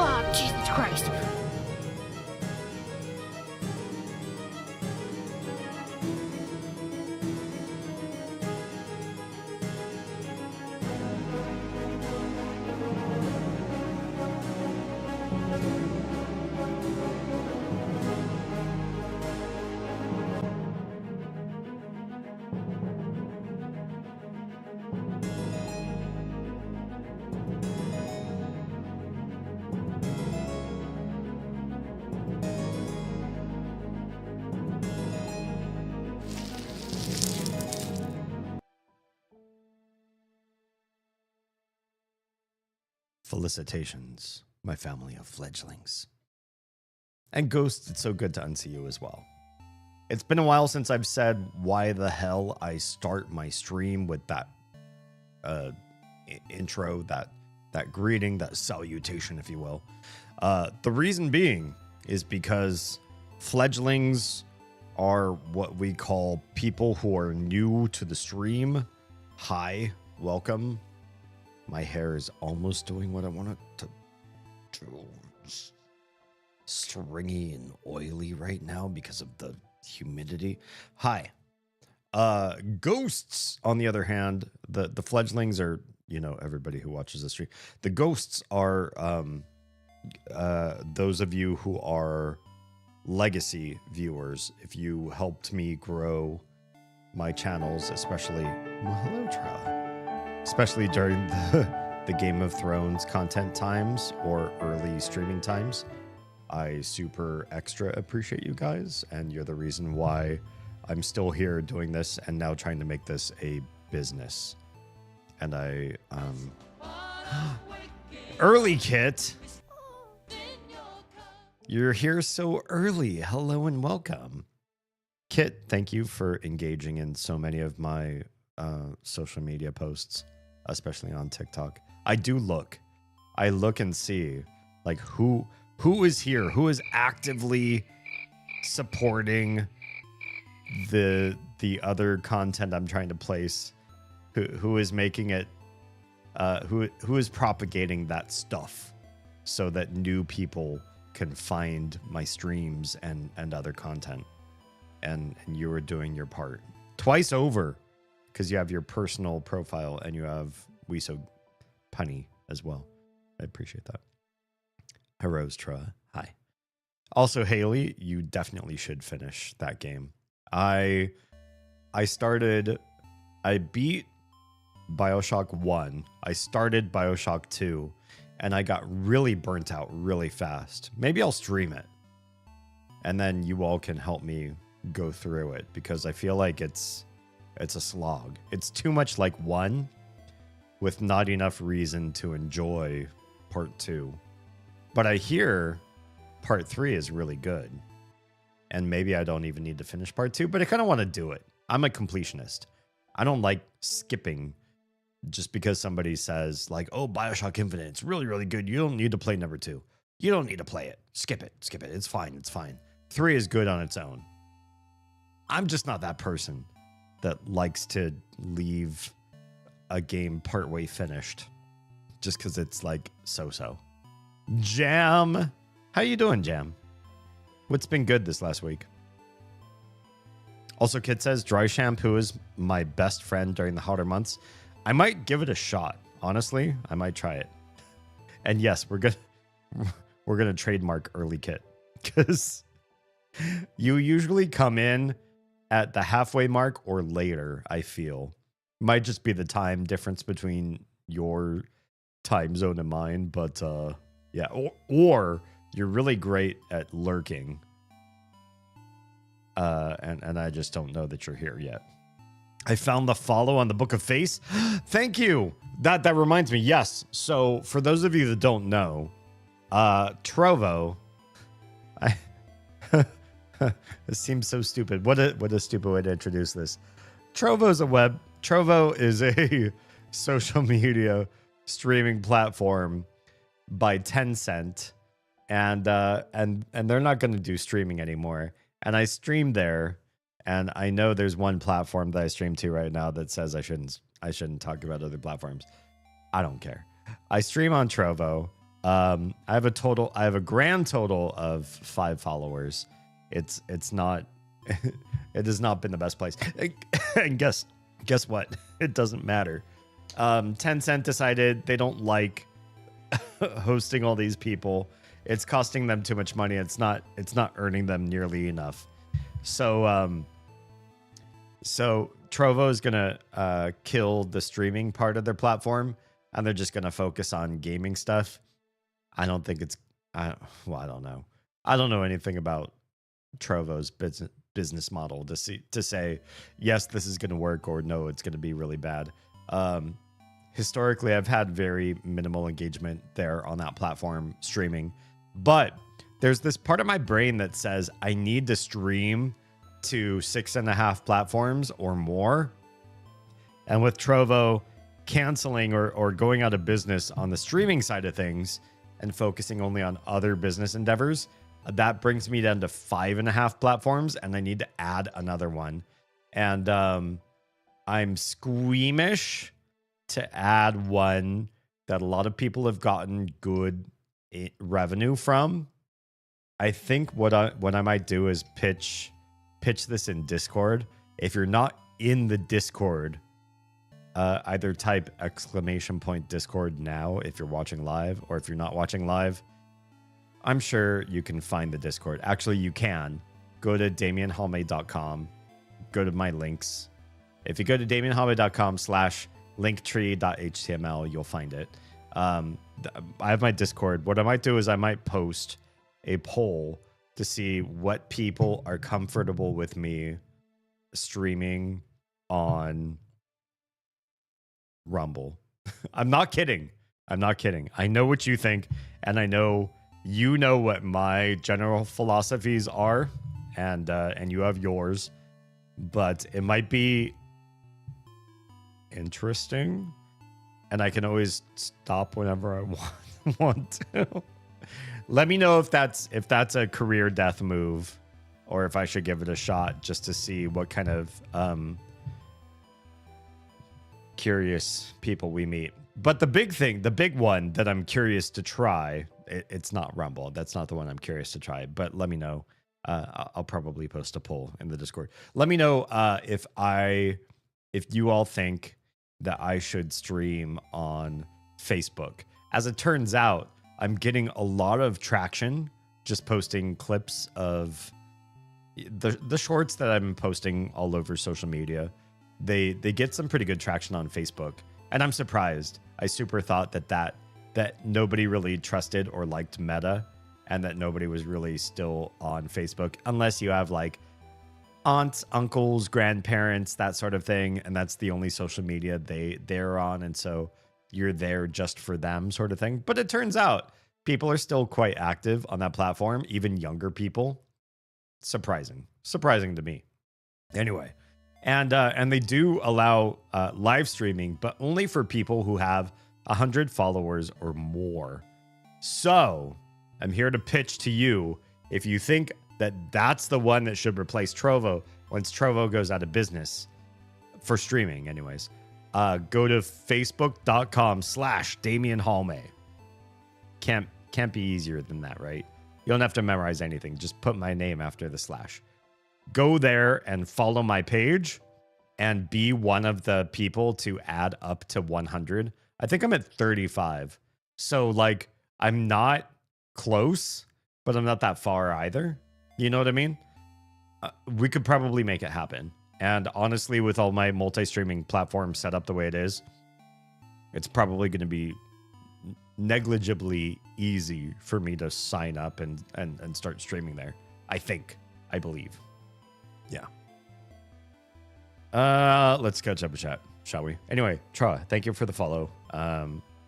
Oh, Jesus Christ. Felicitations, my family of fledglings. And Ghost, it's so good to unsee you as well. It's been a while since I've said why the hell I start my stream with that intro, that greeting, that salutation, if you will. The reason being is because fledglings are what we call people who are new to the stream. Hi, welcome. My hair is almost doing what I want it to do. It's stringy and oily right now because of the humidity. Hi. Ghosts, on the other hand, the fledglings are, you know, everybody who watches the stream. The ghosts are those of you who are legacy viewers. If you helped me grow my channels, especially, well, hello, Tra. Especially during the Game of Thrones content times or early streaming times. I super extra appreciate you guys, and you're the reason why I'm still here doing this and now trying to make this a business. And I, early Kit, you're here so early. Hello and welcome. Kit, thank you for engaging in so many of my social media posts, especially on TikTok. I look and see like who is here, who is actively supporting the other content I'm trying to place, who is making it, who is propagating that stuff so that new people can find my streams and other content. And you are doing your part twice over, because you have your personal profile and you have We So Punny as well. I appreciate that. Heroes Tra, hi. Also, Haley, you definitely should finish that game. I beat BioShock 1. I started BioShock 2, and I got really burnt out really fast. Maybe I'll stream it, and then you all can help me go through it, because I feel like it's a slog. It's too much like 1 with not enough reason to enjoy part 2. But I hear part 3 is really good. And maybe I don't even need to finish part 2, but I kind of want to do it. I'm a completionist. I don't like skipping just because somebody says like, oh, BioShock Infinite, it's really, really good. You don't need to play number 2. You don't need to play it. Skip it. It's fine. 3 is good on its own. I'm just not that person that likes to leave a game partway finished just because it's like so-so. Jam, how you doing, Jam? What's been good this last week? Also, Kid says dry shampoo is my best friend during the hotter months. I might give it a shot. Honestly, I might try it. And yes, we're gonna trademark early Kit, because you usually come in at the halfway mark or later. I feel might just be the time difference between your time zone and mine, but yeah, or you're really great at lurking, and I just don't know that you're here yet. I found the follow on the Book of Face. Thank you. That reminds me. Yes. So for those of you that don't know, Trovo, this seems so stupid. What a stupid way to introduce this. Trovo is a social media streaming platform by Tencent, and they're not going to do streaming anymore. And I streamed there, And I know there's one platform that I stream to right now that says I shouldn't talk about other platforms. I don't care. I stream on Trovo. I have a grand total of 5 followers. It's not it has not been the best place. And guess what? It doesn't matter. Tencent decided they don't like hosting all these people. It's costing them too much money. It's not earning them nearly enough. So Trovo is gonna kill the streaming part of their platform, and they're just gonna focus on gaming stuff. I don't think it's. I don't know. I don't know anything about Trovo's business model to say yes, this is gonna work, or no, it's gonna be really bad. Historically, I've had very minimal engagement there on that platform streaming, but there's this part of my brain that says I need to stream to 6.5 platforms or more. And with Trovo canceling or going out of business on the streaming side of things and focusing only on other business endeavors, that brings me down to 5.5 platforms, and I need to add another one. And I'm squeamish to add one that a lot of people have gotten good revenue from. I think what I might do is pitch this in Discord. If you're not in the Discord, either type !Discord now if you're watching live, or if you're not watching live, I'm sure you can find the Discord. Actually, you can. Go to DamienHalme.com. Go to my links. If you go to DamienHalme.com/linktree.html, you'll find it. I have my Discord. What I might do is I might post a poll to see what people are comfortable with me streaming on Rumble. I'm not kidding. I know what you think, and I know you know what my general philosophies are, and you have yours, but it might be interesting, and I can always stop whenever I want to. Let me know if that's a career death move, or if I should give it a shot just to see what kind of curious people we meet. But the big one that I'm curious to try, it's not Rumble. That's not the one I'm curious to try. But let me know. I'll probably post a poll in the Discord. Let me know if you all think that I should stream on Facebook. As it turns out, I'm getting a lot of traction just posting clips of the shorts that I'm posting all over social media. They get some pretty good traction on Facebook, and I'm surprised. I super thought that nobody really trusted or liked Meta, and that nobody was really still on Facebook, unless you have like aunts, uncles, grandparents, that sort of thing, and that's the only social media they're on, and so you're there just for them, sort of thing. But it turns out people are still quite active on that platform, even younger people. Surprising to me. Anyway, and they do allow live streaming, but only for people who have 100 followers or more. So I'm here to pitch to you, if you think that that's the one that should replace Trovo once Trovo goes out of business for streaming anyways, go to facebook.com/DamienHalme. Can't be easier than that, right? You don't have to memorize anything. Just put my name after the slash. Go there and follow my page and be one of the people to add up to 100. I think I'm at 35. So like, I'm not close, but I'm not that far either. You know what I mean? We could probably make it happen. And honestly, with all my multi-streaming platforms set up the way it is, it's probably going to be negligibly easy for me to sign up and start streaming there. I believe. Yeah. Let's catch up a chat, shall we? Anyway, Tra, thank you for the follow.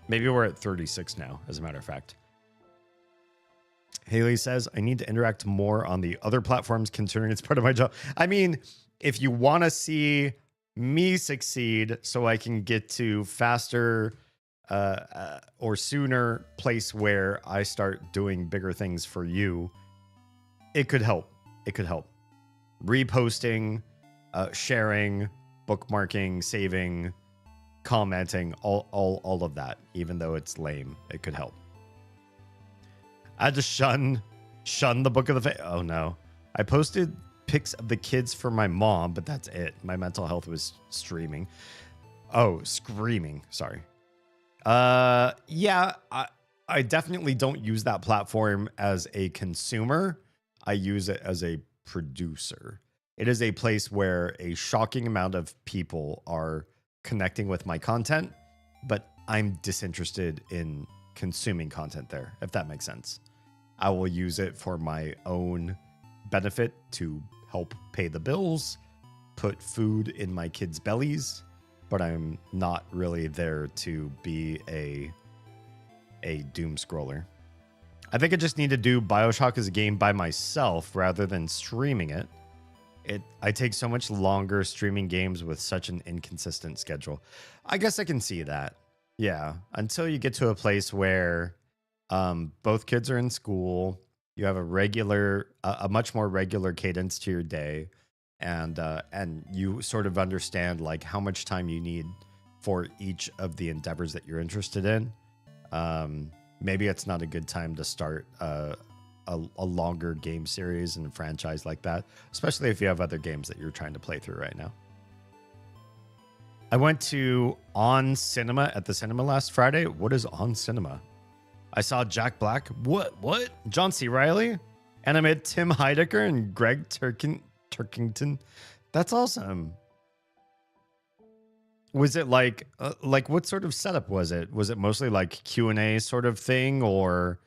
Maybe we're at 36 now, as a matter of fact. Haley says, I need to interact more on the other platforms considering it's part of my job. I mean, if you want to see me succeed so I can get to faster or sooner place where I start doing bigger things for you, it could help. reposting, sharing, bookmarking, saving, commenting, all of that. Even though it's lame, it could help. I had to shun the Book of the Fae. Oh no. I posted pics of the kids for my mom, but that's it. My mental health was screaming. Sorry. Yeah, I definitely don't use that platform as a consumer. I use it as a producer. It is a place where a shocking amount of people are connecting with my content, but I'm disinterested in consuming content there, if that makes sense. I will use it for my own benefit to help pay the bills, put food in my kids' bellies, but I'm not really there to be a doom scroller. I think I just need to do BioShock as a game by myself rather than streaming it. I take so much longer streaming games with such an inconsistent schedule. I guess I can see that. Yeah, until you get to a place where both kids are in school, you have a much more regular cadence to your day, and you sort of understand like how much time you need for each of the endeavors that you're interested in. Maybe it's not a good time to start a longer game series and a franchise like that, especially if you have other games that you're trying to play through right now. I went to On Cinema at the cinema last Friday. What is On Cinema? I saw Jack Black. What? John C. Reilly? And I met Tim Heidecker and Greg Turkington. That's awesome. Was it like what sort of setup was it? Was it mostly like Q&A sort of thing or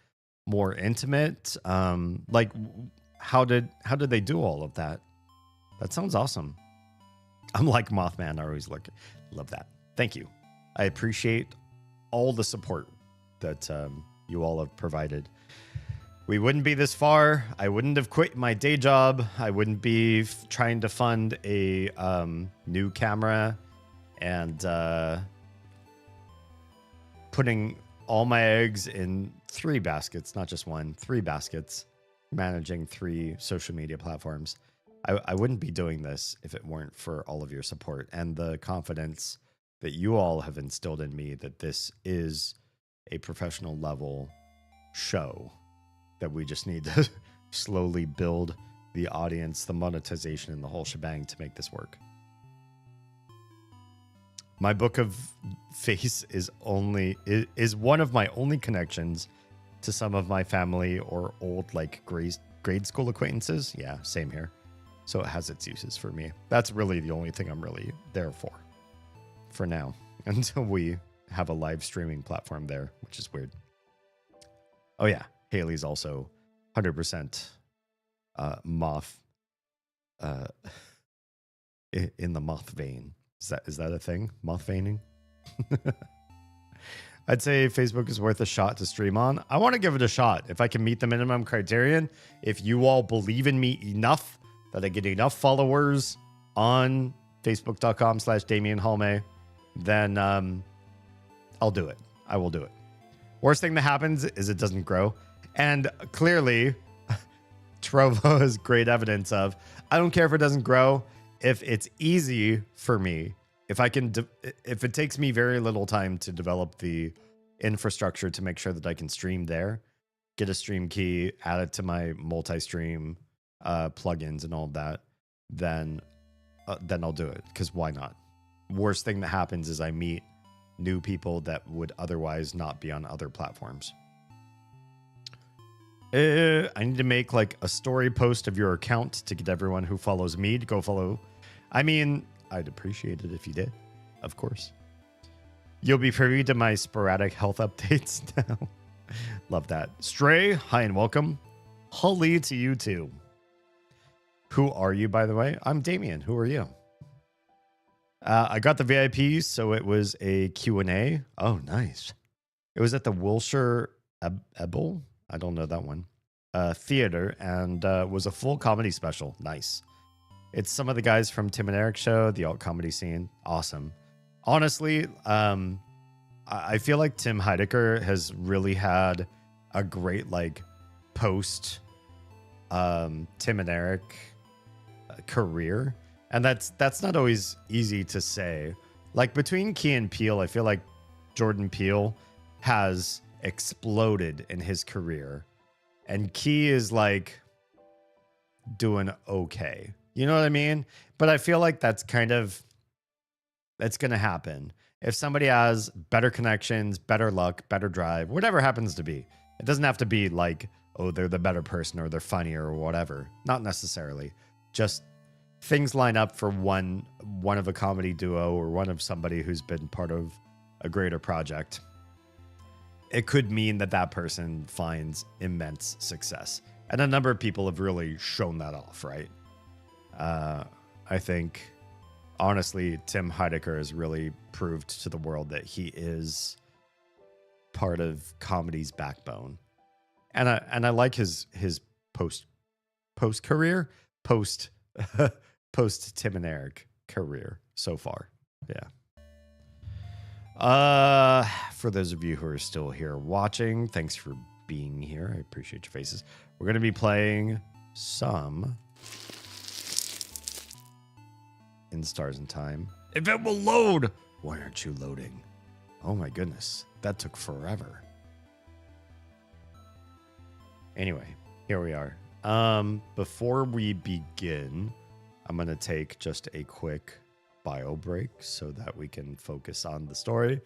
more intimate? Like how did they do all of that? That sounds awesome. I'm like Mothman. I always love that. Thank you. I appreciate all the support that you all have provided. We wouldn't be this far. I wouldn't have quit my day job. I wouldn't be trying to fund a new camera and putting all my eggs in 3 baskets, not just 1, 3 baskets, managing 3 social media platforms. I wouldn't be doing this if it weren't for all of your support and the confidence that you all have instilled in me that this is a professional level show, that we just need to slowly build the audience, the monetization, and the whole shebang to make this work. My Book of Face is one of my only connections to some of my family or old like grade school acquaintances. Yeah, same here. So it has its uses for me. That's really the only thing I'm really there for now, until we have a live streaming platform there, which is weird. Oh yeah, Haley's also 100% moth in the moth vein. Is that a thing? Moth veining? I'd say Facebook is worth a shot to stream on. I want to give it a shot. If I can meet the minimum criterion, if you all believe in me enough that I get enough followers on facebook.com/DamienHalme, then I'll do it. I will do it. Worst thing that happens is it doesn't grow. And clearly, Trovo is great evidence of, I don't care if it doesn't grow. If it's easy for me, if it takes me very little time to develop the infrastructure to make sure that I can stream there, get a stream key, add it to my multi-stream plugins and all of that, then I'll do it, because why not? Worst thing that happens is I meet new people that would otherwise not be on other platforms. I need to make like a story post of your account to get everyone who follows me to go follow. I mean, I'd appreciate it if you did, of course. You'll be privy to my sporadic health updates now. Love that. Stray, hi and welcome. Holly to you too. Who are you, by the way? I'm Damien. Who are you? I got the VIP, so it was a Q&A. Oh, nice. It was at the Wilshire Ebel. I don't know that one. Theater, and was a full comedy special. Nice. It's some of the guys from Tim and Eric show, the alt comedy scene. Awesome. Honestly, I feel like Tim Heidecker has really had a great like post Tim and Eric career, and that's not always easy to say. Like between Key and Peele, I feel like Jordan Peele has exploded in his career, and Key is like doing okay. You know what I mean? But I feel like that's going to happen. If somebody has better connections, better luck, better drive, whatever happens to be. It doesn't have to be like, oh, they're the better person or they're funnier or whatever. Not necessarily. Just things line up for one of a comedy duo or one of somebody who's been part of a greater project. It could mean that person finds immense success. And a number of people have really shown that off, right? I think, honestly, Tim Heidecker has really proved to the world that he is part of comedy's backbone. And I like his post career, post Tim and Eric career so far. Yeah. For those of you who are still here watching, thanks for being here. I appreciate your faces. We're going to be playing some In Stars and Time. If it will load, why aren't you loading? Oh my goodness, that took forever. Anyway, here we are. Before we begin, I'm going to take just a quick bio break so that we can focus on the story.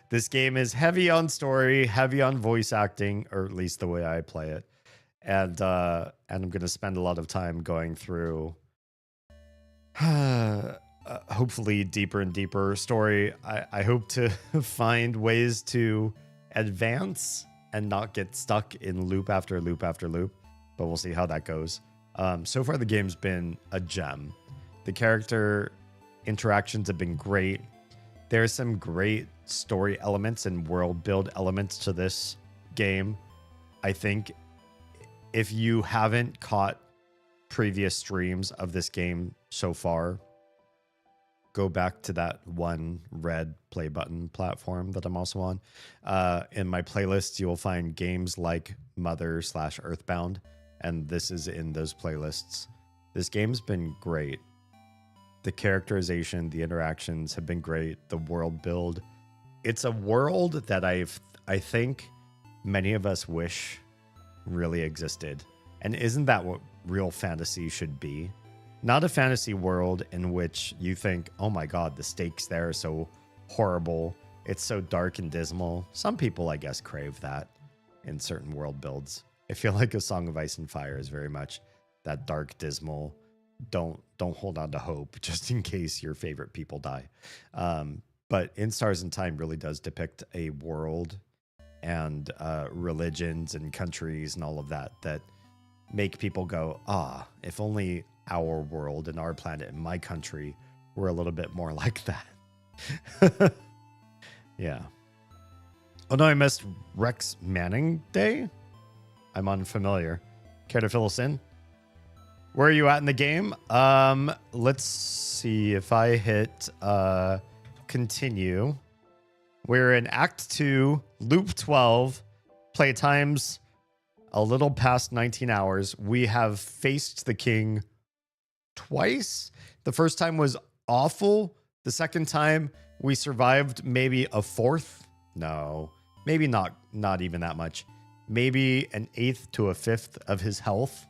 This game is heavy on story, heavy on voice acting, or at least the way I play it. And I'm going to spend a lot of time going through hopefully deeper and deeper story. I hope to find ways to advance and not get stuck in loop after loop after loop, but we'll see how that goes. So far, the game's been a gem. The character interactions have been great. There's some great story elements and world build elements to this game. I think if you haven't caught previous streams of this game so far, go back to that one red play button platform that I'm also on. In my playlists, you will find games like Mother/Earthbound, and this is in those playlists. This game's been great. The characterization, the interactions have been great. The world build. It's a world that I think many of us wish really existed. And isn't that what real fantasy should be? Not a fantasy world in which you think, oh my God, the stakes there are so horrible. It's so dark and dismal. Some people, I guess, crave that in certain world builds. I feel like A Song of Ice and Fire is very much that dark, dismal, don't hold on to hope just in case your favorite people die. But In Stars and Time really does depict a world and religions and countries and all of that make people go, if only our world and our planet and my country were a little bit more like that. Yeah. Oh no, I missed Rex Manning Day. I'm unfamiliar. Care to fill us in? Where are you at in the game? Let's see if I hit continue. We're in Act 2, Loop 12, playtimes a little past 19 hours. We have faced the king twice. The first time was awful. The second time we survived maybe a fourth. No, maybe not even that much. Maybe an eighth to a fifth of his health.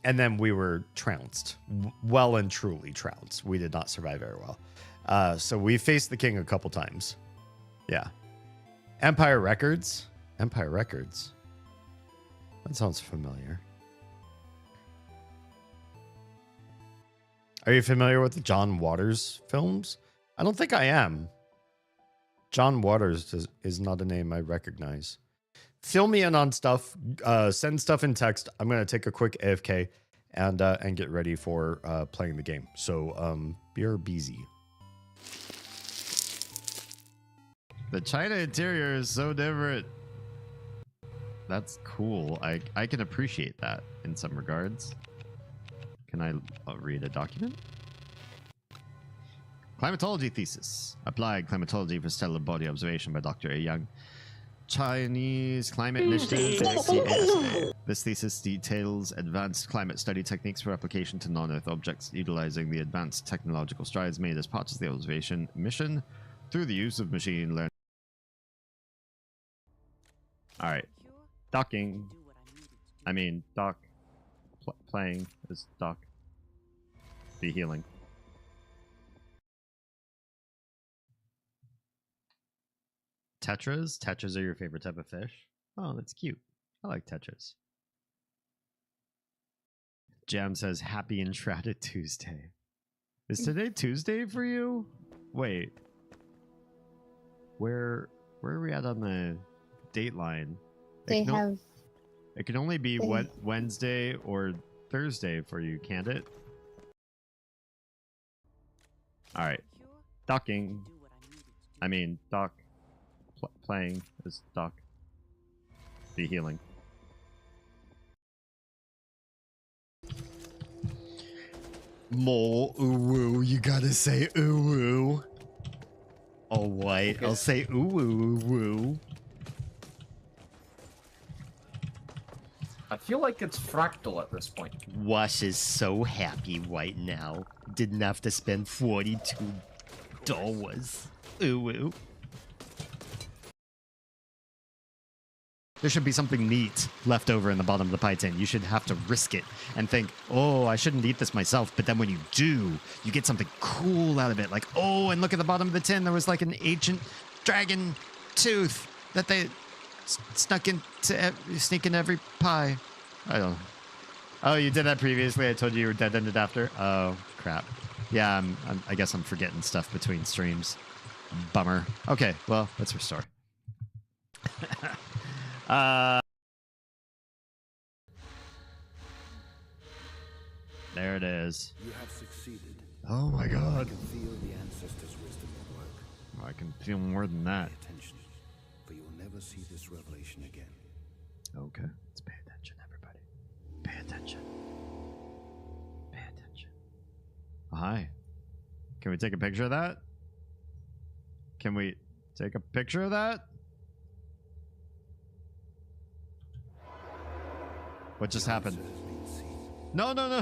And then we were trounced. Well and truly trounced. We did not survive very well. So we faced the king a couple times. Yeah. Empire Records. Empire Records. That sounds familiar. Are you familiar with the John Waters films? I don't think I am. John Waters is not a name I recognize. Fill me in on stuff. Send stuff in text. I'm going to take a quick AFK and get ready for playing the game. So you're busy. The China interior is so different. That's cool. I can appreciate that in some regards. Can I read a document? Climatology thesis. Applied climatology for stellar body observation by Dr. A. Young. Chinese Climate Initiative, CASA. This thesis details advanced climate study techniques for application to non-Earth objects, utilizing the advanced technological strides made as part of the observation mission through the use of machine learning. All right, docking. I mean, dock. Playing is dock. Be healing. Tetras? Tetras are your favorite type of fish? Oh, that's cute. I like tetras. Jam says, happy Enshrouded Tuesday. Is today Tuesday for you? Wait. Where are we at on the date line? It can only be Wednesday or Thursday for you, can't it? Alright. Docking. I mean, dock. Playing is dock. Be healing. More ooh, you gotta say ooh. All white, okay. I'll say ooh. I feel like it's fractal at this point. Wash is so happy right now. Didn't have to spend $42. Ooh. There should be something neat left over in the bottom of the pie tin. You should have to risk it and think, oh, I shouldn't eat this myself. But then when you do, you get something cool out of it. Like, oh, and look at the bottom of the tin. There was like an ancient dragon tooth that they sneak into every pie. I don't know. Oh, you did that previously? I told you were dead-ended after? Oh, crap. Yeah, I guess I'm forgetting stuff between streams. Bummer. Okay, well, let's restore. There it is. You have succeeded. Oh my god. I can feel the ancestors' wisdom at work. I can feel more than that. Pay attention, for you'll never see this revelation again. Okay. Let's pay attention, everybody. Pay attention. Pay attention. Hi. Can we take a picture of that? Can we take a picture of that? What just happened? No. No.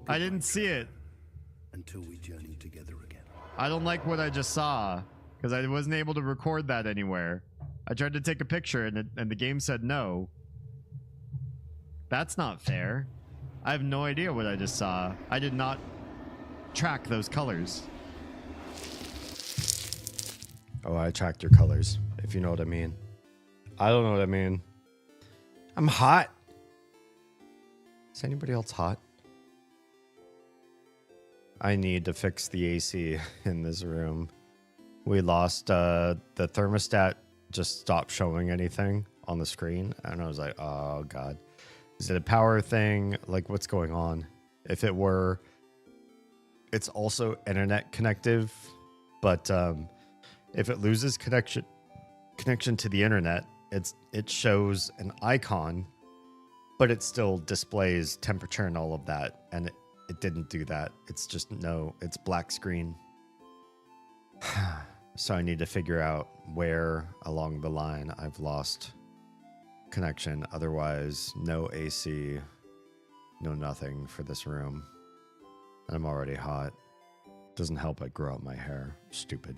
I didn't see it. Until we journey together again. I don't like what I just saw because I wasn't able to record that anywhere. I tried to take a picture and the game said no. That's not fair. I have no idea what I just saw. I did not track those colors. Oh, I tracked your colors, if you know what I mean. I don't know what I mean. I'm hot. Is anybody else hot? I need to fix the AC in this room. We lost the thermostat, just stopped showing anything on the screen. And I was like, oh God. Is it a power thing? Like, what's going on? If it were, it's also internet connective, but if it loses connection to the internet, it shows an icon, but it still displays temperature and all of that, and it didn't do that. It's just it's black screen. So I need to figure out where along the line I've lost connection. Otherwise, no AC, no nothing for this room. And I'm already hot. Doesn't help I grow out my hair. Stupid.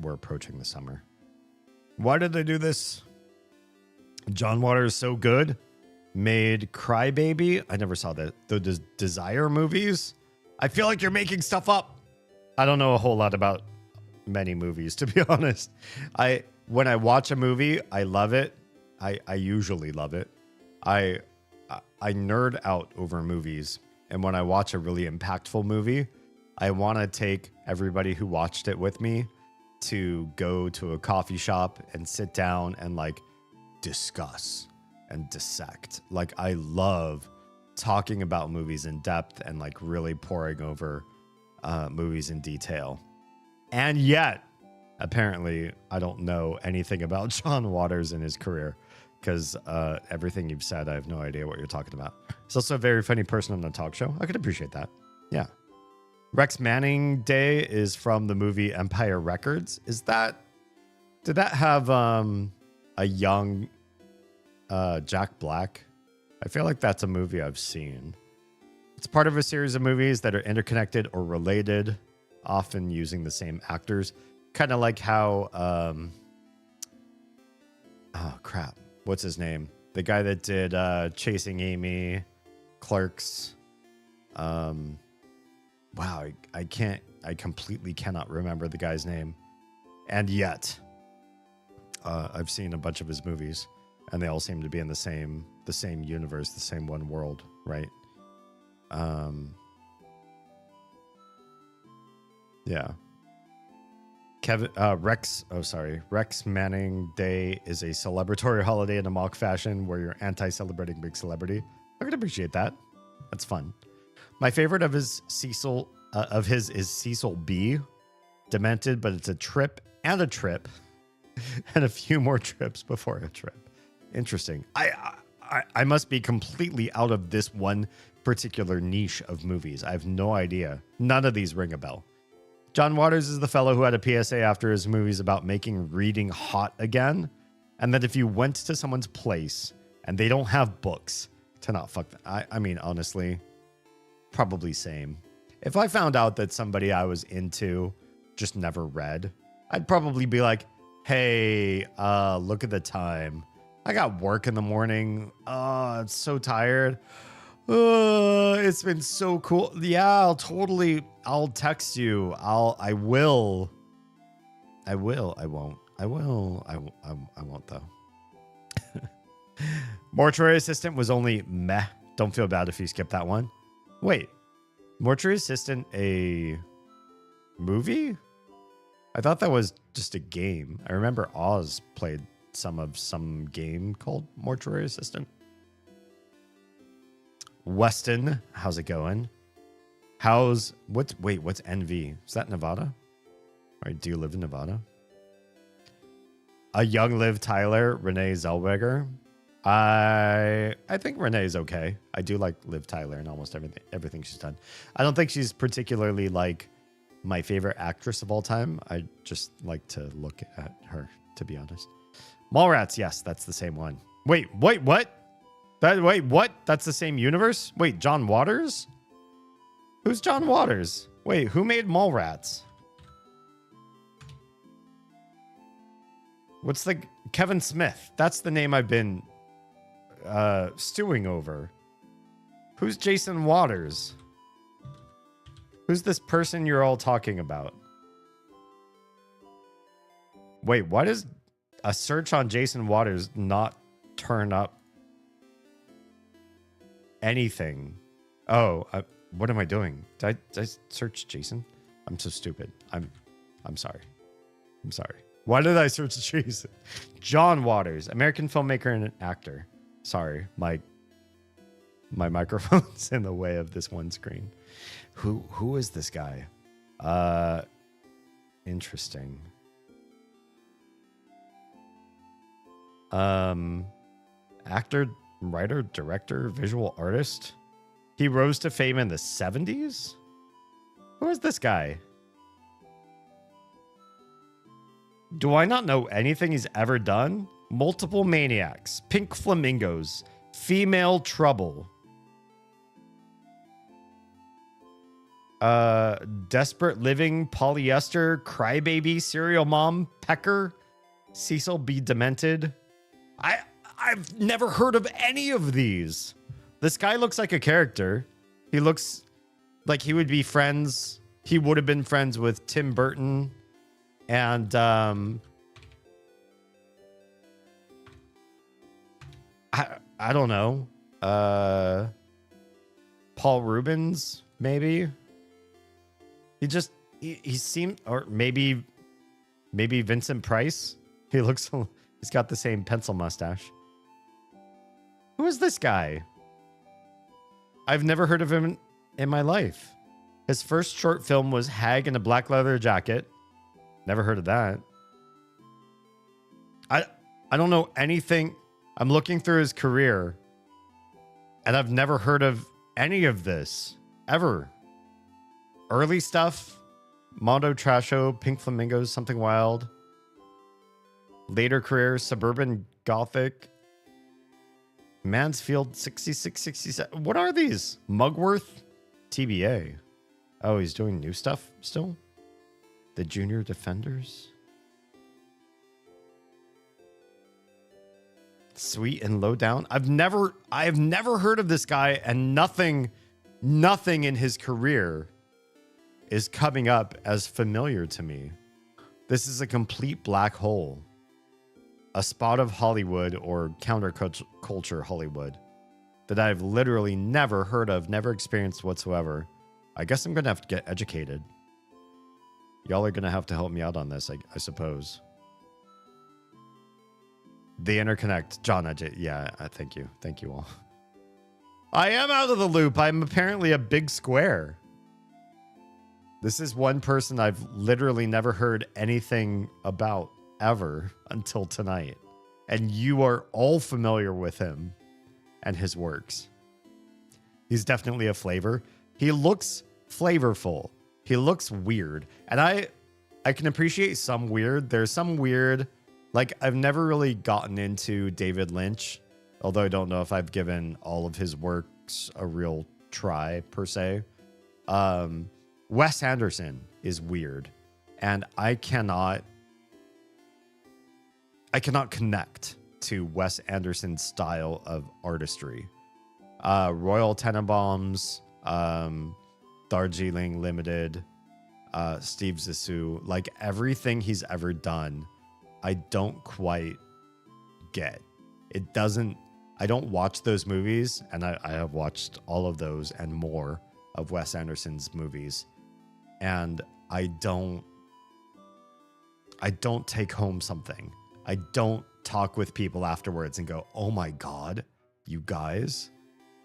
We're approaching the summer. Why did they do this? John Waters So Good made Crybaby. I never saw that. The Desire movies. I feel like you're making stuff up. I don't know a whole lot about many movies, to be honest. When I watch a movie, I love it. I usually love it. I nerd out over movies. And when I watch a really impactful movie, I want to take everybody who watched it with me to go to a coffee shop and sit down and like discuss and dissect. Like, I love talking about movies in depth and like really pouring over movies in detail. And yet, apparently, I don't know anything about John Waters and his career because everything you've said, I have no idea what you're talking about. He's also a very funny person on the talk show. I could appreciate that. Yeah. Rex Manning Day is from the movie Empire Records. Is that Did that have a young Jack Black? I feel like that's a movie I've seen. It's part of a series of movies that are interconnected or related, often using the same actors. Kind of like how, oh crap, what's his name? The guy that did Chasing Amy, Clerks. Wow, I completely cannot remember the guy's name. And yet, I've seen a bunch of his movies, and they all seem to be in the same universe, the same one world, right? Yeah. Rex Manning Day is a celebratory holiday in a mock fashion where you're anti-celebrating big celebrity. I can appreciate that. That's fun. My favorite of his is Cecil B. Demented, but it's a trip and a trip and a few more trips before a trip. Interesting. I must be completely out of this one particular niche of movies. I have no idea. None of these ring a bell. John Waters is the fellow who had a PSA after his movies about making reading hot again, and that if you went to someone's place and they don't have books, to not fuck them. I mean, honestly, probably same. If I found out that somebody I was into just never read, I'd probably be like, hey, look at the time. I got work in the morning. I'm so tired. It's been so cool. Yeah, I'll text you. I will. I won't though. Mortuary Assistant was only meh. Don't feel bad if you skip that one. Wait, Mortuary Assistant a movie? I thought that was just a game. I remember Oz played some game called Mortuary Assistant. Weston, how's it going? What's NV? Is that Nevada? Or do you live in Nevada? A young Liv Tyler, Renee Zellweger. I think Renee's okay. I do like Liv Tyler and almost everything she's done. I don't think she's particularly like my favorite actress of all time. I just like to look at her, to be honest. Mallrats, yes, that's the same one. Wait, what? What? That's the same universe? Wait, John Waters? Who's John Waters? Wait, who made Mallrats? What's the... Kevin Smith. That's the name I've been stewing over. Who's Jason Waters? Who's this person you're all talking about? Wait, why does a search on Jason Waters not turn up anything? Oh, what am I doing? Did I search Jason? I'm so stupid. I'm sorry. I'm sorry. Why did I search Jason? John Waters, American filmmaker and an actor. Sorry, my microphone's in the way of this one screen. Who is this guy? Interesting. Actor, writer, director, visual artist. He rose to fame in the 70s? Who is this guy? Do I not know anything he's ever done? Multiple Maniacs, Pink Flamingos, Female Trouble, Desperate Living, Polyester, Crybaby, Serial Mom, Pecker, Cecil B. Demented. I've never heard of any of these. This guy looks like a character. He looks like he would be friends. He would have been friends with Tim Burton and I don't know. Paul Rubens, maybe. He seemed, or maybe Vincent Price. He's got the same pencil mustache. Who is this guy? I've never heard of him in my life. His first short film was Hag in a Black Leather Jacket. Never heard of that. I don't know anything. I'm looking through his career, and I've never heard of any of this, ever. Early stuff, Mondo Trasho, Pink Flamingos, Something Wild. Later career, Suburban Gothic, Mansfield 6667. What are these? Mugworth TBA. Oh, he's doing new stuff still? The Junior Defenders? Sweet and Low Down. I've never heard of this guy, and nothing in his career is coming up as familiar to me. This is a complete black hole. A spot of Hollywood or counterculture Hollywood that I've literally never heard of, never experienced whatsoever. I guess I'm going to have to get educated. Y'all are going to have to help me out on this, I suppose. The Interconnect. John, yeah, thank you. Thank you all. I am out of the loop. I'm apparently a big square. This is one person I've literally never heard anything about ever until tonight. And you are all familiar with him and his works. He's definitely a flavor. He looks flavorful. He looks weird. And I can appreciate some weird. There's some weird, like I've never really gotten into David Lynch, although I don't know if I've given all of his works a real try per se. Wes Anderson is weird, and I cannot connect to Wes Anderson's style of artistry. Royal Tenenbaums, Darjeeling Limited, Steve Zissou, like everything he's ever done, I don't quite get. It doesn't, I don't watch those movies, and I have watched all of those and more of Wes Anderson's movies, and I don't take home something. I don't talk with people afterwards and go, oh my God, you guys,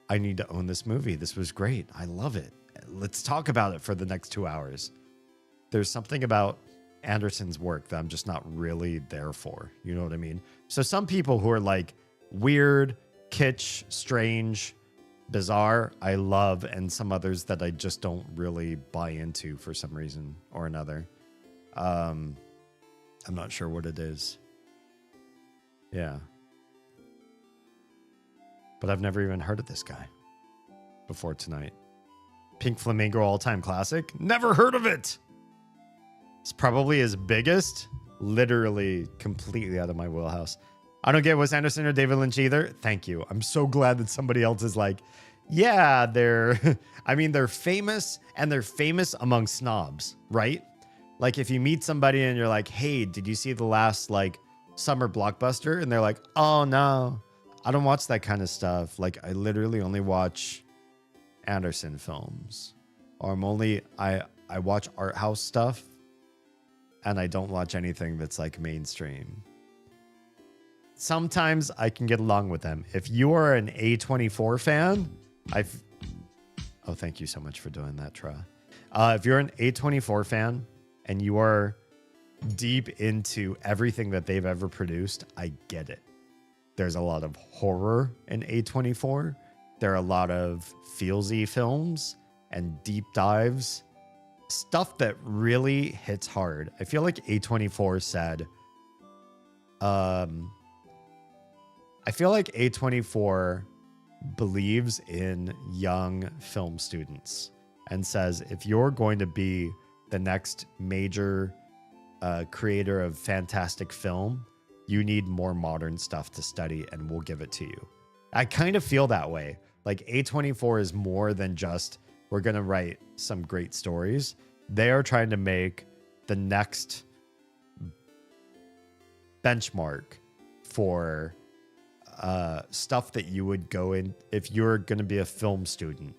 I need to own this movie. This was great. I love it. Let's talk about it for the next 2 hours. There's something about Anderson's work that I'm just not really there for. You know what I mean? So some people who are like weird, kitsch, strange, bizarre, I love, and some others that I just don't really buy into for some reason or another. I'm not sure what it is. Yeah. But I've never even heard of this guy before tonight. Pink Flamingo all-time classic? Never heard of it! It's probably his biggest. Literally completely out of my wheelhouse. I don't get Wes Anderson or David Lynch either. Thank you. I'm so glad that somebody else is like, yeah, they're... I mean, they're famous, and they're famous among snobs, right? Like, if you meet somebody and you're like, hey, did you see the last, like, summer blockbuster? And they're like, oh, no. I don't watch that kind of stuff. Like, I literally only watch Anderson films. Or I watch art house stuff, and I don't watch anything that's, like, mainstream. Sometimes I can get along with them. If you are an A24 fan, Oh, thank you so much for doing that, Tra. If you're an A24 fan and you are deep into everything that they've ever produced, I get it. There's a lot of horror in A24. There are a lot of feelsy films and deep dives. Stuff that really hits hard. I feel like A24 said... I feel like A24 believes in young film students and says, if you're going to be the next major creator of fantastic film, you need more modern stuff to study, and we'll give it to you. I kind of feel that way. Like A24 is more than just, we're going to write some great stories. They are trying to make the next benchmark for stuff that you would go in. If you're going to be a film student,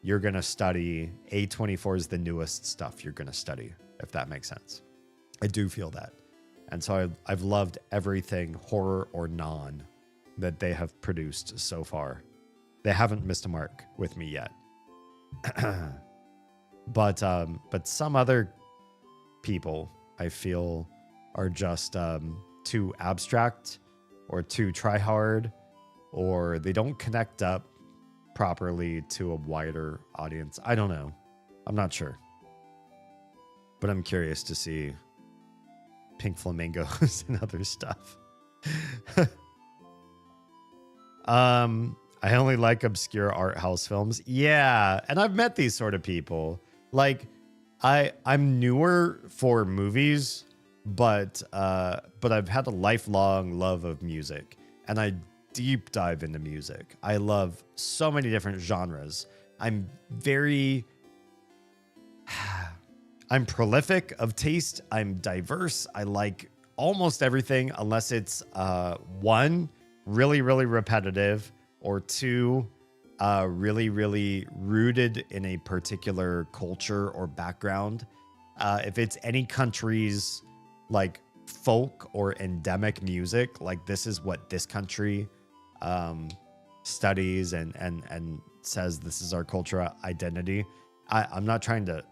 you're going to study. A24 is the newest stuff you're going to study, if that makes sense. I do feel that. And so I've loved everything horror or non that they have produced so far. They haven't missed a mark with me yet. But some other people I feel are just too abstract or too try hard, or they don't connect up properly to a wider audience. I don't know. I'm not sure. But I'm curious to see pink flamingos and other stuff. I only like obscure art house films. Yeah, and I've met these sort of people. Like, I'm newer for movies, but I've had a lifelong love of music, and I deep dive into music. I love so many different genres. I'm prolific of taste. I'm diverse. I like almost everything unless it's one, really, really repetitive, or two, really, really rooted in a particular culture or background. If it's any country's like folk or endemic music, like this is what this country studies and says this is our cultural identity. I'm not trying to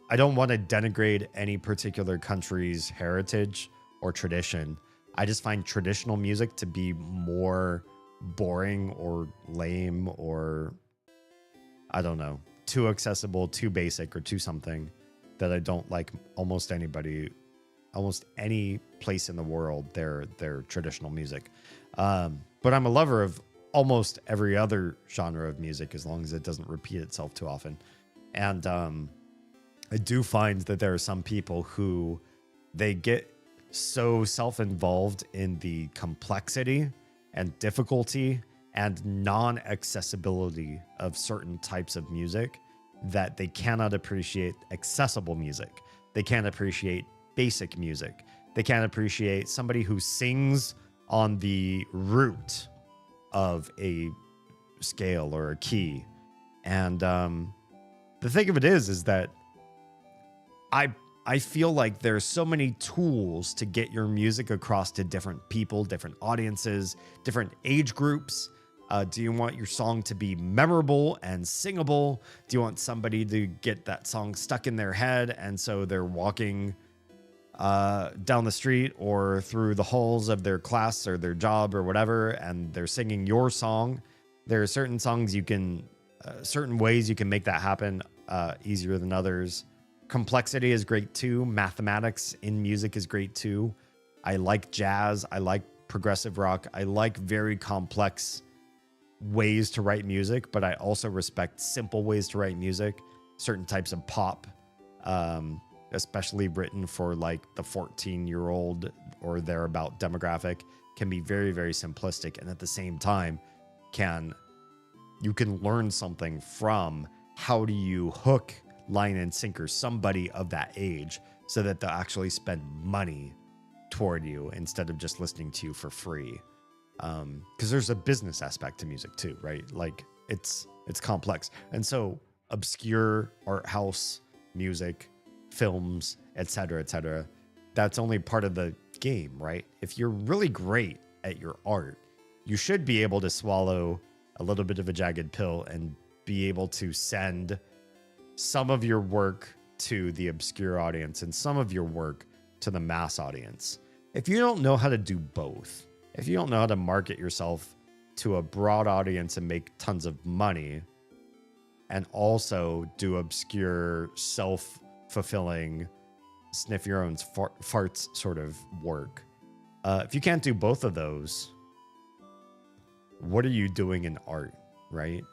I don't want to denigrate any particular country's heritage or tradition. I just find traditional music to be more boring or lame or, I don't know, too accessible, too basic, or too something that I don't like almost any place in the world, their traditional music. But I'm a lover of almost every other genre of music as long as it doesn't repeat itself too often. And I do find that there are some people who they get so self-involved in the complexity and difficulty and non-accessibility of certain types of music that they cannot appreciate accessible music. They can't appreciate basic music. They can't appreciate somebody who sings on the root of a scale or a key. And the thing of it is that I feel like there's so many tools to get your music across to different people, different audiences, different age groups. Do you want your song to be memorable and singable? Do you want somebody to get that song stuck in their head and so they're walking down the street or through the halls of their class or their job or whatever, and they're singing your song? There are certain songs you can, certain ways you can make that happen easier than others. Complexity is great too. Mathematics in music is great too. I like jazz. I like progressive rock. I like very complex ways to write music, but I also respect simple ways to write music. Certain types of pop, especially written for like the 14-year-old or thereabout demographic, can be very, very simplistic. And at the same time, you can learn something from how do you hook, line, and sinker somebody of that age so that they'll actually spend money toward you instead of just listening to you for free. Because there's a business aspect to music too, right? Like it's complex. And so obscure art house music, films, etc., that's only part of the game, right? If you're really great at your art, you should be able to swallow a little bit of a jagged pill and be able to send some of your work to the obscure audience and some of your work to the mass audience. If you don't know how to do both, if you don't know how to market yourself to a broad audience and make tons of money, and also do obscure, self-fulfilling, sniff your own farts sort of work, if you can't do both of those, what are you doing in art, right?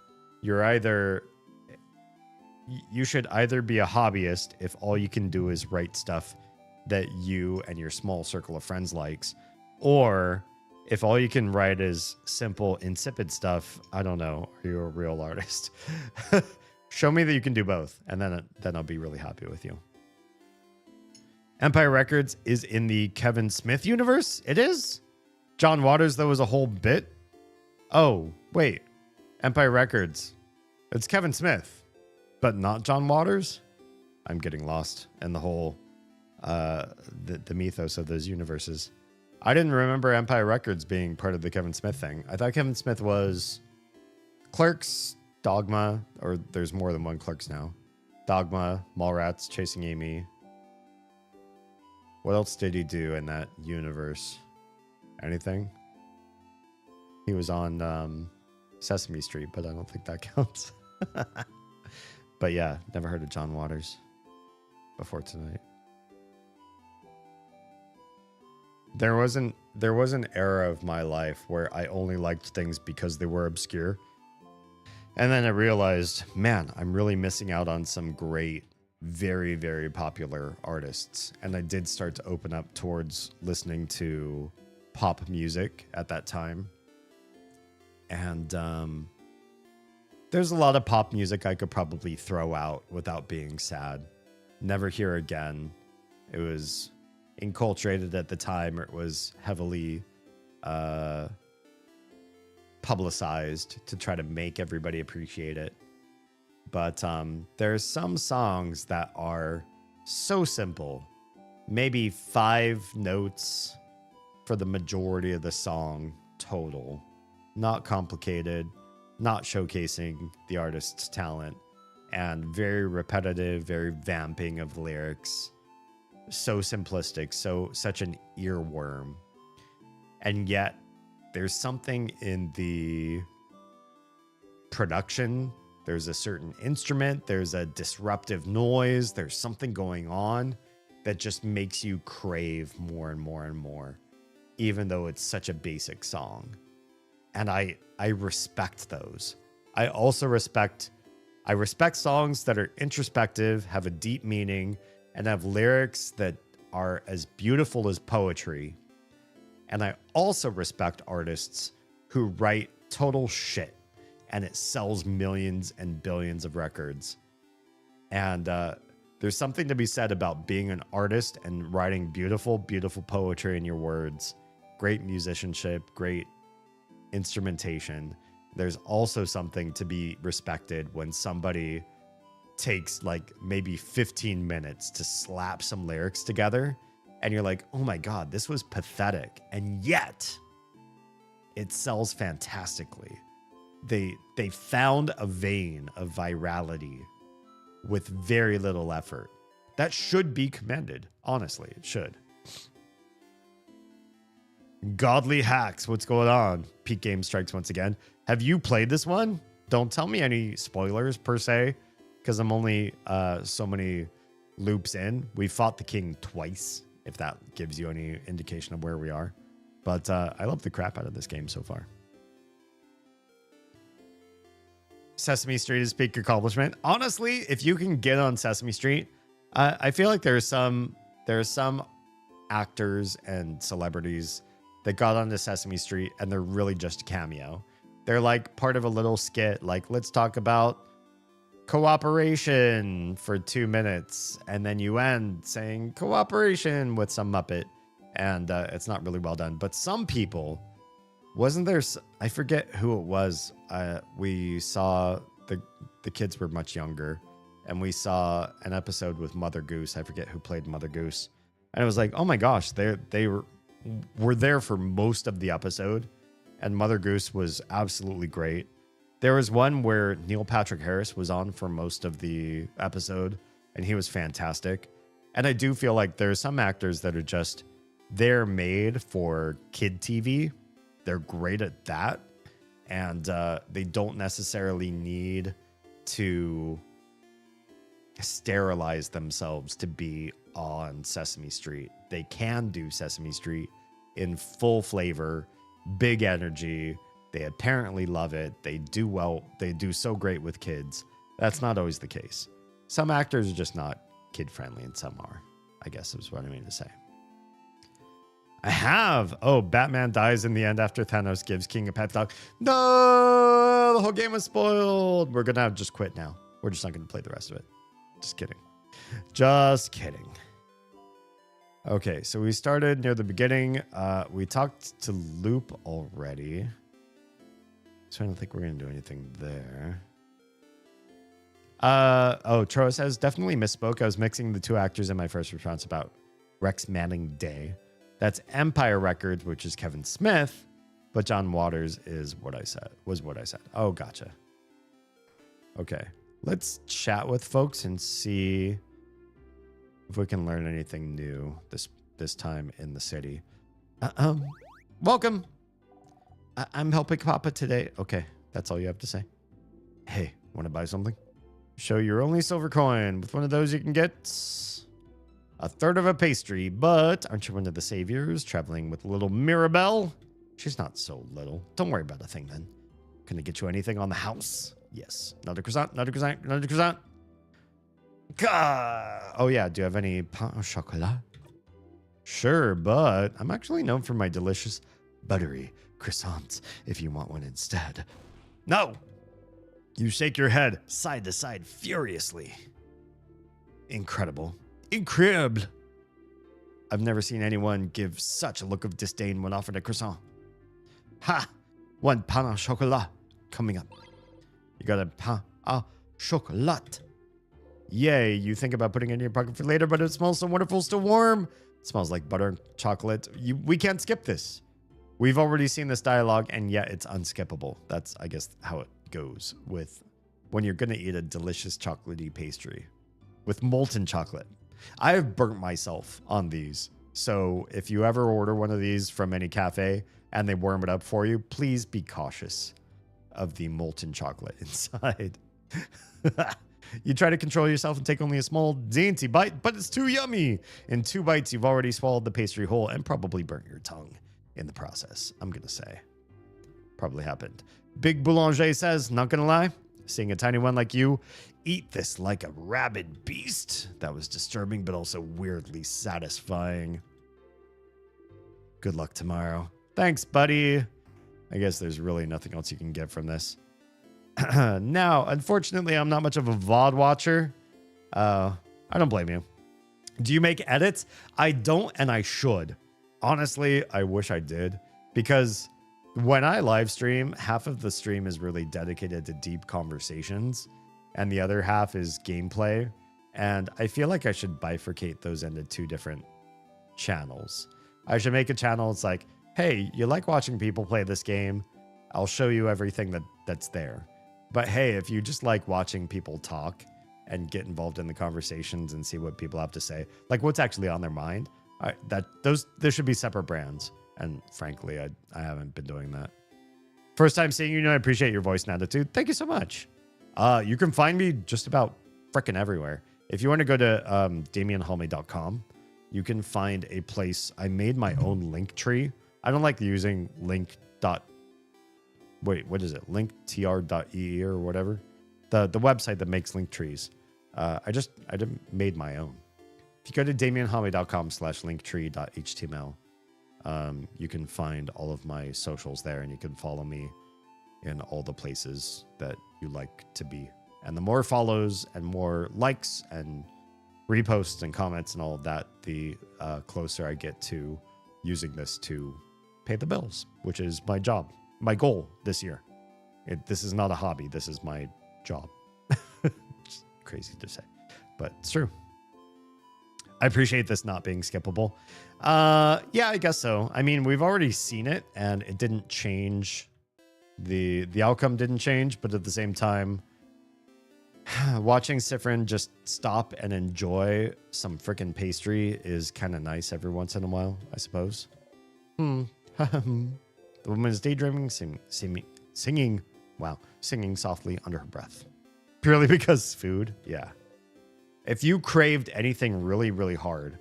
You should either be a hobbyist if all you can do is write stuff that you and your small circle of friends likes, or if all you can write is simple, insipid stuff, I don't know, are you a real artist? Show me that you can do both, and then I'll be really happy with you. Empire Records is in the Kevin Smith universe? It is? John Waters, though, was a whole bit? Oh, wait. Empire Records. It's Kevin Smith. But not John Waters? I'm getting lost in the whole the mythos of those universes. I didn't remember Empire Records being part of the Kevin Smith thing. I thought Kevin Smith was Clerks, Dogma, or there's more than one Clerks now. Dogma, Mallrats, Chasing Amy. What else did he do in that universe? Anything? He was on Sesame Street, but I don't think that counts. But yeah, never heard of John Waters before tonight. There was an era of my life where I only liked things because they were obscure. And then I realized, man, I'm really missing out on some great, very, very popular artists. And I did start to open up towards listening to pop music at that time. And there's a lot of pop music I could probably throw out without being sad. Never Hear Again. It was enculturated at the time, or it was heavily publicized to try to make everybody appreciate it. But there's some songs that are so simple, maybe 5 notes for the majority of the song total, not complicated, not showcasing the artist's talent, and very repetitive, very vamping of lyrics. So simplistic, such an earworm. And yet there's something in the production. There's a certain instrument, there's a disruptive noise, there's something going on that just makes you crave more and more and more, even though it's such a basic song. And I respect those. I also respect songs that are introspective, have a deep meaning, and have lyrics that are as beautiful as poetry. And I also respect artists who write total shit and it sells millions and billions of records. And there's something to be said about being an artist and writing beautiful, beautiful poetry in your words. Great musicianship, great instrumentation. There's also something to be respected when somebody takes like maybe 15 minutes to slap some lyrics together and you're like, oh my God, this was pathetic. And yet it sells fantastically. They found a vein of virality with very little effort. That should be commended. Honestly, it should. Godly Hacks, what's going on? Peak Game Strikes once again. Have you played this one? Don't tell me any spoilers per se, because I'm only so many loops in. We fought the king twice, if that gives you any indication of where we are. But I love the crap out of this game so far. Sesame Street is peak accomplishment. Honestly, if you can get on Sesame Street, I feel like there are some actors and celebrities that got onto Sesame Street and they're really just a cameo. They're like part of a little skit, like let's talk about cooperation for 2 minutes, and then you end saying cooperation with some Muppet, and it's not really well done. But some people, wasn't there? I forget who it was. We saw the kids were much younger, and we saw an episode with Mother Goose. I forget who played Mother Goose, and it was like, oh my gosh, they were there for most of the episode, and Mother Goose was absolutely great. There was one where Neil Patrick Harris was on for most of the episode, and he was fantastic. And I do feel like there's some actors that are just, they're made for kid TV. They're great at that. And they don't necessarily need to sterilize themselves to be on Sesame Street. They can do Sesame Street in full flavor, big energy. They apparently love it. They do well. They do so great with kids. That's not always the case. Some actors are just not kid friendly and some are, I guess is what I mean to say. I have. Oh, Batman dies in the end after Thanos gives King a pet dog. No, the whole game was spoiled. We're going to have to just quit now. We're just not going to play the rest of it. Just kidding. Just kidding. Okay, so we started near the beginning. We talked to Loop already. So I don't think we're going to do anything there. Tro says, definitely misspoke. I was mixing the two actors in my first response about Rex Manning Day. That's Empire Records, which is Kevin Smith, but John Waters is what I said. Oh, gotcha. Okay, let's chat with folks and see if we can learn anything new this time in the city. Welcome. I'm helping Papa today. Okay, that's all you have to say. Hey, want to buy something? Show your only silver coin. With one of those, you can get A third of a pastry, but aren't you one of the saviors traveling with little Mirabelle? She's not so little. Don't worry about a thing then. Can I get you anything on the house? Yes. Another croissant, another croissant, another croissant. Oh yeah, do you have any pain au chocolat? Sure, but I'm actually known for my delicious buttery croissants if you want one instead. No! You shake your head side to side furiously. Incredible. Incredible. I've never seen anyone give such a look of disdain when offered a croissant. Ha! One pain au chocolat coming up. You got a pain au chocolat. Yay, you think about putting it in your pocket for later, but it smells so wonderful, still warm. It smells like butter and chocolate. We can't skip this. We've already seen this dialogue, and yet it's unskippable. That's, I guess, how it goes with when you're going to eat a delicious chocolatey pastry with molten chocolate. I have burnt myself on these. So if you ever order one of these from any cafe and they warm it up for you, please be cautious of the molten chocolate inside. You try to control yourself and take only a small, dainty bite, but it's too yummy. In 2 bites, you've already swallowed the pastry whole and probably burnt your tongue in the process, I'm going to say. Probably happened. Big Boulanger says, not going to lie, seeing a tiny one like you eat this like a rabid beast, that was disturbing, but also weirdly satisfying. Good luck tomorrow. Thanks, buddy. I guess there's really nothing else you can get from this. Now, unfortunately, I'm not much of a VOD watcher. I don't blame you. Do you make edits? I don't, and I should. Honestly, I wish I did. Because when I live stream, half of the stream is really dedicated to deep conversations, and the other half is gameplay. And I feel like I should bifurcate those into 2 different channels. I should make a channel that's like, hey, you like watching people play this game? I'll show you everything that's there. But hey, if you just like watching people talk and get involved in the conversations and see what people have to say, like what's actually on their mind, there should be separate brands. And frankly, I haven't been doing that. First time seeing you, I appreciate your voice and attitude. Thank you so much. You can find me just about frickin' everywhere. If you want to go to DamienHalme.com, you can find a place. I made my own link tree. I don't like using linktr.ee or whatever. The website that makes link trees. I just made my own. If you go to DamienHalme.com/linktree.html, you can find all of my socials there, and you can follow me in all the places that you like to be. And the more follows and more likes and reposts and comments and all of that, the closer I get to using this to pay the bills, which is my job, my goal this year. This is not a hobby. This is my job. It's crazy to say, but it's true. I appreciate this not being skippable. Yeah, I guess so. I mean, we've already seen it, and it didn't change. The outcome didn't change, but at the same time, watching Sifrin just stop and enjoy some freaking pastry is kind of nice every once in a while, I suppose. The woman is daydreaming, singing softly under her breath. Purely because food, yeah. If you craved anything really, really hard,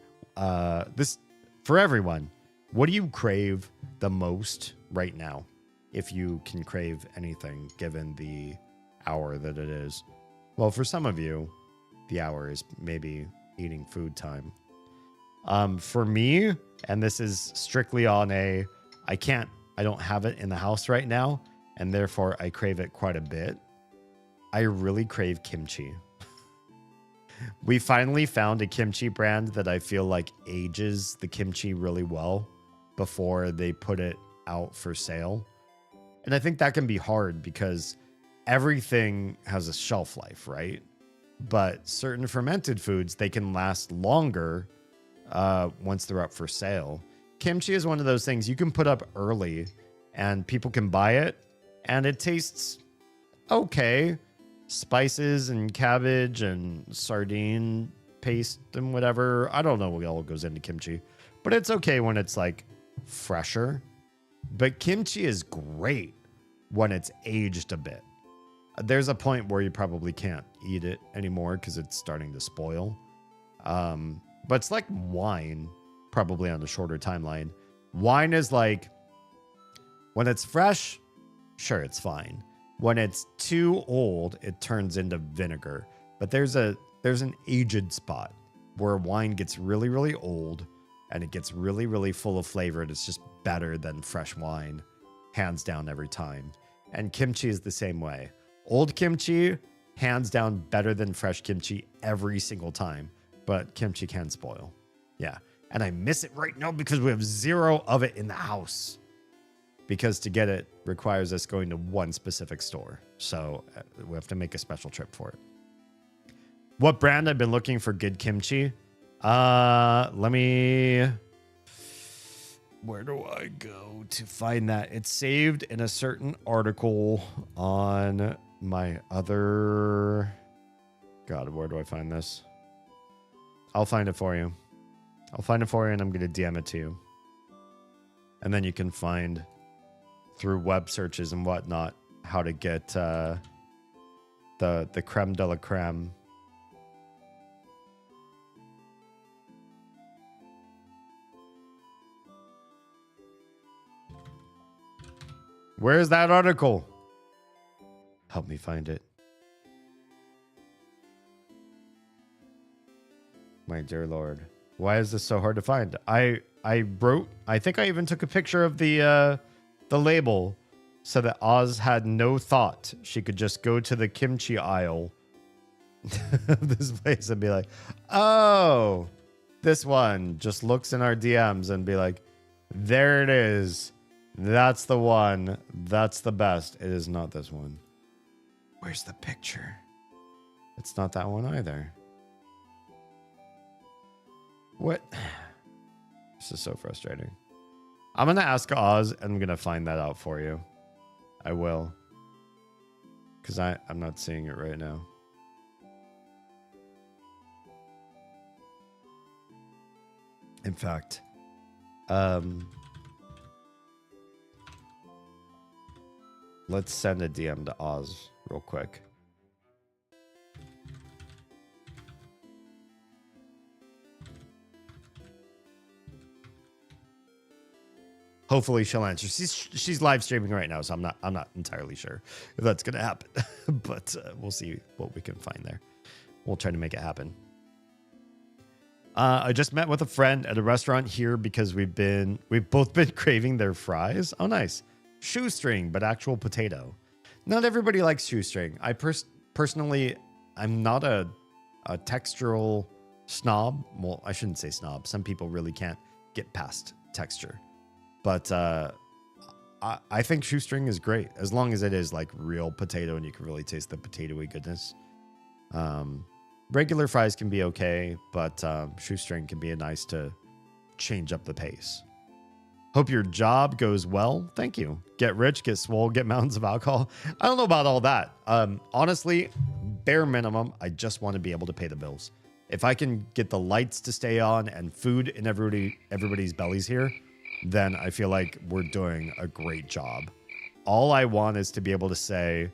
this for everyone, what do you crave the most right now? If you can crave anything, given the hour that it is. Well, for some of you, the hour is maybe eating food time. For me, and this is strictly on I don't have it in the house right now, and therefore I crave it quite a bit. I really crave kimchi. We finally found a kimchi brand that I feel like ages the kimchi really well before they put it out for sale. And I think that can be hard because everything has a shelf life, right? But certain fermented foods, they can last longer once they're up for sale. Kimchi is one of those things you can put up early and people can buy it and it tastes okay. Spices and cabbage and sardine paste and whatever. I don't know what all goes into kimchi, but it's okay when it's like fresher. But kimchi is great when it's aged a bit. There's a point where you probably can't eat it anymore because it's starting to spoil. but it's like wine, probably on a shorter timeline. Wine is like, when it's fresh, sure, it's fine. When it's too old, it turns into vinegar. But there's an aged spot where wine gets really, really old and it gets really, really full of flavor. And it's just better than fresh wine, hands down every time. And kimchi is the same way. Old kimchi, hands down better than fresh kimchi every single time. But kimchi can spoil. Yeah. And I miss it right now because we have 0 of it in the house. Because to get it requires us going to one specific store. So we have to make a special trip for it. What brand I've been looking for good kimchi? Let me... Where do I go to find that? It's saved in a certain article on my other... God, where do I find this? I'll find it for you. I'll find it for you and I'm going to DM it to you. And then you can find... through web searches and whatnot, how to get the creme de la creme. Where's that article? Help me find it. My dear Lord. Why is this so hard to find? I think I even took a picture of the label so that Oz had no thought. She could just go to the kimchi aisle of this place and be like, oh, this one. Just looks in our DMs and be like, there it is. That's the one. That's the best. It is not this one. Where's the picture? It's not that one either. What? This is so frustrating. I'm going to ask Oz and I'm going to find that out for you. I will. Because I'm not seeing it right now. In fact, let's send a DM to Oz real quick. Hopefully she'll answer. She's live streaming right now, so I'm not entirely sure if that's gonna happen. But we'll see what we can find there. We'll try to make it happen. I just met with a friend at a restaurant here because we've both been craving their fries. Oh, nice. Shoestring, but actual potato. Not everybody likes shoestring. I personally, I'm not a textural snob. Well, I shouldn't say snob. Some people really can't get past texture. But I think shoestring is great as long as it is like real potato and you can really taste the potatoey goodness. Regular fries can be okay, but shoestring can be nice to change up the pace. Hope your job goes well. Thank you. Get rich, get swole, get mountains of alcohol. I don't know about all that. Honestly, bare minimum, I just want to be able to pay the bills. If I can get the lights to stay on and food in everybody's bellies here, then I feel like we're doing a great job. All I want is to be able to say,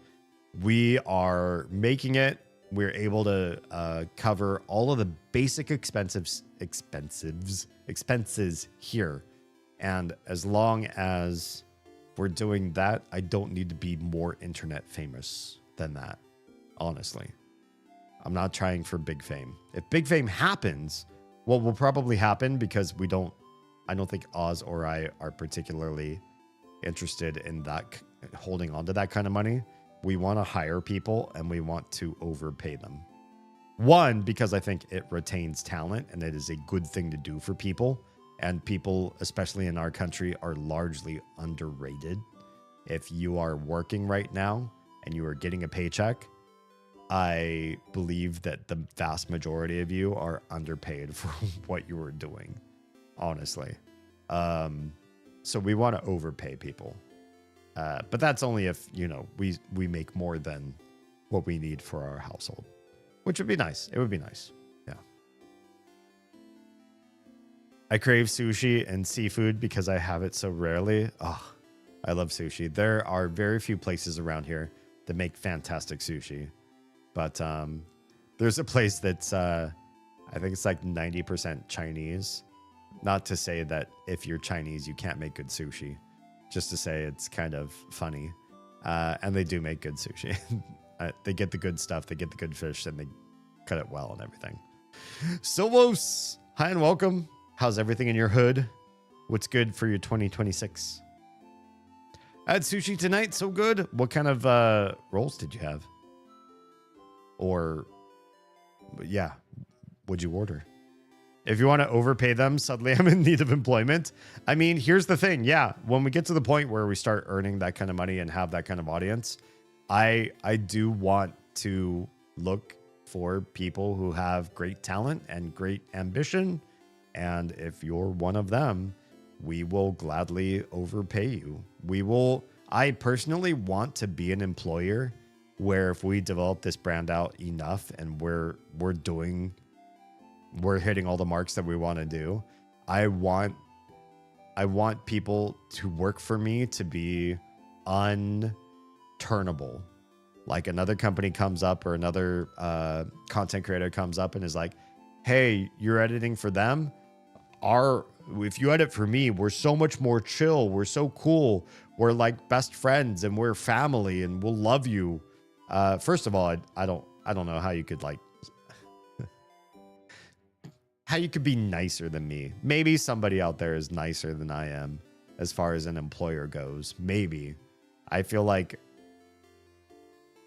we are making it. We're able to cover all of the basic expenses here. And as long as we're doing that, I don't need to be more internet famous than that. Honestly, I'm not trying for big fame. If big fame happens, what will probably happen, because I don't think Oz or I are particularly interested in that, holding on to that kind of money. We want to hire people and we want to overpay them. One, because I think it retains talent and it is a good thing to do for people. And people, especially in our country, are largely underrated. If you are working right now and you are getting a paycheck, I believe that the vast majority of you are underpaid for what you are doing, honestly. So we want to overpay people. But that's only if, we make more than what we need for our household, which would be nice. It would be nice. Yeah. I crave sushi and seafood because I have it so rarely. Oh, I love sushi. There are very few places around here that make fantastic sushi. But there's a place that's, I I think it's like 90% Chinese. Not to say that if you're Chinese, you can't make good sushi. Just to say it's kind of funny. And they do make good sushi. They get the good stuff. They get the good fish and they cut it well and everything. Silvos, hi and welcome. How's everything in your hood? What's good for your 2026? I had sushi tonight. So good. What kind of rolls did you have? Or, yeah, what'd you order? If you want to overpay them, suddenly I'm in need of employment. I mean, here's the thing. Yeah, when we get to the point where we start earning that kind of money and have that kind of audience, I do want to look for people who have great talent and great ambition. And if you're one of them, we will gladly overpay you. I personally want to be an employer where if we develop this brand out enough and we're hitting all the marks that we want to do, I want people to work for me to be unturnable. Like another company comes up or another content creator comes up and is like, hey, you're editing for them? If you edit for me, we're so much more chill. We're so cool. We're like best friends and we're family and we'll love you. First of all, I don't know how you could how you could be nicer than me. Maybe somebody out there is nicer than I am as far as an employer goes. Maybe. I feel like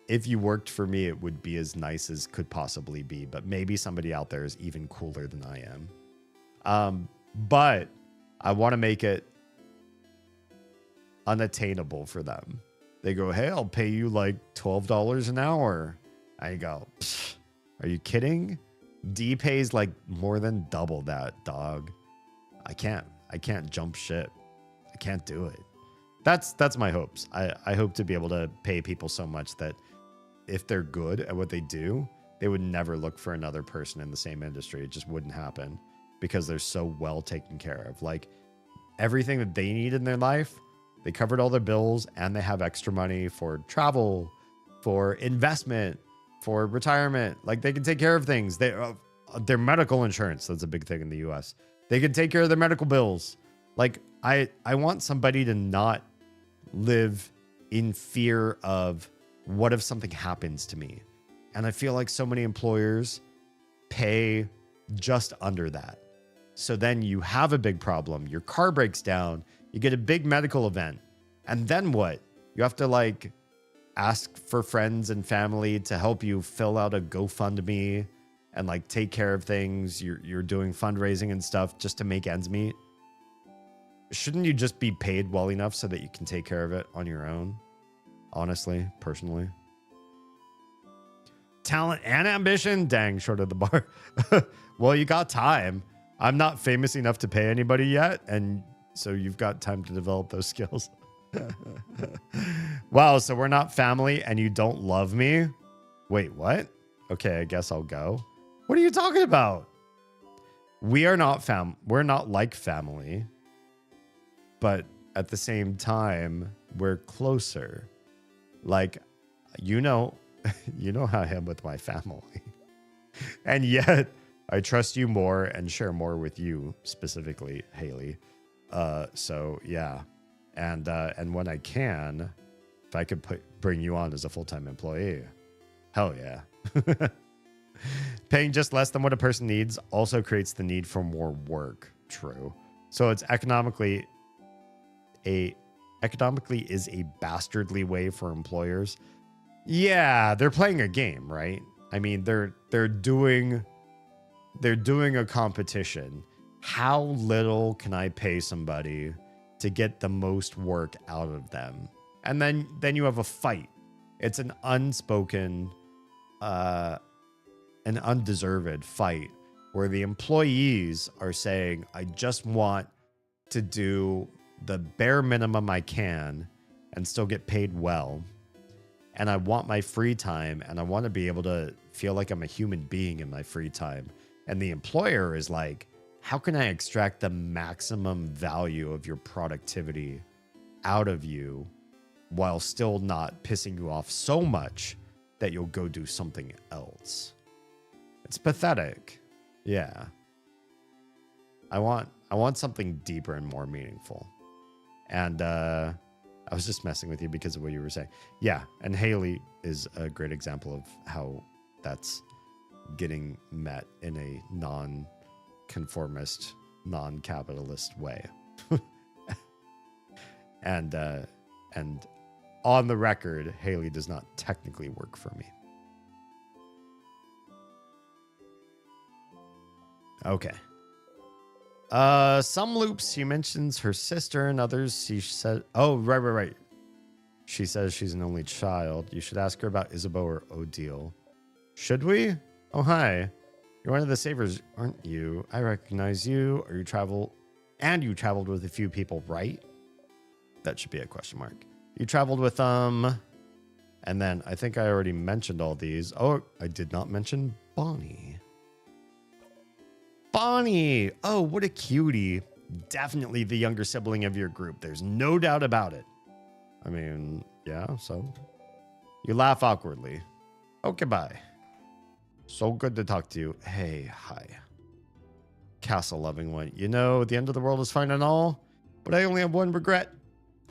if you worked for me, it would be as nice as could possibly be. But maybe somebody out there is even cooler than I am. But I want to make it unattainable for them. They go, hey, I'll pay you like $12 an hour. I go, are you kidding? D pays like more than double that, dog. I can't jump ship. I can't do it. That's my hopes. I hope to be able to pay people so much that if they're good at what they do, they would never look for another person in the same industry. It just wouldn't happen because they're so well taken care of. Like everything that they need in their life, they covered all their bills and they have extra money for travel, for investment, for retirement. Like they can take care of things. Their medical insurance, that's a big thing in the US. They can take care of their medical bills. Like I want somebody to not live in fear of what if something happens to me. And I feel like so many employers pay just under that. So then you have a big problem. Your car breaks down. You get a big medical event. And then what? You have to like ask for friends and family to help you fill out a GoFundMe and like take care of things. You're doing fundraising and stuff just to make ends meet. Shouldn't you just be paid well enough so that you can take care of it on your own? Honestly, personally. Talent and ambition? Dang, short of the bar. Well, you got time. I'm not famous enough to pay anybody yet, and so you've got time to develop those skills. Wow, so we're not family and you don't love me? Wait, what? Okay, I guess I'll go. What are you talking about? We're not like family, but at the same time, we're closer. Like, you know how I am with my family. And yet, I trust you more and share more with you, specifically, Haley. So, yeah. And when I can, if I could bring you on as a full-time employee, hell yeah. Paying just less than what a person needs also creates the need for more work. True. So it's economically is a bastardly way for employers. Yeah, they're playing a game, right? I mean, they're doing a competition. How little can I pay somebody to get the most work out of them? And then you have a fight. It's an unspoken, an undeserved fight where the employees are saying, I just want to do the bare minimum I can and still get paid well. And I want my free time and I want to be able to feel like I'm a human being in my free time. And the employer is like, how can I extract the maximum value of your productivity out of you while still not pissing you off so much that you'll go do something else? It's pathetic. Yeah. I want something deeper and more meaningful. And I was just messing with you because of what you were saying. Yeah, and Haley is a great example of how that's getting met in a non-conformist, non-capitalist way. and on the record, Haley does not technically work for me. Okay. Some loops she mentions her sister, and others she said, oh, right. She says she's an only child. You should ask her about Isabeau or Odile. Should we? Oh, hi. You're one of the savers, aren't you? I recognize you. You traveled with a few people, right? That should be a question mark. You traveled with and then I think I already mentioned all these. Oh, I did not mention Bonnie. Bonnie! Oh, what a cutie. Definitely the younger sibling of your group. There's no doubt about it. I mean, yeah, so. You laugh awkwardly. Okay, bye. So good to talk to you. Hey, hi. Castle loving one. You know, the end of the world is fine and all, but I only have one regret.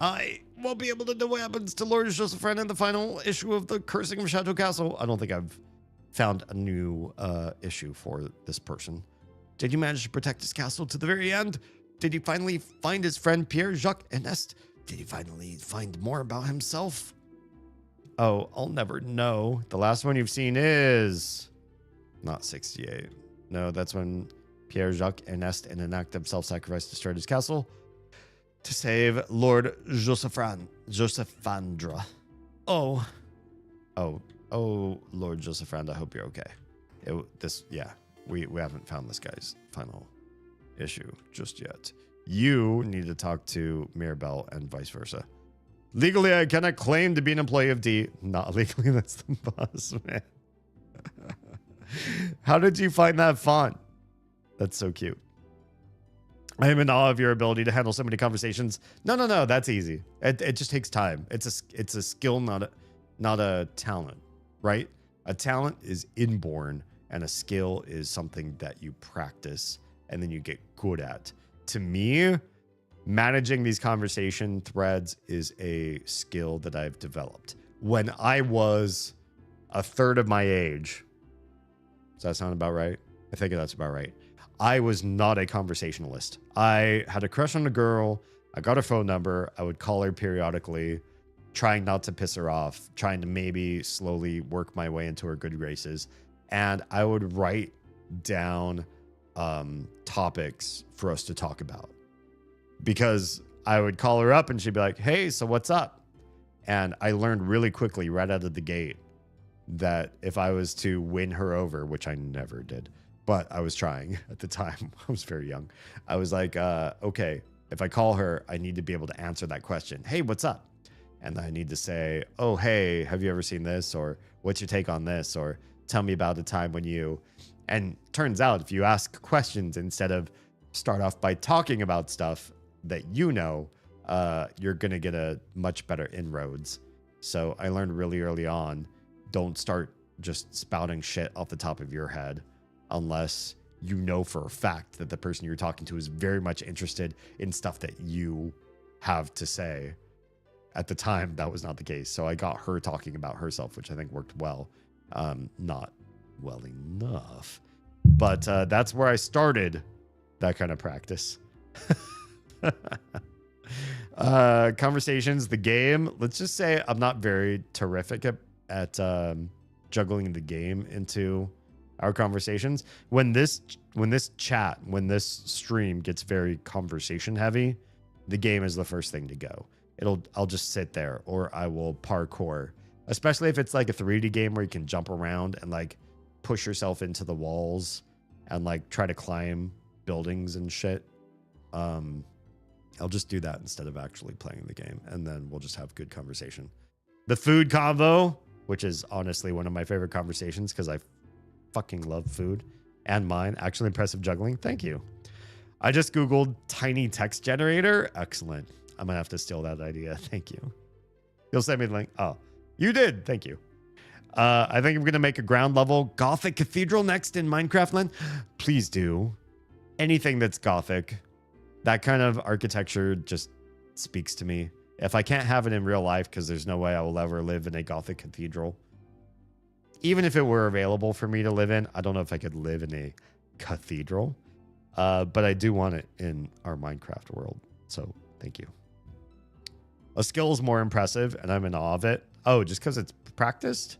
I won't be able to know what happens to Lord Josephin in the final issue of the Cursing of Chateau Castle. I don't think I've found a new issue for this person. Did you manage to protect his castle to the very end? Did he finally find his friend Pierre-Jacques Ernest? Did he finally find more about himself? Oh, I'll never know. The last one you've seen is not 68. No, that's when Pierre-Jacques Ernest, in an act of self-sacrifice, destroyed his castle to save Lord Josephandra. Oh, Lord Josephandra, I hope you're okay. We haven't found this guy's final issue just yet. You need to talk to Mirabelle and vice versa. Legally, I cannot claim to be an employee of D. Not legally, that's the boss, man. How did you find that font? That's so cute. I am in awe of your ability to handle so many conversations. No, that's easy. It just takes time. It's a skill, not a talent, right? A talent is inborn, and a skill is something that you practice and then you get good at. To me, managing these conversation threads is a skill that I've developed. When I was a third of my age, does that sound about right? I think that's about right. I was not a conversationalist. I had a crush on a girl. I got her phone number. I would call her periodically, trying not to piss her off, trying to maybe slowly work my way into her good graces. And I would write down topics for us to talk about, because I would call her up and she'd be like, hey, so what's up? And I learned really quickly right out of the gate that if I was to win her over, which I never did, but I was trying at the time, I was very young. I was like, okay, if I call her, I need to be able to answer that question. Hey, what's up? And I need to say, oh, hey, have you ever seen this? Or what's your take on this? Or tell me about a time when you... And turns out if you ask questions instead of start off by talking about stuff that you know, you're going to get a much better inroads. So I learned really early on, don't start just spouting shit off the top of your head unless you know for a fact that the person you're talking to is very much interested in stuff that you have to say. At the time, that was not the case. So I got her talking about herself, which I think worked well. Not well enough. But that's where I started that kind of practice. Conversations, the game. Let's just say I'm not very terrific at juggling the game into our conversations. When this stream gets very conversation heavy, the game is the first thing to go. I'll just sit there, or I will parkour, especially if it's like a 3D game where you can jump around and like push yourself into the walls and like try to climb buildings and shit. I'll just do that instead of actually playing the game, and then we'll just have good conversation. The food convo, which is honestly one of my favorite conversations because I fucking love food and mine. Actually impressive juggling. Thank you. I just Googled tiny text generator. Excellent. I'm going to have to steal that idea. Thank you. You'll send me the link. Oh, you did. Thank you. I think I'm going to make a ground level Gothic cathedral next in Minecraft land. Please do. Anything that's Gothic. That kind of architecture just speaks to me. If I can't have it in real life, because there's no way I will ever live in a Gothic cathedral. Even if it were available for me to live in, I don't know if I could live in a cathedral. But I do want it in our Minecraft world. So thank you. A skill is more impressive, and I'm in awe of it. Oh, just because it's practiced?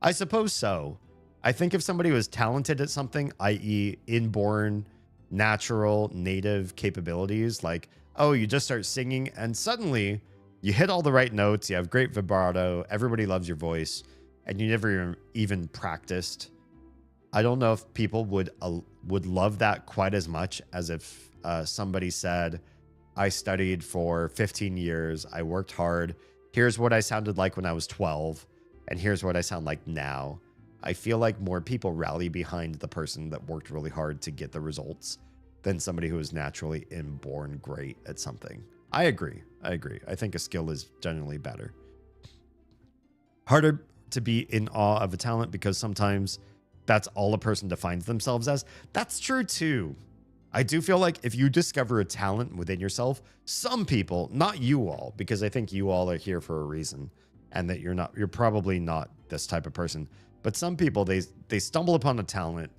I suppose so. I think if somebody was talented at something, i.e. inborn, natural, native capabilities, like, oh, you just start singing and suddenly you hit all the right notes, you have great vibrato, everybody loves your voice, and you never even practiced. I don't know if people would love that quite as much as if somebody said, I studied for 15 years, I worked hard, here's what I sounded like when I was 12, and here's what I sound like now. I feel like more people rally behind the person that worked really hard to get the results than somebody who is naturally inborn great at something. I agree. I think a skill is generally better. Harder to be in awe of a talent because sometimes that's all a person defines themselves as. That's true too. I do feel like if you discover a talent within yourself, some people, not you all, because I think you all are here for a reason and that you're probably not this type of person. But some people, they stumble upon a talent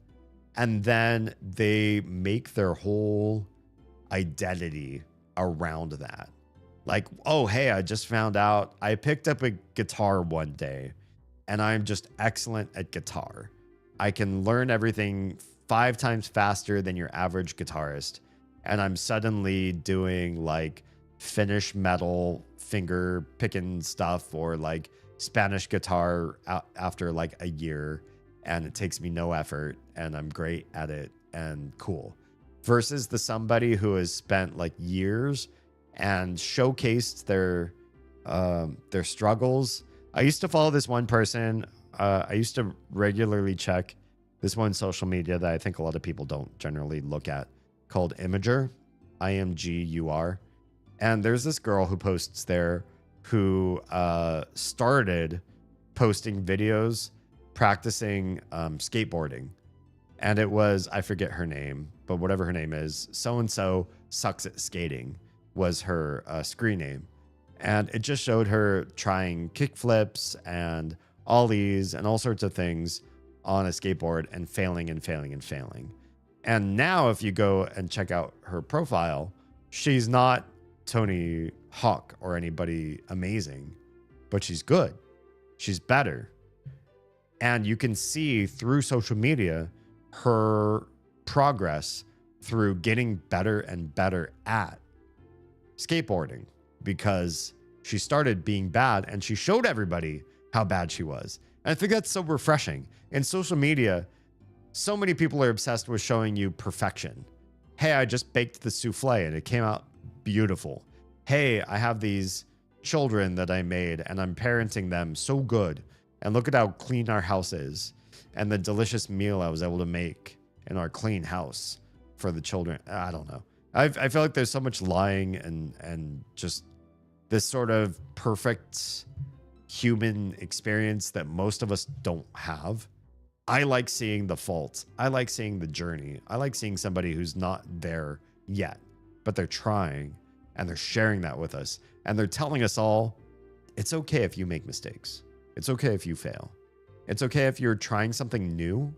and then they make their whole identity around that. Like, oh, hey, I just found out I picked up a guitar one day and I'm just excellent at guitar. I can learn everything 5 times faster than your average guitarist. And I'm suddenly doing like Finnish metal finger picking stuff or like Spanish guitar after like a year, and it takes me no effort and I'm great at it and cool. Versus the somebody who has spent like years and showcased their struggles. I used to follow this one person. I used to regularly check this one social media that I think a lot of people don't generally look at, called Imager, Imgur. And there's this girl who posts there who started posting videos practicing skateboarding. And it was, I forget her name, but whatever her name is, so-and-so sucks at skating was her screen name. And it just showed her trying kickflips and ollies and all sorts of things on a skateboard and failing and failing and failing. And now if you go and check out her profile, she's not Tony Hawk or anybody amazing, but she's good. She's better. And you can see through social media her progress through getting better and better at skateboarding, because she started being bad and she showed everybody how bad she was. And I think that's so refreshing. In social media, so many people are obsessed with showing you perfection. Hey, I just baked the souffle and it came out beautiful. Hey, I have these children that I made and I'm parenting them so good. And look at how clean our house is and the delicious meal I was able to make in our clean house for the children. I don't know. I feel like there's so much lying and just this sort of perfect human experience that most of us don't have. I like seeing the faults. I like seeing the journey. I like seeing somebody who's not there yet, but they're trying and they're sharing that with us. And they're telling us all, it's okay if you make mistakes. It's okay if you fail. It's okay if you're trying something new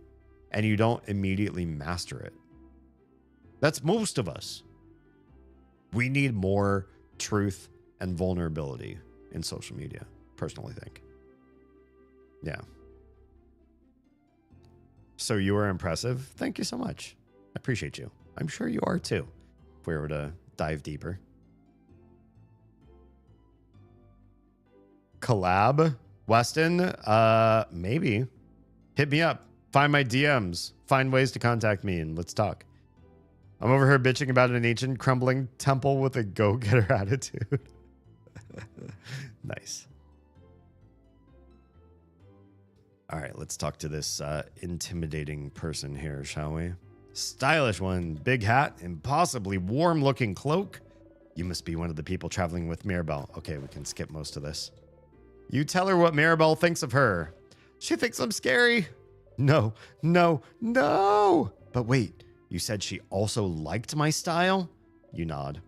and you don't immediately master it. That's most of us. We need more truth and vulnerability in social media, personally think. Yeah. So you were impressive. Thank you so much. I appreciate you. I'm sure you are too, if we were to dive deeper. Collab? Weston? Maybe. Hit me up. Find my DMs. Find ways to contact me and let's talk. I'm over here bitching about an ancient crumbling temple with a go-getter attitude. Nice. All right, let's talk to this intimidating person here, shall we? Stylish one, big hat, impossibly warm-looking cloak. You must be one of the people traveling with Mirabelle. Okay, we can skip most of this. You tell her what Mirabelle thinks of her. She thinks I'm scary. No, no, no. But wait, you said she also liked my style? You nod.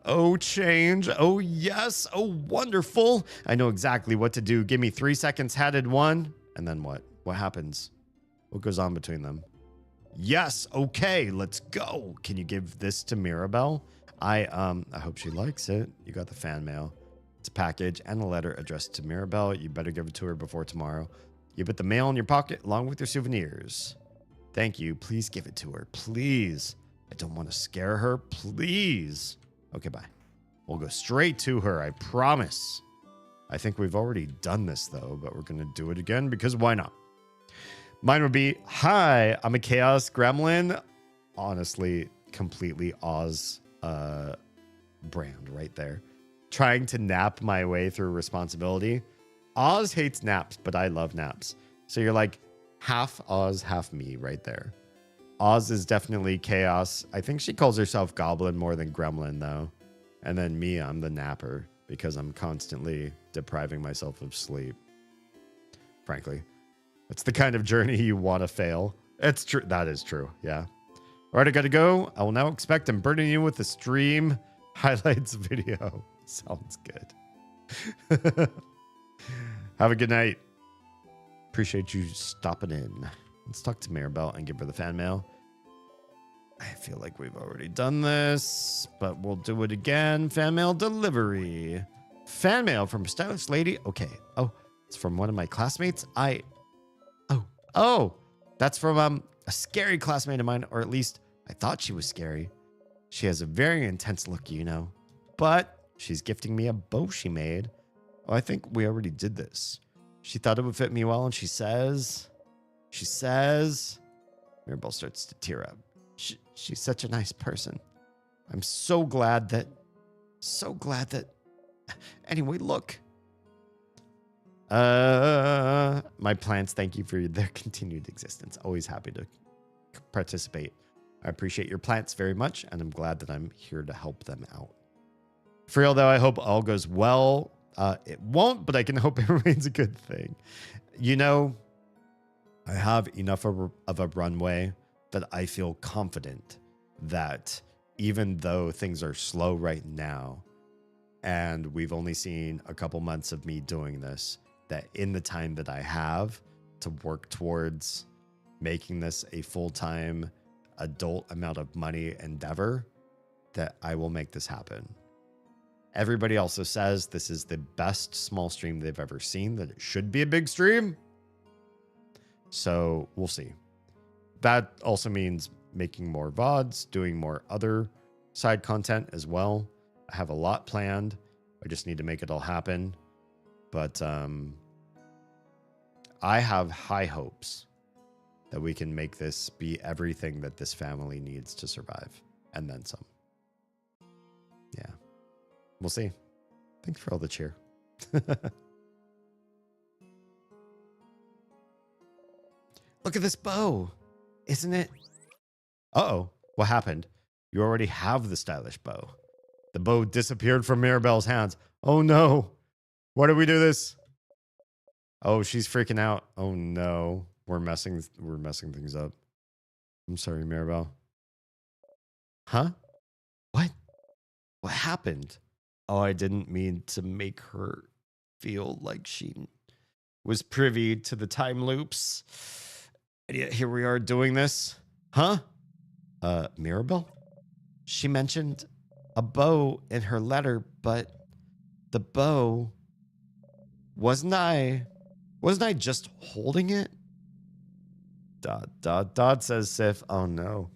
Oh, change. Oh, yes. Oh, wonderful. I know exactly what to do. Give me 3 seconds, hatted one. And then what? What happens? What goes on between them? Yes. Okay, let's go. Can you give this to Mirabelle? I hope she likes it. You got the fan mail. It's a package and a letter addressed to Mirabelle. You better give it to her before tomorrow. You put the mail in your pocket along with your souvenirs. Thank you. Please give it to her. Please. I don't want to scare her. Please. Okay, bye. We'll go straight to her. I promise. I think we've already done this, though, but we're going to do it again because why not? Mine would be, hi, I'm a Chaos Gremlin. Honestly, completely Oz brand right there. Trying to nap my way through responsibility. Oz hates naps, but I love naps. So you're like half Oz, half me right there. Oz is definitely chaos. I think she calls herself Goblin more than Gremlin, though. And then me, I'm the napper because I'm constantly depriving myself of sleep. Frankly, that's the kind of journey you want to fail. It's true. That is true. Yeah. All right, I got to go. I will now expect I'm burning you with the stream highlights video. Sounds good. Have a good night. Appreciate you stopping in. Let's talk to Mirabelle and give her the fan mail. I feel like we've already done this, but we'll do it again. Fan mail delivery. Fan mail from a stylish lady. Okay. Oh, it's from one of my classmates. Oh, that's from a scary classmate of mine, or at least I thought she was scary. She has a very intense look, you know, but she's gifting me a bow she made. Oh, I think we already did this. She thought it would fit me well, and she says, Mirabelle starts to tear up. She's such a nice person. I'm so glad that, anyway, look. My plants, thank you for their continued existence. Always happy to participate. I appreciate your plants very much, and I'm glad that I'm here to help them out. For real, though, I hope all goes well. It won't, but I can hope it remains a good thing. You know, I have enough of a runway that I feel confident that even though things are slow right now, and we've only seen a couple months of me doing this, that in the time that I have to work towards making this a full-time adult amount of money endeavor, that I will make this happen. Everybody also says this is the best small stream they've ever seen, that it should be a big stream. So we'll see. That also means making more VODs, doing more other side content as well. I have a lot planned. I just need to make it all happen. But I have high hopes that we can make this be everything that this family needs to survive, and then some. Yeah. We'll see. Thanks for all the cheer. Look at this bow. Isn't it? Uh-oh. What happened? You already have the stylish bow. The bow disappeared from Mirabelle's hands. Oh, no. Why did we do this? Oh, she's freaking out. Oh, no. We're messing things up. I'm sorry, Mirabelle. Huh? What? What happened? Oh, I didn't mean to make her feel like she was privy to the time loops. And yet here we are doing this. Huh? Mirabelle? She mentioned a bow in her letter, but the bow, wasn't I just holding it? ... says Sif. Oh no.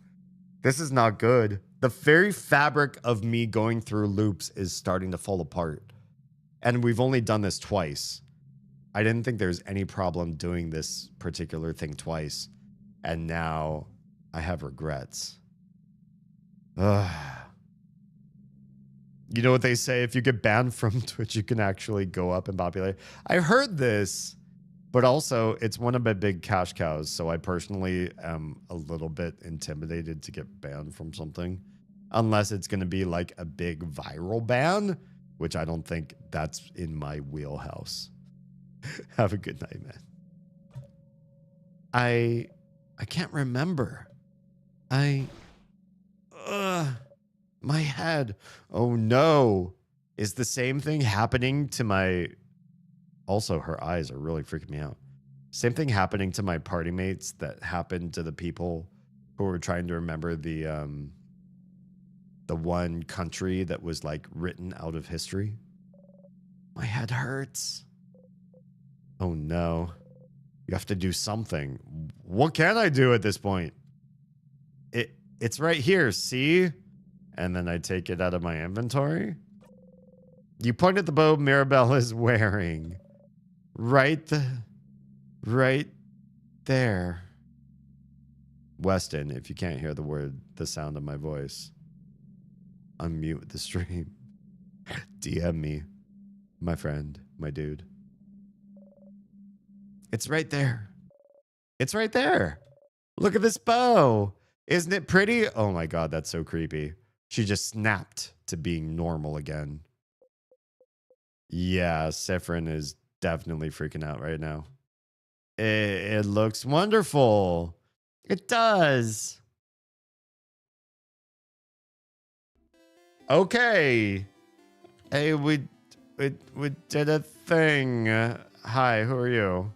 This is not good. The very fabric of me going through loops is starting to fall apart. And we've only done this twice. I didn't think there's any problem doing this particular thing twice. And now I have regrets. Ugh. You know what they say? If you get banned from Twitch, you can actually go up in popularity. I heard this, but also it's one of my big cash cows. So I personally am a little bit intimidated to get banned from something. Unless it's going to be like a big viral ban, which I don't think that's in my wheelhouse. Have a good night, man. I can't remember. My head. Oh no. Is the same thing happening to my... Also, her eyes are really freaking me out. Same thing happening to my party mates that happened to the people who were trying to remember the one country that was like written out of history. My head hurts. Oh no. You have to do something. What can I do at this point? It's right here, see? And then I take it out of my inventory. You point at the bow Mirabelle is wearing. Right there. Weston, if you can't hear the sound of my voice, unmute the stream. DM me, my friend, my dude. It's right there. It's right there. Look at this bow. Isn't it pretty? Oh my God, that's so creepy. She just snapped to being normal again. Yeah, Sifrin is definitely freaking out right now. It looks wonderful. It does. Okay. Hey, we did a thing. Hi, who are you?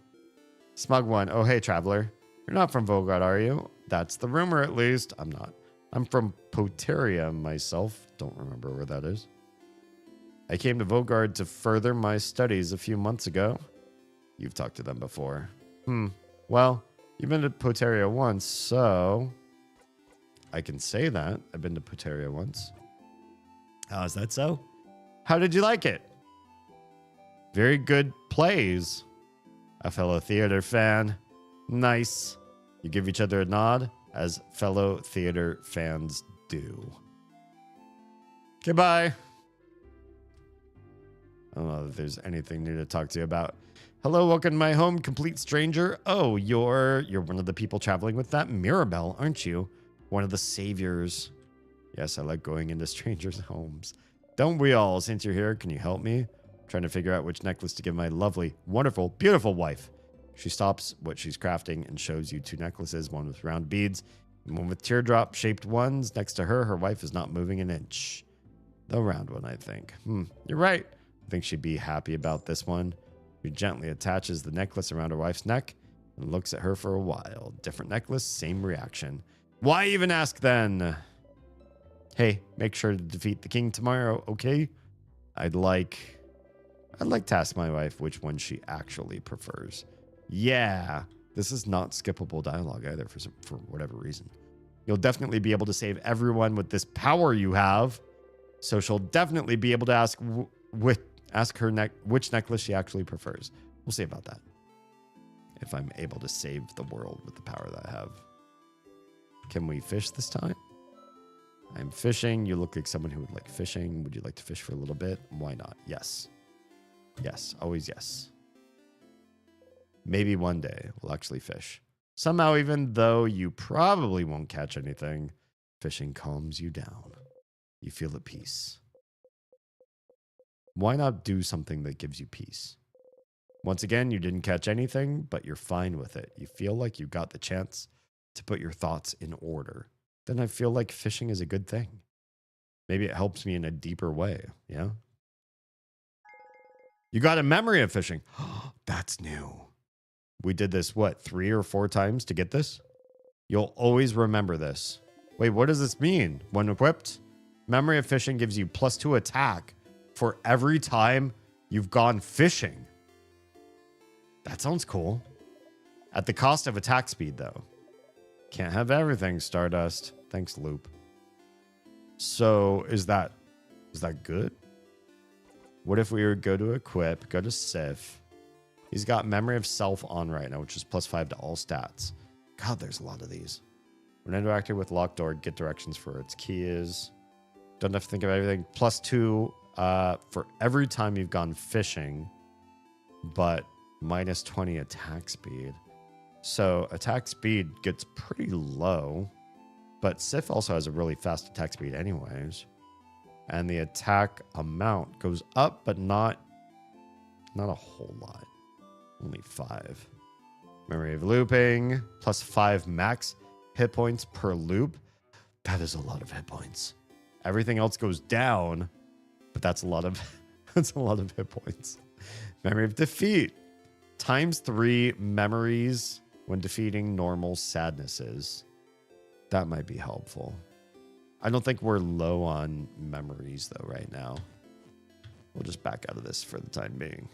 Smug one. Oh, hey, traveler. You're not from Volgard, are you? That's the rumor, at least. I'm not. I'm from Poteria myself. Don't remember where that is. I came to Volgard to further my studies a few months ago. You've talked to them before. Well, you've been to Poteria once, so I can say that. I've been to Poteria once. How is that so? How did you like it? Very good plays. A fellow theater fan. Nice. You give each other a nod, as fellow theater fans do. Goodbye. I don't know if there's anything new to talk to you about. Hello, welcome to my home, complete stranger. Oh, you're one of the people traveling with that Mirabelle, aren't you? One of the saviors. Yes, I like going into strangers' homes. Don't we all? Since you're here, can you help me? I'm trying to figure out which necklace to give my lovely, wonderful, beautiful wife. She stops what she's crafting and shows you two necklaces, one with round beads and one with teardrop-shaped ones. Next to her, her wife is not moving an inch. The round one, I think. You're right. I think she'd be happy about this one. He gently attaches the necklace around her wife's neck and looks at her for a while. Different necklace, same reaction. Why even ask then? Hey, make sure to defeat the king tomorrow, okay? I'd like to ask my wife which one she actually prefers. Yeah, this is not skippable dialogue either for whatever reason. You'll definitely be able to save everyone with this power you have. So she'll definitely be able to ask her which necklace she actually prefers. We'll see about that. If I'm able to save the world with the power that I have. Can we fish this time? I'm fishing. You look like someone who would like fishing. Would you like to fish for a little bit? Why not? Yes. Yes. Always yes. Maybe one day we'll actually fish. Somehow, even though you probably won't catch anything, fishing calms you down. You feel at peace. Why not do something that gives you peace? Once again, you didn't catch anything, but you're fine with it. You feel like you got the chance to put your thoughts in order. Then I feel like fishing is a good thing. Maybe it helps me in a deeper way, yeah? You got a memory of fishing. That's new. We did this, 3 or 4 times to get this? You'll always remember this. Wait, what does this mean? When equipped, memory of fishing gives you +2 attack for every time you've gone fishing. That sounds cool. At the cost of attack speed, though. Can't have everything, Stardust. Thanks, Loop. So, is that good? What if we were go to equip, go to Sif. He's got memory of self on right now, which is +5 to all stats. God, there's a lot of these. When interacting with locked door, get directions for where its key is. Don't have to think of everything. +2 for every time you've gone fishing, but -20 attack speed. So attack speed gets pretty low, but Sif also has a really fast attack speed anyways. And the attack amount goes up, but not a whole lot. Only 5. Memory of looping, plus 5 max hit points per loop. That is a lot of hit points. Everything else goes down, but that's a lot of that's a lot of hit points. Memory of defeat. Times 3 memories when defeating normal sadnesses. That might be helpful. I don't think we're low on memories though right now. We'll just back out of this for the time being.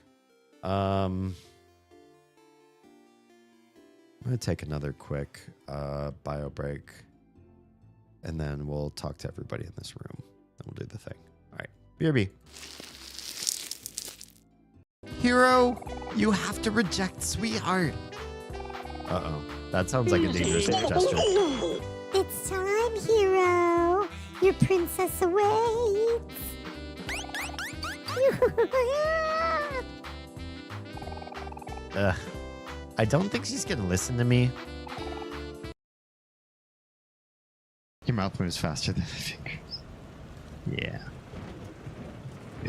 I'm going to take another quick bio break, and then we'll talk to everybody in this room, and we'll do the thing. All right. BRB. Hero, you have to reject sweetheart. Uh-oh. That sounds like a dangerous gesture. It's time, hero. Your princess awaits. I don't think she's going to listen to me. Your mouth moves faster than the fingers. Yeah.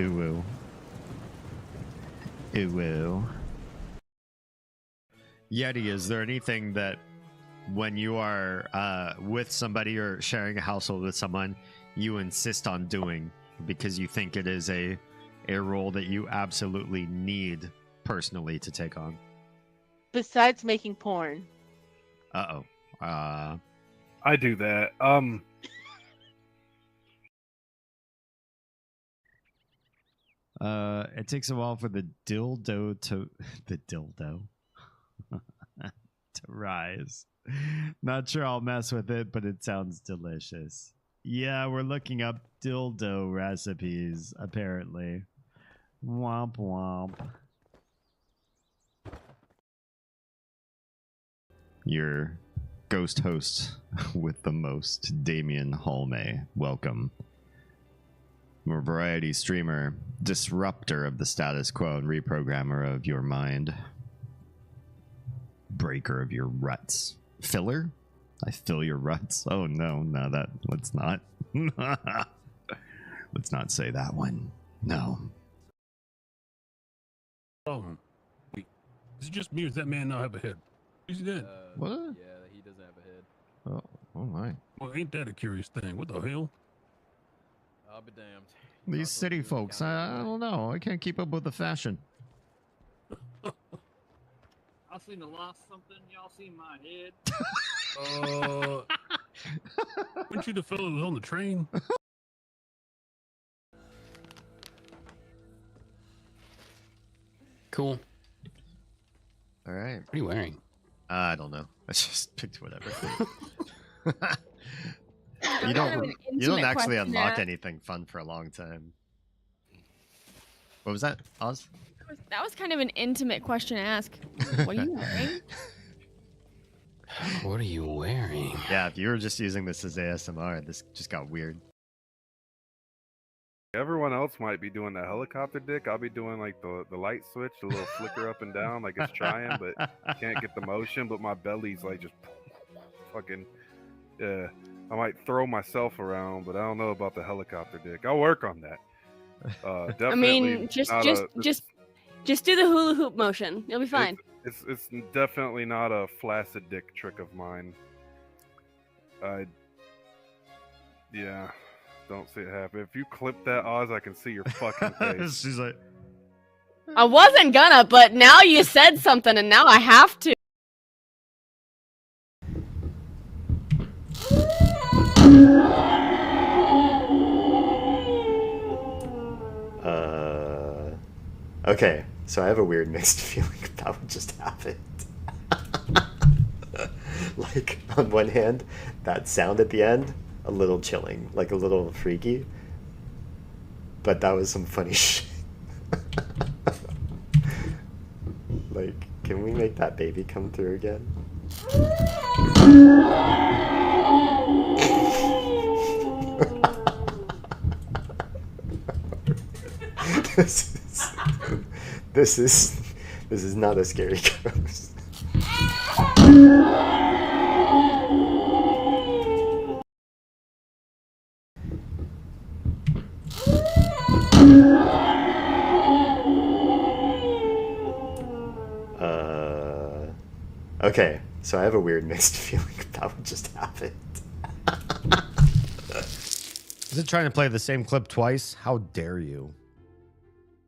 Ooh. Ooh. Yeti, is there anything that when you are with somebody or sharing a household with someone, you insist on doing because you think it is a role that you absolutely need personally to take on? Besides making porn. Uh-oh. I do that. It takes a while for the dildo to to rise. Not sure I'll mess with it, but it sounds delicious. Yeah, we're looking up dildo recipes, apparently. Womp womp. Your ghost host with the most, Damien Holme. Welcome. I'm a variety streamer, disruptor of the status quo and reprogrammer of your mind. Breaker of your ruts. Filler? I fill your ruts? Oh no, let's not. Let's not say that one. No. Oh, wait. Is it just me or does that man not have a head? Is he dead? What? Yeah, he doesn't have a head. Oh my. Well, ain't that a curious thing? What the hell? I'll be damned. These city folks, I don't know. I can't keep up with the fashion. I seen the lost something. Y'all seen my head? Weren't you the fellow that was on the train? Cool. All right. What are you wearing? I don't know. I just picked whatever. I you don't actually question unlock to anything fun for a long time. What was that, Oz? That was kind of an intimate question to ask. What are you wearing? What are you wearing? Yeah, if you were just using this as ASMR, this just got weird. Everyone else might be doing the helicopter dick. I'll be doing like the light switch, the little flicker up and down, like it's trying, but can't get the motion. But my belly's like just fucking. Yeah, I might throw myself around, but I don't know about the helicopter dick. I'll work on that. Definitely. I mean, just do the hula hoop motion. You'll be fine. It's definitely not a flaccid dick trick of mine. Yeah, don't see it happen. If you clip that, Oz, I can see your fucking face. She's like, I wasn't gonna, but now you said something, and now I have to. Okay, so I have a weird mixed feeling about what just happened. Like, on one hand, that sound at the end, a little chilling, like a little freaky. But that was some funny shit. Like, can we make that baby come through again? This is not a scary ghost. So I have a weird mixed feeling about what just happened. Is it trying to play the same clip twice? How dare you?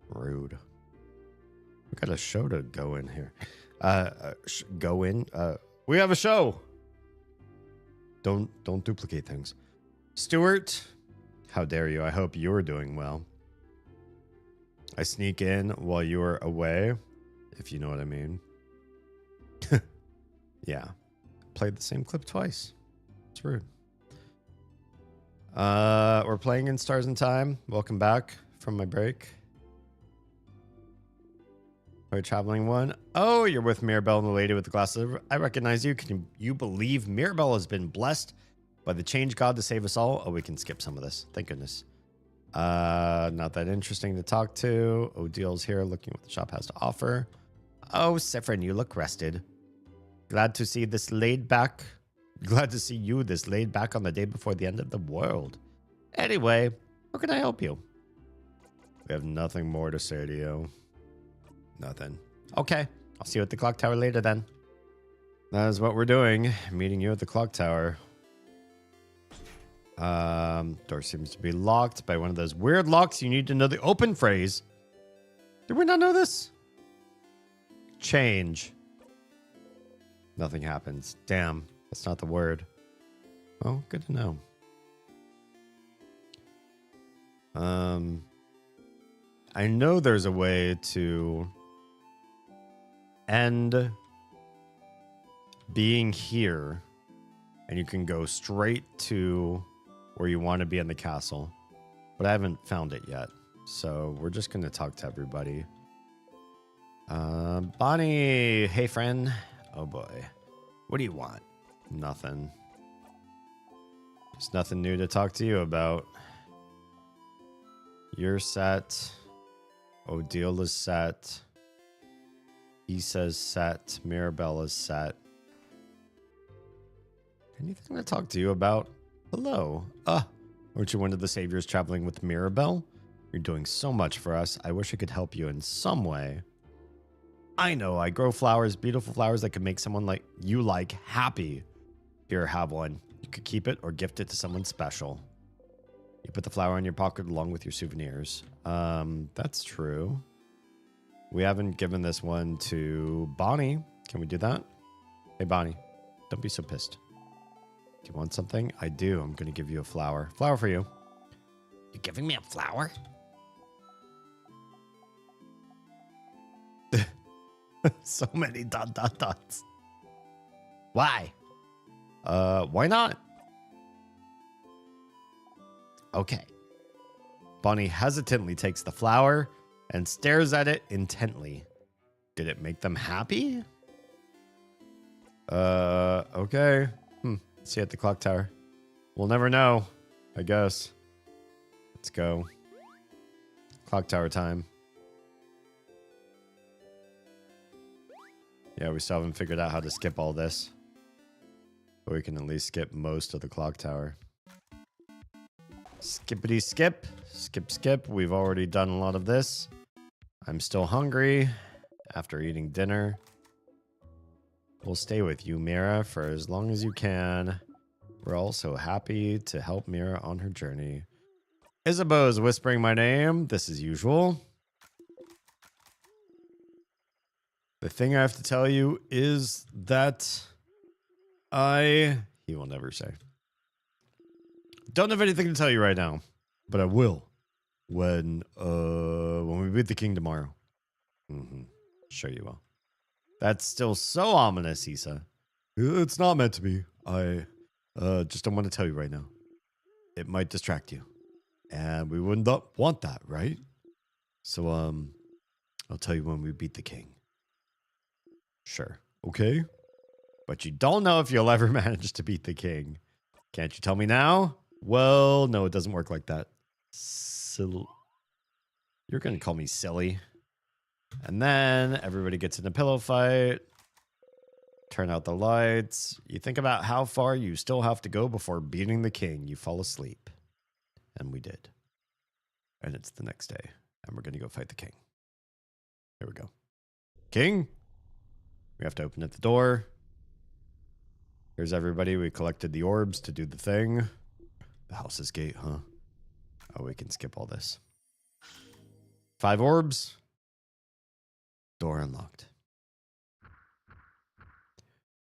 Rude. We got a show to go in here. Go in. We have a show. Don't duplicate things. Stuart, how dare you? I hope you're doing well. I sneak in while you are away, if you know what I mean. Yeah. Played the same clip twice. It's rude. We're playing in Stars in Time. Welcome back from my break. We're traveling one. Oh, you're with Mirabelle and the lady with the glasses. I recognize you. Can you believe Mirabelle has been blessed by the change god to save us all? Oh, we can skip some of this. Thank goodness. Not that interesting to talk to. Odil's here looking what the shop has to offer. Oh, Sifrin, you look rested. Glad to see you this laid back on the day before the end of the world. Anyway, how can I help you? We have nothing more to say to you. Nothing. Okay, I'll see you at the clock tower later then. That is what we're doing. Meeting you at the clock tower. Door seems to be locked by one of those weird locks. You need to know the open phrase. Did we not know this? Change. Nothing happens. Damn, that's not the word. Oh, good to know. I know there's a way to end being here and you can go straight to where you want to be in the castle, but I haven't found it yet. So we're just going to talk to everybody. Bonnie, hey friend. Oh boy. What do you want? Nothing. There's nothing new to talk to you about. You're set. Odile is set. Issa's set. Mirabella's set. Anything to talk to you about? Hello. Aren't you one of the saviors traveling with Mirabelle? You're doing so much for us. I wish I could help you in some way. I know. I grow flowers, beautiful flowers that could make someone like you happy. Here, have one. You could keep it or gift it to someone special. You put the flower in your pocket along with your souvenirs. That's true. We haven't given this one to Bonnie. Can we do that? Hey, Bonnie, don't be so pissed. Do you want something? I do. I'm going to give you a flower. Flower for you. You're giving me a flower? So many ... Why? Why not? Okay. Bonnie hesitantly takes the flower and stares at it intently. Did it make them happy? Okay. See you at the clock tower. We'll never know, I guess. Let's go. Clock tower time. Yeah, we still haven't figured out how to skip all this. But we can at least skip most of the clock tower. Skippity skip. Skip, skip. We've already done a lot of this. I'm still hungry after eating dinner. We'll stay with you, Mira, for as long as you can. We're also happy to help Mira on her journey. Isabeau is whispering my name. This is usual. The thing I have to tell you is that he will never say. Don't have anything to tell you right now, but I will when we beat the king tomorrow. Sure you will. That's still so ominous, Issa. It's not meant to be. I just don't want to tell you right now. It might distract you, and we wouldn't want that, right? So I'll tell you when we beat the king. Sure. Okay. But you don't know if you'll ever manage to beat the king. Can't you tell me now? Well, no, it doesn't work like that. You're going to call me silly. And then everybody gets in a pillow fight. Turn out the lights. You think about how far you still have to go before beating the king. You fall asleep. And we did. And it's the next day. And we're going to go fight the king. Here we go. King? We have to open at the door. Here's everybody. We collected the orbs to do the thing. The house's gate, huh? Oh, we can skip all this. 5 orbs. Door unlocked.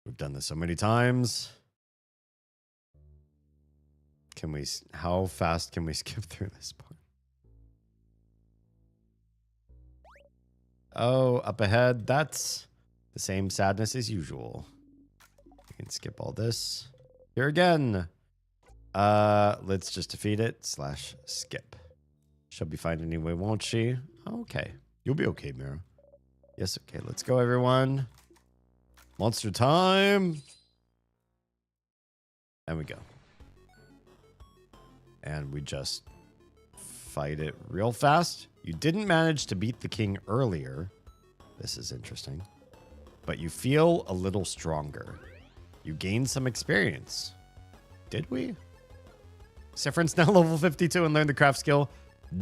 We've done this so many times. Can we... How fast can we skip through this part? Oh, up ahead. That's the same sadness as usual. We can skip all this. Here again. Let's just defeat it / skip. She'll be fine anyway, won't she? Okay. You'll be okay, Mira. Yes, okay. Let's go, everyone. Monster time. And we go. And we just fight it real fast. You didn't manage to beat the king earlier. This is interesting. But you feel a little stronger. You gained some experience. Did we? Sifrin's now level 52 and learned the craft skill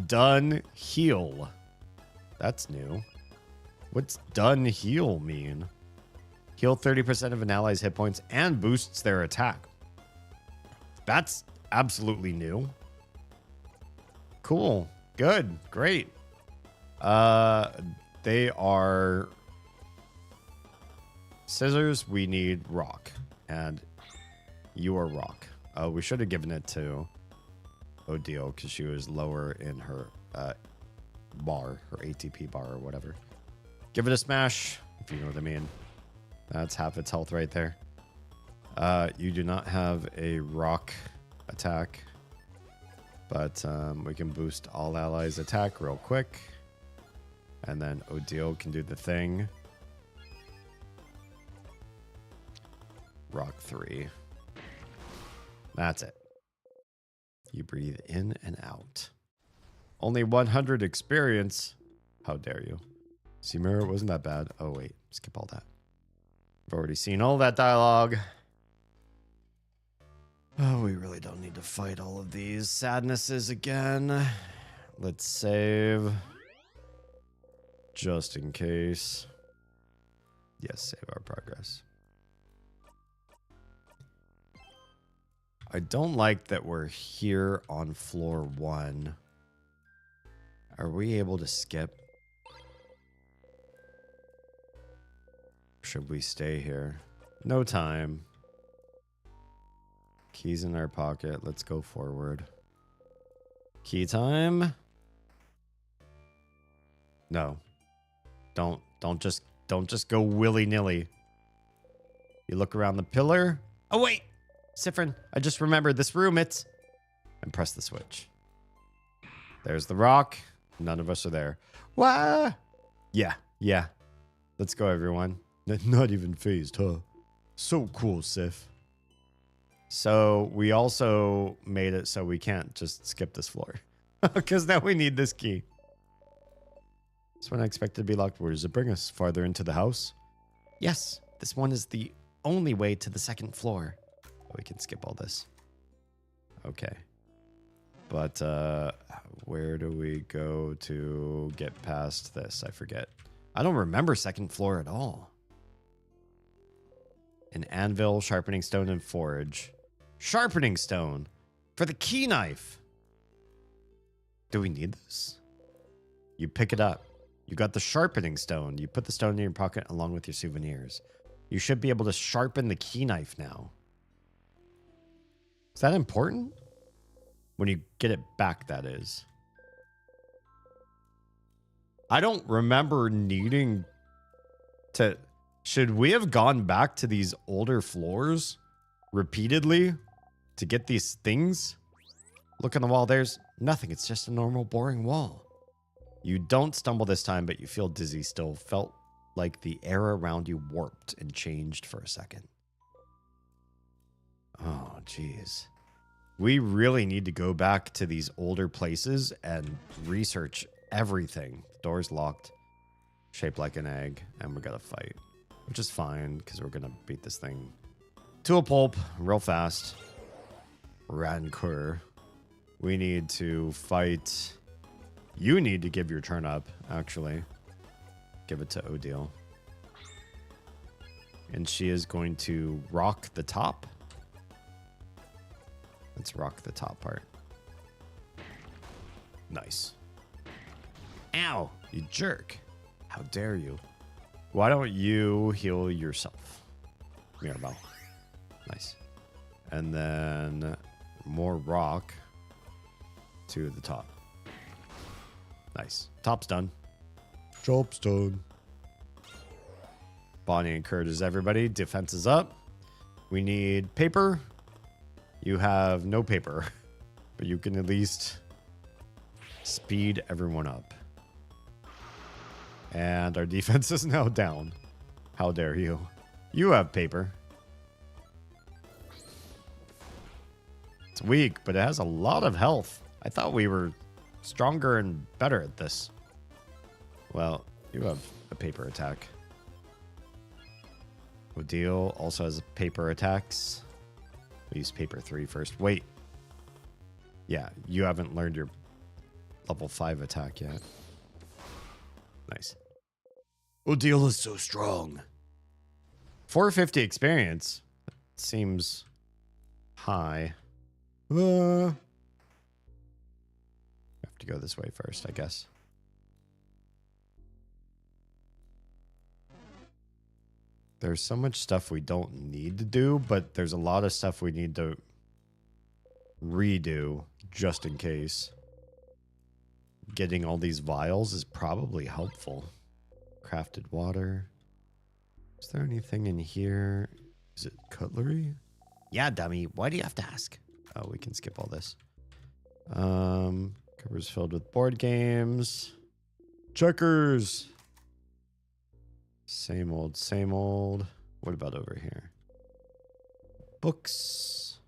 Done Heal. That's new. What's Done Heal mean? Heal 30% of an ally's hit points and boosts their attack. That's absolutely new. Cool. Good. Great. They are scissors. We need rock. And you are rock. We should have given it to Odile because she was lower in her bar, her ATP bar or whatever. Give it a smash, if you know what I mean. That's half its health right there. You do not have a rock attack, but we can boost all allies' attack real quick. And then Odile can do the thing. Rock 3. That's it. You breathe in and out. Only 100 experience. How dare you? See, Mirror, it wasn't that bad. Oh, wait. Skip all that. I've already seen all that dialogue. Oh, we really don't need to fight all of these sadnesses again. Let's save. Just in case. Yes, save our progress. I don't like that we're here on floor 1. Are we able to skip? Should we stay here? No time. Keys in our pocket. Let's go forward. Key time? No. Don't just go willy-nilly. You look around the pillar. Oh wait! Sifrin, I just remembered this room. And press the switch. There's the rock. None of us are there. Wah! Yeah. Let's go, everyone. Not even phased, huh? So cool, Sif. So we also made it so we can't just skip this floor. Because now we need this key. This one I expected to be locked. Where does it bring us? Farther into the house? Yes, this one is the only way to the 2nd floor. We can skip all this. Okay. But where do we go to get past this? I forget. I don't remember 2nd floor at all. An anvil, sharpening stone, and forge. Sharpening stone for the key knife. Do we need this? You pick it up. You got the sharpening stone. You put the stone in your pocket along with your souvenirs. You should be able to sharpen the key knife now. Is that important? When you get it back, that is. I don't remember needing to... Should we have gone back to these older floors repeatedly to get these things? Look on the wall. There's nothing. It's just a normal, boring wall. You don't stumble this time, but you feel dizzy still. Felt like the air around you warped and changed for a second. Oh, jeez. We really need to go back to these older places and research everything. Door's locked, shaped like an egg, and we gotta fight. Which is fine, because we're gonna beat this thing to a pulp real fast. Rancor. We need to fight. You need to give your turn up, actually. Give it to Odile. And she is going to rock the top. Let's rock the top part. Nice. Ow, you jerk. How dare you? Why don't you heal yourself? Mirabelle. Nice. And then more rock to the top. Nice. Top's done. Job's done. Bonnie encourages everybody. Defense is up. We need paper. You have no paper, but you can at least speed everyone up. And our defense is now down. How dare you? You have paper. It's weak, but it has a lot of health. I thought we were stronger and better at this. Well, you have a paper attack. Odile also has paper attacks. We use paper 3 first. Wait. Yeah, you haven't learned your level 5 attack yet. Nice. Odile is so strong. 450 experience. Seems high. Have to go this way first, I guess. There's so much stuff we don't need to do, but there's a lot of stuff we need to redo just in case. Getting all these vials is probably helpful. Crafted water. Is there anything in here? Is it cutlery? Yeah, dummy. Why do you have to ask? Oh, we can skip all this. Cupboards filled with board games. Checkers. Same old, same old. What about over here? Books.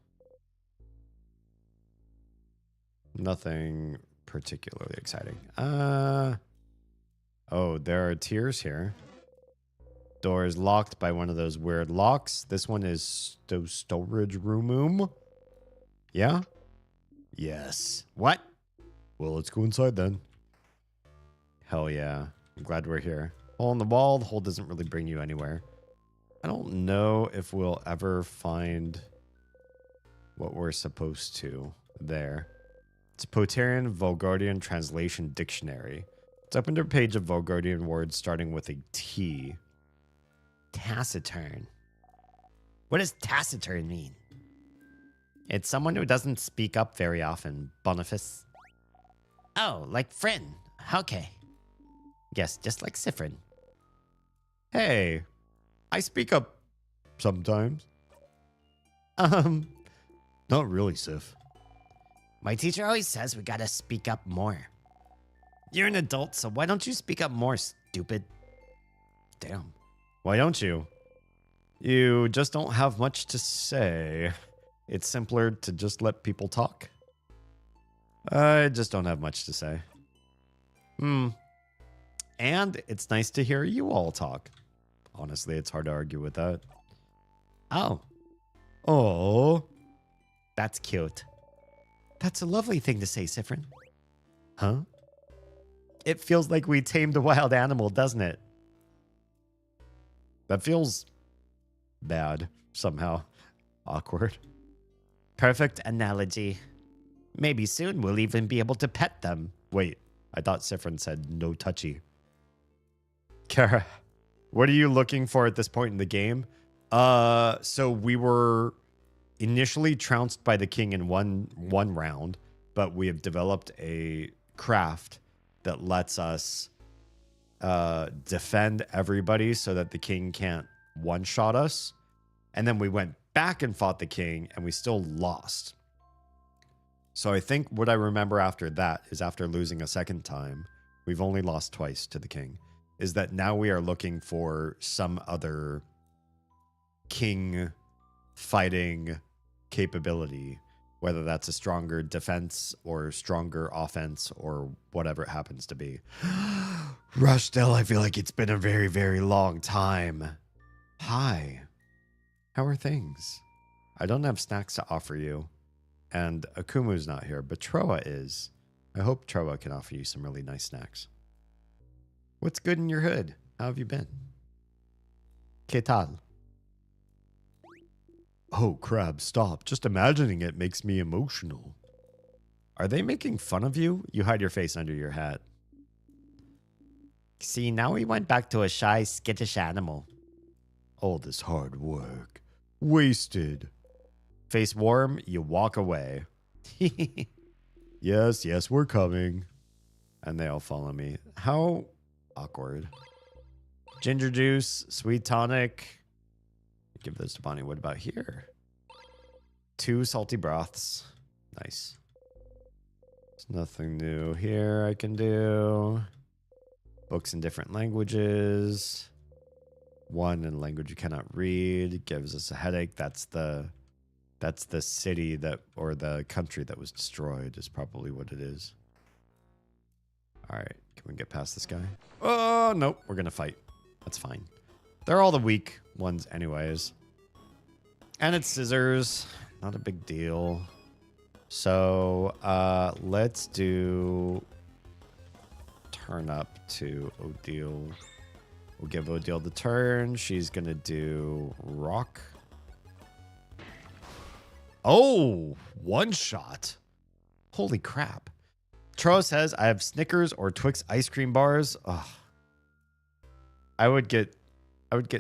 Nothing particularly exciting. Oh, there are tiers here. Door is locked by one of those weird locks. This one is storage room. Yeah? Yes. What? Well, let's go inside then. Hell yeah. I'm glad we're here. Hole in the wall. The hole doesn't really bring you anywhere. I don't know if we'll ever find what we're supposed to there. It's Potarian Volgardian Translation Dictionary. It's open to a page of Volgardian words starting with a T. Taciturn. What does taciturn mean? It's someone who doesn't speak up very often, Boniface. Oh, like Fryn. Okay. Yes, just like Siffrin. Hey, I speak up sometimes. Not really, Sif. My teacher always says we gotta speak up more. You're an adult, so why don't you speak up more, stupid? Damn. Why don't you? You just don't have much to say. It's simpler to just let people talk. I just don't have much to say. And it's nice to hear you all talk. Honestly, it's hard to argue with that. Oh. Oh. That's cute. That's a lovely thing to say, Siffrin. Huh? It feels like we tamed a wild animal, doesn't it? That feels bad, somehow. Awkward. Perfect analogy. Maybe soon we'll even be able to pet them. Wait, I thought Siffrin said no touchy. Kara, what are you looking for at this point in the game? So we were initially trounced by the king in one round, but we have developed a craft that lets us defend everybody so that the king can't one-shot us. And then we went back and fought the king, and we still lost. So I think what I remember after that is after losing a second time, we've only lost twice to the king, is that now we are looking for some other king fighting capability, whether that's a stronger defense or stronger offense or whatever it happens to be. Rushdell, I feel like it's been a very, very long time. Hi. How are things? I don't have snacks to offer you. And Akumu's not here, but Troa is. I hope Troa can offer you some really nice snacks. What's good in your hood? How have you been? ¿Qué tal? Oh, crab, stop. Just imagining it makes me emotional. Are they making fun of you? You hide your face under your hat. See, now he went back to a shy, skittish animal. All this hard work. Wasted. Face warm, you walk away. Yes, yes, we're coming. And they all follow me. How awkward. Ginger juice, sweet tonic. Give those to Bonnie. What about here? 2 salty broths. Nice. There's nothing new here I can do. Books in different languages. 1 in a language you cannot read. Gives us a headache. That's the city that, or the country that was destroyed is probably what it is. All right. Can we get past this guy? Oh, nope. We're going to fight. That's fine. They're all the weak ones anyways. And it's scissors. Not a big deal. So let's do turn up to Odile. We'll give Odile the turn. She's going to do rock. Oh, 1 shot. Holy crap. Tro says, I have Snickers or Twix ice cream bars. Ugh. I would get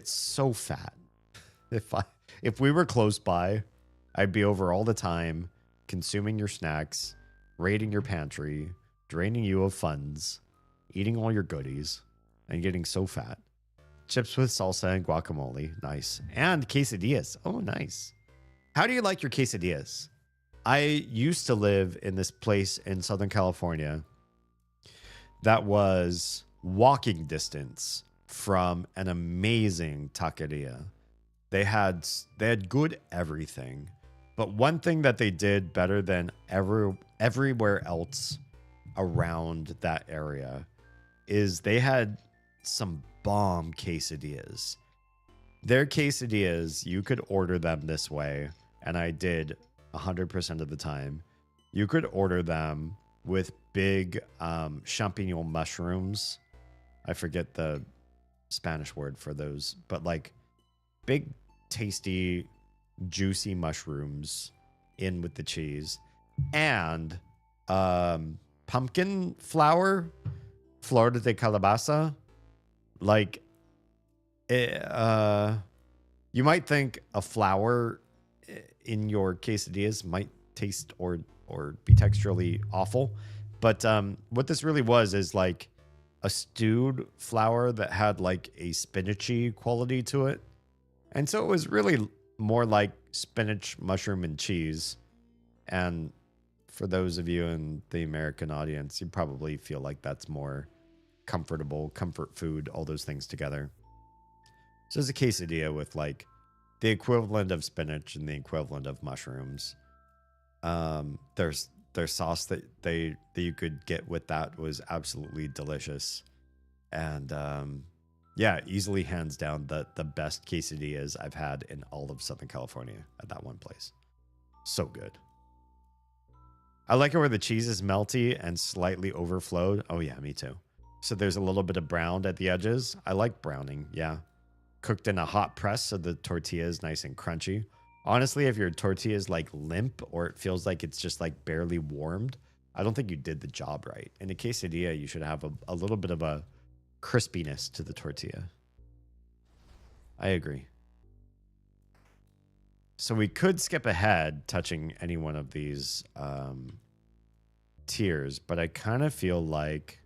so fat if we were close by. I'd be over all the time, consuming your snacks, raiding your pantry, draining you of funds, eating all your goodies, and getting so fat. Chips with salsa and guacamole. Nice. And quesadillas. Oh, nice. How do you like your quesadillas? I used to live in this place in Southern California that was walking distance from an amazing taqueria. They had good everything. But one thing that they did better than everywhere else around that area is they had some bomb quesadillas. Their quesadillas, you could order them this way, and I did 100% of the time. You could order them with big champignon mushrooms. I forget the Spanish word for those, but like big, tasty, juicy mushrooms in with the cheese, and pumpkin flour, flor de calabaza. Like, you might think a flour in your quesadillas might taste or be texturally awful, but what this really was is like a stewed flour that had like a spinachy quality to it, and so it was really more like spinach, mushroom, and cheese. And for those of you in the American audience, you probably feel like that's more comfortable, comfort food, all those things together. So it's a quesadilla with like the equivalent of spinach and the equivalent of mushrooms. Their sauce that you could get with that was absolutely delicious. And yeah, easily hands down the best quesadillas I've had in all of Southern California at that one place. So good. I like it where the cheese is melty and slightly overflowed. Oh yeah, me too. So there's a little bit of brown at the edges. I like browning, yeah. Cooked in a hot press so the tortilla is nice and crunchy. Honestly, if your tortilla is like limp or it feels like it's just like barely warmed, I don't think you did the job right. In a quesadilla, you should have a little bit of a crispiness to the tortilla. I agree. So we could skip ahead touching any one of these tiers, but I kind of feel like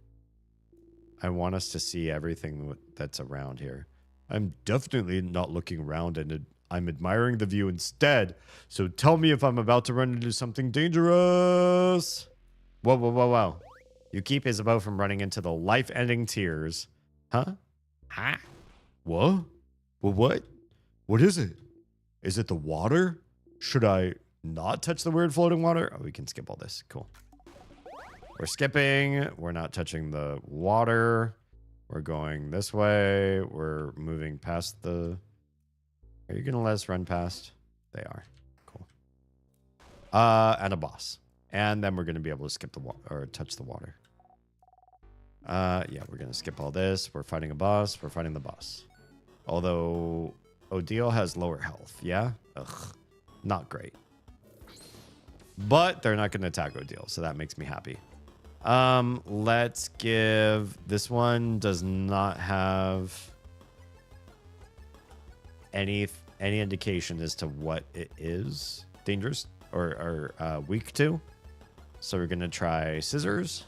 I want us to see everything that's around here. I'm definitely not looking around, and I'm admiring the view instead. So tell me if I'm about to run into something dangerous. Whoa, whoa, whoa, whoa. You keep Isabeau from running into the life-ending tears. Huh? Huh? What? Well, what? What is it? Is it the water? Should I not touch the weird floating water? Oh, we can skip all this. Cool. We're skipping. We're not touching the water. We're going this way. We're moving past the... Are you going to let us run past? They are. Cool. And a boss. And then we're going to be able to skip the water or touch the water. Yeah, we're going to skip all this. We're fighting a boss. We're fighting the boss. Although Odile has lower health. Yeah? Ugh. Not great. But they're not going to attack Odile, so that makes me happy. Let's give... This one does not have any indication as to what it is. Dangerous or weak to. So we're going to try scissors.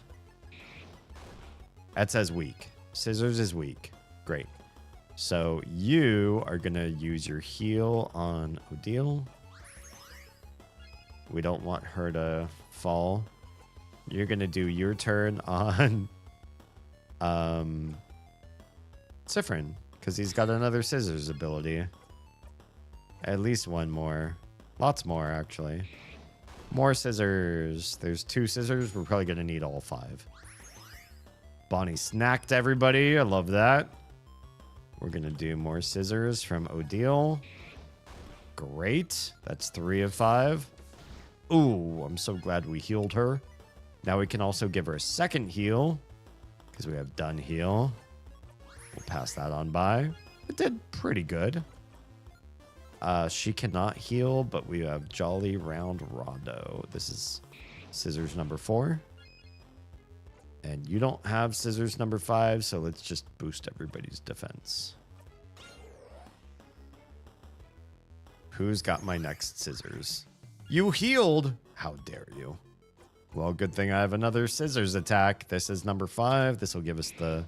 That says weak. Scissors is weak. Great. So you are going to use your heal on Odile. We don't want her to fall. You're going to do your turn on Sifrin, because he's got another scissors ability. At least one more. Lots more, actually. More scissors. There's 2 scissors. We're probably going to need all 5. Bonnie snacked everybody. I love that. We're going to do more scissors from Odile. Great. That's 3 of 5. Ooh, I'm so glad we healed her. Now we can also give her a second heal because we have done heal. We'll pass that on by. It did pretty good. She cannot heal, but we have Jolly Round Rondo. This is scissors number 4. And you don't have scissors number 5, so let's just boost everybody's defense. Who's got my next scissors? You healed! How dare you? Well, good thing I have another scissors attack. This is number 5. This will give us the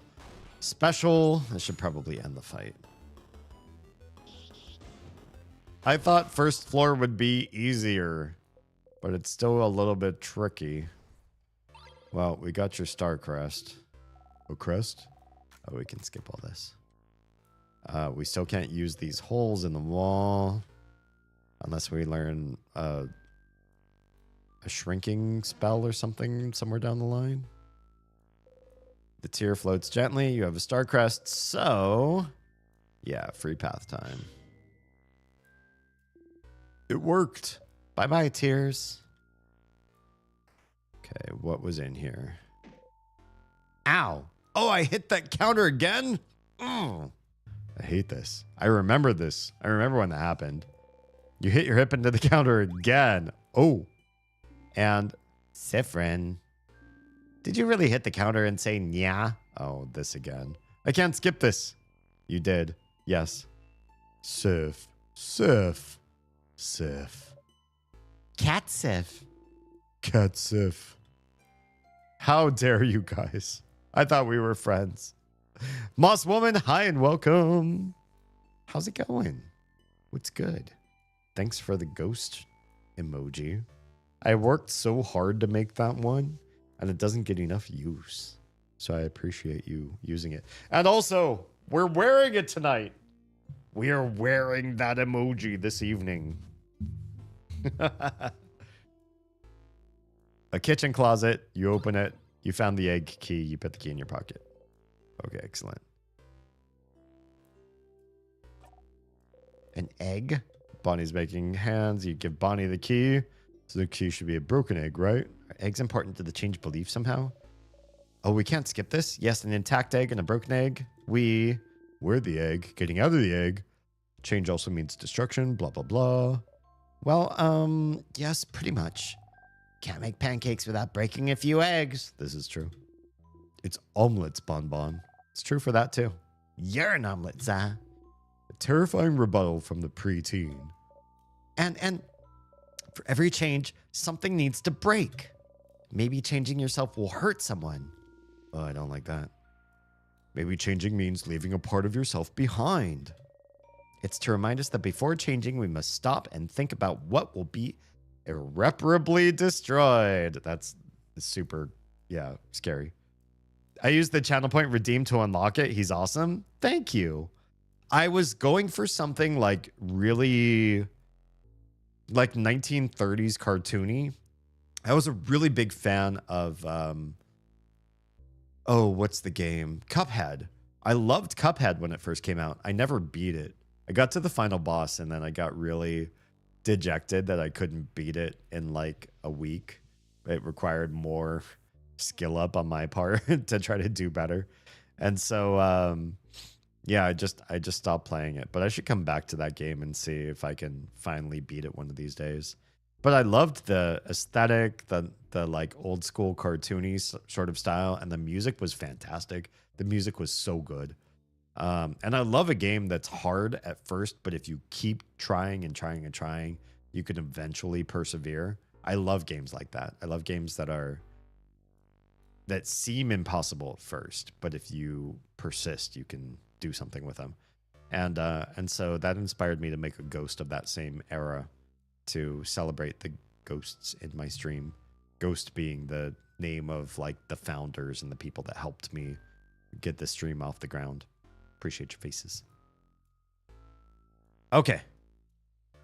special. This should probably end the fight. I thought first floor would be easier, but it's still a little bit tricky. Well, we got your star crest. Oh, crest? Oh, we can skip all this. We still can't use these holes in the wall unless we learn a shrinking spell or something somewhere down the line. The tear floats gently. You have a star crest, so yeah, free path time. It worked. Bye-bye, tears. Okay, what was in here? Ow. Oh, I hit that counter again? Oh, I hate this. I remember this. I remember when that happened. You hit your hip into the counter again. Oh. And Sifrin. Did you really hit the counter and say nya? Oh, this again. I can't skip this. You did. Yes. Sif. Sif. Sif. Cat Sif. Cat Sif. How dare you guys? I thought we were friends. Moss Woman, hi and welcome. How's it going? What's good? Thanks for the ghost emoji. I worked so hard to make that one, and it doesn't get enough use. So I appreciate you using it. And also, we're wearing it tonight. We are wearing that emoji this evening. A kitchen closet. You open it. You found the egg key. You put the key in your pocket. Okay, excellent. An egg. Bonnie's making hands. You give Bonnie the key. So the key should be a broken egg, right? Are eggs important to the change belief somehow? Oh, we can't skip this? Yes, an intact egg and a broken egg. We're the egg. Getting out of the egg. Change also means destruction, blah, blah, blah. Well, yes, pretty much. Can't make pancakes without breaking a few eggs. This is true. It's omelets, Bonbon. It's true for that, too. You're an omelet, Zah. A terrifying rebuttal from the preteen. And for every change, something needs to break. Maybe changing yourself will hurt someone. Oh, I don't like that. Maybe changing means leaving a part of yourself behind. It's to remind us that before changing, we must stop and think about what will be irreparably destroyed. That's super, yeah, scary. I used the channel point redeem to unlock it. He's awesome. Thank you. I was going for something like really like 1930s cartoony. I was a really big fan of, what's the game? Cuphead. I loved Cuphead when it first came out. I never beat it. I got to the final boss and then I got really dejected that I couldn't beat it in like a week. It required more skill up on my part to try to do better. And so, Yeah, I just stopped playing it, but I should come back to that game and see if I can finally beat it one of these days. But I loved the aesthetic, the like old school cartoony sort of style, and the music was fantastic. The music was so good. And I love a game that's hard at first, but if you keep trying and trying and trying, you can eventually persevere. I love games like that. I love games that seem impossible at first, but if you persist, you can do something with them. And so that inspired me to make a Ghost of that same era to celebrate the ghosts in my stream. Ghost being the name of like the founders and the people that helped me get this stream off the ground. Appreciate your faces. Okay.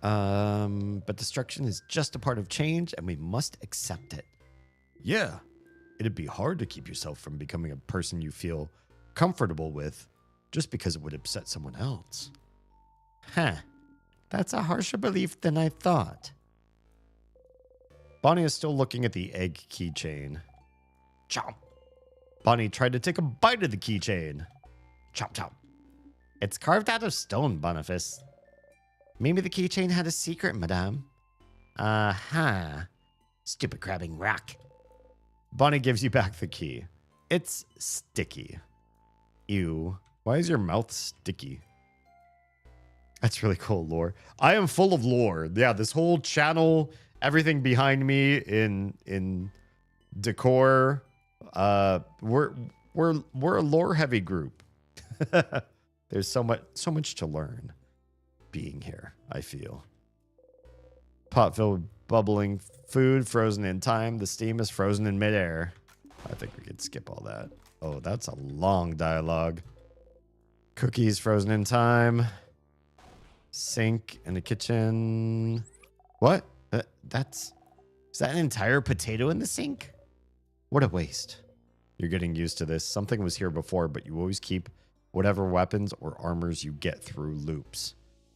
But destruction is just a part of change and we must accept it. Yeah. It'd be hard to keep yourself from becoming a person you feel comfortable with just because it would upset someone else. Huh. That's a harsher belief than I thought. Bonnie is still looking at the egg keychain. Chomp. Bonnie tried to take a bite of the keychain. Chomp, chomp. It's carved out of stone, Boniface. Maybe the keychain had a secret, madame. Uh-huh. Stupid crabbing rock. Bonnie gives you back the key. It's sticky. Ew. Why is your mouth sticky? That's really cool lore. I am full of lore. Yeah, this whole channel, everything behind me in decor. We're a lore heavy group. There's so much to learn being here, I feel. Pot filled with bubbling food frozen in time. The steam is frozen in midair. I think we could skip all that. Oh, that's a long dialogue. Cookies frozen in time. Sink in the kitchen. What? Is that an entire potato in the sink? What a waste. You're getting used to this. Something was here before, but you always keep whatever weapons or armors you get through loops.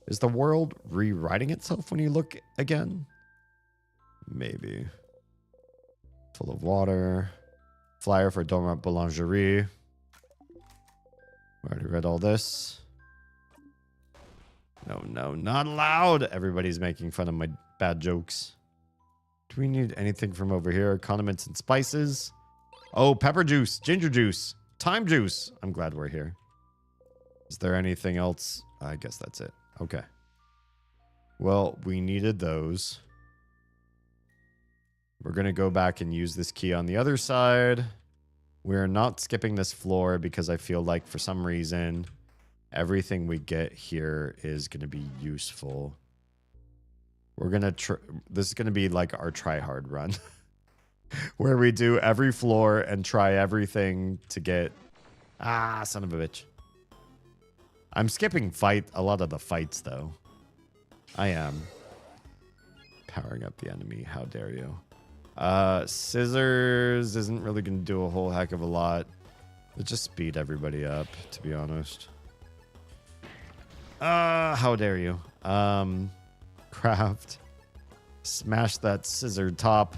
Is the world rewriting itself when you look again? Maybe. Full of water. Flyer for Dormant Boulangerie. I already read all this. No, not allowed. Everybody's making fun of my bad jokes. Do we need anything from over here? Condiments and spices. Oh, pepper juice, ginger juice, thyme juice. I'm glad we're here. Is there anything else? I guess that's it. Okay. Well, we needed those. We're going to go back and use this key on the other side. We're not skipping this floor because I feel like for some reason, everything we get here is going to be useful. We're going to... This is going to be like our try-hard run. Where we do every floor and try everything to get... Ah, son of a bitch. I'm skipping a lot of the fights, though. I am. Powering up the enemy. How dare you. Scissors isn't really going to do a whole heck of a lot. It just speed everybody up, to be honest. How dare you. Craft. Smash that scissor top.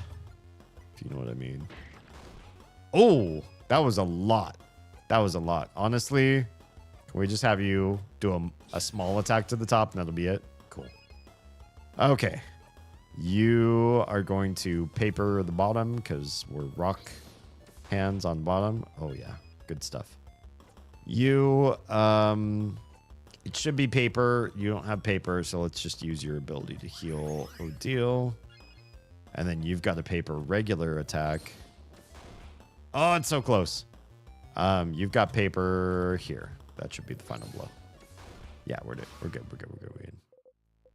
If you know what I mean. Oh, that was a lot. That was a lot. Honestly, can we just have you do a small attack to the top and that'll be it? Cool. Okay. You are going to paper the bottom because we're rock hands on bottom. Oh, yeah. Good stuff. You, it should be paper. You don't have paper, so let's just use your ability to heal Odile. And then you've got a paper regular attack. Oh, it's so close. You've got paper here. That should be the final blow. Yeah, we're good. We're good. We're good.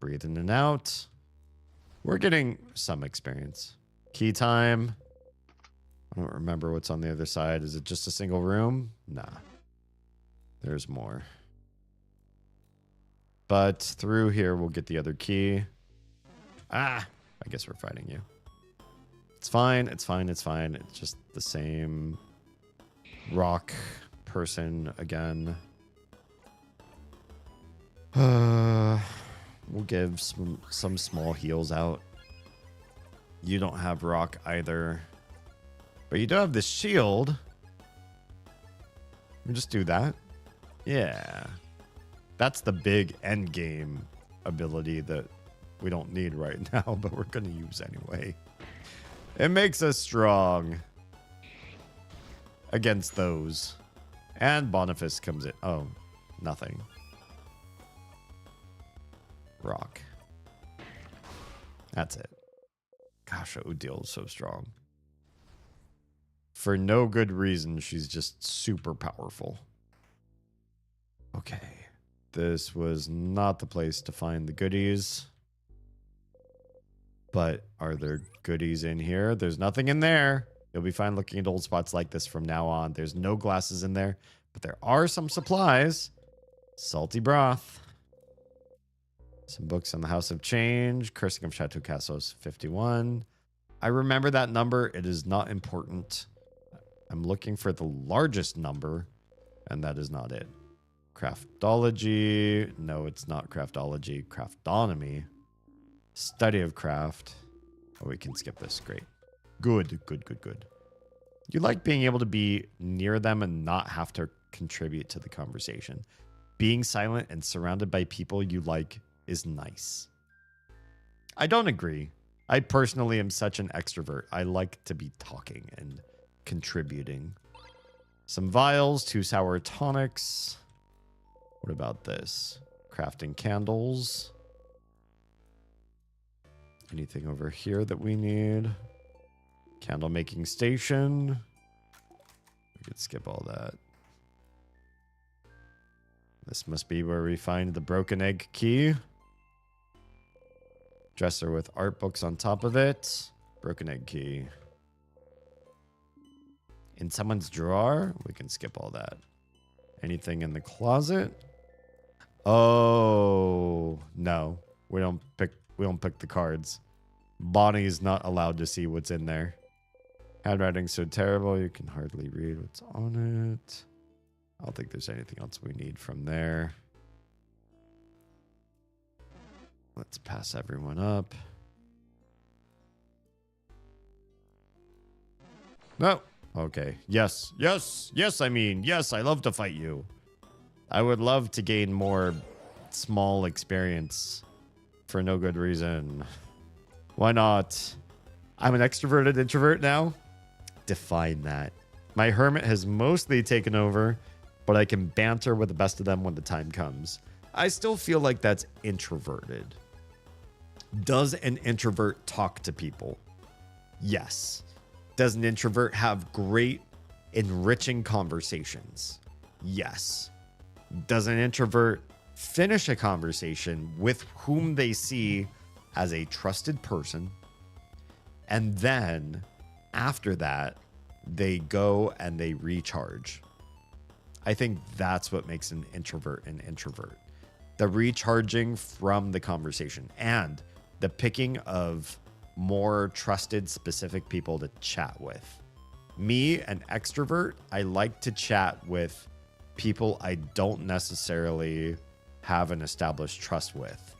Breathe in and out. We're getting some experience. Key time. I don't remember what's on the other side. Is it just a single room? Nah. There's more. But through here, we'll get the other key. Ah, I guess we're fighting you. It's fine. It's fine. It's fine. It's just the same rock person again. We'll give some small heals out. You don't have rock either. But you do have this shield. We'll just do that. Yeah. That's the big end game ability that we don't need right now, but we're going to use anyway. It makes us strong against those. And Boniface comes in. Oh, nothing. Rock. That's it. Gosh, Odile is so strong. For no good reason, she's just super powerful. Okay. This was not the place to find the goodies. But are there goodies in here? There's nothing in there. You'll be fine looking at old spots like this from now on. There's no glasses in there, but there are some supplies. Salty broth. Some books on the House of Change. Cursing of Chateau Cassos 51. I remember that number. It is not important. I'm looking for the largest number, and that is not it. Craftology. No, it's not craftology. Craftonomy. Study of craft. Oh, we can skip this. Great. Good. You like being able to be near them and not have to contribute to the conversation. Being silent and surrounded by people you like is nice. I don't agree. I personally am such an extrovert. I like to be talking and contributing. Some vials, 2 sour tonics. What about this? Crafting candles. Anything over here that we need? Candle making station. We could skip all that. This must be where we find the broken egg key. Dresser with art books on top of it. Broken egg key. In someone's drawer? We can skip all that. Anything in the closet? Oh, no. We don't pick the cards. Bonnie's not allowed to see what's in there. Handwriting's so terrible you can hardly read what's on it. I don't think there's anything else we need from there. Let's pass everyone up. No. Okay. Yes. I mean, yes, I love to fight you. I would love to gain more small experience for no good reason. Why not? I'm an extroverted introvert now. Define that. My hermit has mostly taken over, but I can banter with the best of them when the time comes. I still feel like that's introverted. Does an introvert talk to people? Yes. Does an introvert have great, enriching conversations? Yes. Does an introvert finish a conversation with whom they see as a trusted person, and then after that, they go and they recharge? I think that's what makes an introvert an introvert. The recharging from the conversation and the picking of more trusted, specific people to chat with. Me, an extrovert, I like to chat with people I don't necessarily have an established trust with.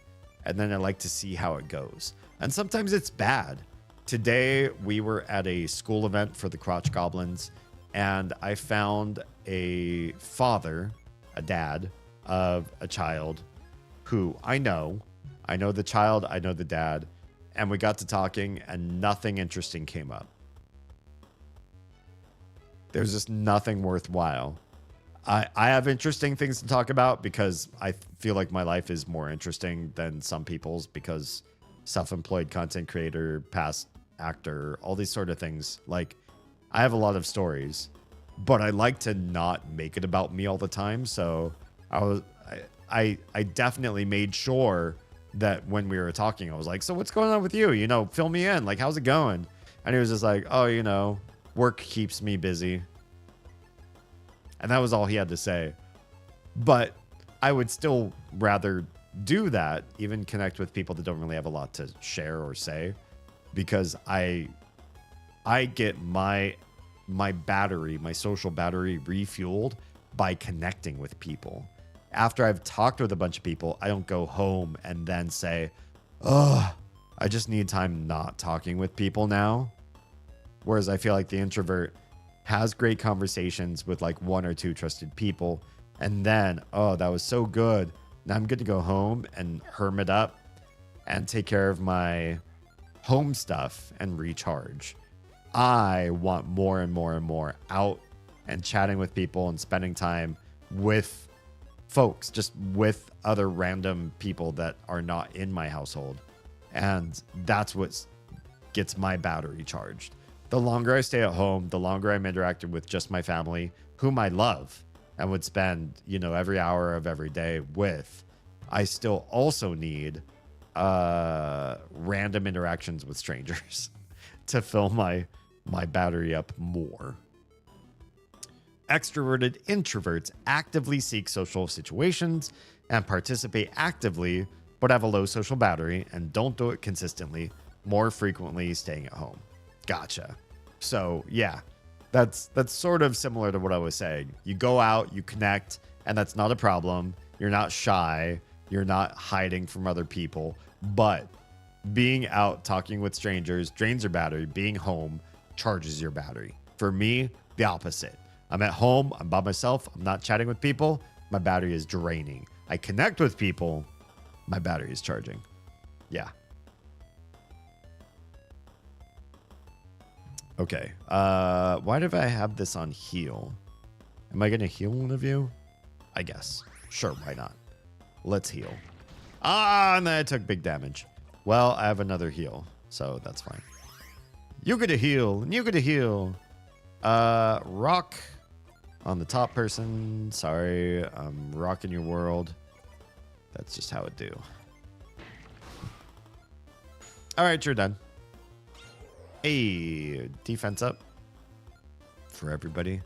And then I like to see how it goes. And sometimes it's bad. Today, we were at a school event for the Crotch Goblins, and I found a father, a dad, of a child who I know the child, I know the dad, and we got to talking, and nothing interesting came up. There's just nothing worthwhile. I have interesting things to talk about because I feel like my life is more interesting than some people's, because self-employed content creator, past actor, all these sort of things. Like, I have a lot of stories, but I like to not make it about me all the time. So I definitely made sure that when we were talking, I was like, so what's going on with you? You know, fill me in. Like, how's it going? And he was just like, oh, you know, work keeps me busy. And that was all he had to say. But I would still rather do that, even connect with people that don't really have a lot to share or say, because I get my battery, my social battery refueled by connecting with people. After I've talked with a bunch of people, I don't go home and then say, oh, I just need time not talking with people now. Whereas I feel like the introvert has great conversations with like 1 or 2 trusted people. And then, oh, that was so good. Now I'm going to go home and hermit up and take care of my home stuff and recharge. I want more and more and more out and chatting with people and spending time with folks, just with other random people that are not in my household. And that's what gets my battery charged. The longer I stay at home, the longer I'm interacting with just my family, whom I love and would spend, every hour of every day with, I still also need random interactions with strangers to fill my battery up more. Extroverted introverts actively seek social situations and participate actively, but have a low social battery and don't do it consistently, more frequently staying at home. Gotcha. So yeah, that's sort of similar to what I was saying. You go out, you connect, and that's not a problem. You're not shy. You're not hiding from other people. But being out talking with strangers drains your battery. Being home charges your battery. For me, the opposite. I'm at home. I'm by myself. I'm not chatting with people. My battery is draining. I connect with people. My battery is charging. Yeah. Okay. Why did I have this on heal? Am I going to heal one of you? I guess. Sure, why not? Let's heal. And then I took big damage. Well, I have another heal, so that's fine. You get a heal, and you get a heal. Rock on the top person. Sorry, I'm rocking your world. That's just how it do. All right, you're done. Hey, defense up for everybody.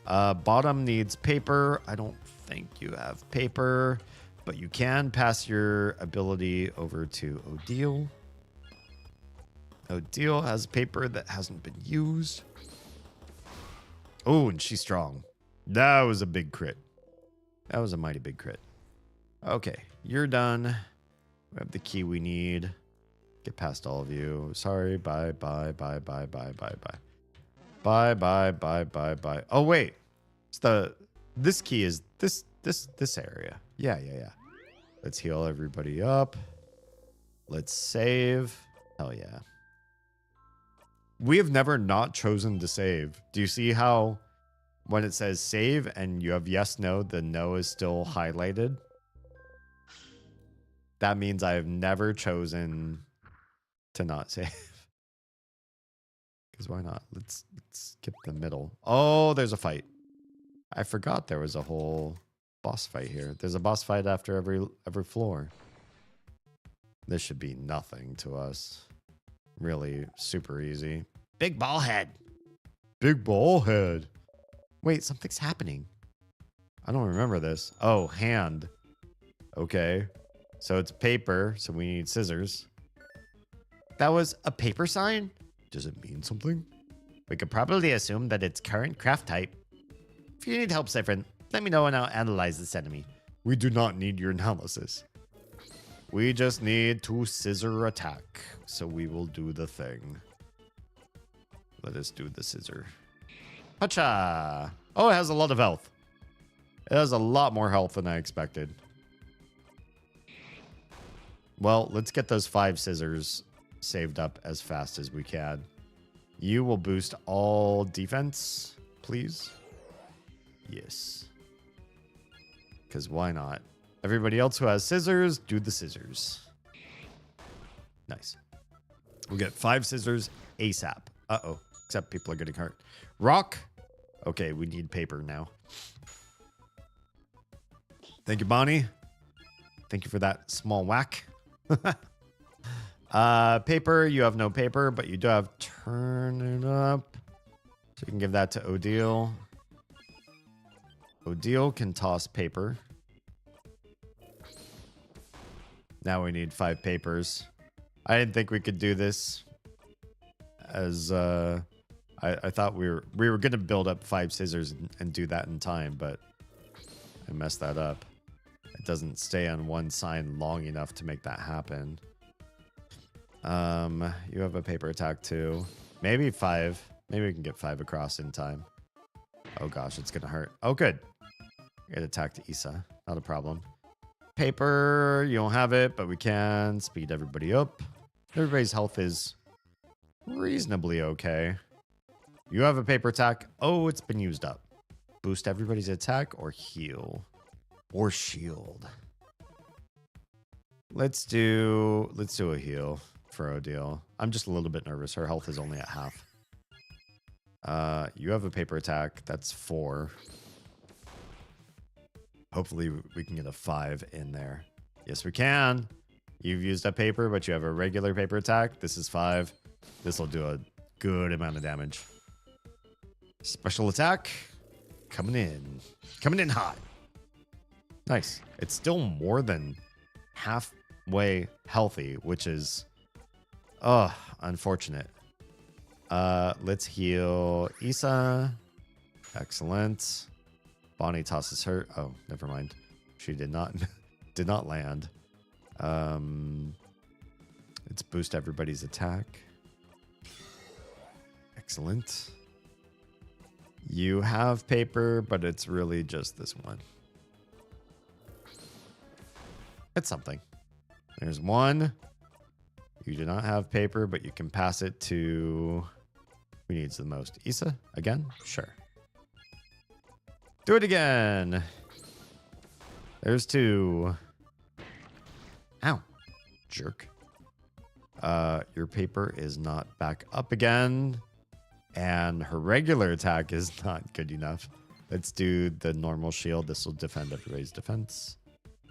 Bottom needs paper. I don't think you have paper, but you can pass your ability over to Odile. Odile has paper that hasn't been used. Oh, and she's strong. That was a big crit. That was a mighty big crit. Okay, you're done. We have the key we need. Get past all of you. Sorry. Bye. Oh wait. It's this key is this area. Yeah. Let's heal everybody up. Let's save. Hell yeah. We have never not chosen to save. Do you see how when it says save and you have yes, no, the no is still highlighted? That means I have never chosen to not save. Because why not? Let's skip the middle. Oh, there's a fight. I forgot there was a whole boss fight here. There's a boss fight after every floor. This should be nothing to us. Really super easy. Big ball head. Big ball head. Wait, something's happening. I don't remember this. Oh, hand. Okay. So it's paper, so we need scissors. That was a paper sign? Does it mean something? We could probably assume that it's current craft type. If you need help, Siphon, let me know and I'll analyze this enemy. We do not need your analysis. We just need to scissor attack. So we will do the thing. Let us do the scissor. Hacha! Oh, it has a lot of health. It has a lot more health than I expected. Well, let's get those 5 scissors saved up as fast as we can. You will boost all defense, please. Yes. Because why not? Everybody else who has scissors, do the scissors. Nice. We'll get 5 scissors ASAP. Uh-oh. Except people are getting hurt. Rock. Okay, we need paper now. Thank you, Bonnie. Thank you for that small whack. Paper, you have no paper, but you do have turn it up. So you can give that to Odile. Odile can toss paper. Now we need 5 papers. I didn't think we could do this as I thought we were gonna build up 5 scissors and do that in time, but I messed that up. It doesn't stay on one sign long enough to make that happen. You have a paper attack too. Maybe 5. Maybe we can get 5 across in time. Oh gosh, it's gonna hurt. Oh good. It attacked Issa. Not a problem. Paper, you don't have it, but we can speed everybody up. Everybody's health is reasonably okay. You have a paper attack. Oh, it's been used up. Boost everybody's attack or heal or shield. Let's do a heal for Odile. I'm just a little bit nervous. Her health is only at half. You have a paper attack. That's 4. Hopefully we can get a 5 in there. Yes, we can. You've used up paper, but you have a regular paper attack. This is 5. This will do a good amount of damage. Special attack. Coming in hot. Nice. It's still more than halfway healthy, which is unfortunate. Let's heal Issa. Excellent. Bonnie tosses her. Oh, never mind. She did not land. Let's boost everybody's attack. Excellent. You have paper, but it's really just this one. It's something. There's 1. You do not have paper, but you can pass it to... Who needs the most? Issa? Again? Sure. Do it again. There's 2. Ow. Jerk. Your paper is not back up again. And her regular attack is not good enough. Let's do the normal shield. This will defend everybody's defense.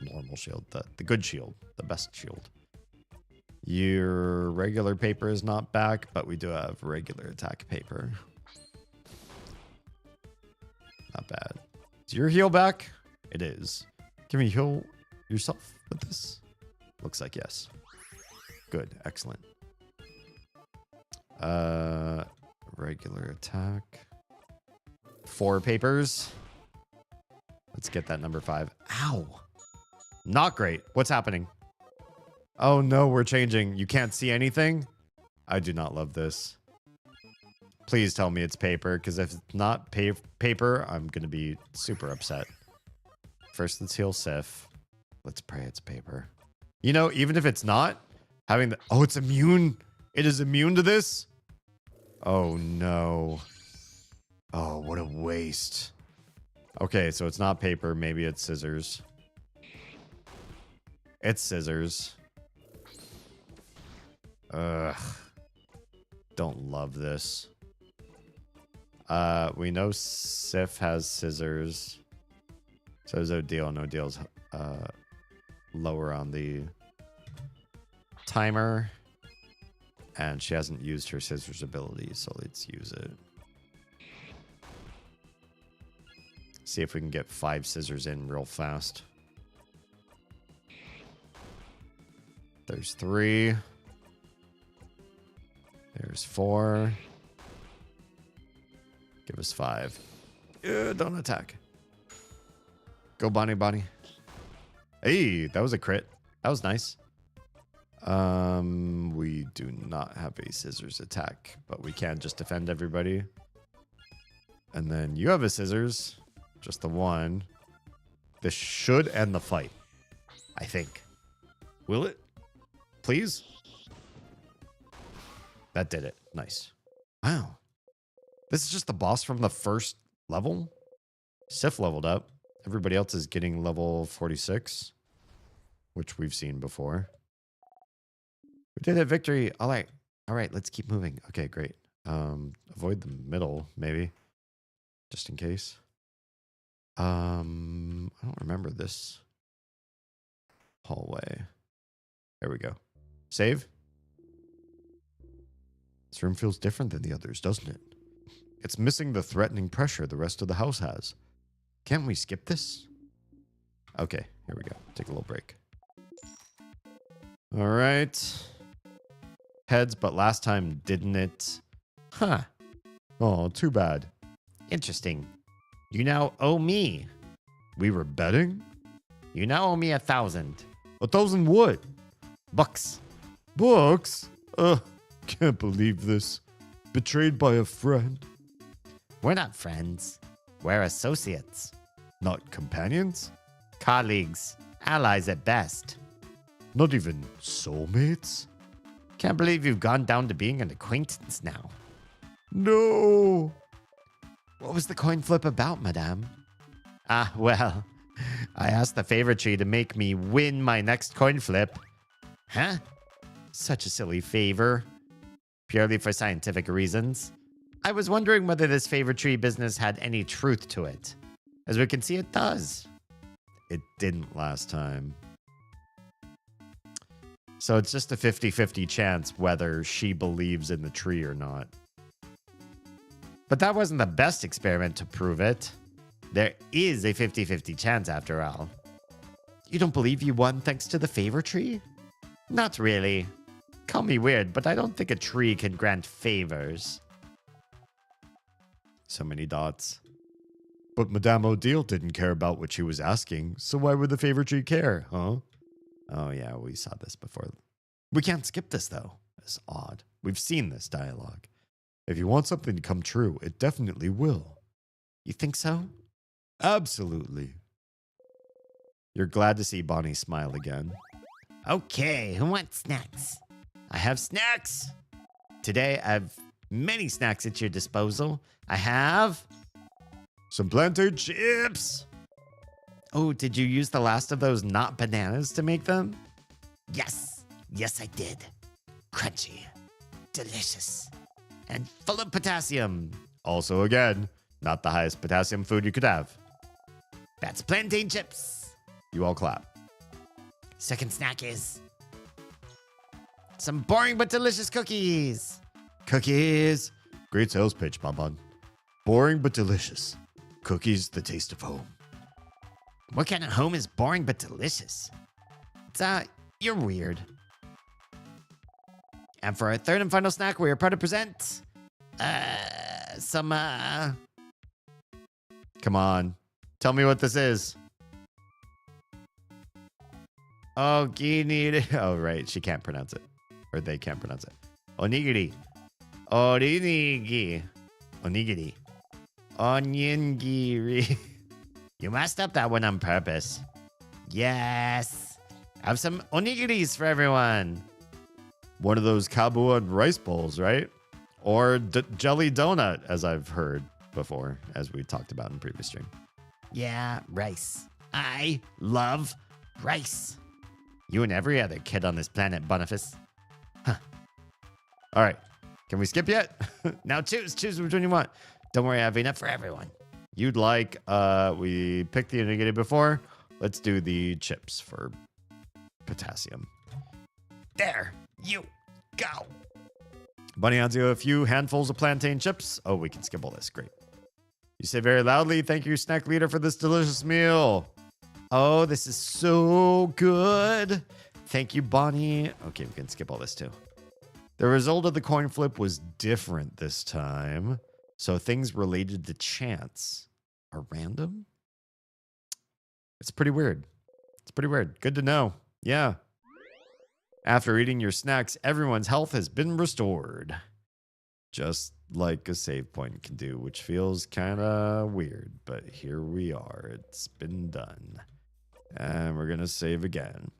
Normal shield. The good shield. The best shield. Your regular paper is not back, but we do have regular attack paper. Not bad. Is your heal back? It is. Can we heal yourself with this? Looks like yes. Good. Excellent. Regular attack. 4 papers. Let's get that number 5. Ow. Not great. What's happening? Oh no, we're changing. You can't see anything? I do not love this. Please tell me it's paper, because if it's not paper, I'm going to be super upset. First, let's heal Sif. Let's pray it's paper. You know, even if it's not, having the... Oh, it's immune. It is immune to this? Oh, no. Oh, what a waste. Okay, so it's not paper. Maybe it's scissors. It's scissors. Ugh. Don't love this. We know Sif has scissors. So is Odile, and Odile's lower on the timer. And she hasn't used her scissors ability, so let's use it. See if we can get 5 scissors in real fast. There's 3. There's 4. Give us 5. Don't attack. Go, Bonnie, Bonnie. Hey, that was a crit. That was nice. We do not have a scissors attack, but we can just defend everybody. And then you have a scissors. Just the 1. This should end the fight, I think. Will it? Please? That did it. Nice. Wow. This is just the boss from the first level? Sif leveled up. Everybody else is getting level 46, which we've seen before. We did it. Victory. All right. All right. Let's keep moving. Okay, great. Avoid the middle, maybe. Just in case. I don't remember this hallway. There we go. Save. This room feels different than the others, doesn't it? It's missing the threatening pressure the rest of the house has. Can't we skip this? Okay, here we go. Take a little break. All right. Heads, but last time didn't it? Huh. Oh, too bad. Interesting. You now owe me. We were betting? You now owe me 1,000. 1,000 what? Bucks. Bucks? Can't believe this. Betrayed by a friend. We're not friends. We're associates. Not companions? Colleagues. Allies at best. Not even soulmates? Can't believe you've gone down to being an acquaintance now. No! What was the coin flip about, madame? Ah, well, I asked the favor tree to make me win my next coin flip. Huh? Such a silly favor. Purely for scientific reasons. I was wondering whether this favor tree business had any truth to it. As we can see, it does. It didn't last time. So it's just a 50-50 chance whether she believes in the tree or not. But that wasn't the best experiment to prove it. There is a 50-50 chance after all. You don't believe you won thanks to the favor tree? Not really. Call me weird, but I don't think a tree can grant favors. So many dots. But Madame Odile didn't care about what she was asking, so why would the favor tree care, huh? Oh yeah, we saw this before. We can't skip this though. It's odd. We've seen this dialogue. If you want something to come true, it definitely will. You think so? Absolutely. You're glad to see Bonnie smile again. Okay, who wants snacks? I have snacks. Today, I have many snacks at your disposal. I have some plantain chips. Oh, did you use the last of those not bananas to make them? Yes. Yes, I did. Crunchy. Delicious. And full of potassium. Also, again, not the highest potassium food you could have. That's plantain chips. You all clap. Second snack is some boring but delicious cookies. Cookies. Great sales pitch, Bonbon. Boring but delicious. Cookies, the taste of home. What kind of home is boring but delicious? You're weird. And for our third and final snack, we are proud to present some Come on. Tell me what this is. Oh, giniri. Oh, right. She can't pronounce it. Or they can't pronounce it. Onigiri. Orinigi. Onigiri. Oniongiri. You messed up that one on purpose. Yes. Have some onigiris for everyone. One of those kabu and rice bowls, right? Or jelly donut, as I've heard before, as we talked about in previous stream. Yeah, rice. I love rice. You and every other kid on this planet, Boniface. Huh. All right. Can we skip yet? Now choose which one you want. Don't worry, I have enough for everyone. You'd like, we picked the onigiri before. Let's do the chips for potassium. There, you go. Bunny hands you a few handfuls of plantain chips. Oh, we can skip all this. Great. You say very loudly, thank you, snack leader, for this delicious meal. Oh, this is so good. Thank you, Bonnie. Okay, we can skip all this too. The result of the coin flip was different this time. So things related to chance are random? It's pretty weird. It's pretty weird. Good to know. Yeah. After eating your snacks, everyone's health has been restored. Just like a save point can do, which feels kind of weird. But here we are. It's been done. And we're going to save again.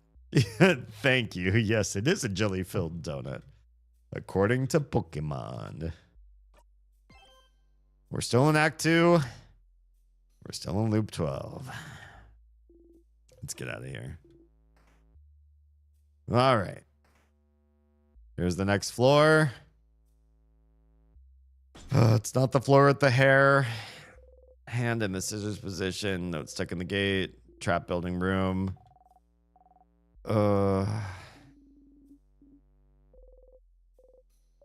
Thank you. Yes, it is a jelly-filled donut. According to Pokemon. We're still in Act 2. We're still in Loop 12. Let's get out of here. All right. Here's the next floor. It's not the floor with the hair. Hand in the scissors position. Note stuck in the gate. Trap building room.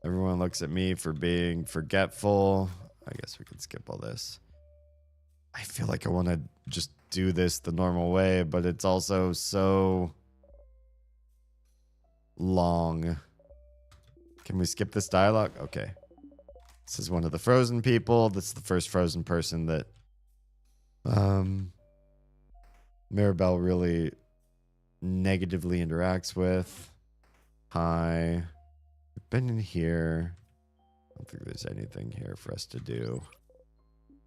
Everyone looks at me for being forgetful. I guess we can skip all this. I feel like I want to just do this the normal way, but it's also so long. Can we skip this dialogue? Okay. This is one of the frozen people. This is the first frozen person that Maribel really negatively interacts with. Hi. We've been in here. I don't think there's anything here for us to do.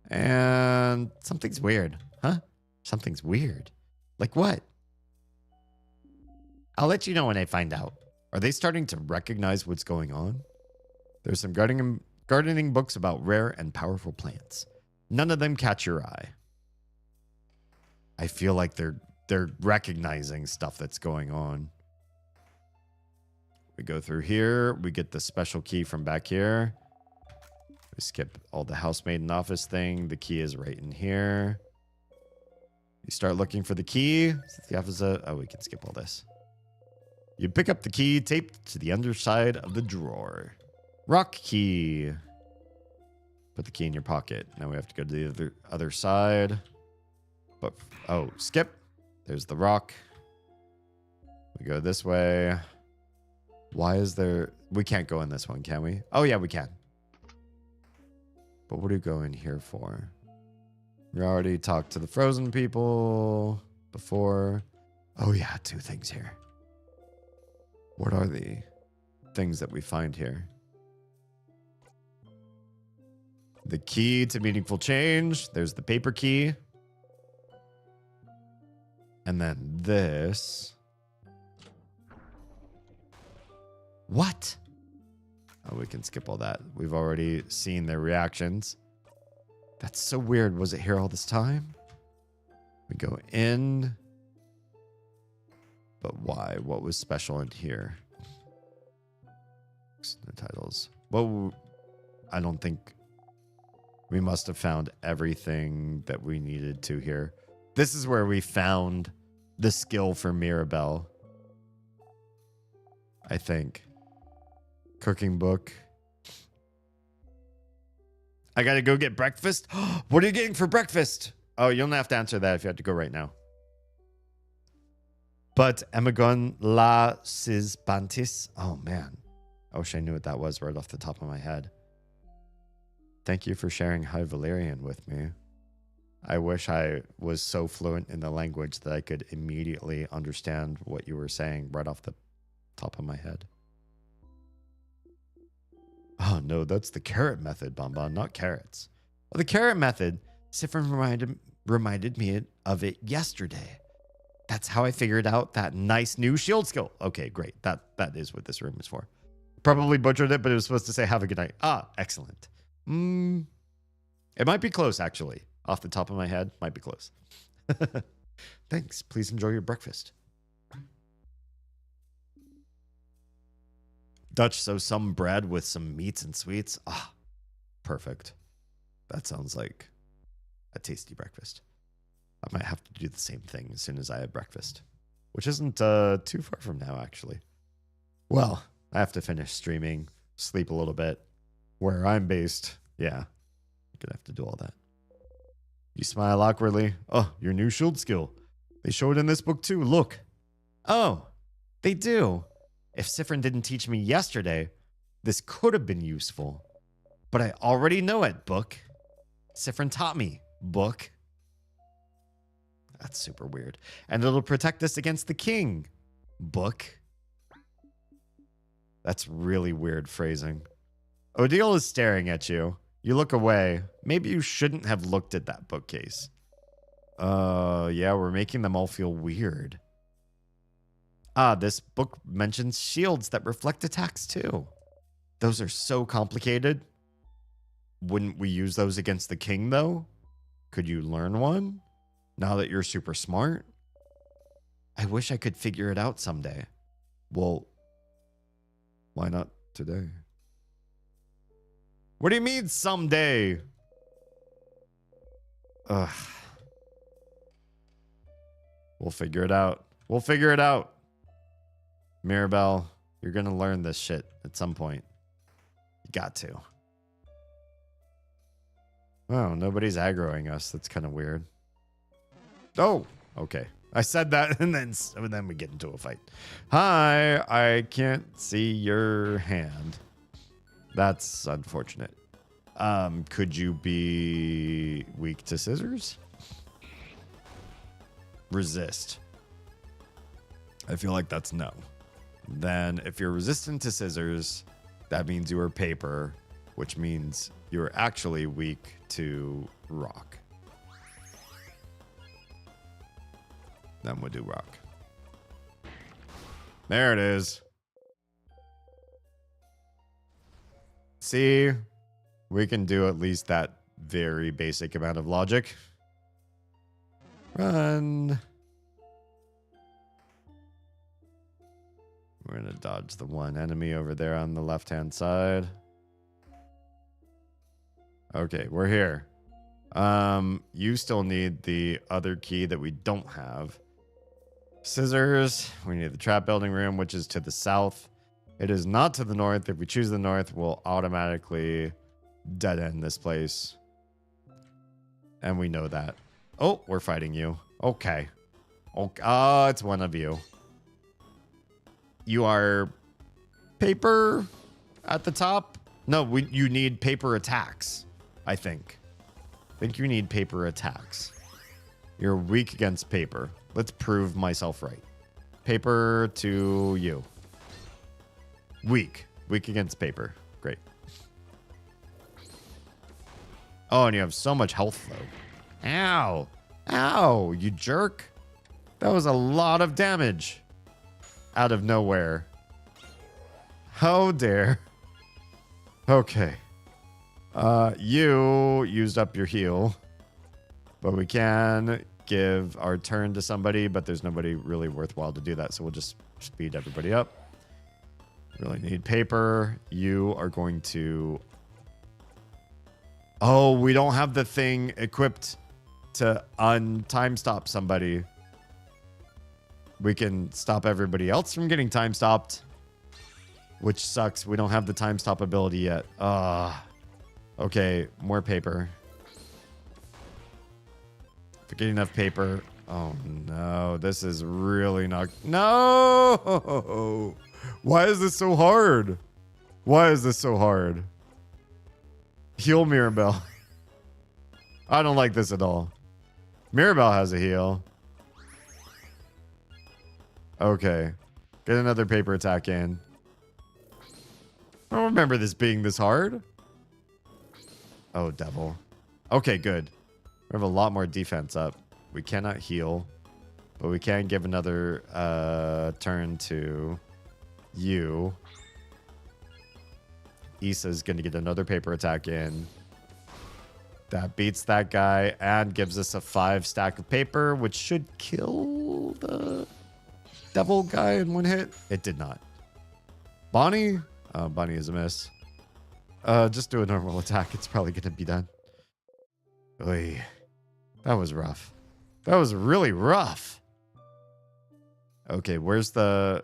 And something's weird. Huh? Something's weird. Like what? I'll let you know when I find out. Are they starting to recognize what's going on? There's some gardening books about rare and powerful plants. None of them catch your eye. I feel like they're recognizing stuff that's going on. We go through here. We get the special key from back here. We skip all the housemaid and office thing. The key is right in here. You start looking for the key. The office. Oh, we can skip all this. You pick up the key taped to the underside of the drawer. Rock key. Put the key in your pocket. Now we have to go to the other side. But oh, skip. There's the rock. We go this way. Why is there... We can't go in this one, can we? Oh, yeah, we can. But what do we go in here for? We already talked to the frozen people before. Oh, yeah, 2 things here. What are the things that we find here? The key to meaningful change. There's the paper key. And then this. What? Oh, we can skip all that. We've already seen their reactions. That's so weird. Was it here all this time? We go in. But why? What was special in here? The titles. Well, I don't think... We must have found everything that we needed to here. This is where we found the skill for Mirabelle. I think. Cooking book. I gotta go get breakfast. What are you getting for breakfast? Oh, you don't have to answer that if you have to go right now. But Emagon La Cisbantis. Oh, man. I wish I knew what that was right off the top of my head. Thank you for sharing High Valyrian with me. I wish I was so fluent in the language that I could immediately understand what you were saying right off the top of my head. Oh, no, that's the carrot method, Bonbon, not carrots. Well, the carrot method, Sifrin reminded me of it yesterday. That's how I figured out that nice new shield skill. Okay, great. That is what this room is for. Probably butchered it, but it was supposed to say have a good night. Ah, excellent. It might be close, actually. Off the top of my head, might be close. Thanks. Please enjoy your breakfast. Dutch, so some bread with some meats and sweets. Ah, perfect. That sounds like a tasty breakfast. I might have to do the same thing as soon as I have breakfast, which isn't too far from now, actually. Well, I have to finish streaming, sleep a little bit. Where I'm based, yeah, I'm gonna have to do all that. You smile awkwardly. Oh, your new shield skill. They show it in this book too. Look. Oh, they do. If Sifrin didn't teach me yesterday, this could have been useful. But I already know it, book. Sifrin taught me, book. That's super weird. And it'll protect us against the king, book. That's really weird phrasing. Odile is staring at you. You look away. Maybe you shouldn't have looked at that bookcase. Yeah, we're making them all feel weird. Ah, this book mentions shields that reflect attacks too. Those are so complicated. Wouldn't we use those against the king, though? Could you learn one? Now that you're super smart? I wish I could figure it out someday. Well, why not today? What do you mean someday? Ugh. We'll figure it out. We'll figure it out. Mirabelle, you're going to learn this shit at some point. You got to. Wow, nobody's aggroing us. That's kind of weird. Oh, okay. I said that and then we get into a fight. Hi, I can't see your hand. That's unfortunate. Could you be weak to scissors? Resist. I feel like that's no. Then if you're resistant to scissors, that means you are paper, which means you're actually weak to rock. Then we'll do rock. There it is. See, we can do at least that very basic amount of logic. Run. We're going to dodge the one enemy over there on the left-hand side. Okay, we're here. You still need the other key that we don't have. Scissors. We need the trap building room, which is to the south. It is not to the north. If we choose the north, we'll automatically dead end this place. And we know that. Oh, we're fighting you. Okay. Okay. Oh, it's one of you. You are paper at the top. No, you need paper attacks, I think. I think you need paper attacks. You're weak against paper. Let's prove myself right. Paper to you. Weak. Weak against paper. Great. Oh, and you have so much health, though. Ow. Ow, you jerk. That was a lot of damage. Out of nowhere. How dare. Okay. You used up your heal. But we can give our turn to somebody, but there's nobody really worthwhile to do that, so we'll just speed everybody up. Really need paper. You are going to... Oh, we don't have the thing equipped to time stop somebody. We can stop everybody else from getting time stopped, which sucks. We don't have the time stop ability yet. Okay, more paper. If we get enough paper. Oh no, this is really not. No! Why is this so hard? Why is this so hard? Heal Mirabelle. I don't like this at all. Mirabelle has a heal. Okay. Get another paper attack in. I don't remember this being this hard. Oh, devil. Okay, good. We have a lot more defense up. We cannot heal. But we can give another turn to you. Issa's going to get another paper attack in. That beats that guy and gives us a 5 stack of paper, which should kill the devil guy in one hit. It did not. Bonnie? Bonnie is a miss. Just do a normal attack. It's probably going to be done. Oy. That was rough. That was really rough. Okay, where's the...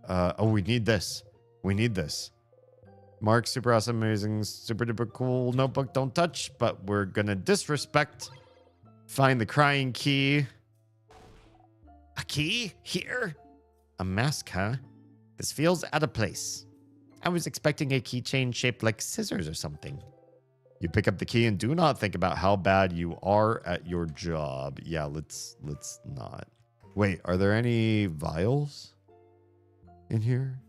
oh, we need this. We need this. Mark, super awesome, amazing, super duper cool notebook, don't touch, but we're gonna disrespect. Find the crying key. A key? Here? A mask, huh? This feels out of place. I was expecting a keychain shaped like scissors or something. You pick up the key and do not think about how bad you are at your job. Yeah, let's not. Wait, are there any vials in here?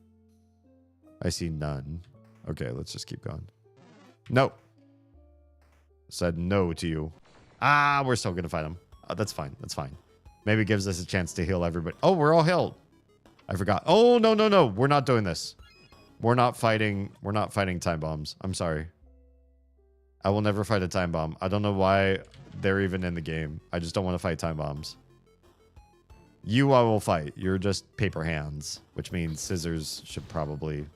I see none. Okay, let's just keep going. No. Said no to you. Ah, we're still gonna fight him. That's fine. That's fine. Maybe it gives us a chance to heal everybody. Oh, we're all healed. I forgot. Oh, no, no, no. We're not doing this. We're not fighting time bombs. I'm sorry. I will never fight a time bomb. I don't know why they're even in the game. I just don't want to fight time bombs. You, I will fight. You're just paper hands, which means scissors should probably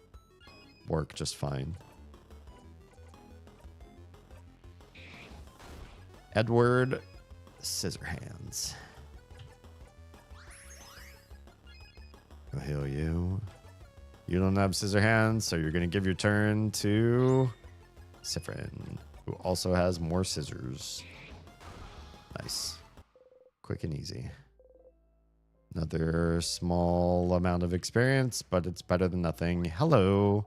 work just fine. Edward Scissorhands. I'll heal you. You don't have scissor hands, so you're going to give your turn to Sifrin, who also has more scissors. Nice. Quick and easy. Another small amount of experience, but it's better than nothing. Hello.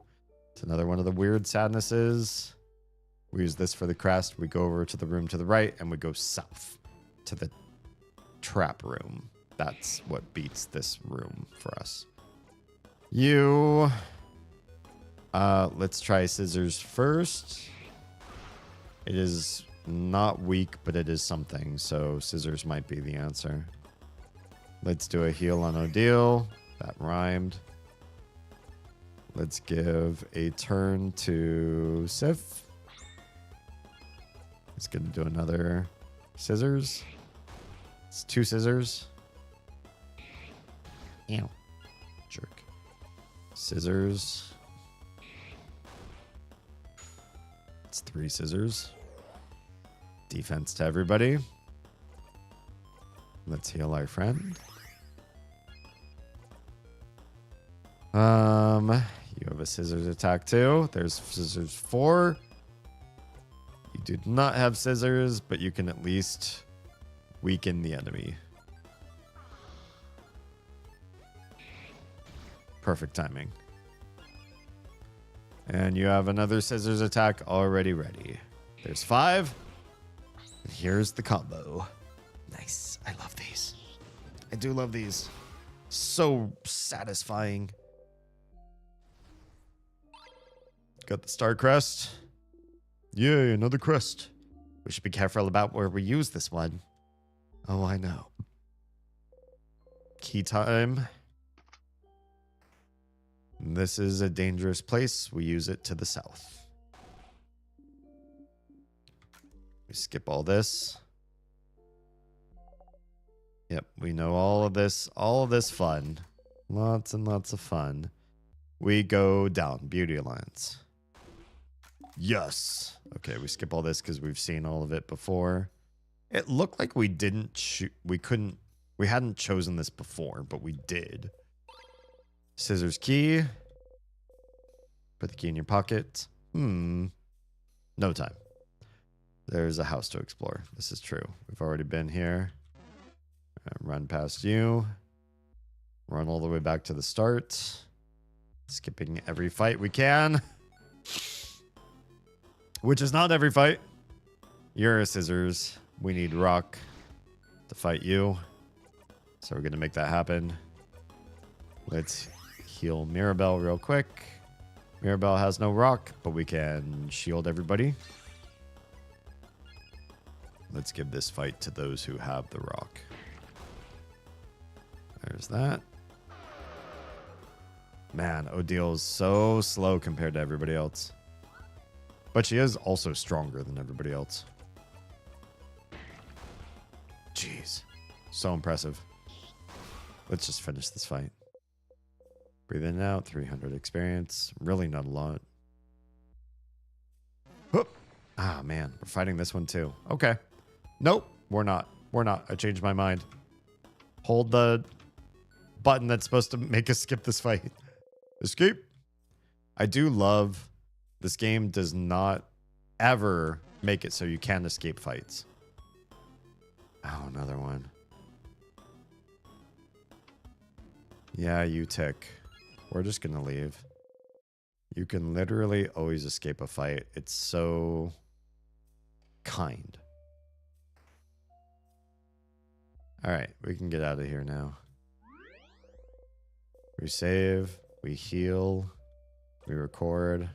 It's another one of the weird sadnesses. We use this for the crest. We go over to the room to the right, and we go south to the trap room. That's what beats this room for us. You. Let's try scissors first. It is not weak, but it is something, so scissors might be the answer. Let's do a heal on Odile. That rhymed. Let's give a turn to Sif. He's going to do another scissors. It's 2 scissors. Ew. Jerk. Scissors. It's 3 scissors. Defense to everybody. Let's heal our friend. You have a scissors attack too. There's scissors 4. You do not have scissors, but you can at least weaken the enemy. Perfect timing. And you have another scissors attack already ready. There's 5. And here's the combo. Nice. I love these. I do love these. So satisfying. Got the star crest. Yay, another crest. We should be careful about where we use this one. Oh, I know. Key time. This is a dangerous place. We use it to the south. We skip all this. Yep, we know all of this. All of this fun. Lots and lots of fun. We go down. Beauty Alliance. Yes. Okay, we skip all this because we've seen all of it before. It looked like we didn't we hadn't chosen this before, but we did. Scissors key. Put the key in your pocket. No time. There's a house to explore. This is true. We've already been here. Run past you. Run all the way back to the start. Skipping every fight we can. Which is not every fight. You're a scissors. We need rock to fight you. So we're going to make that happen. Let's heal Mirabelle real quick. Mirabelle has no rock, but we can shield everybody. Let's give this fight to those who have the rock. There's that. Man, Odile is so slow compared to everybody else. But she is also stronger than everybody else. Jeez. So impressive. Let's just finish this fight. Breathe in and out. 300 experience. Really not a lot. Whoop. Ah, man. We're fighting this one too. Okay. Nope. We're not. We're not. I changed my mind. Hold the button that's supposed to make us skip this fight. Escape. I do love this game does not ever make it so you can escape fights. Oh, another one. Yeah, you tick. We're just going to leave. You can literally always escape a fight. It's so kind. All right, we can get out of here now. We save, we heal, we record.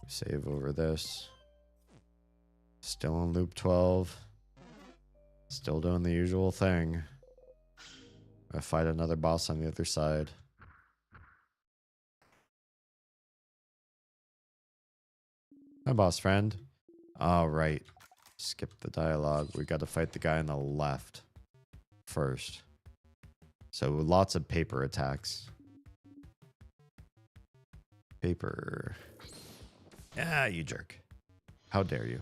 We save over this. Still on loop 12. Still doing the usual thing. I fight another boss on the other side. Hi, boss friend. All right. Skip the dialogue. We got to fight the guy on the left first. So lots of paper attacks. Paper. Ah, you jerk. How dare you?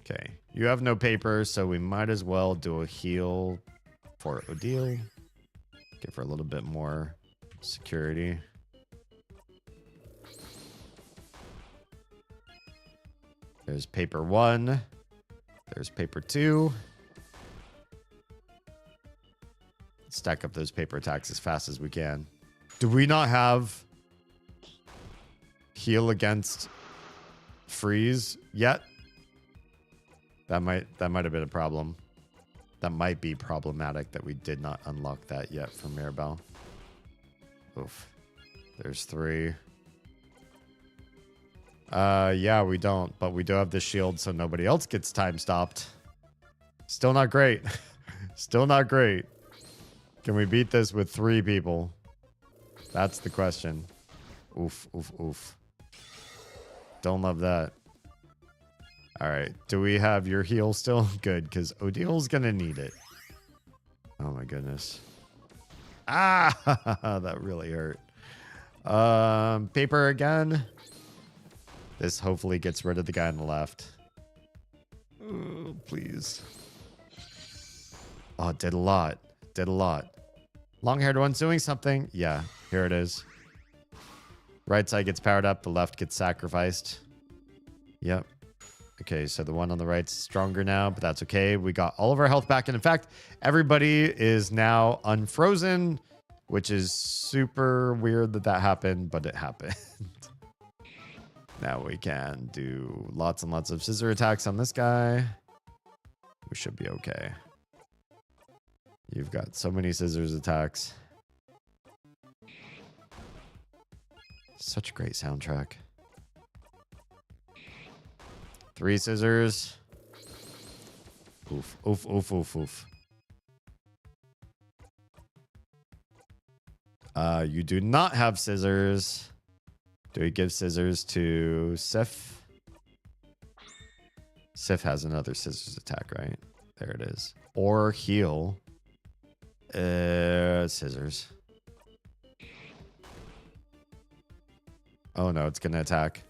Okay. You have no paper, so we might as well do a heal for Odile. Give her a little bit more security. There's paper 1. There's paper 2. Stack up those paper attacks as fast as we can. Do we not have heal against freeze yet? That might have been a problem. That might be problematic that we did not unlock that yet for Mirabelle. Oof. There's 3. Yeah, we don't, but we do have the shield so nobody else gets time stopped. Still not great. Still not great. Can we beat this with 3 people? That's the question. Oof, oof, oof. Don't love that. All right. Do we have your heal still? Good, because Odil's going to need it. Oh, my goodness. Ah, that really hurt. Paper again. This hopefully gets rid of the guy on the left. Oh, please. Oh, it did a lot. Did a lot. Long-haired one's doing something. Yeah, here it is. Right side gets powered up. The left gets sacrificed. Yep. Okay, so the one on the right's stronger now, but that's okay. We got all of our health back. And in fact, everybody is now unfrozen, which is super weird that that happened, but it happened. Now we can do lots and lots of scissor attacks on this guy. We should be okay. You've got so many scissors attacks. Such a great soundtrack. 3 scissors. Oof, oof, oof, oof, oof. You do not have scissors. Do we give scissors to Sif? Sif has another scissors attack, right? There it is. Or heal. Scissors. Oh no, it's going to attack.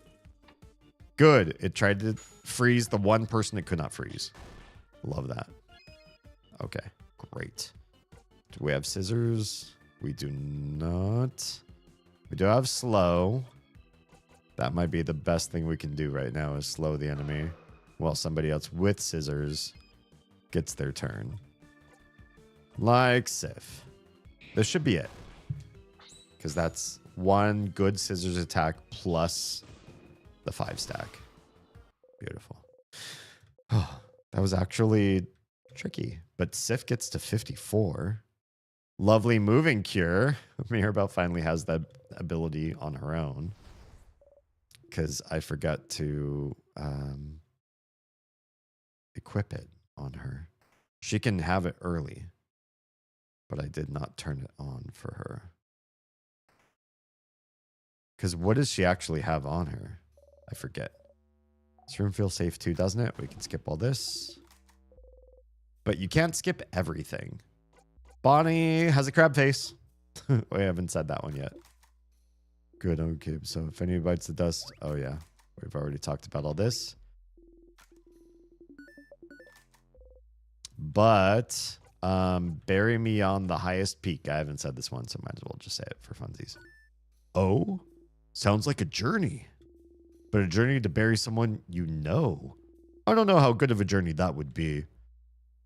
Good. It tried to freeze the one person it could not freeze. Love that. Okay, great. Do we have scissors? We do not. We do have slow. That might be the best thing we can do right now is slow the enemy while somebody else with scissors gets their turn. Like Sif. This should be it. Because that's 1 good scissors attack plus the 5 stack. Beautiful. Oh, that was actually tricky. But Sif gets to 54. Lovely moving cure. Mirabelle finally has that ability on her own. Because I forgot to equip it on her. She can have it early. But I did not turn it on for her. Because what does she actually have on her? I forget. This room feels safe too, doesn't it? We can skip all this. But you can't skip everything. Bonnie has a crab face. We haven't said that one yet. Good, okay. So if anybody bites the dust... Oh, yeah. We've already talked about all this. But... bury me on the highest peak. I haven't said this one, so might as well just say it for funsies. Oh? Sounds like a journey. But a journey to bury someone you know. I don't know how good of a journey that would be.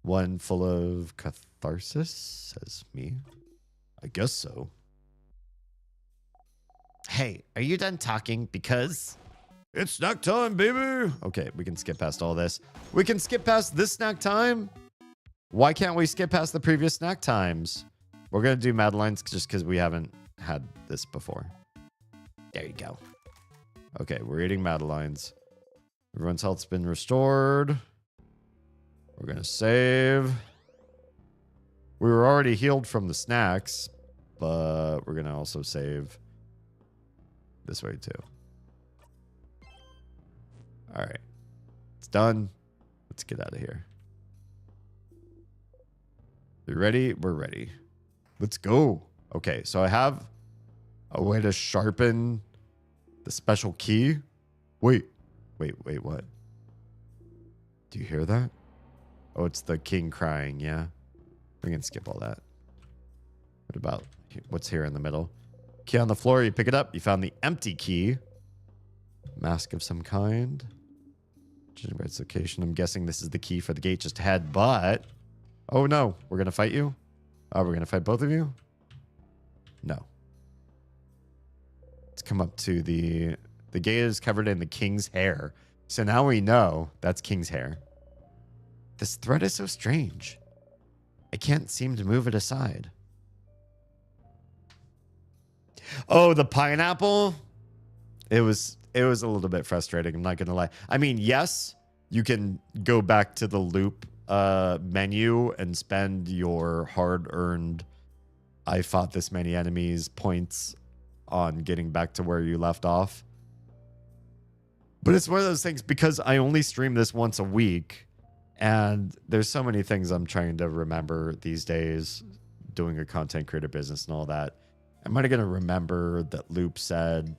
One full of catharsis, says me. I guess so. Hey, are you done talking? Because it's snack time, baby. Okay, we can skip past all this. We can skip past this snack time. Why can't we skip past the previous snack times? We're going to do Madeline's just because we haven't had this before. There you go. Okay, we're eating Madeline's. Everyone's health's been restored. We're going to save. We were already healed from the snacks, but we're going to also save this way too. All right. It's done. Let's get out of here. You ready? We're ready. Let's go. Okay, so I have a way to sharpen the special key. Wait, what? Do you hear that? Oh, it's the king crying, yeah. We can skip all that. What about what's here in the middle? Key on the floor, you pick it up. You found the empty key. Mask of some kind. Changing by its location. I'm guessing this is the key for the gate just ahead, but... Oh, no. We're going to fight you? Oh, we're going to fight both of you? No. Let's come up to the... The gate is covered in the king's hair. So now we know that's king's hair. This thread is so strange. I can't seem to move it aside. Oh, the pineapple? It was a little bit frustrating. I'm not going to lie. I mean, yes, you can go back to the loop menu and spend your hard-earned I fought this many enemies points on getting back to where you left off. But it's one of those things because I only stream this once a week and there's so many things I'm trying to remember these days doing a content creator business and all that. Am I going to remember that Loop said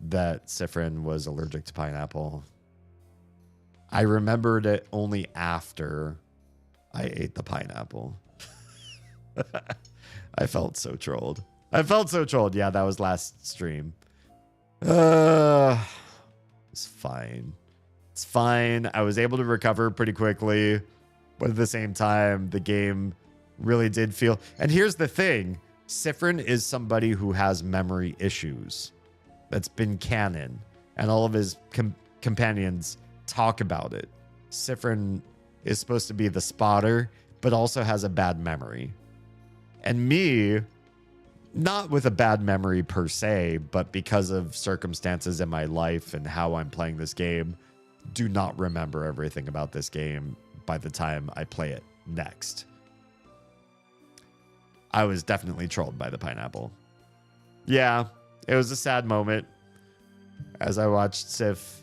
that Sifrin was allergic to pineapple? I remembered it only after I ate the pineapple. I felt so trolled. Yeah, that was last stream. It's fine. It's fine. I was able to recover pretty quickly, but at the same time, the game really did feel... And here's the thing. Sifrin is somebody who has memory issues. That's been canon. And all of his companions talk about it. Sifrin is supposed to be the spotter, but also has a bad memory. And me, not with a bad memory per se, but because of circumstances in my life and how I'm playing this game, do not remember everything about this game by the time I play it next. I was definitely trolled by the pineapple. Yeah, it was a sad moment as I watched Sif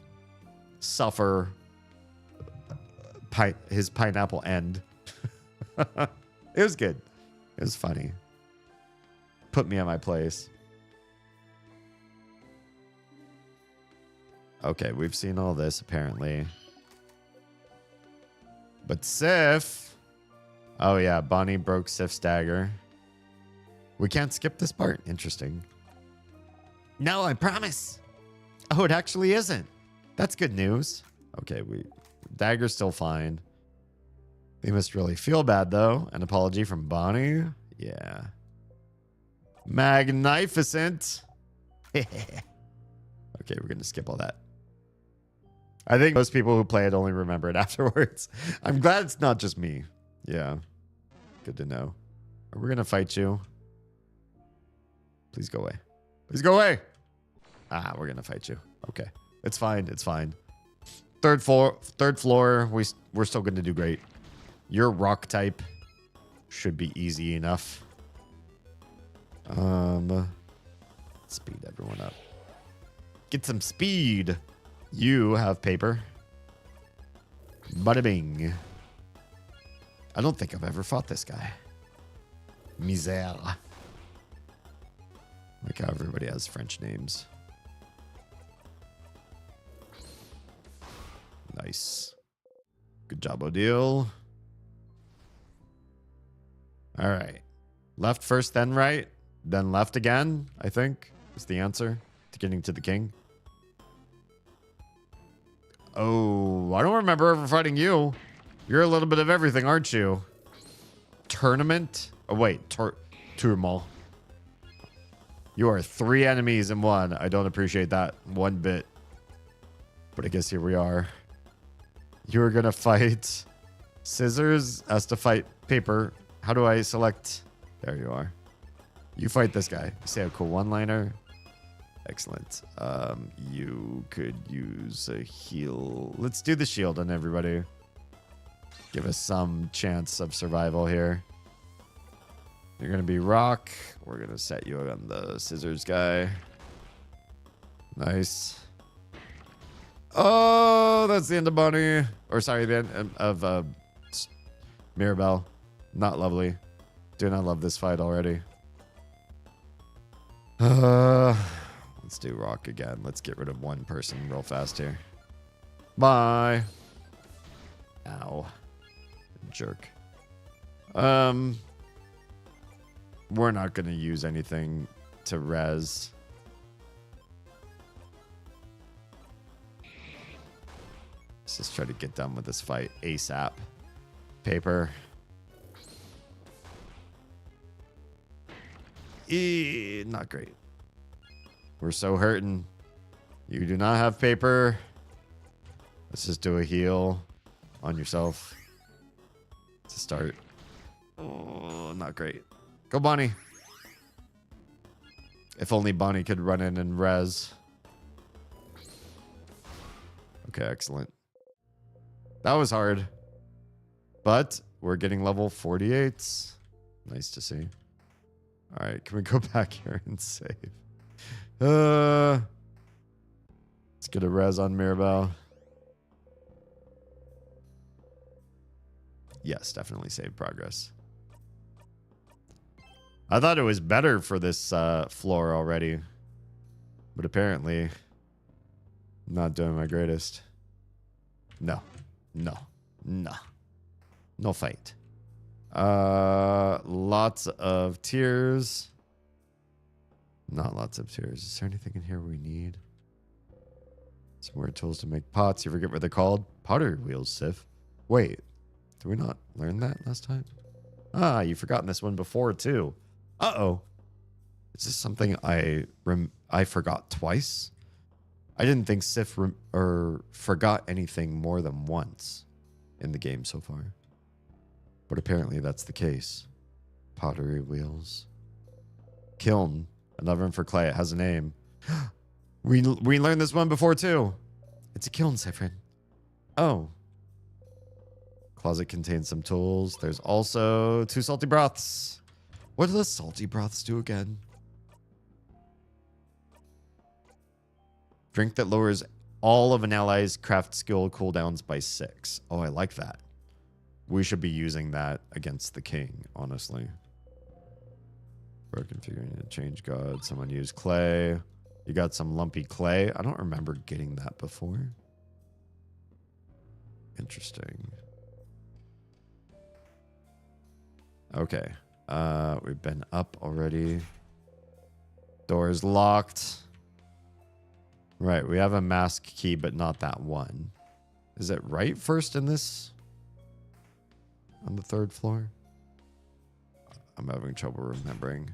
suffer his pineapple end. It was good. It was funny. Put me on my place. Okay, we've seen all this apparently. But Sif... Oh yeah, Bonnie broke Sif's dagger. We can't skip this part. Interesting. No, I promise. Oh, it actually isn't. That's good news. Okay, dagger's still fine. We must really feel bad though. An apology from Bonnie. Yeah. Magnificent. Okay, we're going to skip all that. I think most people who play it only remember it afterwards. I'm glad it's not just me. Yeah. Good to know. Are we going to fight you? Please go away. Please go away. Ah, we're going to fight you. Okay. It's fine. It's fine. Third floor. We're still going to do great. Your rock type should be easy enough. Speed everyone up. Get some speed. You have paper. Bada bing. I don't think I've ever fought this guy. Misère. Like how everybody has French names. Nice. Good job, Odile. All right. Left first, then right. Then left again, I think, is the answer to getting to the king. Oh, I don't remember ever fighting you. You're a little bit of everything, aren't you? Tournament? Oh, wait. Turmal. You are 3 enemies in one. I don't appreciate that one bit. But I guess here we are. You are going to fight scissors as to fight paper. How do I select? There you are. You fight this guy. You say a cool one-liner. Excellent. You could use a heal. Let's do the shield on everybody. Give us some chance of survival here. You're going to be rock. We're going to set you on the scissors guy. Nice. Oh, that's the end of Bonnie. Or sorry, the end of Mirabelle. Not lovely. Do not love this fight already. Let's do rock again. Let's get rid of one person real fast here. Bye. Ow. Jerk. We're not going to use anything to res. Let's just try to get done with this fight ASAP. Paper. Not great. We're so hurting. You do not have paper. Let's just do a heal on yourself to start. Oh, not great. Go, Bonnie. If only Bonnie could run in and res. Okay, excellent. That was hard. But we're getting level 48. Nice to see. All right, can we go back here and save? Let's get a res on Mirabelle. Yes, definitely save progress. I thought it was better for this floor already. But apparently, I'm not doing my greatest. No. No. No. No fight. Lots of tears. Not lots of tears. Is there anything in here we need? Some more tools to make pots. You forget what they're called? Pottery wheels, Sif. Wait. Did we not learn that last time? Ah, you've forgotten this one before, too. Uh-oh. Is this something I forgot twice? I didn't think Sif forgot anything more than once in the game so far. But apparently that's the case. Pottery wheels. Kiln. An oven for clay. It has a name. We learned this one before, too. It's a kiln, Sifrin. Oh. Closet contains some tools. There's also 2 salty broths. What do the salty broths do again? Drink that lowers all of an ally's craft skill cooldowns by 6. Oh, I like that. We should be using that against the king, honestly. Broken figure to change god. Someone used clay. You got some lumpy clay. I don't remember getting that before. Interesting. Okay. We've been up already. Door's locked. Right, we have a mask key, but not that one. Is it right first in this? On the 3rd floor? I'm having trouble remembering.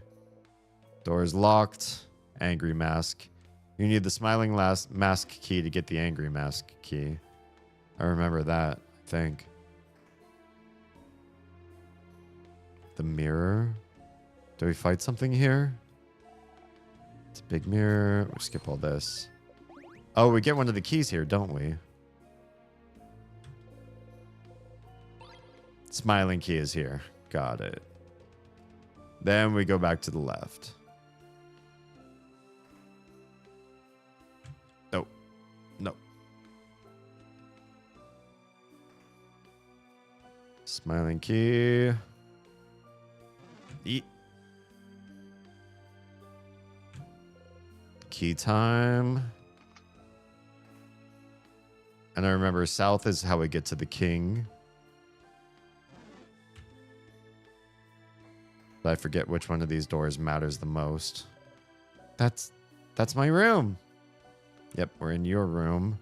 Door's locked. Angry mask. You need the smiling mask key to get the angry mask key. I remember that, I think. The mirror. Do we fight something here? It's a big mirror. We'll skip all this. Oh, we get one of the keys here, don't we? Smiling key is here. Got it. Then we go back to the left. No. No. Smiling key. Eat. Key time. And I remember south is how we get to the king. But I forget which one of these doors matters the most. That's my room. Yep, we're in your room.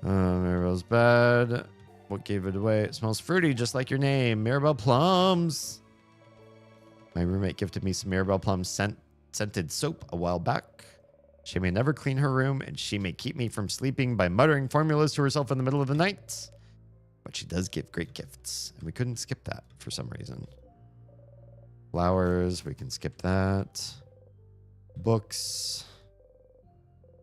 Mirabelle's bed. What gave it away? It smells fruity, just like your name. Mirabelle Plums. My roommate gifted me some Mirabelle Plum scented soap a while back. She may never clean her room, and she may keep me from sleeping by muttering formulas to herself in the middle of the night. But she does give great gifts, and we couldn't skip that for some reason. Flowers, we can skip that. Books.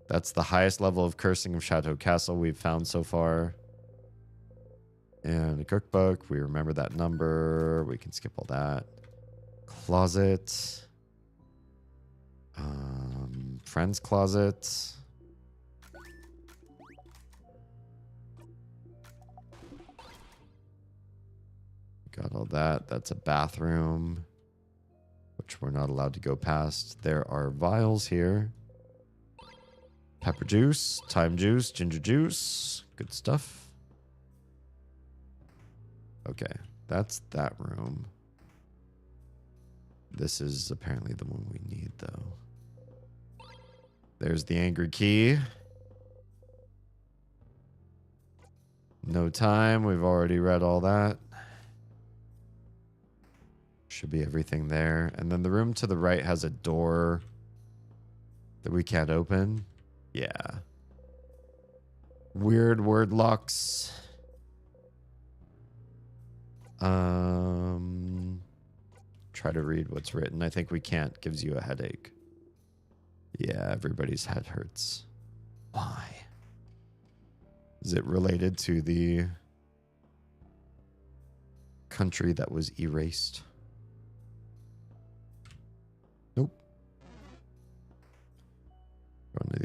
That's the highest level of cursing of Chateau Castle we've found so far. And a cookbook, we remember that number. We can skip all that. Closet. Friend's closet. Got all that. That's a bathroom, which we're not allowed to go past. There are vials here. Pepper juice, thyme juice, ginger juice. Good stuff. Okay, that's that room. This is apparently the one we need, though. There's the angry key. No time. We've already read all that. Should be everything there. And then the room to the right has a door that we can't open. Yeah. Weird word locks. Try to read what's written. I think we can't. Gives you a headache. Yeah, everybody's head hurts. Why? Is it related to the country that was erased?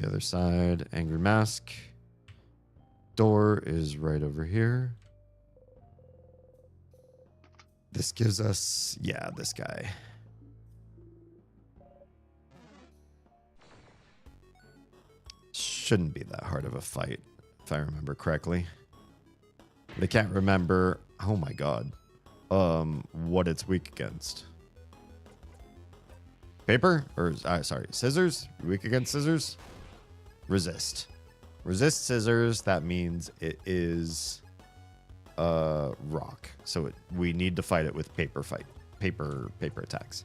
The other side, angry mask. Door is right over here. This gives us, yeah, this guy. Shouldn't be that hard of a fight, if I remember correctly. But I can't remember, oh my god, what it's weak against. Paper? Or, sorry, scissors? Weak against scissors? Resist. Resist scissors, that means it is rock. So we need to fight it with paper attacks.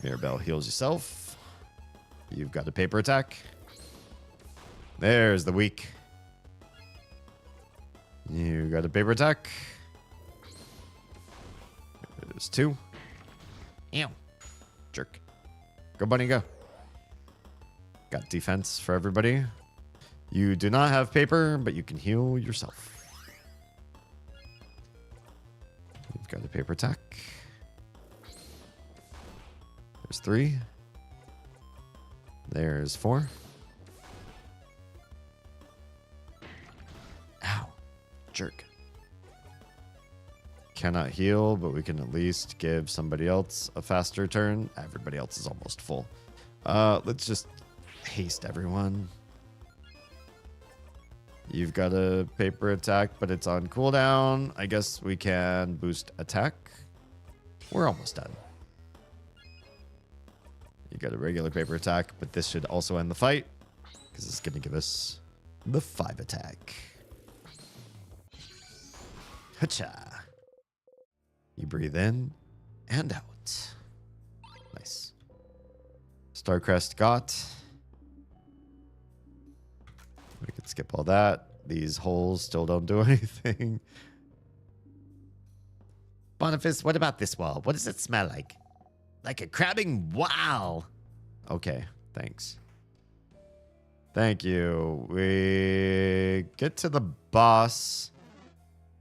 Mirabelle heals yourself. You've got a paper attack. There's the weak. You got a paper attack. There's 2. Ew. Jerk. Go, bunny, go. Got defense for everybody. You do not have paper, but you can heal yourself. You've got a paper attack. There's 3. There's 4. Ow. Jerk. Cannot heal, but we can at least give somebody else a faster turn. Everybody else is almost full. Let's just haste everyone. You've got a paper attack, but it's on cooldown. I guess we can boost attack. We're almost done. You got a regular paper attack, but this should also end the fight because it's going to give us the 5 attack. Hacha. You breathe in and out. Nice. Starcrest got. We could skip all that. These holes still don't do anything. Boniface, what about this wall? What does it smell like? Like a crabbing wow. Okay, thanks. Thank you. We get to the boss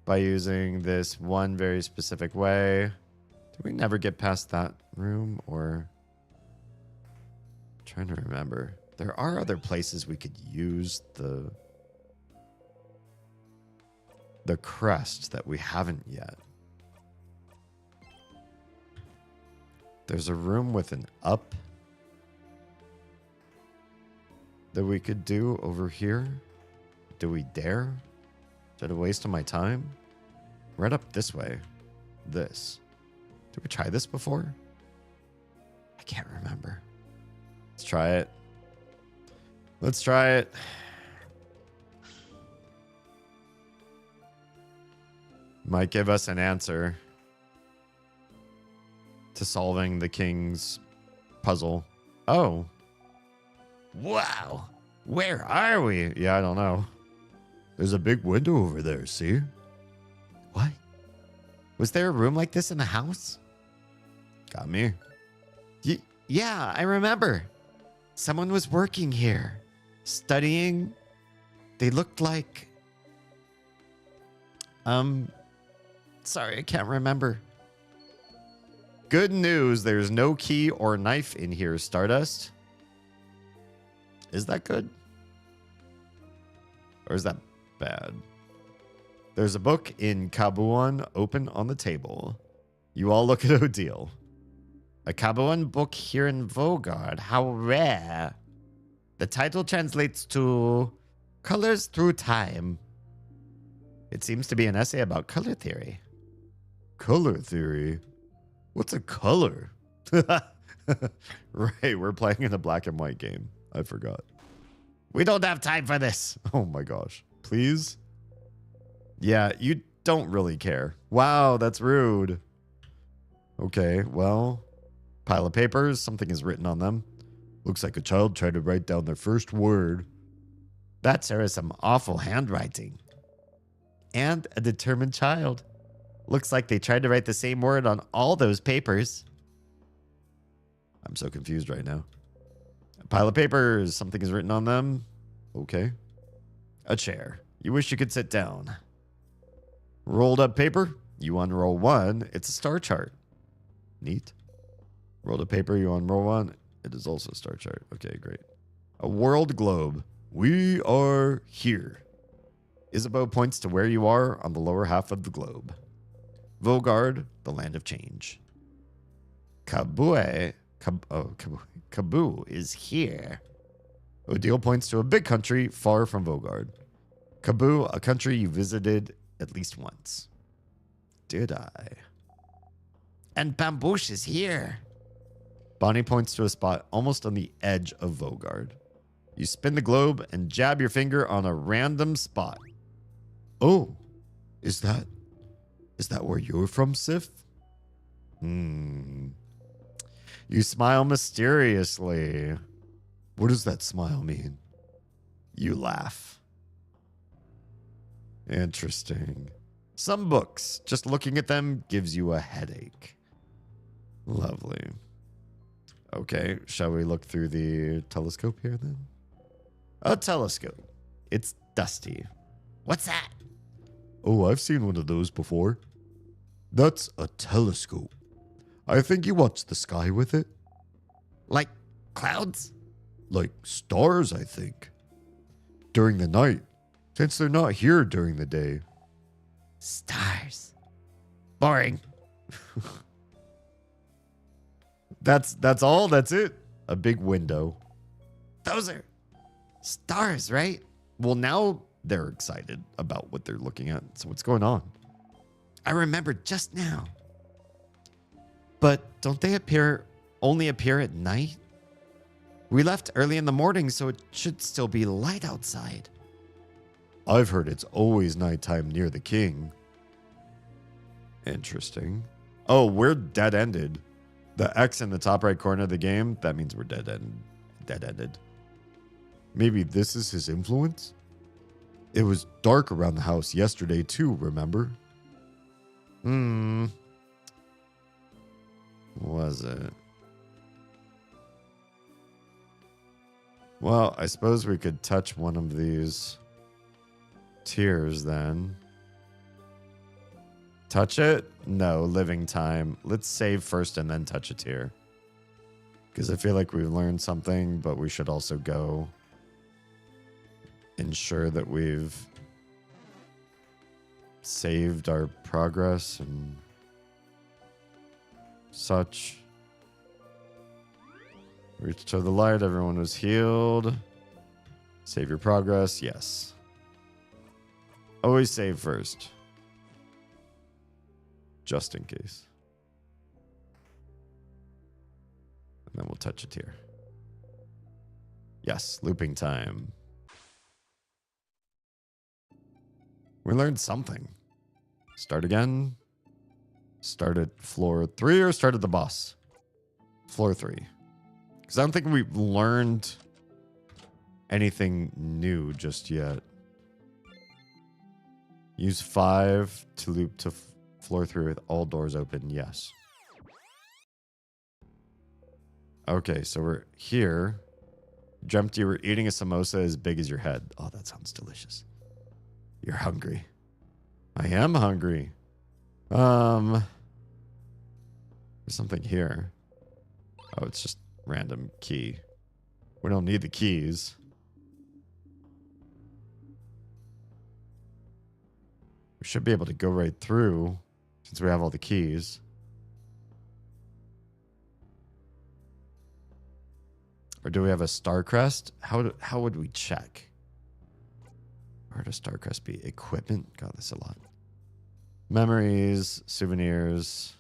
by using this one very specific way. Did we never get past that room, or... I'm trying to remember. There are other places we could use the crest that we haven't yet. There's a room with an up that we could do over here. Do we dare? Is it a waste of my time? Right up this way. This. Did we try this before? I can't remember. Let's try it. Let's try it. Might give us an answer to solving the king's puzzle. Oh. Wow. Where are we? Yeah, I don't know. There's a big window over there, see? What? Was there a room like this in the house? Got me. Yeah, I remember. Someone was working here. Studying. They looked like... Sorry, I can't remember. Good news, there's no key or knife in here, Stardust. Is that good? Or is that bad? There's a book in Kabuan open on the table. You all look at Odile. A Kabuan book here in Vogard. How rare. The title translates to Colors Through Time. It seems to be an essay about color theory. Color theory? What's a color? Right, we're playing in a black and white game. I forgot. We don't have time for this. Oh my gosh. Please? Yeah, you don't really care. Wow, that's rude. Okay, well, pile of papers. Something is written on them. Looks like a child tried to write down their first word. That, sir, is some awful handwriting. And a determined child. Looks like they tried to write the same word on all those papers. I'm so confused right now. A pile of papers. Something is written on them. Okay. A chair. You wish you could sit down. Rolled up paper. You unroll one. It's a star chart. Neat. Rolled up paper. You unroll one. It is also a star chart. Okay, great. A world globe. We are here. Isabeau points to where you are on the lower half of the globe. Vogard, the land of change. Kabue is here. Odile points to a big country far from Vogard. Kabul, a country you visited at least once. Did I? And Bambouche is here. Bonnie points to a spot almost on the edge of Vogard. You spin the globe and jab your finger on a random spot. Oh, is that where you're from, Sif? You smile mysteriously. What does that smile mean? You laugh. Interesting. Some books, just looking at them gives you a headache. Lovely. Okay, shall we look through the telescope here then? A telescope. It's dusty. What's that? Oh, I've seen one of those before. That's a telescope. I think you watch the sky with it. Like clouds? Like stars, I think. During the night, since they're not here during the day. Stars. Boring. That's all. That's it. A big window. Those are stars, right? Well, now they're excited about what they're looking at. So what's going on? I remembered just now. But don't they only appear at night? We left early in the morning, so it should still be light outside. I've heard it's always nighttime near the king. Interesting. Oh, we're dead-ended. The X in the top right corner of the game, that means we're dead-ended. Maybe this is his influence? It was dark around the house yesterday too, remember? Was it? Well, I suppose we could touch one of these tiers then. Touch it? No, living time. Let's save first and then touch a tier. Because I feel like we've learned something, but we should also go ensure that we've saved our progress and such. Reach to the light. Everyone was healed. Save your progress. Yes. Always save first. Just in case. And then we'll touch a tier. Yes, looping time. We learned something. Start again. Start at floor 3 or start at the boss? Floor 3. Because I don't think we've learned anything new just yet. Use 5 to loop to floor 3 with all doors open. Yes. Okay, so we're here. Dreamt you were eating a samosa as big as your head. Oh, that sounds delicious. You're hungry. I am hungry. There's something here. Oh, it's just random key. We don't need the keys. We should be able to go right through since we have all the keys. Or do we have a star crest? How would we check? Where would a star crest be? Equipment? Got this a lot. Memories, souvenirs.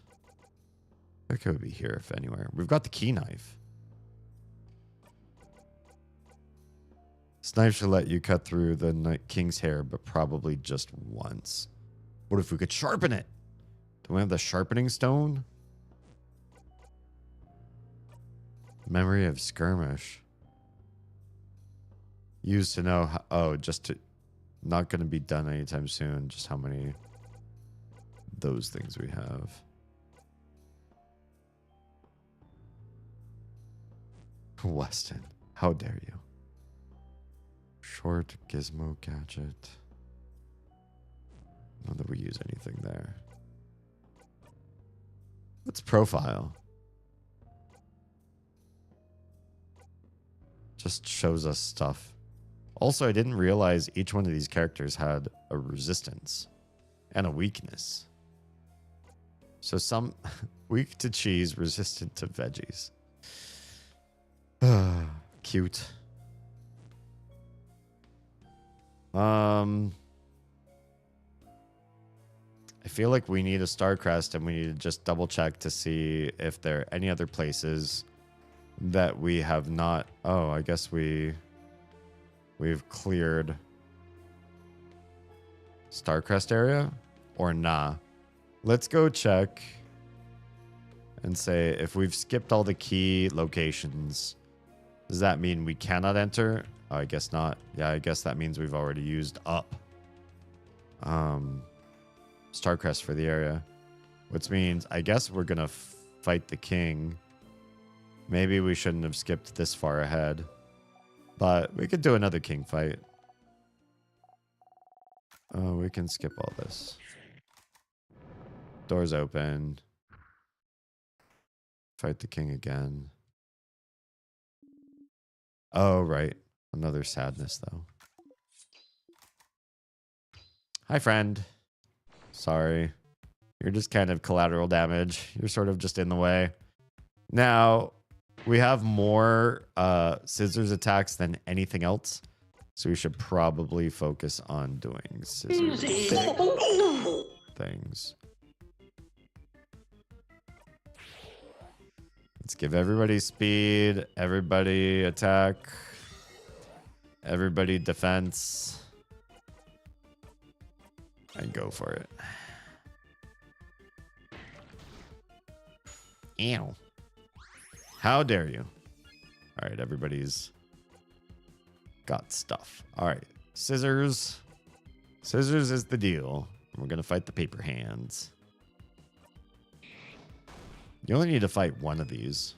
Where could it be here, if anywhere? We've got the key knife. This knife should let you cut through the king's hair, but probably just once. What if we could sharpen it? Do we have the sharpening stone? Memory of skirmish. Used to know how, oh, just to, not going to be done anytime soon. Just how many those things we have. Weston, how dare you? Short gizmo gadget. Not that we use anything there. What's profile? Just shows us stuff. Also, I didn't realize each one of these characters had a resistance and a weakness. So some weak to cheese, resistant to veggies. Cute. I feel like we need a star crest, and we need to just double check to see if there are any other places that we have not. Oh, I guess we've cleared Starcrest area, or nah. Let's go check and say if we've skipped all the key locations, does that mean we cannot enter? Oh, I guess not. Yeah, I guess that means we've already used up Starcrest for the area, which means I guess we're gonna fight the king. Maybe we shouldn't have skipped this far ahead, but we could do another king fight. Oh, we can skip all this. Doors open. Fight the king again. Oh, right. Another sadness, though. Hi, friend. Sorry. You're just kind of collateral damage. You're sort of just in the way. Now, we have more scissors attacks than anything else. So we should probably focus on doing scissors things. Let's give everybody speed, everybody attack, everybody defense, and go for it. Ew. How dare you? All right, everybody's got stuff. All right, scissors. Scissors is the deal. We're going to fight the paper hands. You only need to fight one of these.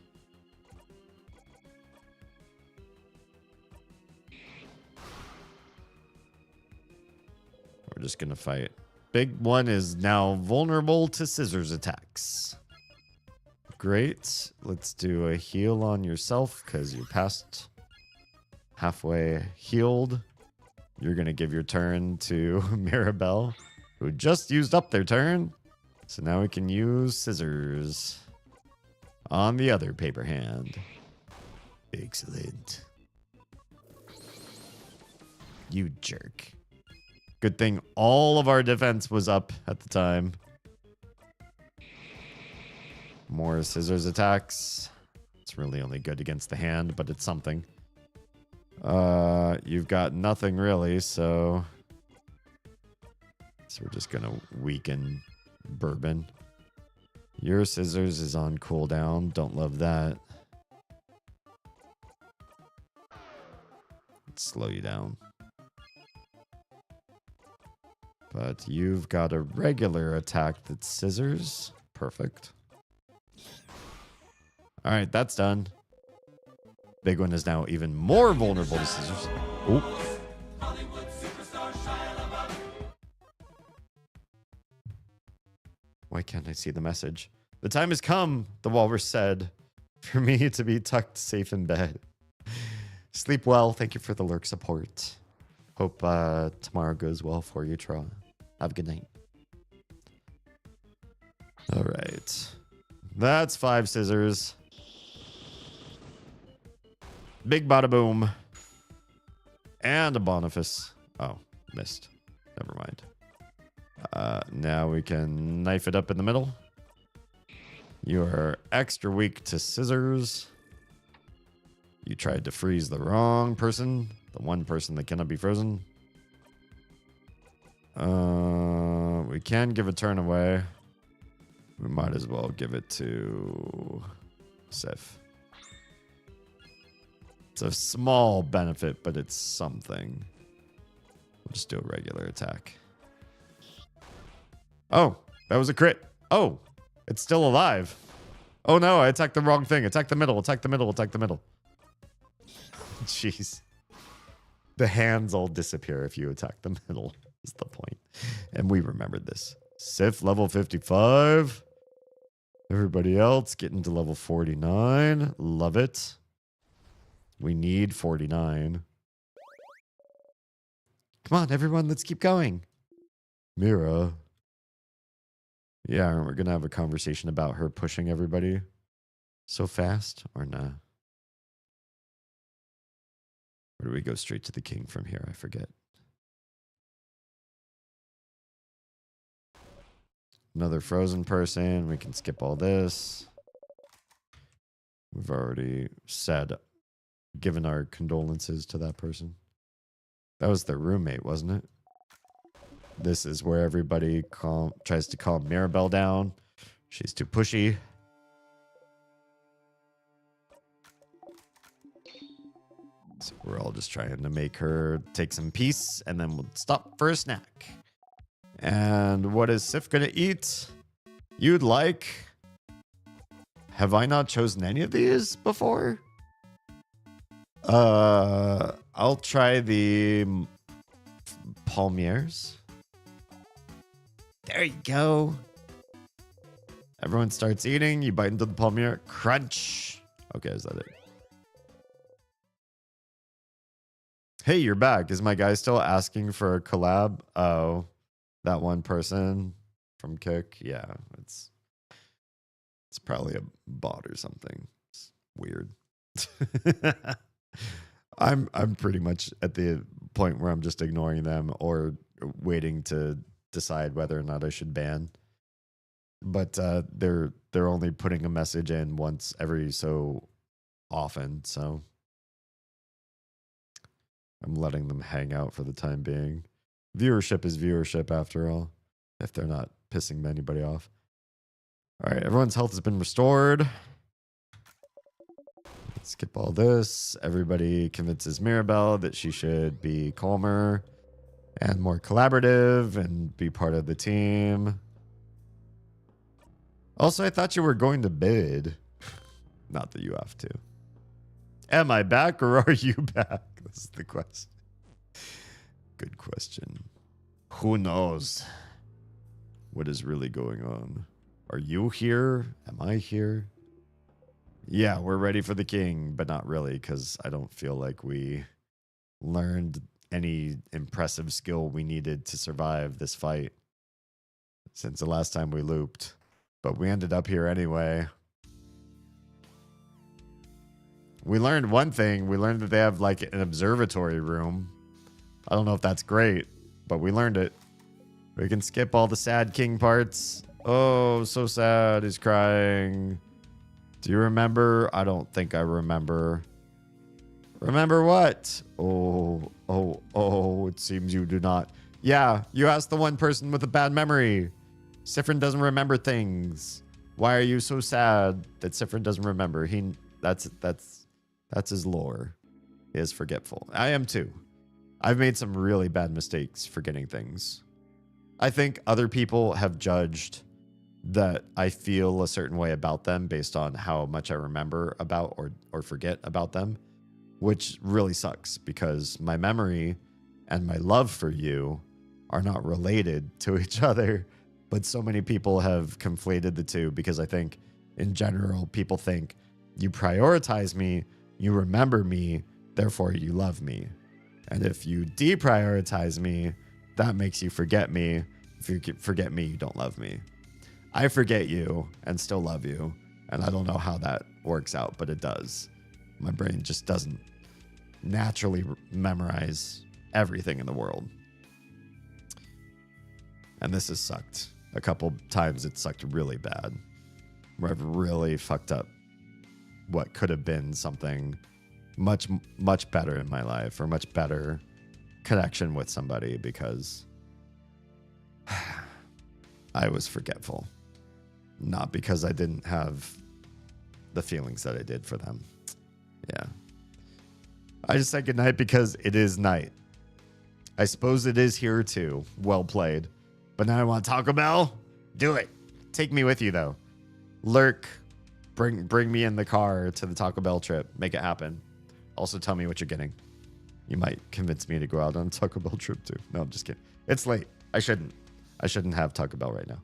We're just going to fight. Big one is now vulnerable to scissors attacks. Great. Let's do a heal on yourself because you're past halfway healed. You're going to give your turn to Mirabelle, who just used up their turn. So now we can use scissors on the other paper hand. Excellent. You jerk. Good thing all of our defense was up at the time. More scissors attacks. It's really only good against the hand, but it's something. You've got nothing really, so we're just gonna weaken Bourbon. Your scissors is on cooldown. Don't love that. Let's slow you down. But you've got a regular attack that's scissors. Perfect. All right, that's done. Big one is now even more vulnerable to scissors. Oh. Why can't I see the message? The time has come, the walrus said, for me to be tucked safe in bed. Sleep well. Thank you for the lurk support. Hope tomorrow goes well for you, Tra. Have a good night. All right. That's 5 scissors. Big bada boom. And a Boniface. Oh, missed. Never mind. Now we can knife it up in the middle. You are extra weak to scissors. You tried to freeze the wrong person. The one person that cannot be frozen. We can give a turn away. We might as well give it to Sif. It's a small benefit, but it's something. We'll just do a regular attack. Oh, that was a crit. Oh, it's still alive. Oh no, I attacked the wrong thing. Attack the middle, attack the middle, attack the middle. Jeez. The hands all disappear if you attack the middle, is the point. And we remembered this. Sif level 55. Everybody else getting to level 49. Love it. We need 49. Come on, everyone, let's keep going. Mira. Yeah, we're going to have a conversation about her pushing everybody so fast or nah? Or do we go straight to the king from here? I forget. Another frozen person. We can skip all this. We've already said, given our condolences to that person. That was their roommate, wasn't it? This is where everybody tries to calm Mirabelle down. She's too pushy. So we're all just trying to make her take some peace, and then we'll stop for a snack. And what is Sif gonna eat? You'd like... Have I not chosen any of these before? I'll try the palmiers. There you go. Everyone starts eating. You bite into the palmier. Crunch. Okay, is that it? Hey, you're back. Is my guy still asking for a collab? Oh, that one person from Kick. Yeah, it's probably a bot or something. It's weird. I'm pretty much at the point where I'm just ignoring them or waiting to decide whether or not I should ban. But they're only putting a message in once every so often, so I'm letting them hang out for the time being. Viewership is viewership after all, if they're not pissing anybody off. All right, everyone's health has been restored. Let's skip all this. Everybody convinces Mirabelle that she should be calmer and more collaborative and be part of the team. Also, I thought you were going to bed. Not that you have to. Am I back or are you back? This is the question. Good question. Who knows what is really going on? Are you here? Am I here? Yeah, we're ready for the king, but not really, because I don't feel like we learned any impressive skill we needed to survive this fight since the last time we looped. But we ended up here anyway. We learned one thing. We learned that they have like an observatory room. I don't know if that's great, but we learned it. We can skip all the sad king parts. Oh, so sad. He's crying. Do you remember? I don't think I remember. Remember what? Oh, it seems you do not. Yeah, you asked the one person with a bad memory. Sifrin doesn't remember things. Why are you so sad that Sifrin doesn't remember? That's his lore. He is forgetful. I am too. I've made some really bad mistakes forgetting things. I think other people have judged that I feel a certain way about them based on how much I remember about or forget about them, which really sucks because my memory and my love for you are not related to each other. But so many people have conflated the two because I think in general, people think you prioritize me, you remember me, therefore you love me. And if you deprioritize me, that makes you forget me. If you forget me, you don't love me. I forget you and still love you. And I don't know how that works out, but it does. My brain just doesn't naturally memorize everything in the world. And this has sucked. A couple times it sucked really bad. Where I've really fucked up what could have been something much, much better in my life or much better connection with somebody because I was forgetful. Not because I didn't have the feelings that I did for them. Yeah. I just said goodnight because it is night. I suppose it is here too. Well played. But now I want Taco Bell. Do it. Take me with you though. Lurk. Bring me in the car to the Taco Bell trip. Make it happen. Also tell me what you're getting. You might convince me to go out on a Taco Bell trip too. No, I'm just kidding. It's late. I shouldn't have Taco Bell right now.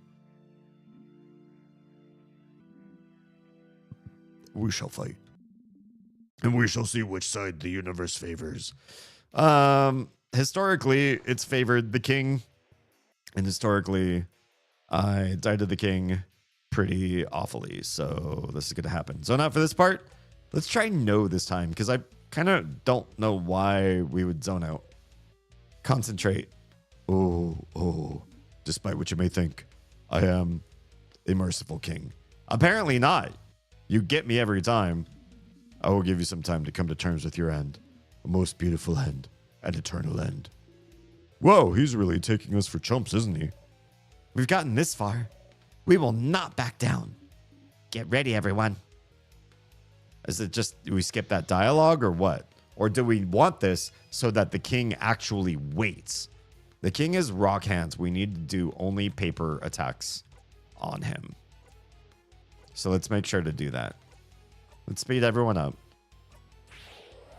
We shall fight. and we shall see which side the universe favors. Historically, it's favored the king, and historically, I died to the king pretty awfully, so this is going to happen. So now for this part, let's try no this time, because I kind of don't know why we would zone out. Concentrate. Oh, despite what you may think, I am a merciful king. Apparently not. You get me every time. I will give you some time to come to terms with your end. A most beautiful end. An eternal end. Whoa, he's really taking us for chumps, isn't he? We've gotten this far. We will not back down. Get ready, everyone. Is it just, do we skip that dialogue or what? Or do we want this so that the king actually waits? The king is rock hands. We need to do only paper attacks on him. So let's make sure to do that. Let's speed everyone up.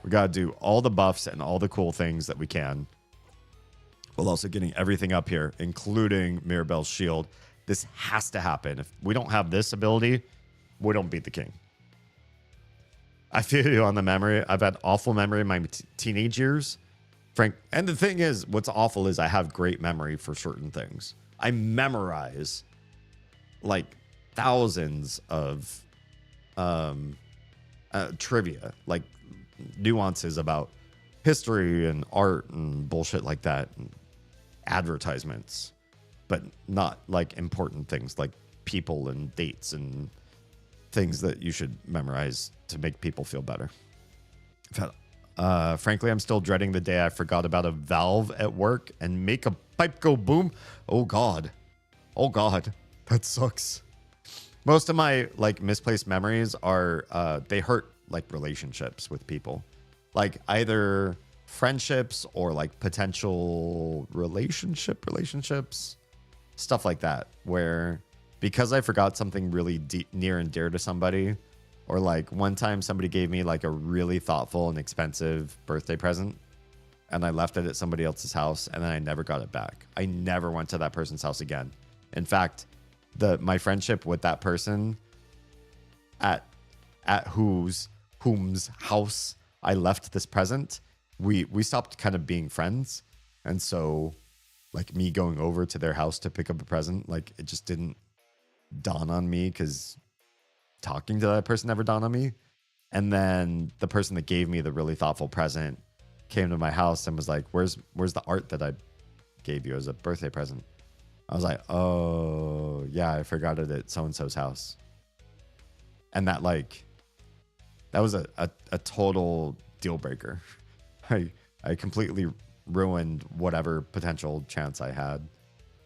We got to do all the buffs and all the cool things that we can. While also getting everything up here, including Mirabelle's shield. This has to happen. If we don't have this ability, we don't beat the king. I feel you on the memory. I've had awful memory in my teenage years. Frank, and the thing is, what's awful is I have great memory for certain things. I memorize like thousands of trivia, like nuances about history and art and bullshit like that, and advertisements, but not like important things like people and dates and things that you should memorize to make people feel better. Frankly, I'm still dreading the day I forgot about a valve at work and make a pipe go boom. Oh God, that sucks. Most of my like misplaced memories are they hurt like relationships with people, like either friendships or like potential relationships, stuff like that, where because I forgot something really near and dear to somebody, or like one time somebody gave me like a really thoughtful and expensive birthday present and I left it at somebody else's house and then I never got it back. I never went to that person's house again. In fact, my friendship with that person at whom's house I left this present, we stopped kind of being friends. And so like me going over to their house to pick up a present, like it just didn't dawn on me because talking to that person never dawned on me. And then the person that gave me the really thoughtful present came to my house and was like, where's the art that I gave you as a birthday present? I was like, oh yeah, I forgot it at so-and-so's house. And that was a total deal breaker. I completely ruined whatever potential chance I had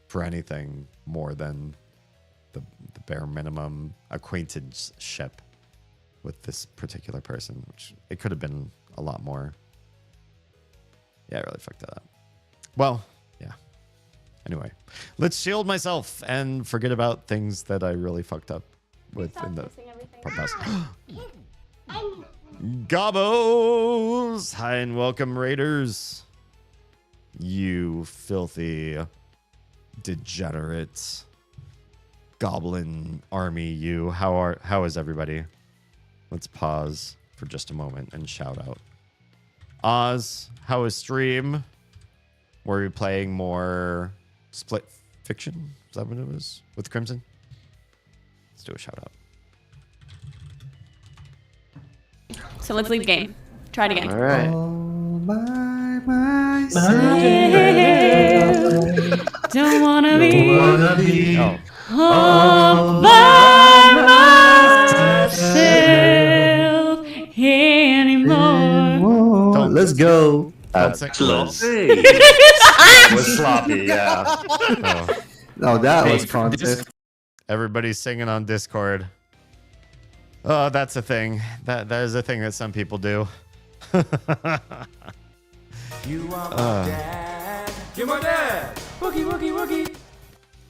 for anything more than the bare minimum acquaintanceship with this particular person, which it could have been a lot more. Yeah, I really fucked that up. Well, yeah. Anyway, let's shield myself and forget about things that I really fucked up with in the podcast. Gobos! Hi and welcome, Raiders. You filthy degenerates. Goblin army, you. How is everybody? Let's pause for just a moment and shout out. Oz, how is stream? Were we playing more Split Fiction? Is that what it was? With Crimson? Let's do a shout out. So let's leave the game. Try it again. All right. All by myself. Don't wanna be Oh. all by myself anymore. Let's go. Don't sing. Sloppy. Was sloppy, yeah. Oh. No, that was content. Everybody's singing on Discord. Oh, that's a thing. That is a thing that some people do. You are my dad. You're my dad. Wookie, wookie, wookie.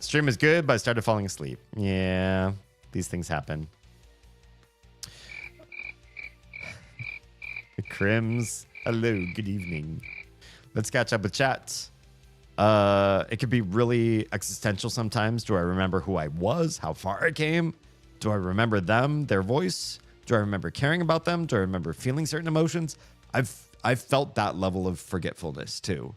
Stream is good, but I started falling asleep. Yeah, these things happen. Crims, hello, good evening. Let's catch up with chat. It could be really existential sometimes. Do I remember who I was? How far I came? Do I remember them, their voice? Do I remember caring about them? Do I remember feeling certain emotions? I've felt that level of forgetfulness too.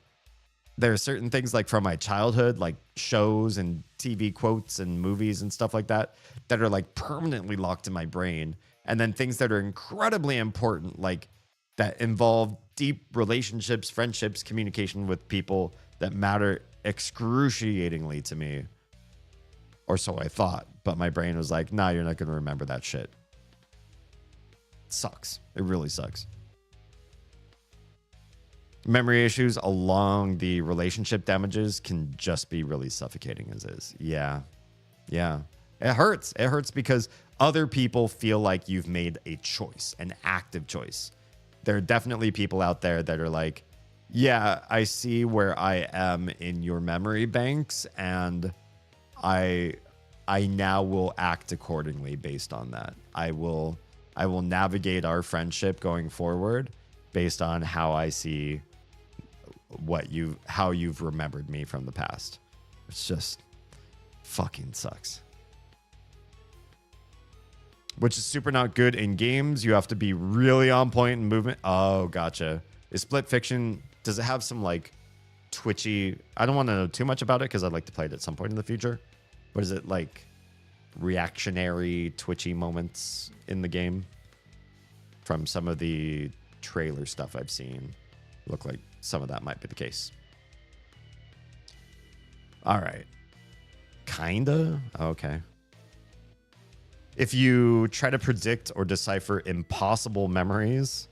There are certain things like from my childhood, like shows and TV quotes and movies and stuff like that, that are like permanently locked in my brain. And then things that are incredibly important, like that involve deep relationships, friendships, communication with people that matter excruciatingly to me. Or so I thought. But my brain was like, nah, you're not going to remember that shit. It sucks. It really sucks. Memory issues along the relationship damages can just be really suffocating as is. Yeah. Yeah. It hurts. It hurts because other people feel like you've made a choice, an active choice. There are definitely people out there that are like, yeah, I see where I am in your memory banks, and I now will act accordingly based on that. I will navigate our friendship going forward based on how I see how you've remembered me from the past. It's just fucking sucks. Which is super not good in games. You have to be really on point in movement. Oh, gotcha. Is Split Fiction, does it have some like twitchy, I don't want to know too much about it because I'd like to play it at some point in the future. But is it like reactionary twitchy moments in the game? From some of the trailer stuff I've seen, look like some of that might be the case. All right. Kinda? Okay. If you try to predict or decipher impossible memories,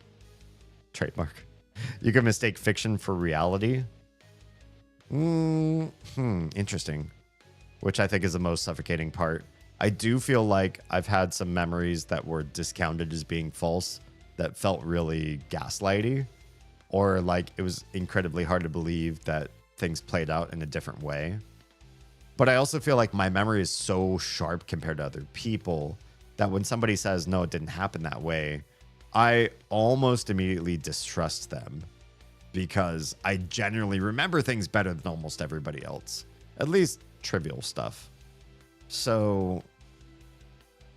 trademark, you can mistake fiction for reality. Interesting. Which I think is the most suffocating part. I do feel like I've had some memories that were discounted as being false that felt really gaslighty, or like it was incredibly hard to believe that things played out in a different way. But I also feel like my memory is so sharp compared to other people that when somebody says, no, it didn't happen that way, I almost immediately distrust them because I generally remember things better than almost everybody else, at least trivial stuff. So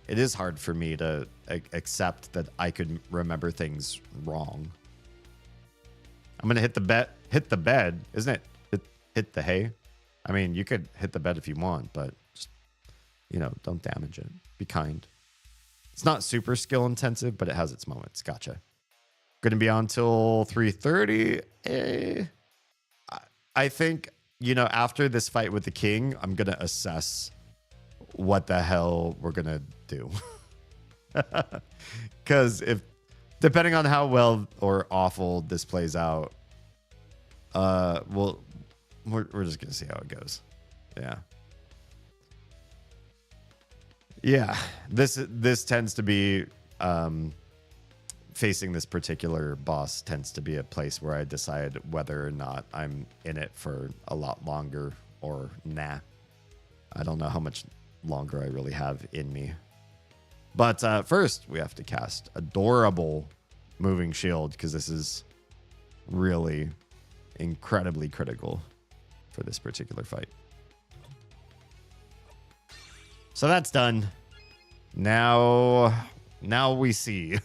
it is hard for me to accept that I could remember things wrong. I'm going to hit the bed, isn't it? Hit the hay. I mean, you could hit the bed if you want, but just, don't damage it. Be kind. It's not super skill intensive, but it has its moments. Gotcha. Going to be on till 3:30. I think, after this fight with the king, I'm going to assess what the hell we're going to do. Because depending on how well or awful this plays out, we're just going to see how it goes. Yeah. Yeah. This tends to be, facing this particular boss tends to be a place where I decide whether or not I'm in it for a lot longer or nah. I don't know how much longer I really have in me. But first, we have to cast Adorable Moving Shield because this is really incredibly critical for this particular fight. So that's done. Now we see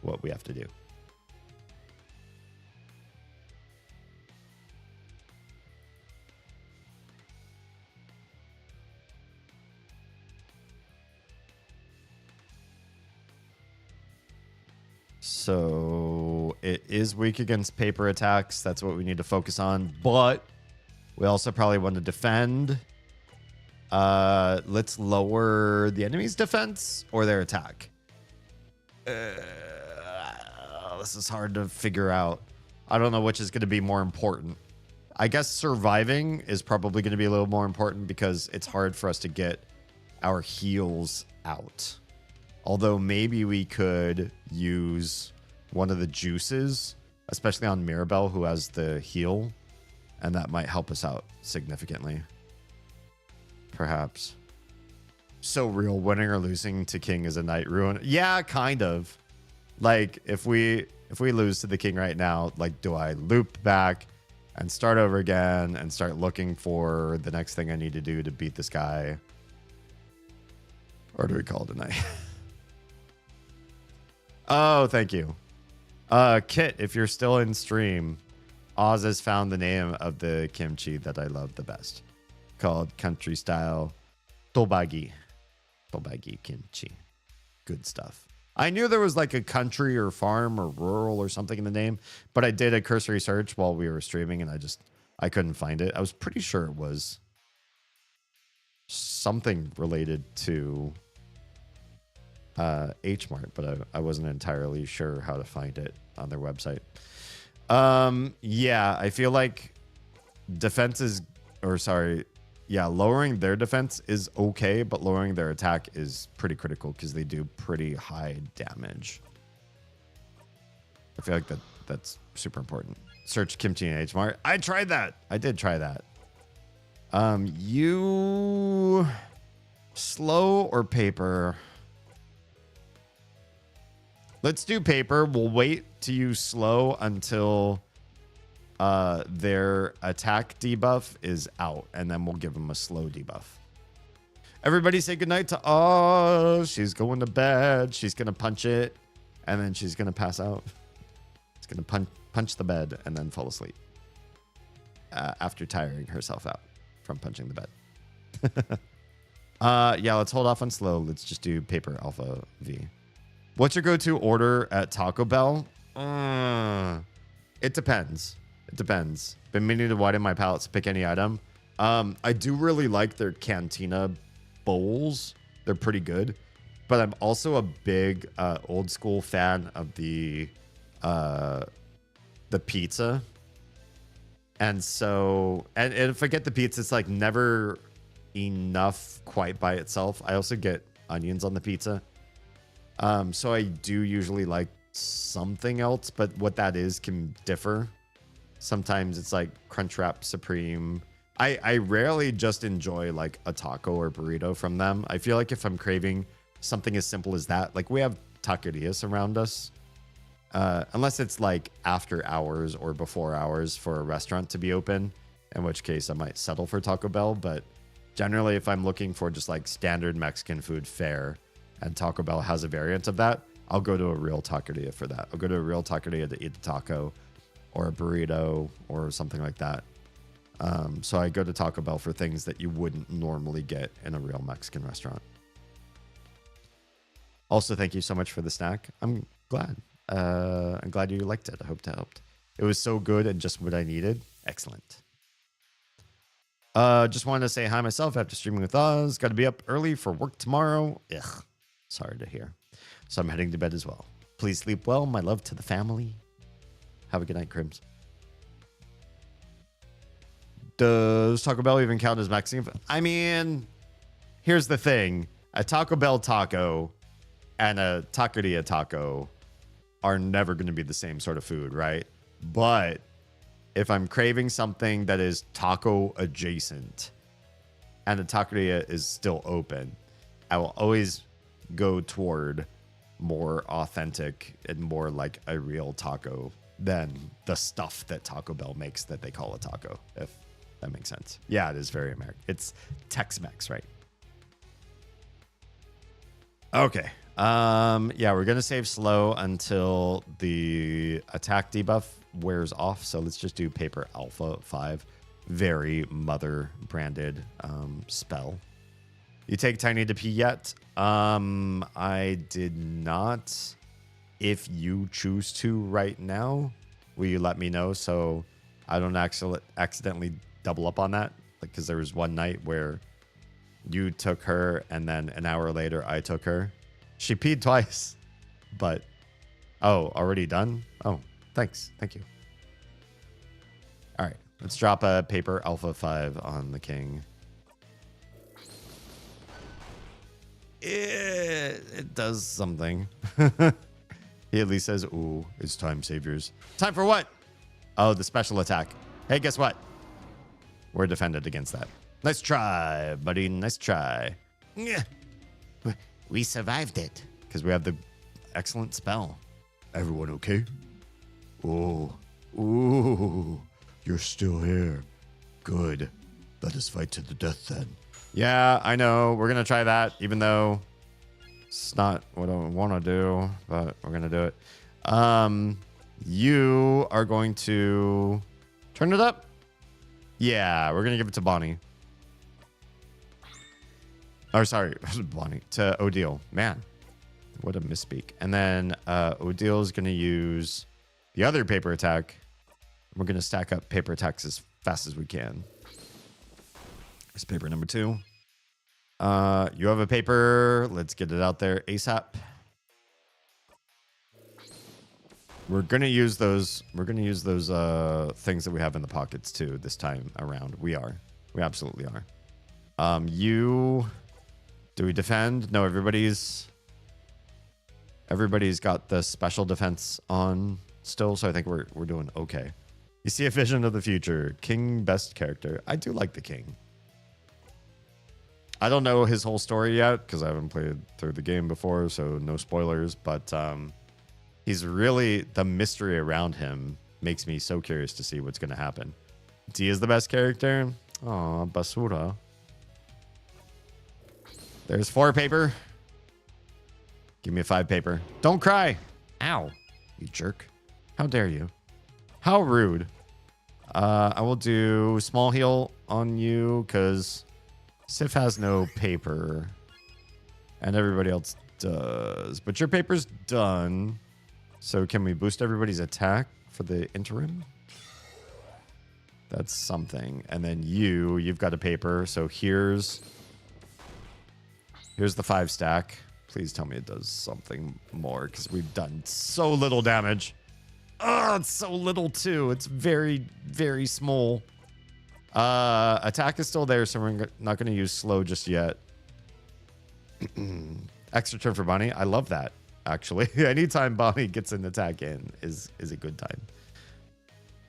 what we have to do. So it is weak against paper attacks. That's what we need to focus on. But we also probably want to defend. Let's lower the enemy's defense or their attack. This is hard to figure out. I don't know which is going to be more important. I guess surviving is probably going to be a little more important because it's hard for us to get our heals out. Although maybe we could use one of the juices, especially on Mirabelle, who has the heal, and that might help us out significantly. Perhaps. So real, winning or losing to King is a night ruin. Yeah, kind of. Like if we lose to the King right now, like do I loop back and start over again and start looking for the next thing I need to do to beat this guy? Or do we call it a night? Oh, thank you. Kit, if you're still in stream, Oz has found the name of the kimchi that I love the best, called country style tobagi. Tobagi kimchi. Good stuff. I knew there was like a country or farm or rural or something in the name, but I did a cursory search while we were streaming and I couldn't find it. I was pretty sure it was something related to H Mart, but I wasn't entirely sure how to find it on their website. Yeah, I feel like lowering their defense is okay, but lowering their attack is pretty critical because they do pretty high damage. I feel like that's super important. Search kimchi in H Mart. I tried that. I did try that. You slow or paper? Let's do paper. We'll wait to use slow until their attack debuff is out, and then we'll give them a slow debuff. Everybody say goodnight to Oz. She's going to bed. She's going to punch it, and then she's going to pass out. She's going to punch the bed and then fall asleep after tiring herself out from punching the bed. Yeah, let's hold off on slow. Let's just do paper alpha V. What's your go-to order at Taco Bell? It depends. It depends. Been meaning to widen my palate to pick any item. I do really like their cantina bowls. They're pretty good. But I'm also a big old school fan of the pizza. And so, and if I get the pizza, it's like never enough quite by itself. I also get onions on the pizza. So I do usually like something else, but what that is can differ. Sometimes it's like Crunchwrap Supreme. I rarely just enjoy like a taco or burrito from them. I feel like if I'm craving something as simple as that, like we have taquerias around us, unless it's like after hours or before hours for a restaurant to be open, in which case I might settle for Taco Bell. But generally, if I'm looking for just like standard Mexican food fare, and Taco Bell has a variant of that, I'll go to a real taqueria for that. I'll go to a real taqueria to eat a taco or a burrito or something like that. So I go to Taco Bell for things that you wouldn't normally get in a real Mexican restaurant. Also, thank you so much for the snack. I'm glad. I'm glad you liked it. I hope it helped. It was so good and just what I needed. Excellent. Just wanted to say hi myself after streaming with Oz. Got to be up early for work tomorrow. Ugh. Sorry to hear. So I'm heading to bed as well. Please sleep well. My love to the family. Have a good night, Crims. Does Taco Bell even count as Mexican? I mean, here's the thing. A Taco Bell taco and a taqueria taco are never going to be the same sort of food, right? But if I'm craving something that is taco adjacent and the taqueria is still open, I will always go toward more authentic and more like a real taco than the stuff that Taco Bell makes that they call a taco, if that makes sense. Yeah, it is very American. It's Tex-Mex, right? Okay. Yeah, we're gonna save slow until the attack debuff wears off. So let's just do paper alpha 5. Very mother branded spell. You take Tiny to pee yet? I did not. If you choose to right now, will you let me know so I don't accidentally double up on that? Because there was one night where you took her and then an hour later I took her. She peed twice, but oh, already done? Oh, thanks. Thank you. All right, let's drop a paper alpha 5 on the king. It does something. He at least says, ooh, it's time saviors. Time for what? Oh, the special attack. Hey, guess what? We're defended against that. Nice try, buddy. Nice try. We survived it. Because we have the excellent spell. Everyone okay? Oh, ooh, you're still here. Good. Let us fight to the death then. Yeah, I know. We're going to try that, even though It's not what I want to do, but we're going to do it. You are going to turn it up. Yeah, we're going to give it to Bonnie. Or sorry, Bonnie, to Odile. Man, what a misspeak. And then Odile is going to use the other paper attack. We're going to stack up paper attacks as fast as we can. Here's paper number 2. You have a paper. Let's get it out there ASAP. We're going to use those. We're going to use those things that we have in the pockets too this time around. We absolutely are. Do we defend? No, everybody's got the special defense on still, so I think we're doing okay. You see a vision of the future. King, best character. I do like the king. I don't know his whole story yet because I haven't played through the game before, so no spoilers. But he's really, the mystery around him makes me so curious to see what's going to happen. D is the best character. Aw, basura. There's 4 paper. Give me a 5 paper. Don't cry. Ow, you jerk. How dare you? How rude. I will do small heal on you because Sif has no paper. And everybody else does. But your paper's done. So can we boost everybody's attack for the interim? That's something. And then you've got a paper. So here's the 5 stack. Please tell me it does something more because we've done so little damage. Oh, it's so little too. It's very, very small. Attack is still there, so we're not going to use slow just yet. Extra turn for Bonnie. I love that, actually. Anytime Bonnie gets an attack in is a good time.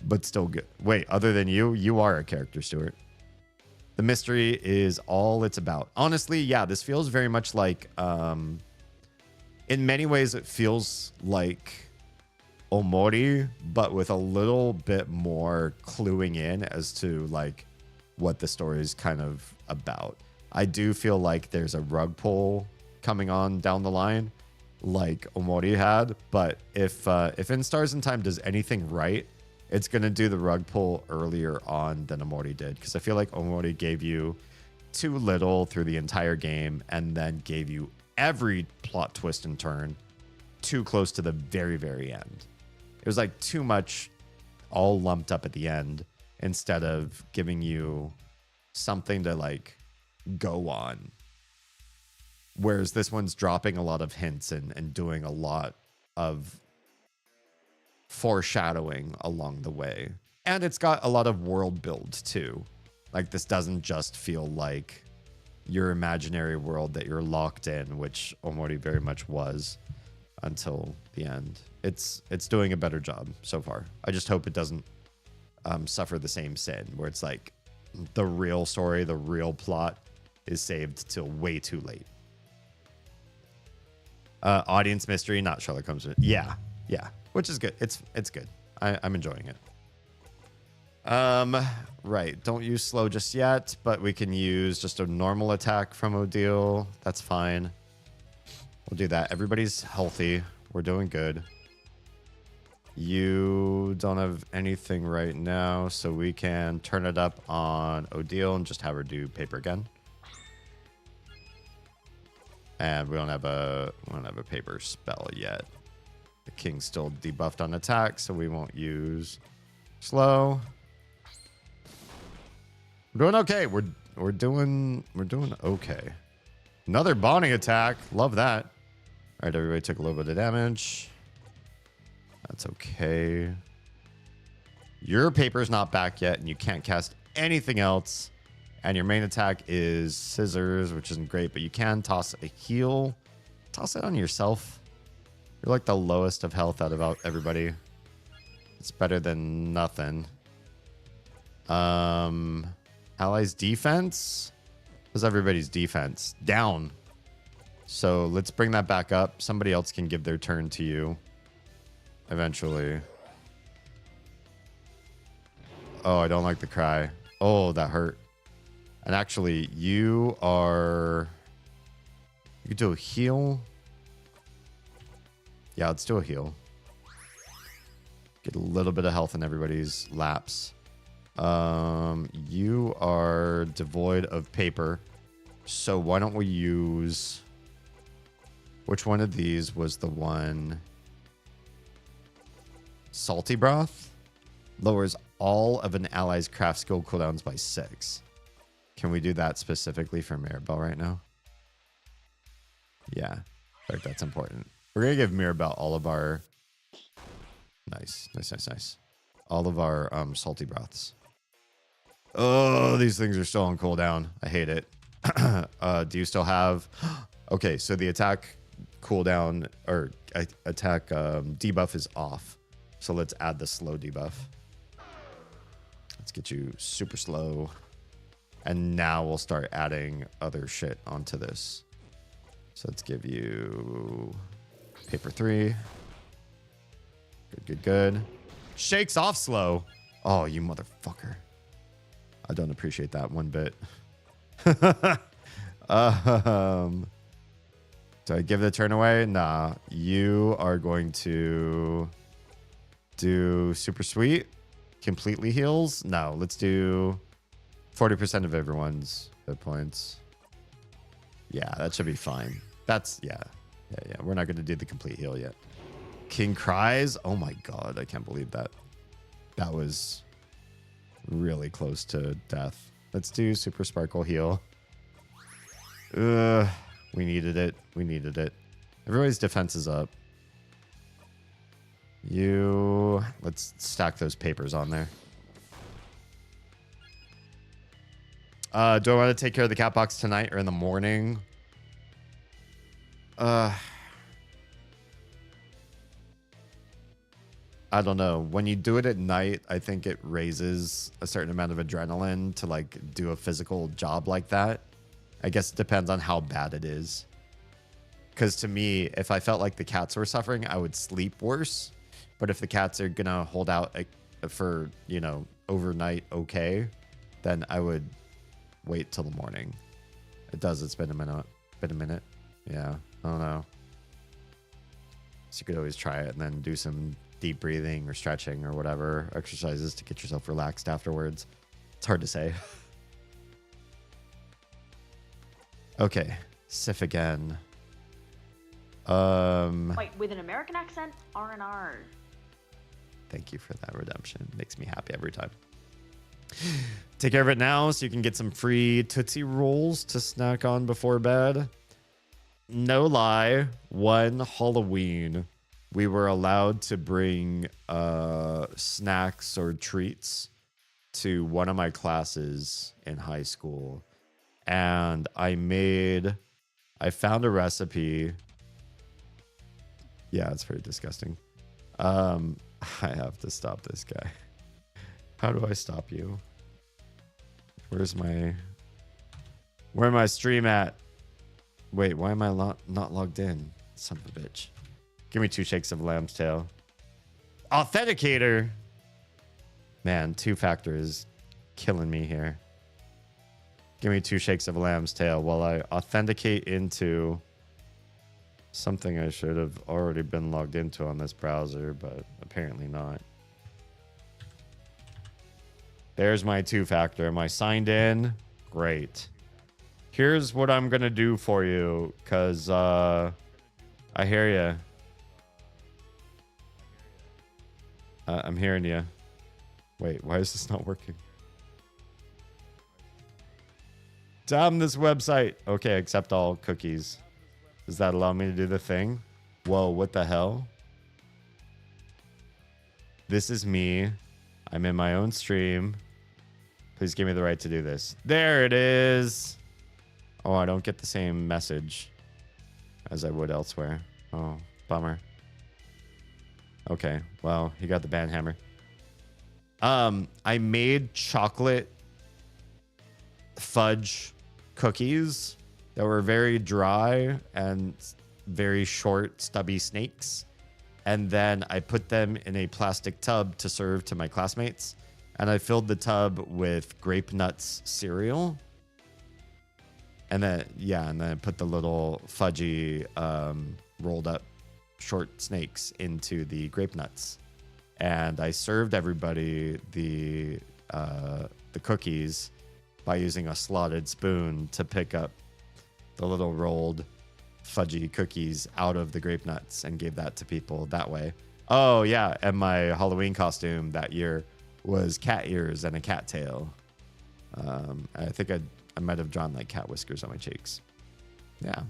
But still good. Wait, other than you are a character, Stuart. The mystery is all it's about. Honestly, yeah, this feels very much like, in many ways, it feels like Omori, but with a little bit more cluing in as to like what the story is kind of about. I do feel like there's a rug pull coming on down the line, like Omori had. But if In Stars in Time does anything right, it's going to do the rug pull earlier on than Omori did. Because I feel like Omori gave you too little through the entire game and then gave you every plot twist and turn too close to the very, very end. It was like too much all lumped up at the end instead of giving you something to like go on. Whereas this one's dropping a lot of hints and doing a lot of foreshadowing along the way. And it's got a lot of world build too. Like this doesn't just feel like your imaginary world that you're locked in, which Omori very much was until the end. It's doing a better job so far. I just hope it doesn't suffer the same sin where it's like the real story, the real plot is saved till way too late. Audience mystery, not Sherlock Holmes. Yeah, which is good. It's good. I'm enjoying it. Right. Don't use slow just yet, but we can use just a normal attack from Odile. That's fine. We'll do that. Everybody's healthy. We're doing good. You don't have anything right now, so we can turn it up on Odile and just have her do paper again. And we don't have a paper spell yet. The king's still debuffed on attack, so we won't use slow. We're doing okay. We're doing okay. Another Bonnie attack. Love that. All right, everybody took a little bit of damage. That's okay. Your paper's not back yet, and you can't cast anything else. And your main attack is scissors, which isn't great, but you can toss a heal. Toss it on yourself. You're like the lowest of health out of everybody. It's better than nothing. Allies defense? How's everybody's defense? Down. So let's bring that back up. Somebody else can give their turn to you. Eventually. Oh, I don't like the cry. Oh, that hurt. And actually, you could do a heal. Yeah, let's do a heal. Get a little bit of health in everybody's laps. You are devoid of paper. So why don't we use... Which one of these was the one? Salty broth? Lowers all of an ally's craft skill cooldowns by 6. Can we do that specifically for Mirabelle right now? Yeah, I think that's important. We're going to give Mirabelle all of our... Nice. All of our salty broths. Oh, these things are still on cooldown. I hate it. Do you still have... Okay, so the attack cooldown or attack debuff is off. So let's add the slow debuff. Let's get you super slow. And now we'll start adding other shit onto this. So let's give you paper 3. Good. Shakes off slow. Oh, you motherfucker. I don't appreciate that one bit. Do I give the turn away? Nah. You are going to do super sweet. Completely heals? No. Let's do 40% of everyone's hit points. Yeah, that should be fine. That's, yeah. We're not going to do the complete heal yet. King cries. Oh my god, I can't believe that. That was really close to death. Let's do super sparkle heal. We needed it. Everybody's defense is up. Let's stack those papers on there. Do I want to take care of the cat box tonight or in the morning? I don't know. When you do it at night, I think it raises a certain amount of adrenaline to like do a physical job like that. I guess it depends on how bad it is. Because to me, if I felt like the cats were suffering, I would sleep worse. But if the cats are going to hold out for, overnight okay, then I would wait till the morning. It does. It's been a minute. Yeah. I don't know. So you could always try it and then do some deep breathing or stretching or whatever exercises to get yourself relaxed afterwards. It's hard to say. Okay. Sif again. Wait, with an American accent? R&R. Thank you for that redemption. Makes me happy every time. Take care of it now so you can get some free Tootsie Rolls to snack on before bed. No lie, one Halloween, we were allowed to bring snacks or treats to one of my classes in high school. And I found a recipe. Yeah, it's pretty disgusting. I have to stop this guy. How do I stop you? Where my stream at? Wait, why am I not logged in? Son of a bitch. Give me 2 shakes of lamb's tail. Authenticator! Man, 2-factor is killing me here. Give me 2 shakes of lamb's tail while I authenticate into something I should have already been logged into on this browser, but apparently not. There's my 2-factor. Am I signed in? Great. Here's what I'm going to do for you, because I hear you. I'm hearing you. Wait, why is this not working? Damn this website. Okay, accept all cookies. Does that allow me to do the thing? Whoa, what the hell? This is me. I'm in my own stream. Please give me the right to do this. There it is. Oh, I don't get the same message as I would elsewhere. Oh, bummer. Okay, well, you got the band hammer. I made chocolate fudge cookies that were very dry and very short, stubby snakes. And then I put them in a plastic tub to serve to my classmates. And I filled the tub with grape nuts cereal. And then, I put the little fudgy rolled up short snakes into the grape nuts. And I served everybody the cookies by using a slotted spoon to pick up the little rolled fudgy cookies out of the grape nuts and gave that to people that way. Oh, yeah. And my Halloween costume that year was cat ears and a cat tail. I think I might have drawn like cat whiskers on my cheeks. Yeah.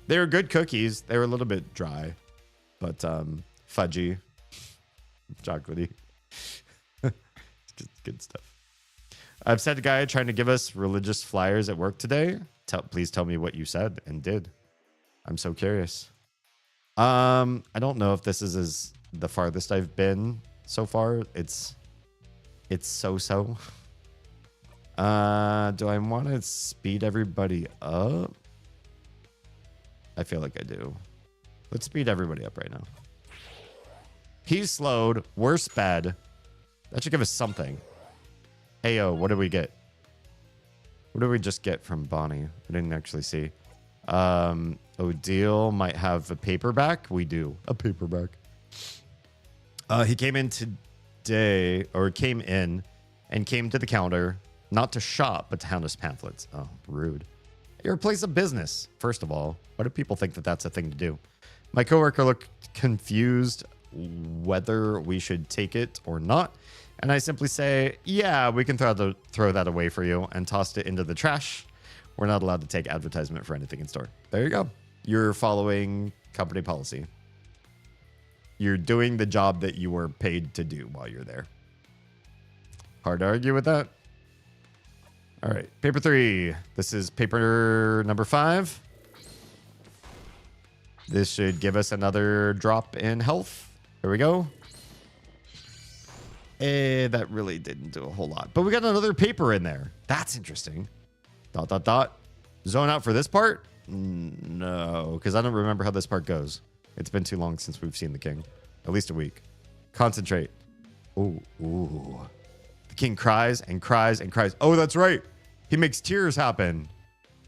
They were good cookies. They were a little bit dry, but fudgy, chocolatey. Good stuff. I've said a guy trying to give us religious flyers at work today. Please tell me what you said and did. I'm so curious. I don't know if this is the farthest I've been so far. It's so-so. Do I want to speed everybody up? I feel like I do. Let's speed everybody up right now. He's slowed. We're sped. That should give us something. Heyo, what did we get? What did we just get from Bonnie? I didn't actually see. Odile might have a paperback. We do. A paperback. He came in today, or came in and came to the counter, not to shop, but to hand us pamphlets. Oh, rude. You're a place of business, first of all. Why do people think that that's a thing to do? My coworker looked confused whether we should take it or not. And I simply say, yeah, we can throw that away for you, and tossed it into the trash. We're not allowed to take advertisement for anything in store. There you go. You're following company policy. You're doing the job that you were paid to do while you're there. Hard to argue with that. All right, paper 3. This is paper number 5. This should give us another drop in health. There we go. That really didn't do a whole lot. But we got another paper in there. That's interesting. ... Zone out for this part? No, because I don't remember how this part goes. It's been too long since we've seen the king. At least a week. Concentrate. Ooh. The king cries and cries and cries. Oh, that's right. He makes tears happen.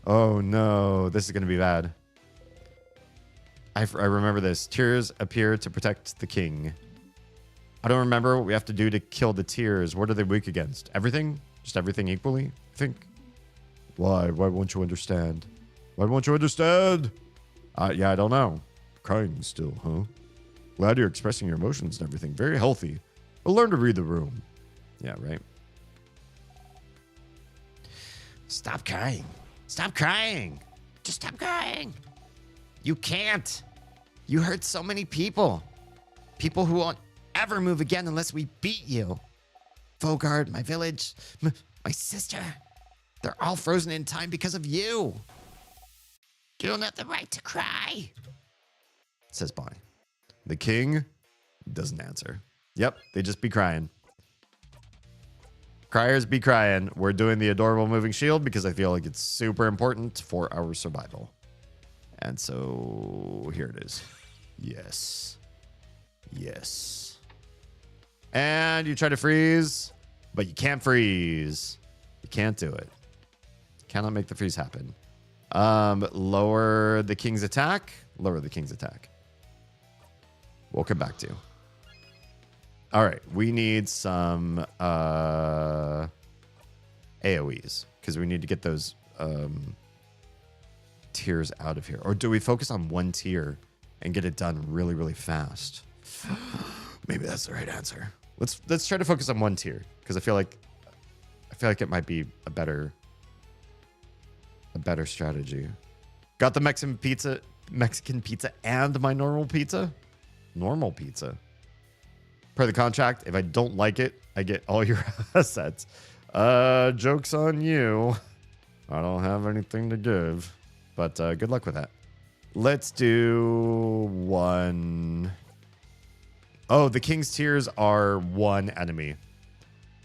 Oh, no. This is going to be bad. I remember this. Tears appear to protect the king. I don't remember what we have to do to kill the tears. What are they weak against? Everything? Just everything equally? I think. Why? Why won't you understand? Why won't you understand? Yeah, I don't know. Crying still, huh? Glad you're expressing your emotions and everything. Very healthy. But learn to read the room. Yeah, right. Stop crying. Stop crying. Just stop crying. You can't. You hurt so many people. People who won't ever move again unless we beat you. Vogard, my village, my sister. They're all frozen in time because of you. You don't have the right to cry, says Bonnie. The king doesn't answer. Yep, they just be crying. Criers be crying. We're doing the adorable moving shield because I feel like it's super important for our survival. And so here it is. Yes. Yes. And you try to freeze, but you can't freeze. You can't do it. Cannot make the freeze happen. Lower the king's attack. Lower the king's attack. We'll come back to you. All right. We need some AoEs because we need to get those tiers out of here. Or do we focus on one tier and get it done really, really fast? Maybe that's the right answer. Let's try to focus on one tier because I feel like it might be a better strategy. Got the Mexican pizza and my normal pizza. Normal pizza. Per the contract, if I don't like it, I get all your assets. Joke's on you. I don't have anything to give, but good luck with that. Let's do one. Oh, the king's tiers are one enemy.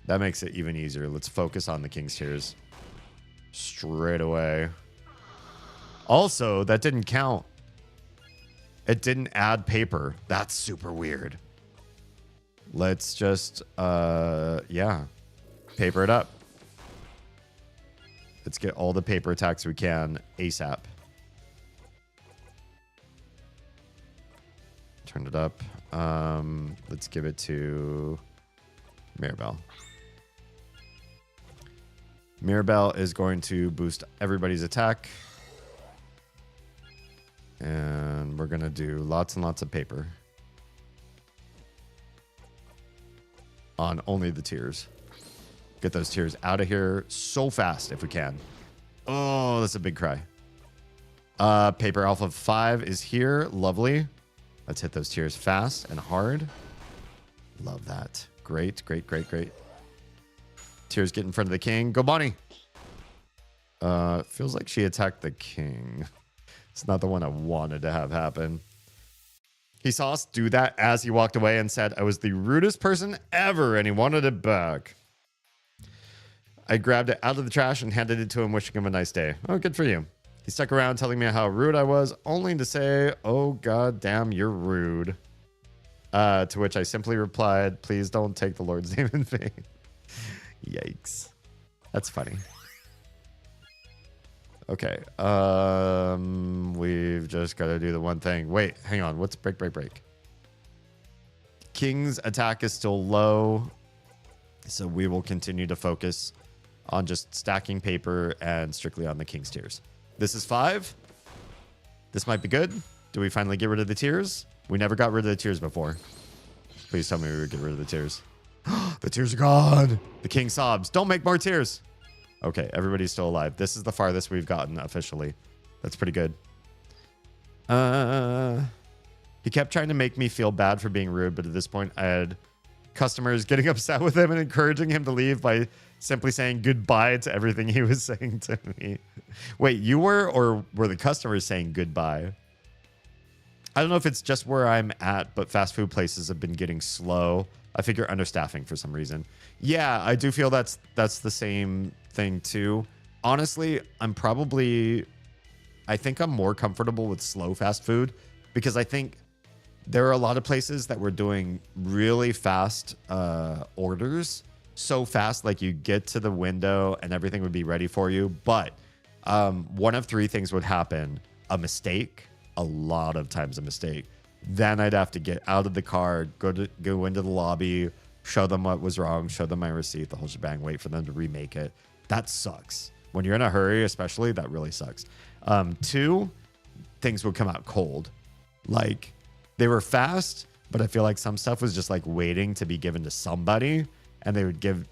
That makes it even easier. Let's focus on the king's tiers straight away. Also, that didn't count. It didn't add paper. That's super weird. Let's just, yeah, paper it up. Let's get all the paper attacks we can ASAP. turn it up. Let's give it to Mirabelle. Mirabelle is going to boost everybody's attack. And we're going to do lots and lots of paper. On only the tiers. Get those tiers out of here so fast if we can. Oh, that's a big cry. Paper Alpha 5 is here. Lovely. Let's hit those tiers fast and hard. Love that. Great, great, great, great. Tiers get in front of the king. Go, Bonnie. Feels like she attacked the king. It's not the one I wanted to have happen. He saw us do that as he walked away and said, I was the rudest person ever, and he wanted it back. I grabbed it out of the trash and handed it to him, wishing him a nice day. Oh, good for you. He stuck around telling me how rude I was, only to say, oh, god damn, you're rude. To which I simply replied, please don't take the Lord's name in vain. Yikes. That's funny. Okay. We've just got to do the one thing. Wait, hang on. What's break? King's attack is still low. So we will continue to focus on just stacking paper and strictly on the king's tiers. This is 5. This might be good. Do we finally get rid of the tiers? We never got rid of the tiers before. Please tell me we would get rid of the tiers. The tears are gone. The king sobs. Don't make more tears. Okay, everybody's still alive. This is the farthest we've gotten officially. That's pretty good. He kept trying to make me feel bad for being rude, but at this point I had customers getting upset with him and encouraging him to leave by simply saying goodbye to everything he was saying to me. Wait, you were, or were the customers saying goodbye? I don't know if it's just where I'm at, but fast food places have been getting slow. I figure understaffing for some reason. Yeah, I do feel that's the same thing too. Honestly, I think I'm more comfortable with slow fast food because I think there are a lot of places that were doing really fast orders. So fast, like you get to the window and everything would be ready for you. But one of 3 things would happen. A mistake, a lot of times a mistake. Then I'd have to get out of the car, go into the lobby, show them what was wrong, show them my receipt, the whole shebang, wait for them to remake it. That sucks. When you're in a hurry, especially, that really sucks. 2, things would come out cold. Like, they were fast, but I feel like some stuff was just like waiting to be given to somebody, and they would give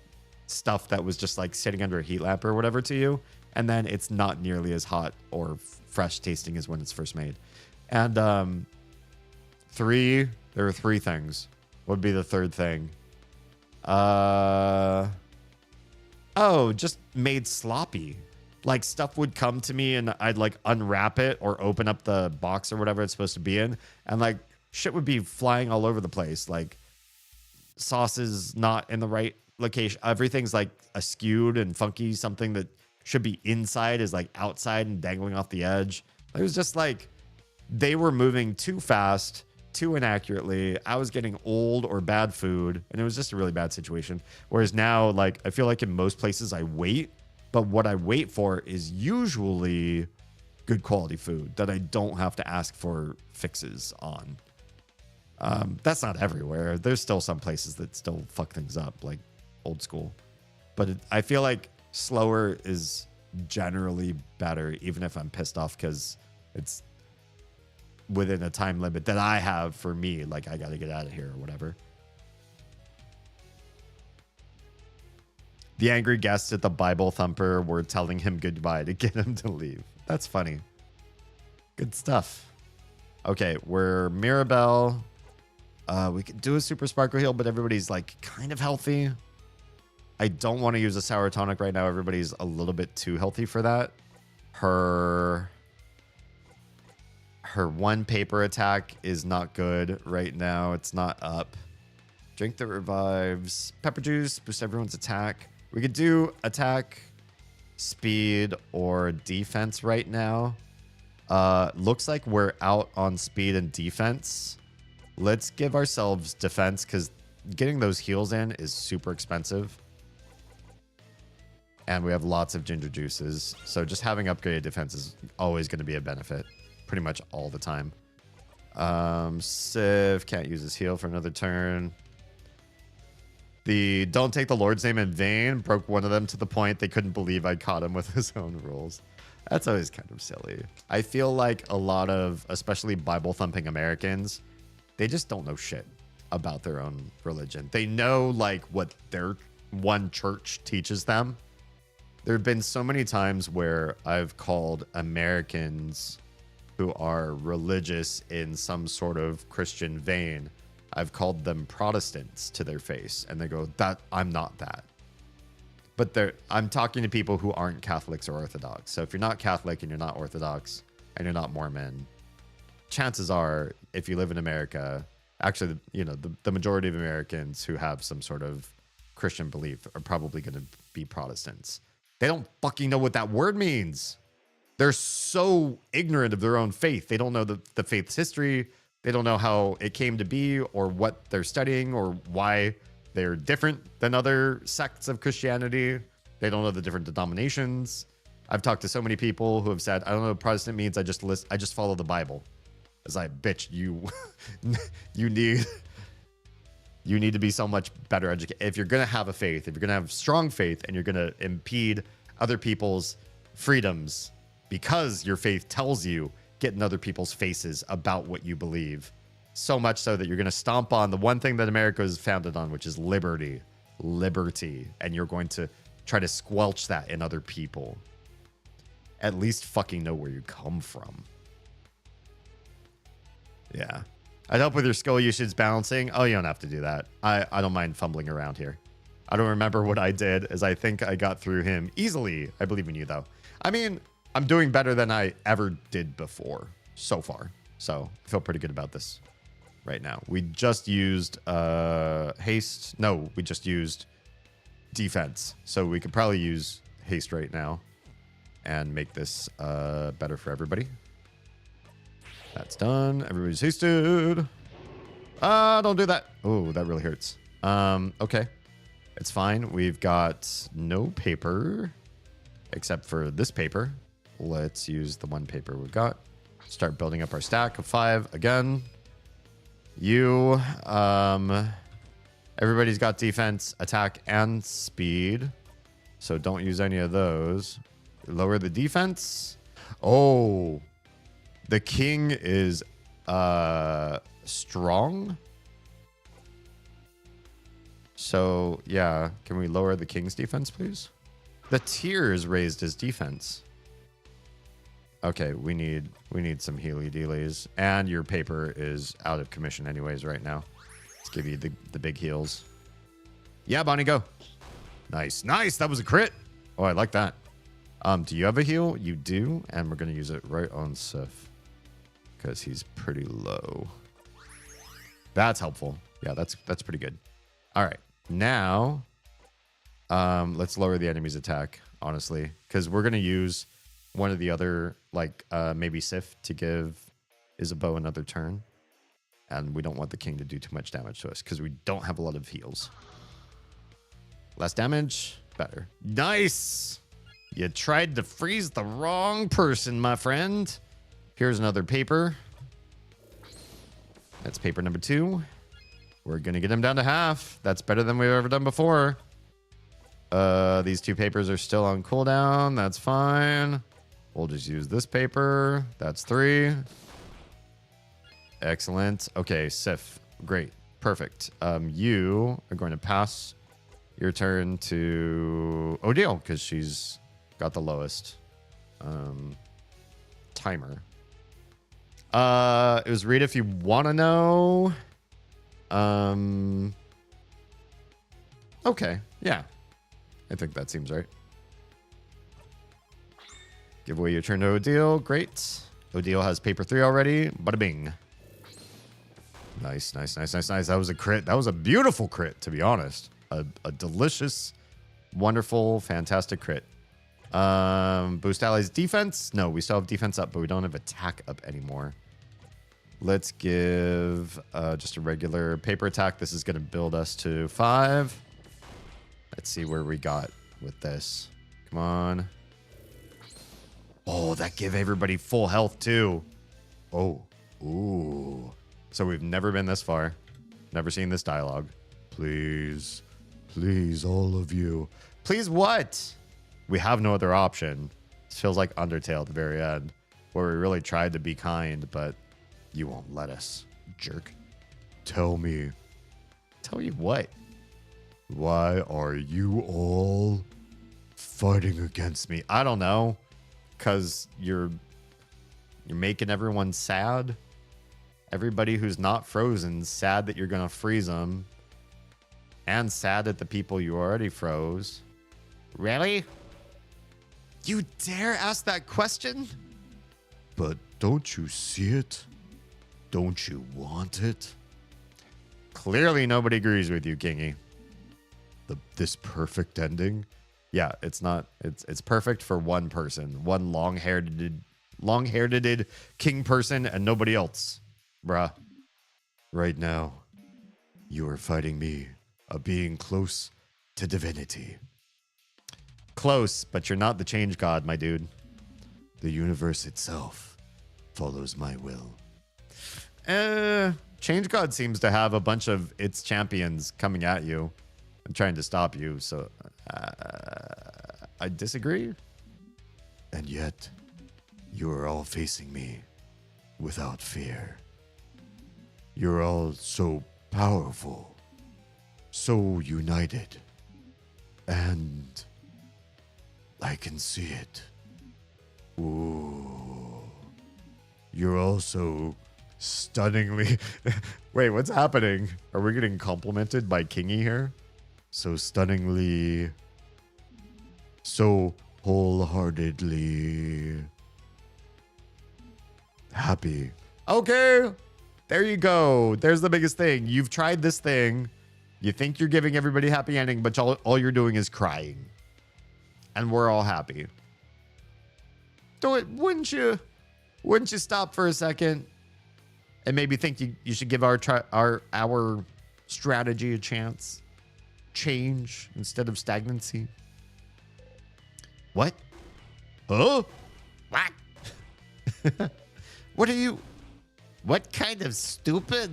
stuff that was just like sitting under a heat lamp or whatever to you, and then it's not nearly as hot or fresh tasting as when it's first made. And 3, there were 3 things. What would be the 3rd thing? Just made sloppy. Like stuff would come to me and I'd like unwrap it or open up the box or whatever it's supposed to be in, and like shit would be flying all over the place. Like sauces not in the right location. Everything's like askewed and funky. Something that should be inside is like outside and dangling off the edge. It was just like they were moving too fast, too inaccurately. I was getting old or bad food, and it was just a really bad situation. Whereas now, like, I feel like in most places I wait, but what I wait for is usually good quality food that I don't have to ask for fixes on. That's not everywhere. There's still some places that still fuck things up, like old school. But I feel like slower is generally better, even if I'm pissed off because it's within a time limit that I have for me. Like, I got to get out of here or whatever. The angry guests at the Bible Thumper were telling him goodbye to get him to leave. That's funny. Good stuff. Okay, we're Mirabelle. We could do a super sparkle heal, but everybody's like kind of healthy. I don't want to use a sour tonic right now. Everybody's a little bit too healthy for that. Her 1 paper attack is not good right now. It's not up. Drink that revives. Pepper juice, boost everyone's attack. We could do attack, speed, or defense right now. Looks like we're out on speed and defense. Let's give ourselves defense because getting those heals in is super expensive. And we have lots of ginger juices. So just having upgraded defense is always going to be a benefit pretty much all the time. Civ can't use his heal for another turn. The don't take the Lord's name in vain broke one of them to the point they couldn't believe I caught him with his own rules. That's always kind of silly. I feel like a lot of, especially Bible thumping Americans, they just don't know shit about their own religion. They know like what their one church teaches them. There have been so many times where I've called Americans who are religious in some sort of Christian vein, I've called them Protestants to their face, and they go, "That I'm not that." But I'm talking to people who aren't Catholics or Orthodox. So if you're not Catholic and you're not Orthodox and you're not Mormon, chances are, if you live in America, actually, you know, the majority of Americans who have some sort of Christian belief are probably going to be Protestants. They don't fucking know what that word means. They're so ignorant of their own faith. They don't know the faith's history. They don't know how it came to be or what they're studying or why they're different than other sects of Christianity. They don't know the different denominations. I've talked to so many people who have said, "I don't know what Protestant means. I just follow the Bible." It's like, bitch, you need to be so much better educated. If you're gonna have a faith, if you're gonna have strong faith, and you're gonna impede other people's freedoms because your faith tells you, get in other people's faces about what you believe. So much so that you're going to stomp on the one thing that America is founded on, which is liberty. And you're going to try to squelch that in other people. At least fucking know where you come from. Yeah. I'd help with your skill usage balancing. Oh, you don't have to do that. I don't mind fumbling around here. I don't remember what I did, as I think I got through him easily. I believe in you, though. I mean, I'm doing better than I ever did before so far. So I feel pretty good about this right now. We just used haste. No, we just used defense. So we could probably use haste right now and make this better for everybody. That's done. Everybody's hasted. Don't do that. Oh, that really hurts. Okay. It's fine. We've got no paper except for this paper. Let's use the one paper we've got. Start building up our stack of 5 again. You, everybody's got defense, attack, and speed. So don't use any of those. Lower the defense. Oh, the king is strong. So yeah, can we lower the king's defense, please? The tier is raised his defense. Okay, we need some healy dealies, and your paper is out of commission anyways right now. Let's give you the big heals. Yeah, Bonnie, go. Nice. That was a crit. Oh, I like that. Do you have a heal? You do, and we're gonna use it right on Sif because he's pretty low. That's helpful. Yeah, that's pretty good. All right, now let's lower the enemy's attack, honestly, because we're gonna use one of the other, like maybe Sif to give Isabeau another turn. And we don't want the king to do too much damage to us because we don't have a lot of heals. Less damage, better. Nice! You tried to freeze the wrong person, my friend. Here's another paper. That's paper number 2. We're going to get him down to half. That's better than we've ever done before. These 2 papers are still on cooldown. That's fine. We'll just use this paper. That's 3. Excellent. Okay, Sif. Great. Perfect. You are going to pass your turn to Odile because she's got the lowest timer. It was read if you want to know. Okay. Yeah. I think that seems right. Give away your turn to Odile. Great. Odile has paper 3 already. Bada bing. Nice. That was a crit. That was a beautiful crit, to be honest. A delicious, wonderful, fantastic crit. Boost allies defense. No, we still have defense up, but we don't have attack up anymore. Let's give just a regular paper attack. This is going to build us to 5. Let's see where we got with this. Come on. Oh, that give everybody full health too. Oh. Ooh. So we've never been this far. Never seen this dialogue. Please. Please, all of you. Please what? We have no other option. This feels like Undertale at the very end, where we really tried to be kind, but you won't let us, jerk. Tell me. Tell you what? Why are you all fighting against me? I don't know. Because you're making everyone sad. Everybody who's not frozen sad that you're going to freeze them. And sad at the people you already froze. Really? You dare ask that question? But don't you see it? Don't you want it? Clearly nobody agrees with you, Kingy. This perfect ending? Yeah, it's not. It's perfect for one person. One long-haired king person and nobody else. Bruh. Right now, you are fighting me. A being close to divinity. Close, but you're not the change god, my dude. The universe itself follows my will. Change god seems to have a bunch of its champions coming at you and trying to stop you, so I disagree. And yet, you are all facing me without fear. You're all so powerful. So united. And I can see it. Ooh. You're also stunningly... Wait, what's happening? Are we getting complimented by Kingy here? So stunningly... So wholeheartedly... happy. Okay! There you go. There's the biggest thing. You've tried this thing. You think you're giving everybody a happy ending, but all you're doing is crying. And we're all happy. Wouldn't you stop for a second and maybe think you should give our strategy a chance? Change instead of stagnancy? What? Oh? What? What are you? What kind of stupid?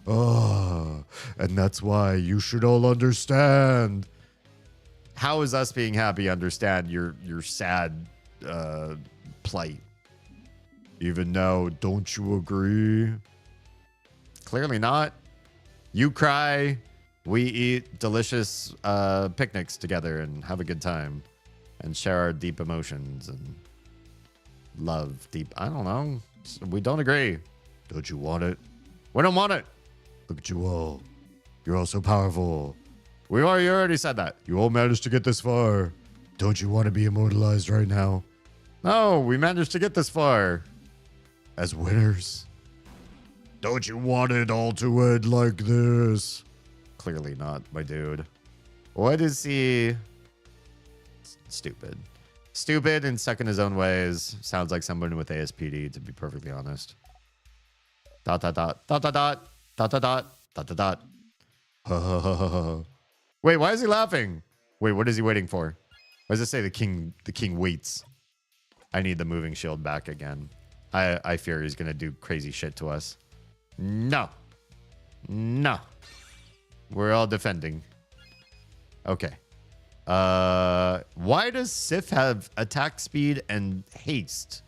And that's why you should all understand. How is us being happy understand your sad plight? Even now, don't you agree? Clearly not. You cry, we eat delicious picnics together and have a good time and share our deep emotions and love deep. I don't know. We don't agree. Don't you want it? We don't want it. Look at you all. You're all so powerful. You already said that. You all managed to get this far. Don't you want to be immortalized right now? No, we managed to get this far. As winners. Don't you want it all to end like this? Clearly not, my dude. What is he? Stupid. Stupid and stuck in his own ways. Sounds like someone with ASPD, to be perfectly honest. Dot, dot, dot, dot, dot, dot, dot, dot, dot, dot, dot, dot. Wait, why is he laughing? Wait, what is he waiting for? Why does it say the king waits? I need the moving shield back again. I fear he's gonna do crazy shit to us. No. No. We're all defending. Okay. Why does Sif have attack speed and haste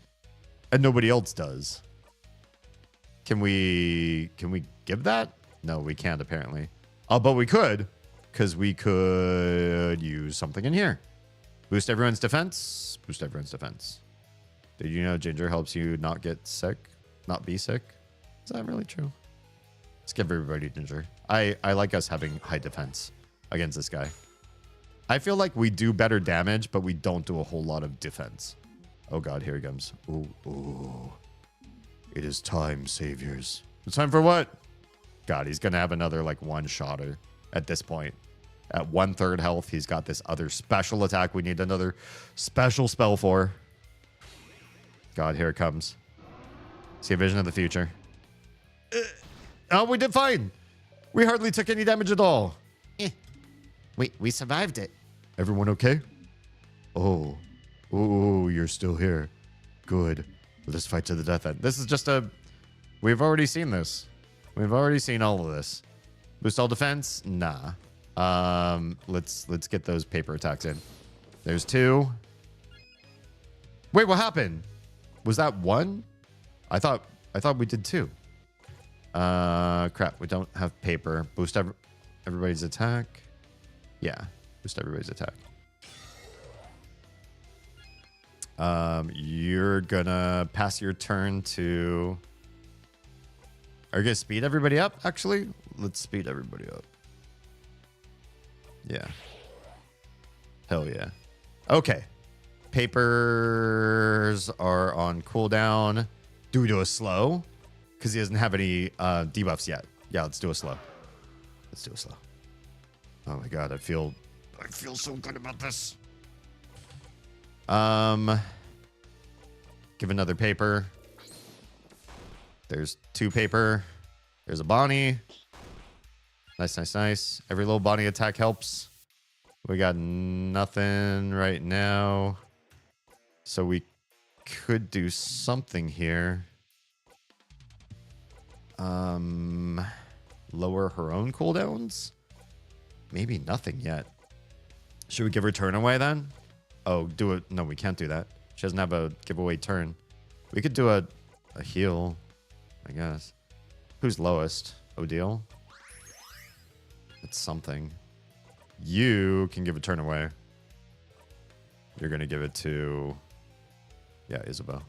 and nobody else does? Can we give that? No, we can't apparently. Oh, but we could, because we could use something in here. Boost everyone's defense. Boost everyone's defense. Did you know ginger helps you not get sick? Not be sick? Is that really true? Let's give everybody ginger. I like us having high defense against this guy. I feel like we do better damage, but we don't do a whole lot of defense. Oh god, here he comes. Ooh, ooh. It is time, saviors. It's time for what? God, he's gonna have another like one-shotter at this point. At 1/3 health, he's got this other special attack we need another special spell for. God, here it comes. See a vision of the future. Oh, we did fine. We hardly took any damage at all. We survived it. Everyone okay? Oh. Oh, you're still here. Good. Let's fight to the death end. This is just a We've already seen this. We've already seen all of this. Boost all defense? Nah. Let's get those paper attacks in. There's 2. Wait, what happened? Was that 1? I thought we did 2. Crap. We don't have paper. Boost everybody's attack. Yeah. Boost everybody's attack. You're gonna pass your turn to... Are you gonna speed everybody up, actually? Let's speed everybody up. Yeah. Hell yeah. Okay. Papers are on cooldown. Do we do a slow? Because he doesn't have any debuffs yet. Yeah, let's do a slow. Let's do a slow. Oh my god, I feel so good about this. Give another paper. There's 2 paper. There's a Bonnie. Nice, nice, nice. Every little Bonnie attack helps. We got nothing right now. So we could do something here. Lower her own cooldowns? Maybe nothing yet. Should we give her turn away then? Oh, do it. No, we can't do that. She doesn't have a giveaway turn. We could do a heal, I guess. Who's lowest? Odile? It's something. You can give a turn away. You're going to give it to... Yeah, Isabel.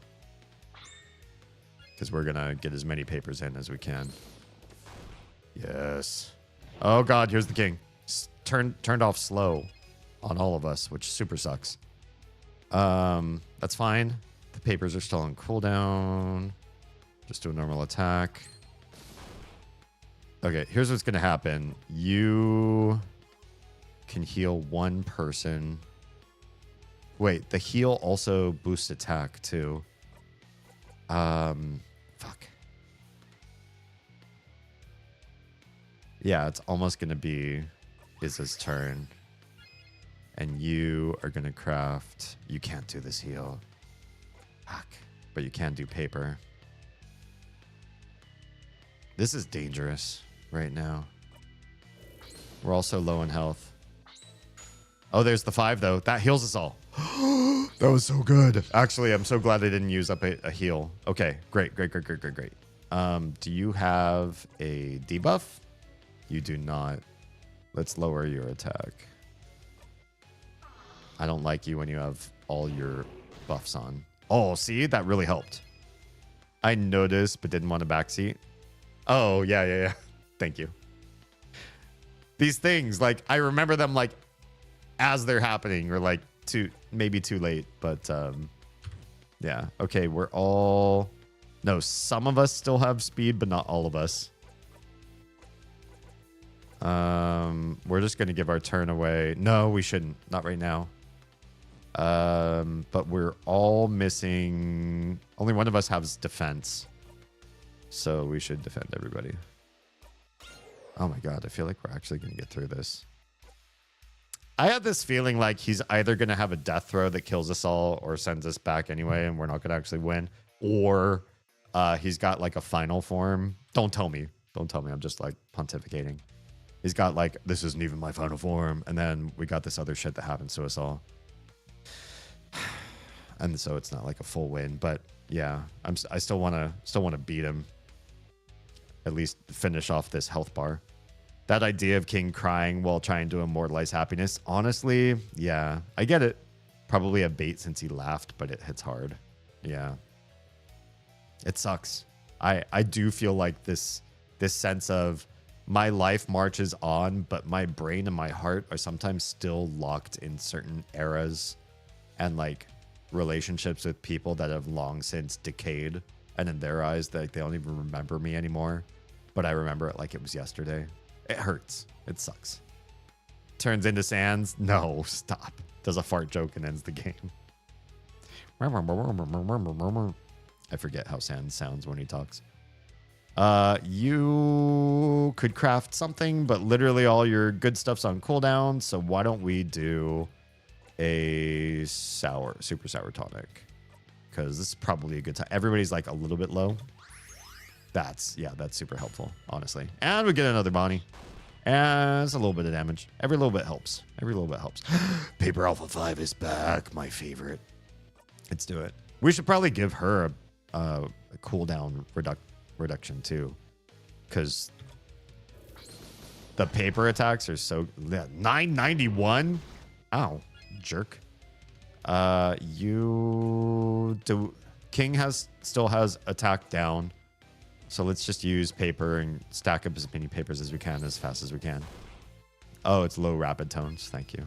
Because we're going to get as many papers in as we can. Yes. Oh, God, here's the king. Turned off slow on all of us, which super sucks. That's fine. The papers are still on cooldown. Just do a normal attack. Okay, here's what's going to happen. You can heal 1 person. Wait, the heal also boosts attack too. Fuck. Yeah, it's almost going to be Iz's turn. And you are going to craft... You can't do this heal. Fuck. But you can do paper. This is dangerous right now. We're also low in health. Oh, there's the 5, though. That heals us all. That was so good. Actually, I'm so glad I didn't use up a heal. Okay, great. Do you have a debuff? You do not. Let's lower your attack. I don't like you when you have all your buffs on. Oh, see? That really helped. I noticed, but didn't want a backseat. Oh, yeah. Thank you. These things, like, I remember them, like, as they're happening, or, like, maybe too late. But, yeah. Okay, we're all... No, some of us still have speed, but not all of us. We're just going to give our turn away. No, we shouldn't. Not right now. But we're all missing... Only one of us has defense. So we should defend everybody. Oh my god, I feel like we're actually going to get through this. I had this feeling like he's either going to have a death throw that kills us all or sends us back anyway and we're not going to actually win. Or he's got like a final form. Don't tell me. I'm just like pontificating. He's got like, this isn't even my final form. And then we got this other shit that happens to us all. And so it's not like a full win. But yeah, I still want to beat him. At least finish off this health bar. That idea of King crying while trying to immortalize happiness. Honestly, yeah, I get it. Probably a bait since he laughed, but it hits hard. Yeah. It sucks. I do feel like this sense of my life marches on, but my brain and my heart are sometimes still locked in certain eras and like relationships with people that have long since decayed. And in their eyes, they don't even remember me anymore. But I remember it like it was yesterday. It hurts. It sucks. Turns into Sans. No, stop. Does a fart joke and ends the game. I forget how Sans sounds when he talks. You could craft something, but literally all your good stuff's on cooldown. So why don't we do a super sour tonic? Because this is probably a good time. Everybody's like a little bit low. That's super helpful, honestly. And we get another Bonnie. And it's a little bit of damage. Every little bit helps. Paper Alpha 5 is back, my favorite. Let's do it. We should probably give her a cooldown reduction too, because the paper attacks are so 991. Ow, jerk. King still has attack down. So let's just use paper and stack up as many papers as we can as fast as we can. Oh, it's low rapid tones. Thank you.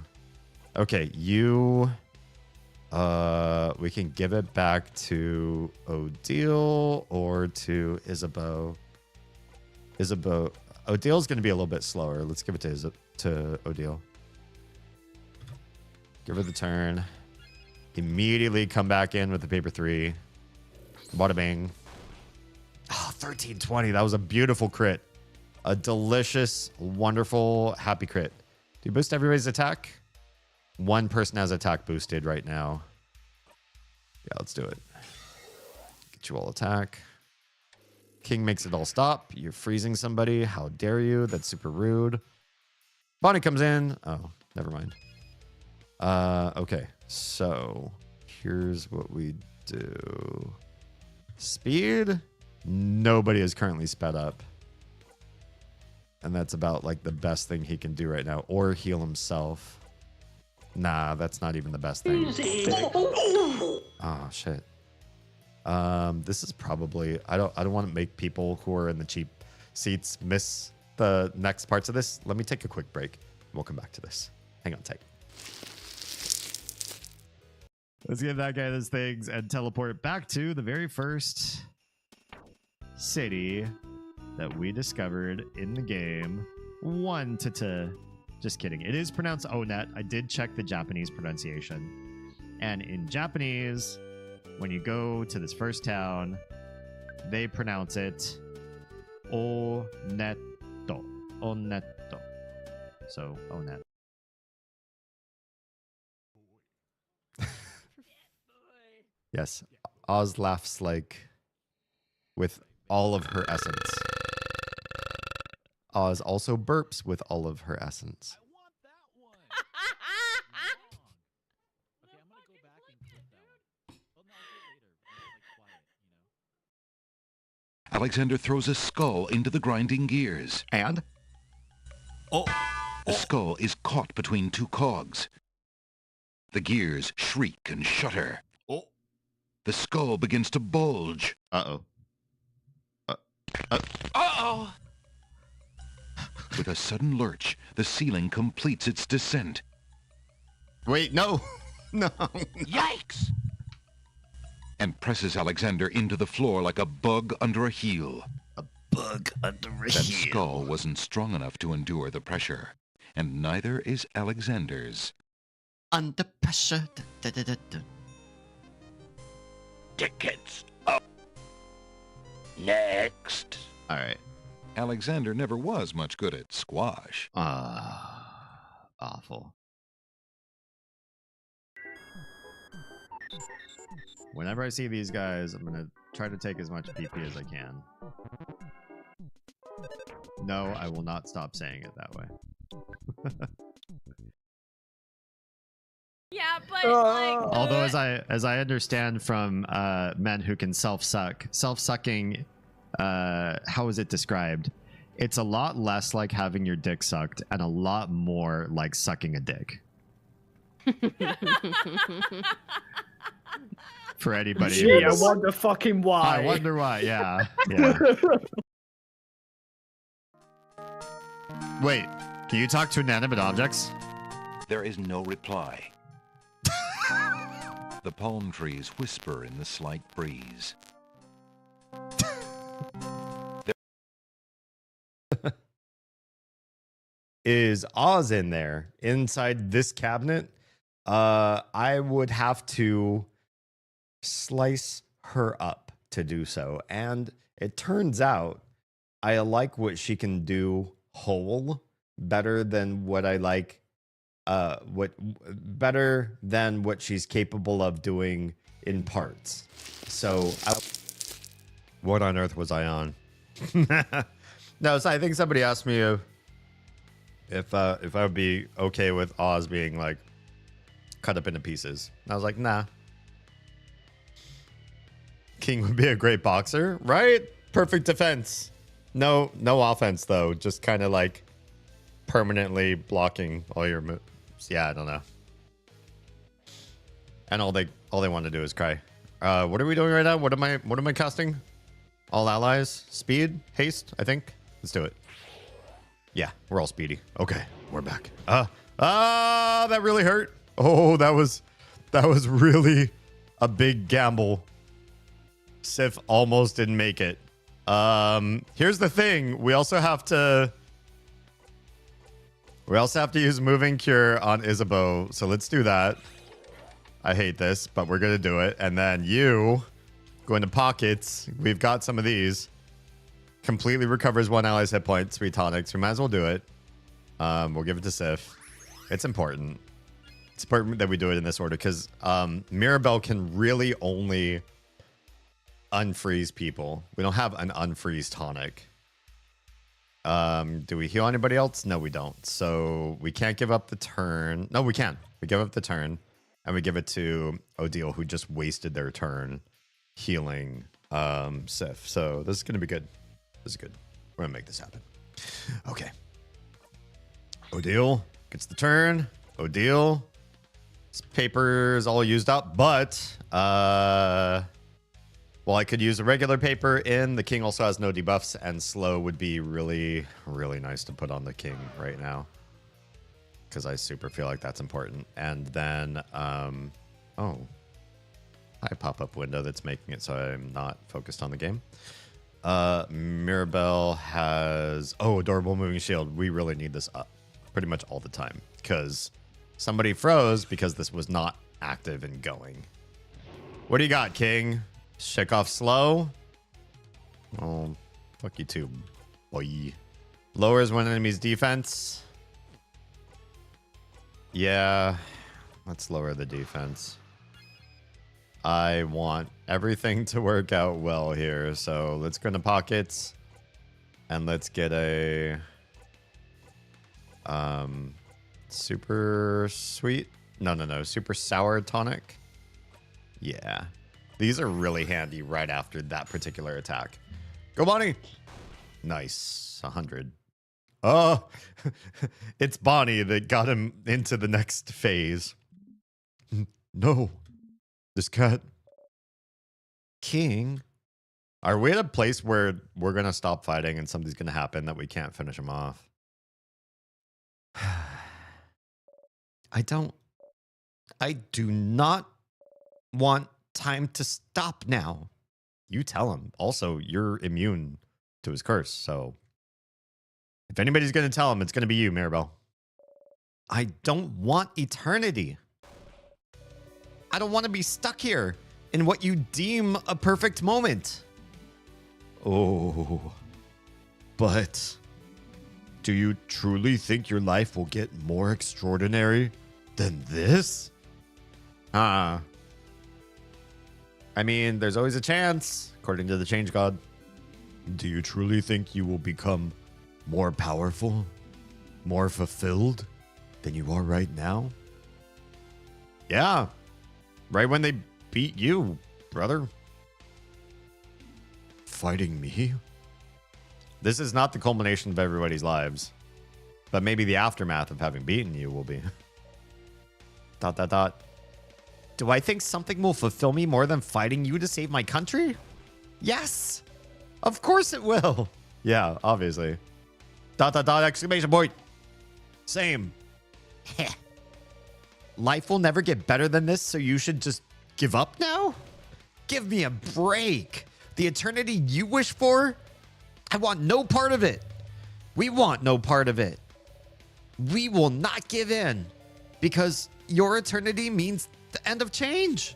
Okay, we can give it back to Odile or to Isabeau. Odile's going to be a little bit slower. Let's give it to Odile. Give her the turn. Immediately come back in with the paper 3. Bada bing. Oh, 1320. That was a beautiful crit. A delicious, wonderful, happy crit. Do you boost everybody's attack? One person has attack boosted right now. Yeah, let's do it. Get you all attack. King makes it all stop. You're freezing somebody. How dare you? That's super rude. Bonnie comes in. Oh, never mind. Okay, so here's what we do. Speed. Nobody is currently sped up. And that's about like the best thing he can do right now. Or heal himself. Nah, that's not even the best thing. Oh shit. This is probably I don't want to make people who are in the cheap seats miss the next parts of this. Let me take a quick break. We'll come back to this. Hang on tight. Let's give that guy those things and teleport back to the very first city that we discovered in the game. Just kidding. It is pronounced Onet. I did check the Japanese pronunciation. And in Japanese, when you go to this first town, they pronounce it Oneto. Oneto. So, Onet. Yes. Oz laughs like with all of her essence. Oz also burps with all of her essence. Alexander throws a skull into the grinding gears. And? The skull is caught between two cogs. The gears shriek and shudder. The skull begins to bulge. Uh-oh. Uh-oh! With a sudden lurch, the ceiling completes its descent. Wait, no. No. Yikes! And presses Alexander into the floor like a bug under a heel. A bug under a That heel. skull wasn't strong enough to endure the pressure, and neither is Alexander's. Under pressure. Tickets up. Next. All right. Alexander never was much good at squash. Awful. Whenever I see these guys, I'm going to try to take as much PP as I can. No, I will not stop saying it that way. Yeah, but like... Although as I understand from men who can self-sucking, how is it described? It's a lot less like having your dick sucked and a lot more like sucking a dick. For anybody. Gee, I wonder fucking why. I wonder why, yeah. Wait, can you talk to inanimate objects? There is no reply. The palm trees whisper in the slight breeze. Is Oz in there inside this cabinet? I would have to slice her up to do so. And it turns out I like what she can do whole better than what I like better than what she's capable of doing in parts. So what on earth was I on? No, so I think somebody asked me if I would be okay with Oz being like cut up into pieces. And I was like, nah. King would be a great boxer, right? Perfect defense. No offense though. Just kind of like permanently blocking all your moves. Yeah, I don't know. And all they want to do is cry. What are we doing right now? What am I casting? All allies, speed, haste, I think. Let's do it. Yeah, we're all speedy. Okay, we're back. That really hurt. Oh, that was really a big gamble. Sif almost didn't make it. Here's the thing. We also have to use Moving Cure on Isabeau. So let's do that. I hate this, but we're going to do it. And then you go into pockets. We've got some of these. Completely recovers one ally's hit points. 3 tonics. We might as well do it. We'll give it to Sif. It's important. It's important that we do it in this order because Mirabelle can really only unfreeze people. We don't have an unfreeze tonic. Do we heal anybody else? No, we don't. So we can't give up the turn. No, we can. We give up the turn and we give it to Odile, who just wasted their turn healing Sif. So this is going to be good. This is good. We're going to make this happen. Okay. Odile gets the turn. Odile. This paper is all used up, but well, I could use a regular paper in. The king also has no debuffs, and slow would be really, really nice to put on the king right now. Because I super feel like that's important. And then, oh. Hi, pop-up window that's making it so I'm not focused on the game. Mirabelle has, adorable moving shield. We really need this up pretty much all the time. Because somebody froze because this was not active and going. What do you got, king? Shake off slow. Oh, fuck you too, boy. Lowers one enemy's defense. Yeah, let's lower the defense. I want everything to work out well here. So let's go into pockets. And let's get a super sweet. No. Super sour tonic. Yeah. These are really handy right after that particular attack. Go, Bonnie. Nice. 100. Oh, it's Bonnie that got him into the next phase. No. This cat. King. Are we at a place where we're going to stop fighting and something's going to happen that we can't finish him off? I do not want time to stop now. You tell him. Also, you're immune to his curse, so if anybody's going to tell him, it's going to be you, Mirabelle. I don't want eternity. I don't want to be stuck here in what you deem a perfect moment. Oh, but do you truly think your life will get more extraordinary than this? I mean, there's always a chance, according to the Change God. Do you truly think you will become more powerful, more fulfilled than you are right now? Yeah. Right when they beat you, brother. Fighting me? This is not the culmination of everybody's lives, but maybe the aftermath of having beaten you will be. ... Do I think something will fulfill me more than fighting you to save my country? Yes! Of course it will! Yeah, obviously. ... exclamation point. Same. Life will never get better than this, so you should just give up now? Give me a break. The eternity you wish for? I want no part of it. We want no part of it. We will not give in because your eternity means the end of change.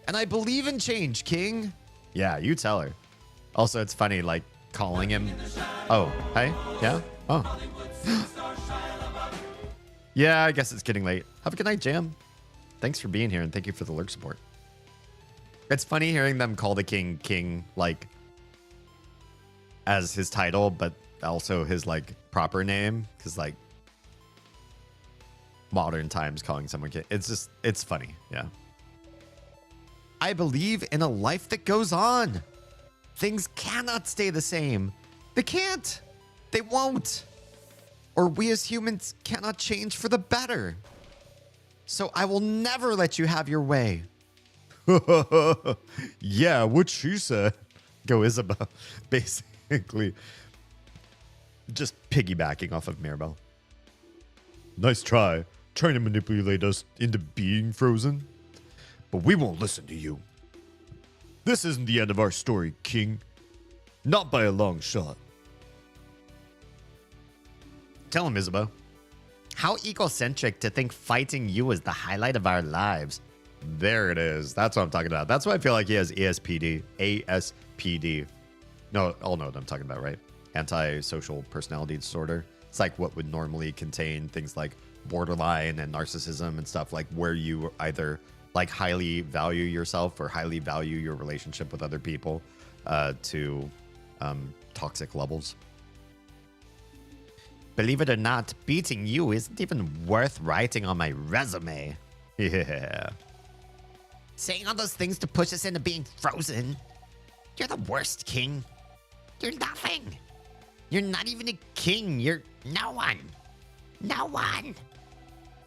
And I believe in change, King. Yeah, you tell her. Also, it's funny, like, calling him. Oh, hey? Yeah? Oh. Yeah, I guess it's getting late. Have a good night, Jam. Thanks for being here, and thank you for the lurk support. It's funny hearing them call the king, like, as his title, but also his like proper name, because like modern times calling someone king, it's funny. Yeah. I believe in a life that goes on. Things cannot stay the same. They can't. They won't. Or we as humans cannot change for the better. So I will never let you have your way. Yeah, what she said. Go Isabel. Basically, just piggybacking off of Mirabelle. Nice try, trying to manipulate us into being frozen. But we won't listen to you. This isn't the end of our story, King. Not by a long shot. Tell him, Isabel. How egocentric to think fighting you is the highlight of our lives. There it is. That's what I'm talking about. That's why I feel like he has ASPD. ASPD. No, all know what I'm talking about, right? Antisocial personality disorder. It's like what would normally contain things like borderline and narcissism and stuff, like where you either like highly value yourself or highly value your relationship with other people to toxic levels. Believe it or not, beating you isn't even worth writing on my resume. Yeah. Saying all those things to push us into being frozen. You're the worst, King. You're nothing. You're not even a king. You're no one. No one.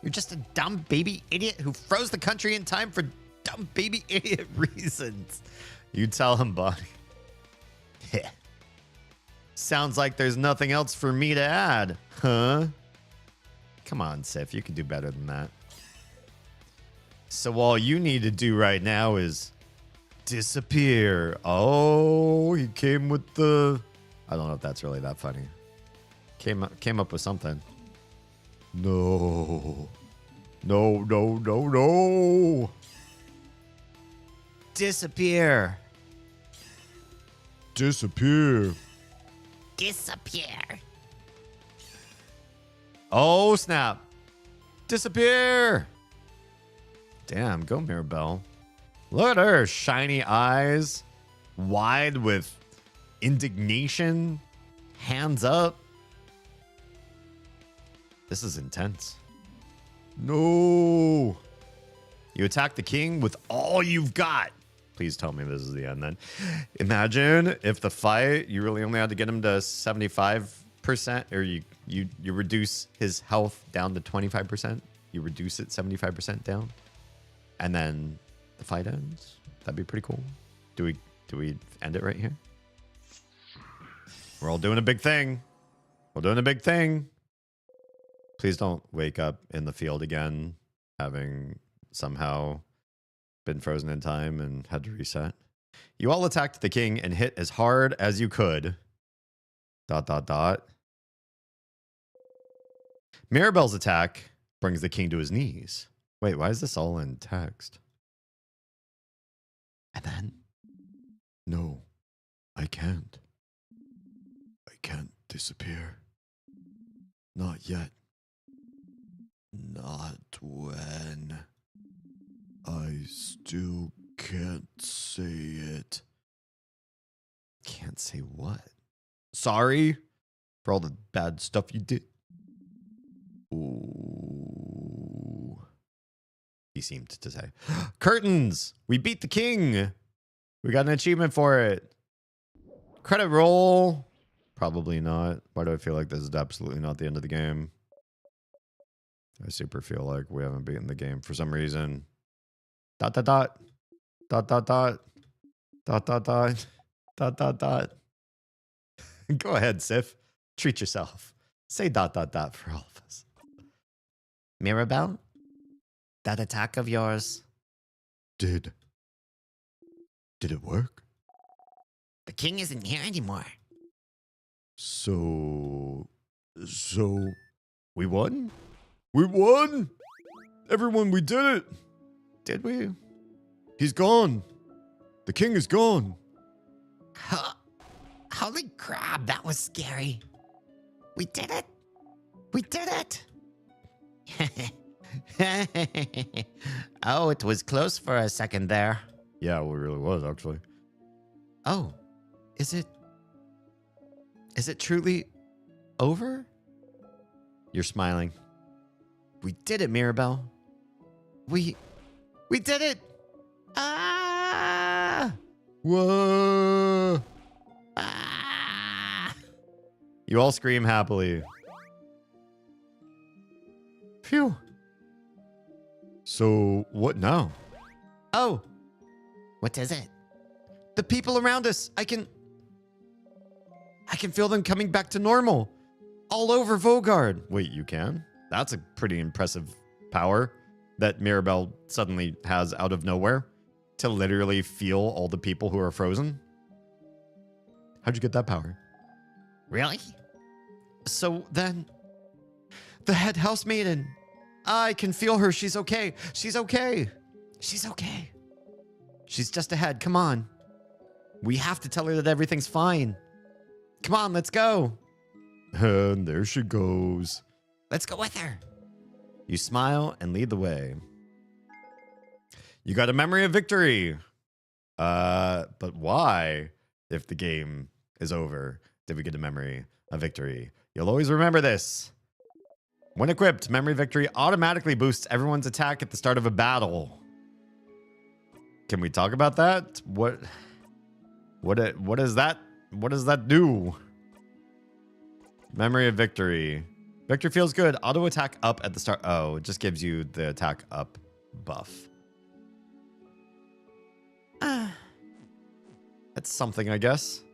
You're just a dumb baby idiot who froze the country in time for dumb baby idiot reasons. You tell him, buddy. Sounds like there's nothing else for me to add, huh? Come on, Sif, you can do better than that. So all you need to do right now is disappear. Oh, he came with the... I don't know if that's really that funny. Came up with something. No. No, no, no, no. Disappear. Disappear. Disappear. Oh, snap. Disappear. Damn, go Mirabelle. Look at her. Shiny eyes. Wide with indignation. Hands up. This is intense. No. You attack the king with all you've got. Please tell me this is the end then. Imagine if the fight, you really only had to get him to 75%, or you reduce his health down to 25%. You reduce it 75% down. And then the fight ends. That'd be pretty cool. Do we end it right here? We're all doing a big thing. We're doing a big thing. Please don't wake up in the field again, having somehow been frozen in time and had to reset. You all attacked the king and hit as hard as you could. ... Mirabelle's attack brings the king to his knees. Wait, why is this all in text? And then... No, I can't. I can't disappear. Not yet. Not when I still can't say it. Can't say what? Sorry for all the bad stuff you did. Ooh. He seemed to say. Curtains! We beat the king! We got an achievement for it. Credit roll. Probably not. Why do I feel like this is absolutely not the end of the game? I super feel like we haven't beaten the game for some reason. ... Go ahead, Sif. Treat yourself. Say ... for all of us. Mirabelle? That attack of yours... Did it work? The king isn't here anymore. So we won? We won? Everyone, we did it. Did we? He's gone. The king is gone. Holy crap, that was scary. We did it. We did it. Oh, it was close for a second there. Yeah, well, it really was, actually. Oh, is it Is it truly over? You're smiling. We did it, Mirabelle. We did it! Ah! Whoa! Ah! You all scream happily. Phew. So, what now? Oh! What is it? The people around us! I can feel them coming back to normal. All over Vogard. Wait, you can? That's a pretty impressive power that Mirabelle suddenly has out of nowhere to literally feel all the people who are frozen. How'd you get that power? Really? So then, the head housemaiden. I can feel her. She's okay. She's okay. She's okay. She's just ahead. Come on. We have to tell her that everything's fine. Come on, let's go. And there she goes. Let's go with her. You smile and lead the way. You got a memory of victory. But why, if the game is over, did we get a memory of victory? You'll always remember this. When equipped, memory victory automatically boosts everyone's attack at the start of a battle. Can we talk about that? What is that? What does that do? Memory of victory. Victory feels good. Auto attack up at the start. Oh, it just gives you the attack up buff. That's something, I guess.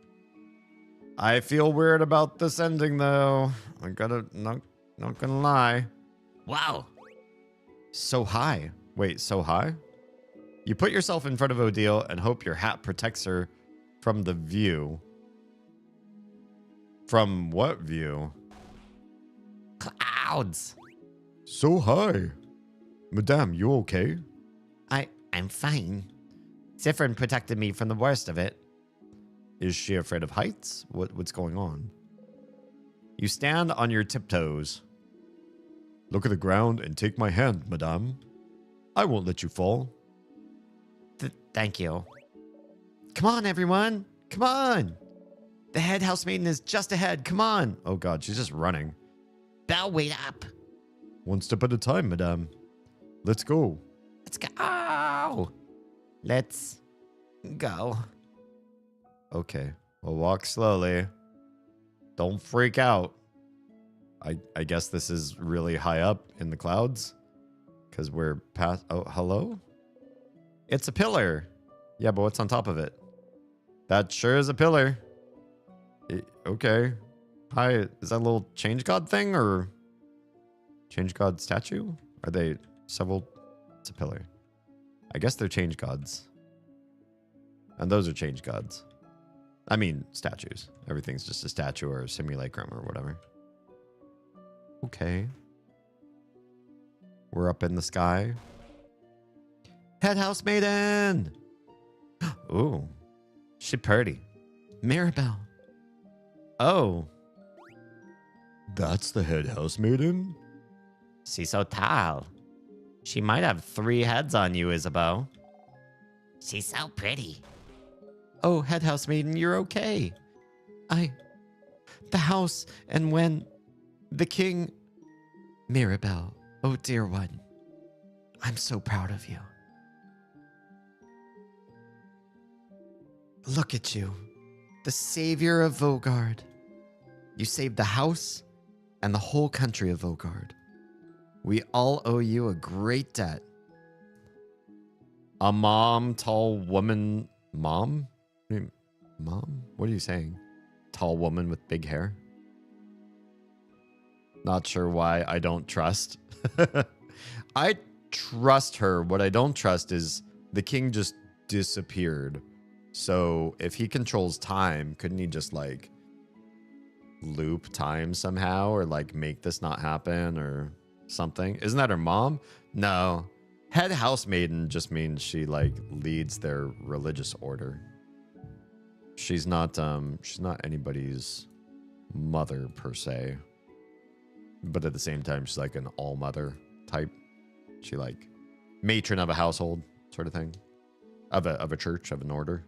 I feel weird about this ending, though. I gotta not gonna lie. Wow. So high. Wait, so high? You put yourself in front of Odile and hope your hat protects her from the view. From what view? Clouds. So high. Madame, you okay? I'm fine. Zifrin protected me from the worst of it. Is she afraid of heights? What's going on? You stand on your tiptoes. Look at the ground and take my hand, madame. I won't let you fall. Thank you. Come on, everyone. Come on. The head housemaiden is just ahead. Come on. Oh, God, she's just running. Belle, wait up. One step at a time, madame. Let's go. Let's go. Let's go. Okay. We'll walk slowly. Don't freak out. I guess this is really high up in the clouds. Because we're past... Oh, hello? It's a pillar. Yeah, but what's on top of it? That sure is a pillar. Okay. Hi, is that a little change god thing or change god statue? Are they several? It's a pillar. I guess they're change gods. And those are change gods. I mean, statues. Everything's just a statue or a simulacrum or whatever. Okay. We're up in the sky. Head housemaiden! Ooh. She pretty. Mirabelle. Oh. That's the head housemaiden? She's so tall. She might have 3 heads on you, Isabeau. She's so pretty. Oh, head housemaiden, you're okay. The house, and when the king... Mirabelle, oh dear one. I'm so proud of you. Look at you. The savior of Vogard. You saved the house and the whole country of Vogard. We all owe you a great debt. A tall woman... Mom? Mom? What are you saying? Tall woman with big hair? Not sure why I don't trust. I trust her. What I don't trust is the king just disappeared. So if he controls time, couldn't he just like loop time somehow or like make this not happen or something? Isn't that her mom? No. Head housemaiden just means she like leads their religious order. She's not anybody's mother per se. But at the same time, she's like an all-mother type. She like matron of a household sort of thing. Of a church, of an order.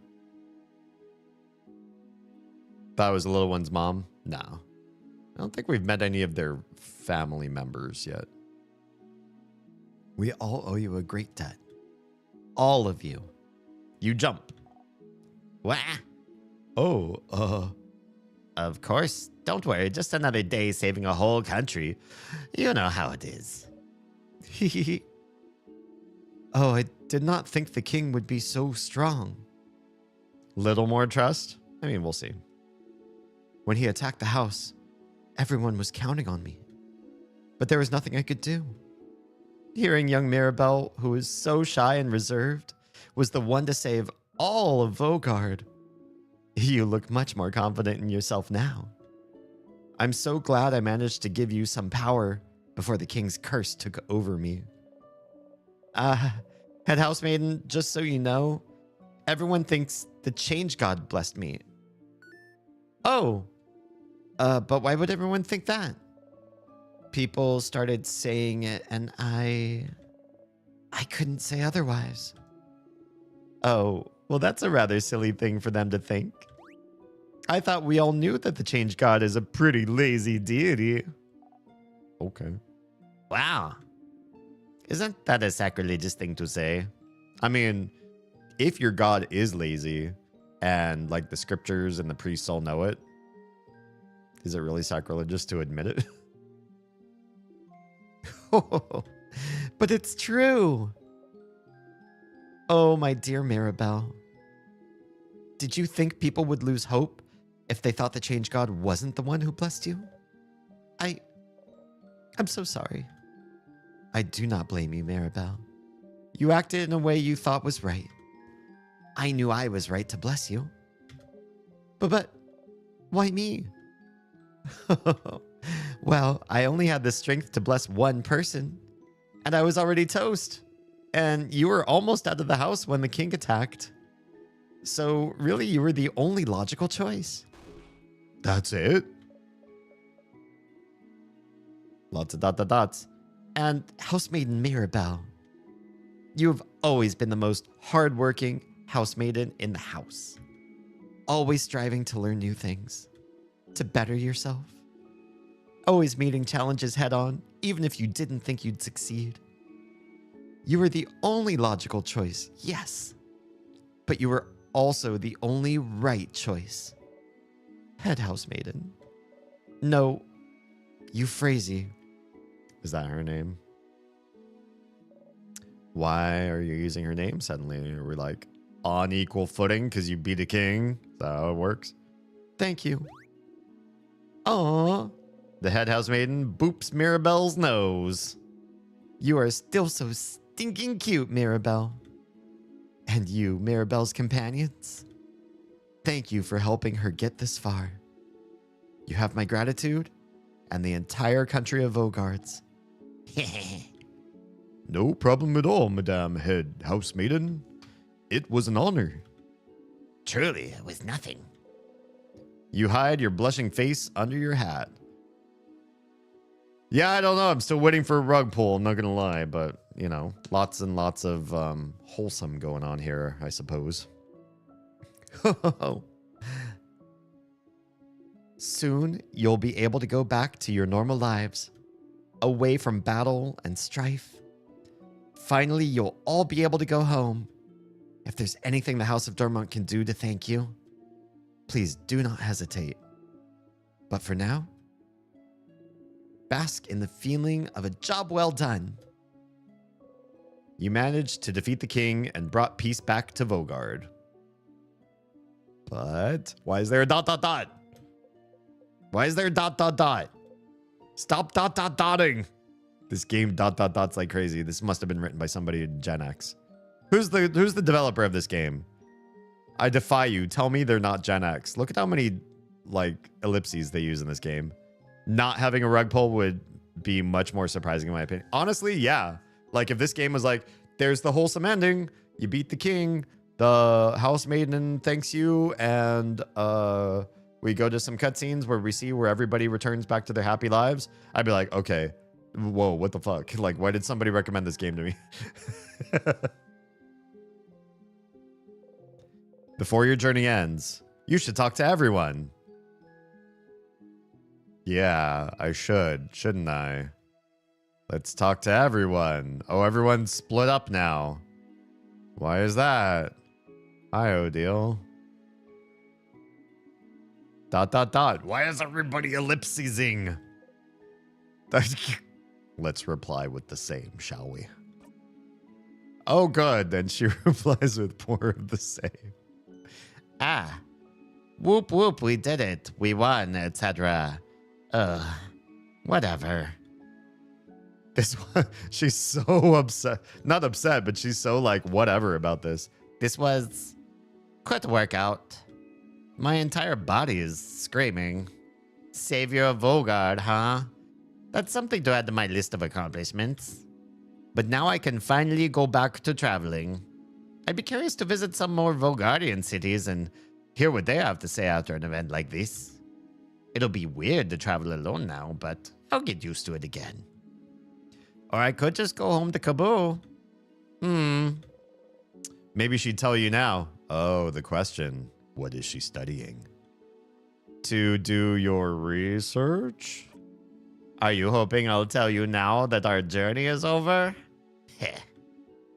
That was the little one's mom. No. I don't think we've met any of their family members yet. We all owe you a great debt. All of you. You jump. Wah. Oh, of course. Don't worry. Just another day saving a whole country. You know how it is. Oh, I did not think the king would be so strong. Little more trust? I mean, we'll see. When he attacked the house, everyone was counting on me. But there was nothing I could do. Hearing young Mirabelle, who was so shy and reserved, was the one to save all of Vogard. You look much more confident in yourself now. I'm so glad I managed to give you some power before the king's curse took over me. Head housemaiden, just so you know, everyone thinks the change god blessed me. Oh, but why would everyone think that? People started saying it, and I couldn't say otherwise. Oh, well, that's a rather silly thing for them to think. I thought we all knew that the change god is a pretty lazy deity. Okay. Wow. Isn't that a sacrilegious thing to say? I mean, if your god is lazy and like the scriptures and the priests all know it, is it really sacrilegious to admit it? But it's true. Oh, my dear Mirabelle. Did you think people would lose hope if they thought the change god wasn't the one who blessed you? I'm so sorry. I do not blame you, Mirabelle. You acted in a way you thought was right. I knew I was right to bless you. But why me? Well, I only had the strength to bless one person, and I was already toast. And you were almost out of the house when the king attacked. So really, you were the only logical choice. That's it? Lots of dots. And housemaiden Mirabelle, you have always been the most hardworking housemaiden in the house. Always striving to learn new things, to better yourself. Always meeting challenges head on, even if you didn't think you'd succeed. You were the only logical choice, yes. But you were also the only right choice. Head housemaiden. No, Euphrasie. Is that her name? Why are you using her name suddenly? Are we like on equal footing because you beat a king? Is that how it works? Thank you. Aww. The head housemaiden boops Mirabelle's nose. You are still so stinking cute, Mirabelle. And you, Mirabelle's companions. Thank you for helping her get this far. You have my gratitude and the entire country of Vogard's. No problem at all, Madame Head Housemaiden. It was an honor. Truly, it was nothing. You hide your blushing face under your hat. Yeah, I don't know. I'm still waiting for a rug pull. I'm not going to lie, but, you know, lots and lots of wholesome going on here, I suppose. Soon, you'll be able to go back to your normal lives, away from battle and strife. Finally, you'll all be able to go home. If there's anything the House of Dormont can do to thank you, please do not hesitate. But for now, bask in the feeling of a job well done. You managed to defeat the king and brought peace back to Vogard. But why is there a ... Why is there ... Stop ... dotting. This game ... dots like crazy. This must have been written by somebody in Gen X. Who's the developer of this game? I defy you. Tell me they're not Gen X. Look at how many like ellipses they use in this game. Not having a rug pull would be much more surprising in my opinion. Honestly, yeah. Like if this game was like, there's the wholesome ending, you beat the king, the housemaiden thanks you, and we go to some cutscenes where we see where everybody returns back to their happy lives, I'd be like, okay, whoa, what the fuck? Like, why did somebody recommend this game to me? Before your journey ends, you should talk to everyone. Yeah, I should, shouldn't I? Let's talk to everyone. Oh, everyone's split up now. Why is that? Hi, Odile. ... Why is everybody ellipsing? Let's reply with the same, shall we? Oh, good. Then she replies with more of the same. Ah. Whoop, whoop, we did it. We won, etc. Whatever. This one, she's so upset. Not upset, but she's so like, whatever about this. This was quite a workout. My entire body is screaming. Savior of Vogard, huh? That's something to add to my list of accomplishments. But now I can finally go back to traveling. I'd be curious to visit some more Vogardian cities and hear what they have to say after an event like this. It'll be weird to travel alone now, but I'll get used to it again. Or I could just go home to Kabul. Maybe she'd tell you now. Oh, the question. What is she studying? To do your research? Are you hoping I'll tell you now that our journey is over? Heh.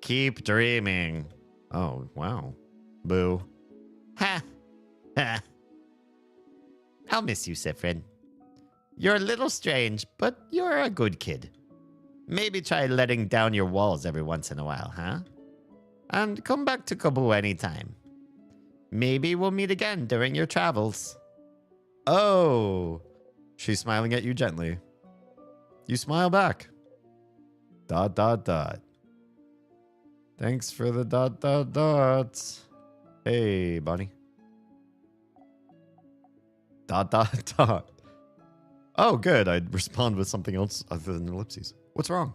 Keep dreaming. Oh, wow. Boo. Ha. Ha. I'll miss you, Sifrin. You're a little strange, but you're a good kid. Maybe try letting down your walls every once in a while, huh? And come back to Kabul anytime. Maybe we'll meet again during your travels. Oh. She's smiling at you gently. You smile back. ... Thanks for the ... Hey, Bonnie. ... Oh, good. I'd respond with something else other than ellipses. What's wrong?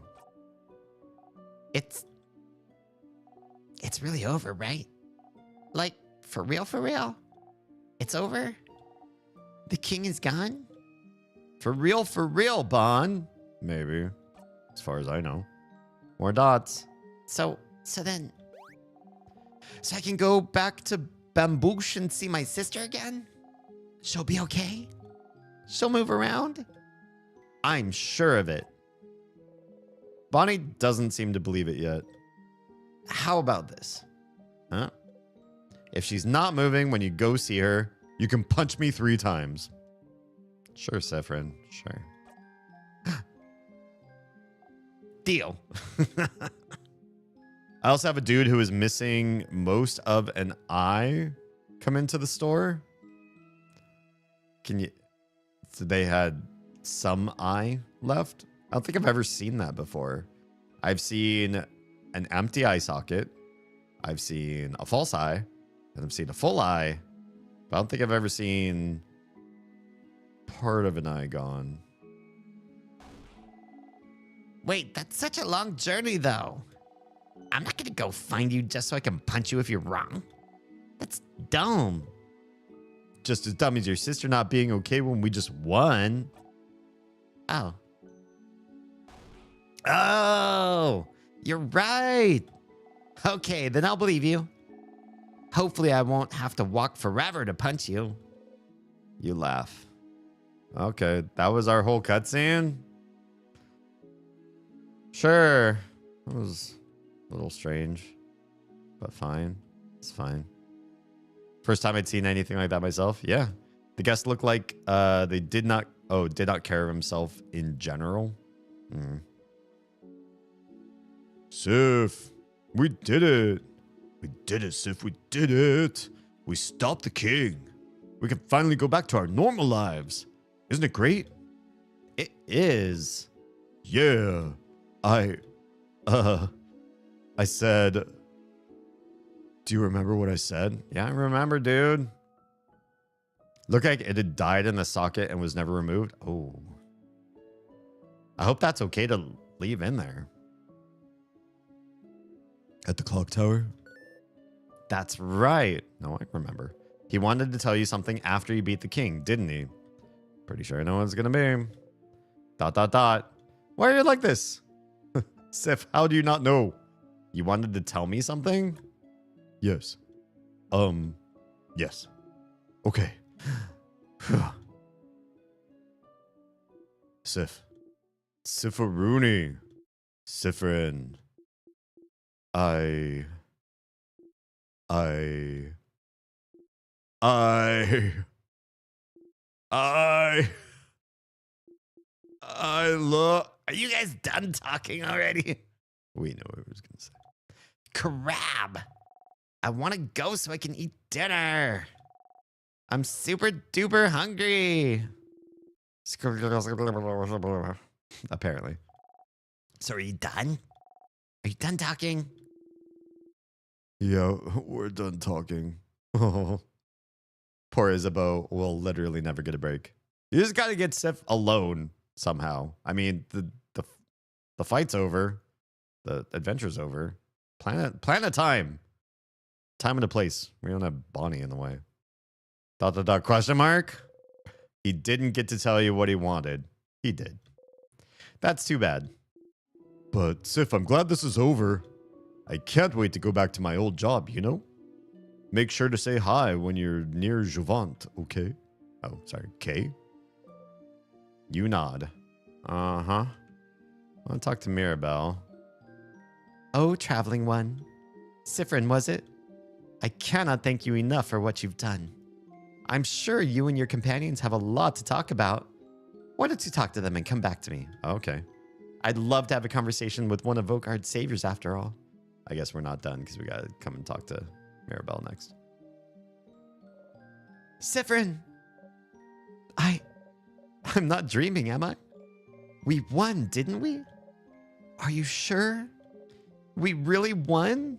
It's really over, right? Like, for real, for real? It's over? The king is gone? For real, Bon. Maybe. As far as I know. More dots. So then... So I can go back to Bamboosh and see my sister again? She'll be okay? She'll move around? I'm sure of it. Bonnie doesn't seem to believe it yet. How about this? Huh? If she's not moving when you go see her, you can punch me 3 times. Sure, Sifrin. Sure. Deal. I also have a dude who is missing most of an eye come into the store. Can you... So they had some eye left? I don't think I've ever seen that before. I've seen an empty eye socket. I've seen a false eye. And I've seen a full eye. But I don't think I've ever seen part of an eye gone. Wait, that's such a long journey, though. I'm not gonna go find you just so I can punch you if you're wrong. That's dumb. Just as dumb as your sister not being okay when we just won. Oh. Oh, you're right. Okay, then I'll believe you. Hopefully I won't have to walk forever to punch you. You laugh. Okay, that was our whole cutscene? Sure. It was a little strange, but fine. It's fine. First time I'd seen anything like that myself. Yeah. The guest looked like they did not care of himself in general. Sif, we did it. We did it, Sif. We did it. We stopped the king. We can finally go back to our normal lives. Isn't it great? It is. Yeah. I said... Do you remember what I said? Yeah, I remember, dude. Looked like it had died in the socket and was never removed. Oh. I hope that's okay to leave in there. At the clock tower? That's right. No, I remember. He wanted to tell you something after you beat the king, didn't he? Pretty sure I know what it's gonna be. ... Why are you like this? Sif, how do you not know? You wanted to tell me something? Yes. Yes. Okay. Sif. Sifferoony. Siffrin. I love. Are you guys done talking already? We know what I was gonna say. Crab. I want to go so I can eat dinner. I'm super duper hungry. Apparently. So are you done? Are you done talking? Yeah, we're done talking. Poor Isabeau will literally never get a break. You just gotta get Sif alone somehow. I mean, the fight's over. The adventure's over. Plan a time. Time and a place. We don't have Bonnie in the way. ... question mark? He didn't get to tell you what he wanted. He did. That's too bad. But Sif, I'm glad this is over. I can't wait to go back to my old job, you know? Make sure to say hi when you're near Jouvant, okay? Oh, sorry, K? You nod. Uh-huh. I'll talk to Mirabelle. Oh, traveling one. Siffrin, was it? I cannot thank you enough for what you've done. I'm sure you and your companions have a lot to talk about. Why don't you talk to them and come back to me? Okay. I'd love to have a conversation with one of Vokard's saviors after all. I guess we're not done because we gotta come and talk to Mirabelle next. Siffrin! I'm not dreaming, am I? We won, didn't we? Are you sure? We really won?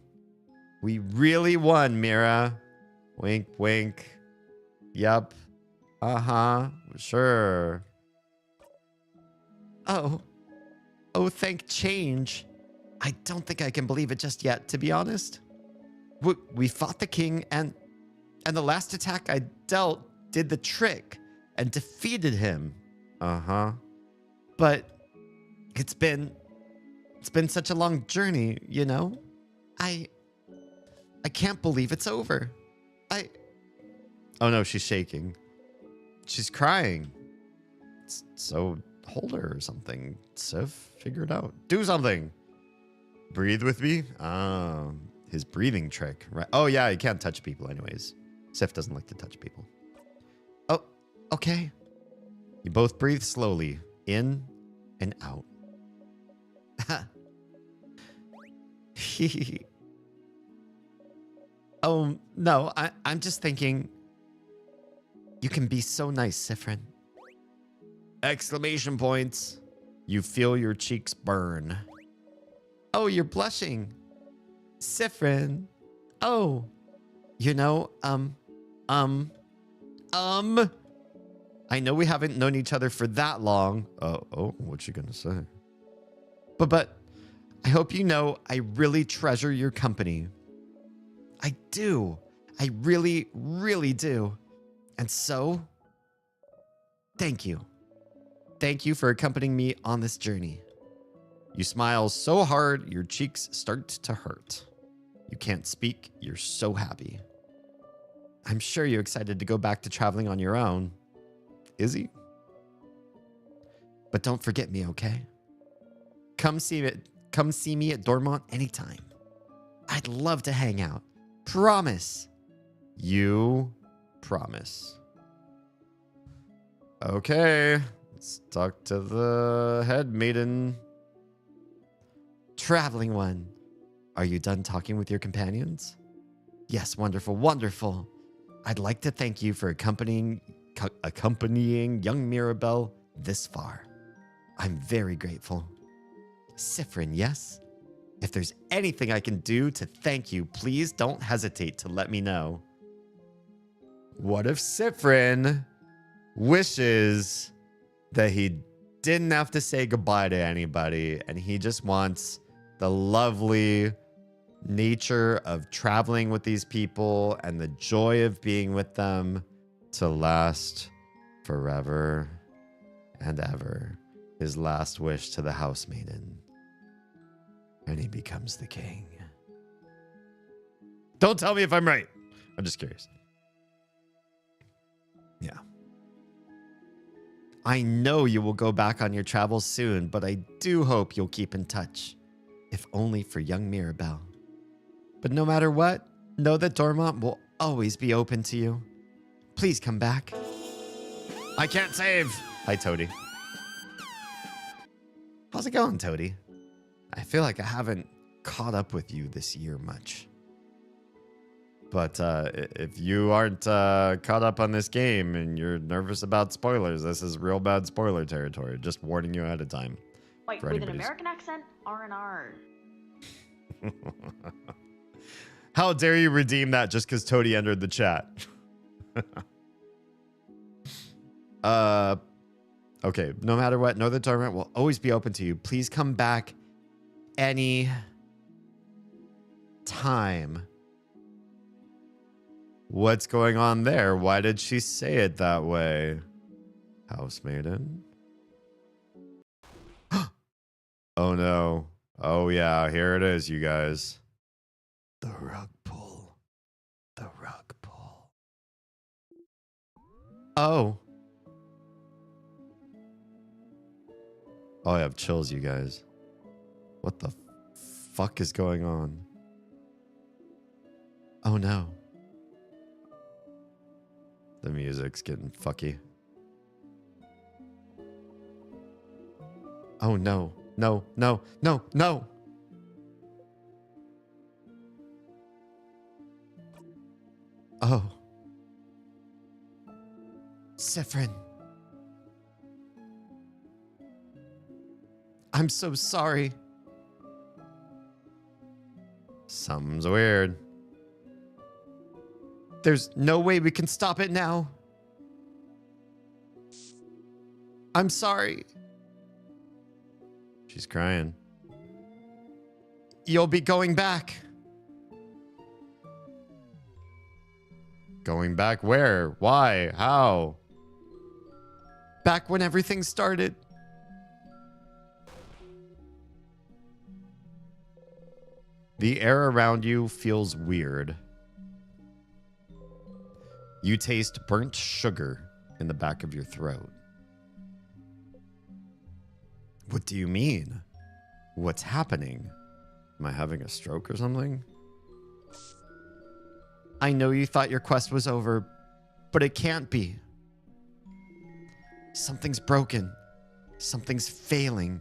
We really won, Mira. Wink, wink. Yup. Uh-huh. Sure. Oh, thank change. I don't think I can believe it just yet, to be honest. We fought the king, and the last attack I dealt did the trick and defeated him. Uh-huh. But it's been such a long journey, you know? I can't believe it's over. Oh no, she's shaking. She's crying. So hold her or something. Sif, figure it out. Do something. Breathe with me. His breathing trick. Right. Oh yeah, he can't touch people anyways. Sif doesn't like to touch people. Oh, okay. You both breathe slowly. In and out. Oh, no, I'm just thinking you can be so nice, Siffrin. Exclamation points. You feel your cheeks burn. Oh, you're blushing. Siffrin. Oh, you know, I know we haven't known each other for that long. Oh, what's she gonna say? But I hope you know I really treasure your company. I do. I really, really do. And so, thank you. Thank you for accompanying me on this journey. You smile so hard, your cheeks start to hurt. You can't speak, you're so happy. I'm sure you're excited to go back to traveling on your own. Is he? But don't forget me, okay? Come see me at Dormont anytime. I'd love to hang out. Promise. You promise. Okay. Let's talk to the head maiden. Traveling one. Are you done talking with your companions? Yes, wonderful, wonderful. I'd like to thank you for accompanying young Mirabelle this far. I'm very grateful. Siffrin, yes? If there's anything I can do to thank you, please don't hesitate to let me know. What if Siffrin wishes that he didn't have to say goodbye to anybody and he just wants the lovely nature of traveling with these people and the joy of being with them to last forever and ever? His last wish to the house maiden. And he becomes the king. Don't tell me if I'm right. I'm just curious. Yeah. I know you will go back on your travels soon, but I do hope you'll keep in touch, if only for young Mirabelle. But no matter what, know that Dormont will always be open to you. Please come back. I can't save. Hi, Toady. How's it going, Toady? I feel like I haven't caught up with you this year much. But if you aren't caught up on this game and you're nervous about spoilers, this is real bad spoiler territory. Just warning you ahead of time. Like with an American accent, R&R. How dare you redeem that just because Toady entered the chat? Okay, no matter what, know that Dormant will always be open to you. Please come back any time. What's going on there? Why did she say it that way? Housemaiden? Oh no. Oh yeah, here it is, you guys. The rug pull. The rug pull. Oh. Oh, I have chills, you guys. What the fuck is going on? Oh no. The music's getting fucky. Oh no. No, no, no, no. Oh. Sifrin. I'm so sorry. Something's weird. There's no way we can stop it now. I'm sorry. She's crying. You'll be going back. Going back where? Why? How? Back when everything started. The air around you feels weird. You taste burnt sugar in the back of your throat. What do you mean? What's happening? Am I having a stroke or something? I know you thought your quest was over, but it can't be. Something's broken. Something's failing.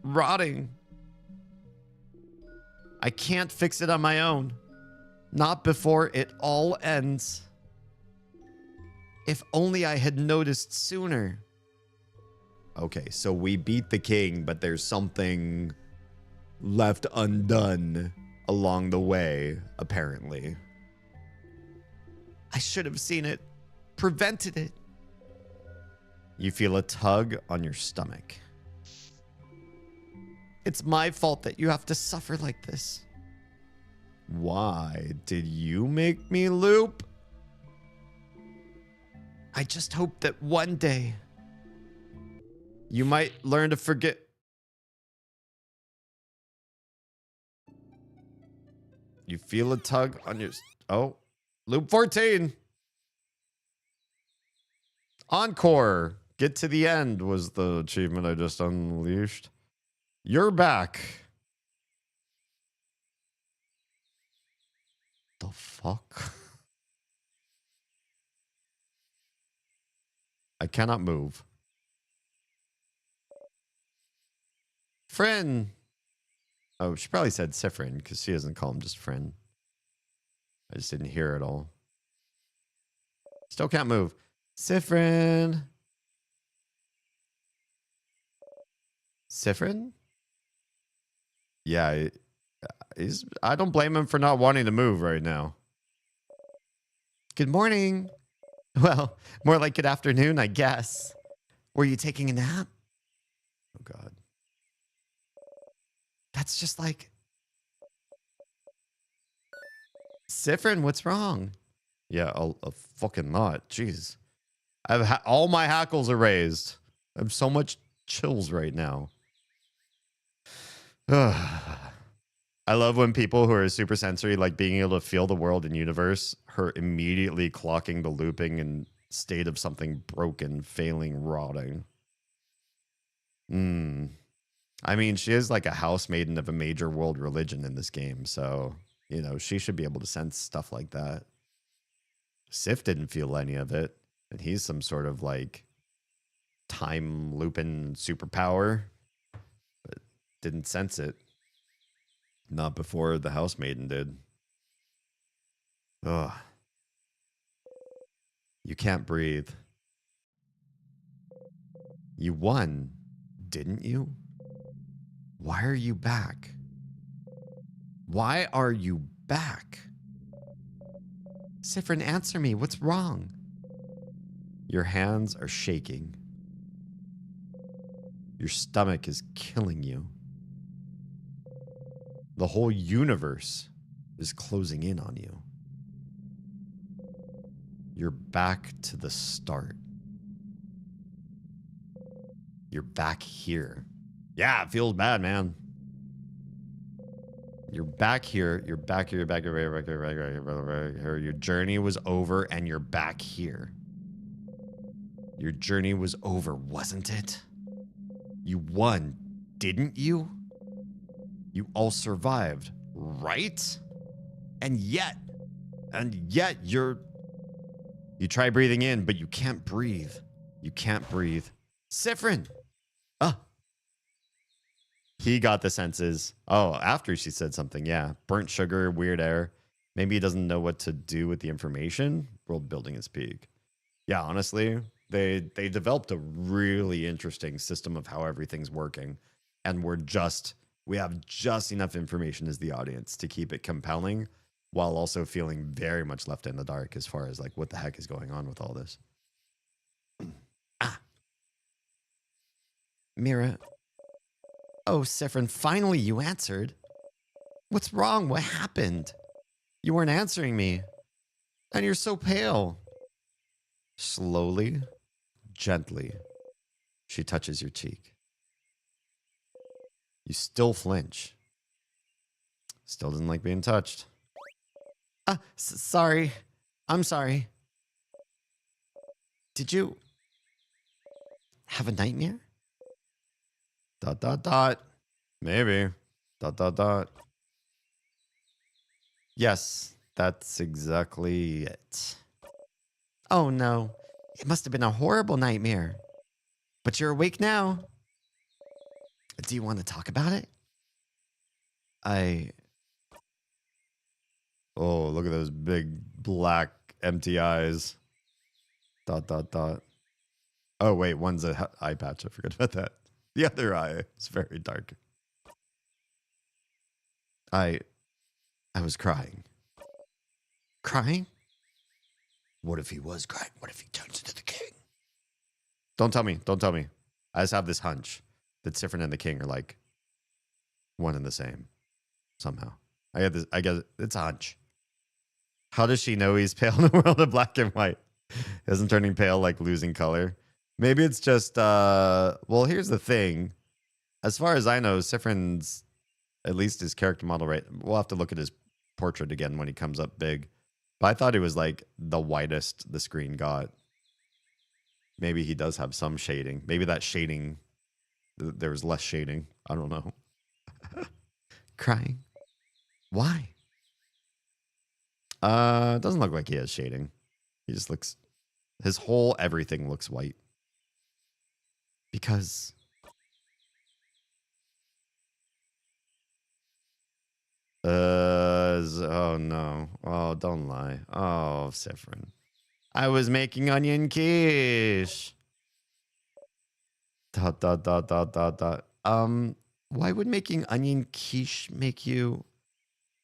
Rotting. I can't fix it on my own. Not before it all ends. If only I had noticed sooner. Okay, so we beat the king, but there's something left undone along the way, apparently. I should have seen it, prevented it. You feel a tug on your stomach. It's my fault that you have to suffer like this. Why did you make me loop? I just hope that one day you might learn to forget. You feel a tug on your... Oh, loop 14. Encore. Get to the end was the achievement I just unleashed. You're back. The fuck? I cannot move. Friend. Oh, she probably said Sifrin because she doesn't call him just friend. I just didn't hear it all. Still can't move. Sifrin. Sifrin? Yeah, I don't blame him for not wanting to move right now. Good morning. Well, more like good afternoon, I guess. Were you taking a nap? Oh, God. That's just like... Sifrin, what's wrong? Yeah, a fucking lot. Jeez. All my hackles are raised. I have so much chills right now. I love when people who are super sensory, like being able to feel the world and universe, her immediately clocking the looping and state of something broken, failing, rotting. I mean, she is like a housemaiden of a major world religion in this game, so, you know, she should be able to sense stuff like that. Sif didn't feel any of it, and he's some sort of like time looping superpower, but didn't sense it. Not before the housemaiden did. Ugh. You can't breathe. You won, didn't you? Why are you back? Why are you back? Sifrin, answer me. What's wrong? Your hands are shaking. Your stomach is killing you. The whole universe is closing in on you. You're back to the start. You're back here. Yeah, it feels bad, man. You're back here. You're back here. You're back here. You're back here. You're back here. Your journey was over, and you're back here. Your journey was over, wasn't it? You won, didn't you? You all survived, right? And yet you try breathing in, but you can't breathe. You can't breathe. Sifrin! He got the senses. Oh, after she said something, yeah. Burnt sugar, weird air. Maybe he doesn't know what to do with the information. World building is peak. Yeah, honestly, they developed a really interesting system of how everything's working. And we have just enough information as the audience to keep it compelling while also feeling very much left in the dark as far as like what the heck is going on with all this. Mira. Oh, Sifrin, finally you answered. What's wrong? What happened? You weren't answering me. And you're so pale. Slowly, gently, she touches your cheek. You still flinch. Still doesn't like being touched. Sorry. I'm sorry. Did you have a nightmare? ... Maybe. ... Yes, that's exactly it. Oh no, it must have been a horrible nightmare. But you're awake now. Do you want to talk about it? Oh, look at those big black empty eyes. ... Oh wait, one's an eye patch. I forgot about that. The other eye is very dark. I was crying. Crying? What if he was crying? What if he turns into the king? Don't tell me. Don't tell me. I just have this hunch that Sifrin and the king are like one and the same somehow. I guess it's a hunch. How does she know he's pale in the world of black and white? Isn't turning pale like losing color? Maybe it's just, well, here's the thing. As far as I know, Sifrin's, at least his character model, right? We'll have to look at his portrait again when he comes up big. But I thought he was like the whitest the screen got. Maybe he does have some shading. Maybe that shading, there was less shading. I don't know. Crying? Why? It doesn't look like he has shading. He just looks, his whole everything looks white. Because oh no. Oh, don't lie. Oh, Sifrin. I was making onion quiche. ... Why would making onion quiche make you...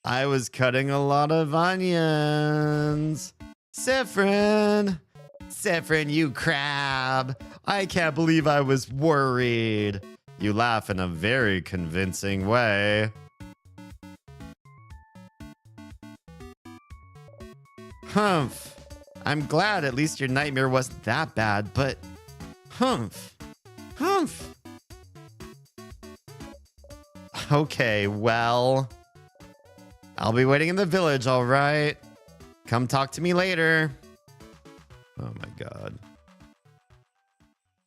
I was cutting a lot of onions. Sifrin! Sifrin, you crab. I can't believe I was worried. You laugh in a very convincing way. Humph. I'm glad at least your nightmare wasn't that bad, but... Humph. Humph. Okay, well... I'll be waiting in the village, all right? Come talk to me later. Oh my god.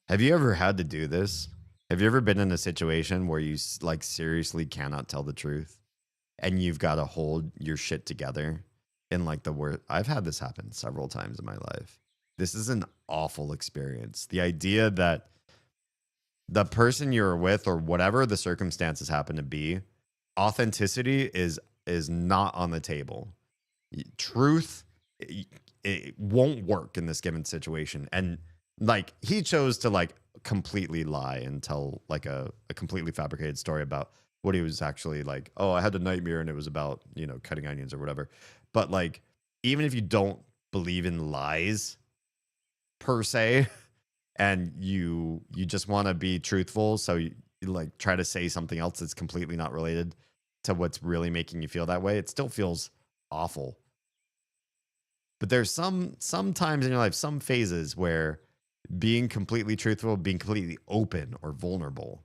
Have you ever had to do this? Have you ever been in a situation where you like seriously cannot tell the truth and you've got to hold your shit together in like the word? I've had this happen several times in my life. This is an awful experience. The idea that the person you're with or whatever the circumstances happen to be, authenticity is not on the table. Truth, it won't work in this given situation. And like he chose to like completely lie and tell like a completely fabricated story about what he was actually like. Oh, I had a nightmare and it was about, you know, cutting onions or whatever. But like, even if you don't believe in lies per se, and you just want to be truthful, so you like try to say something else that's completely not related to what's really making you feel that way, it still feels awful. But there's some times in your life, some phases where being completely truthful, being completely open or vulnerable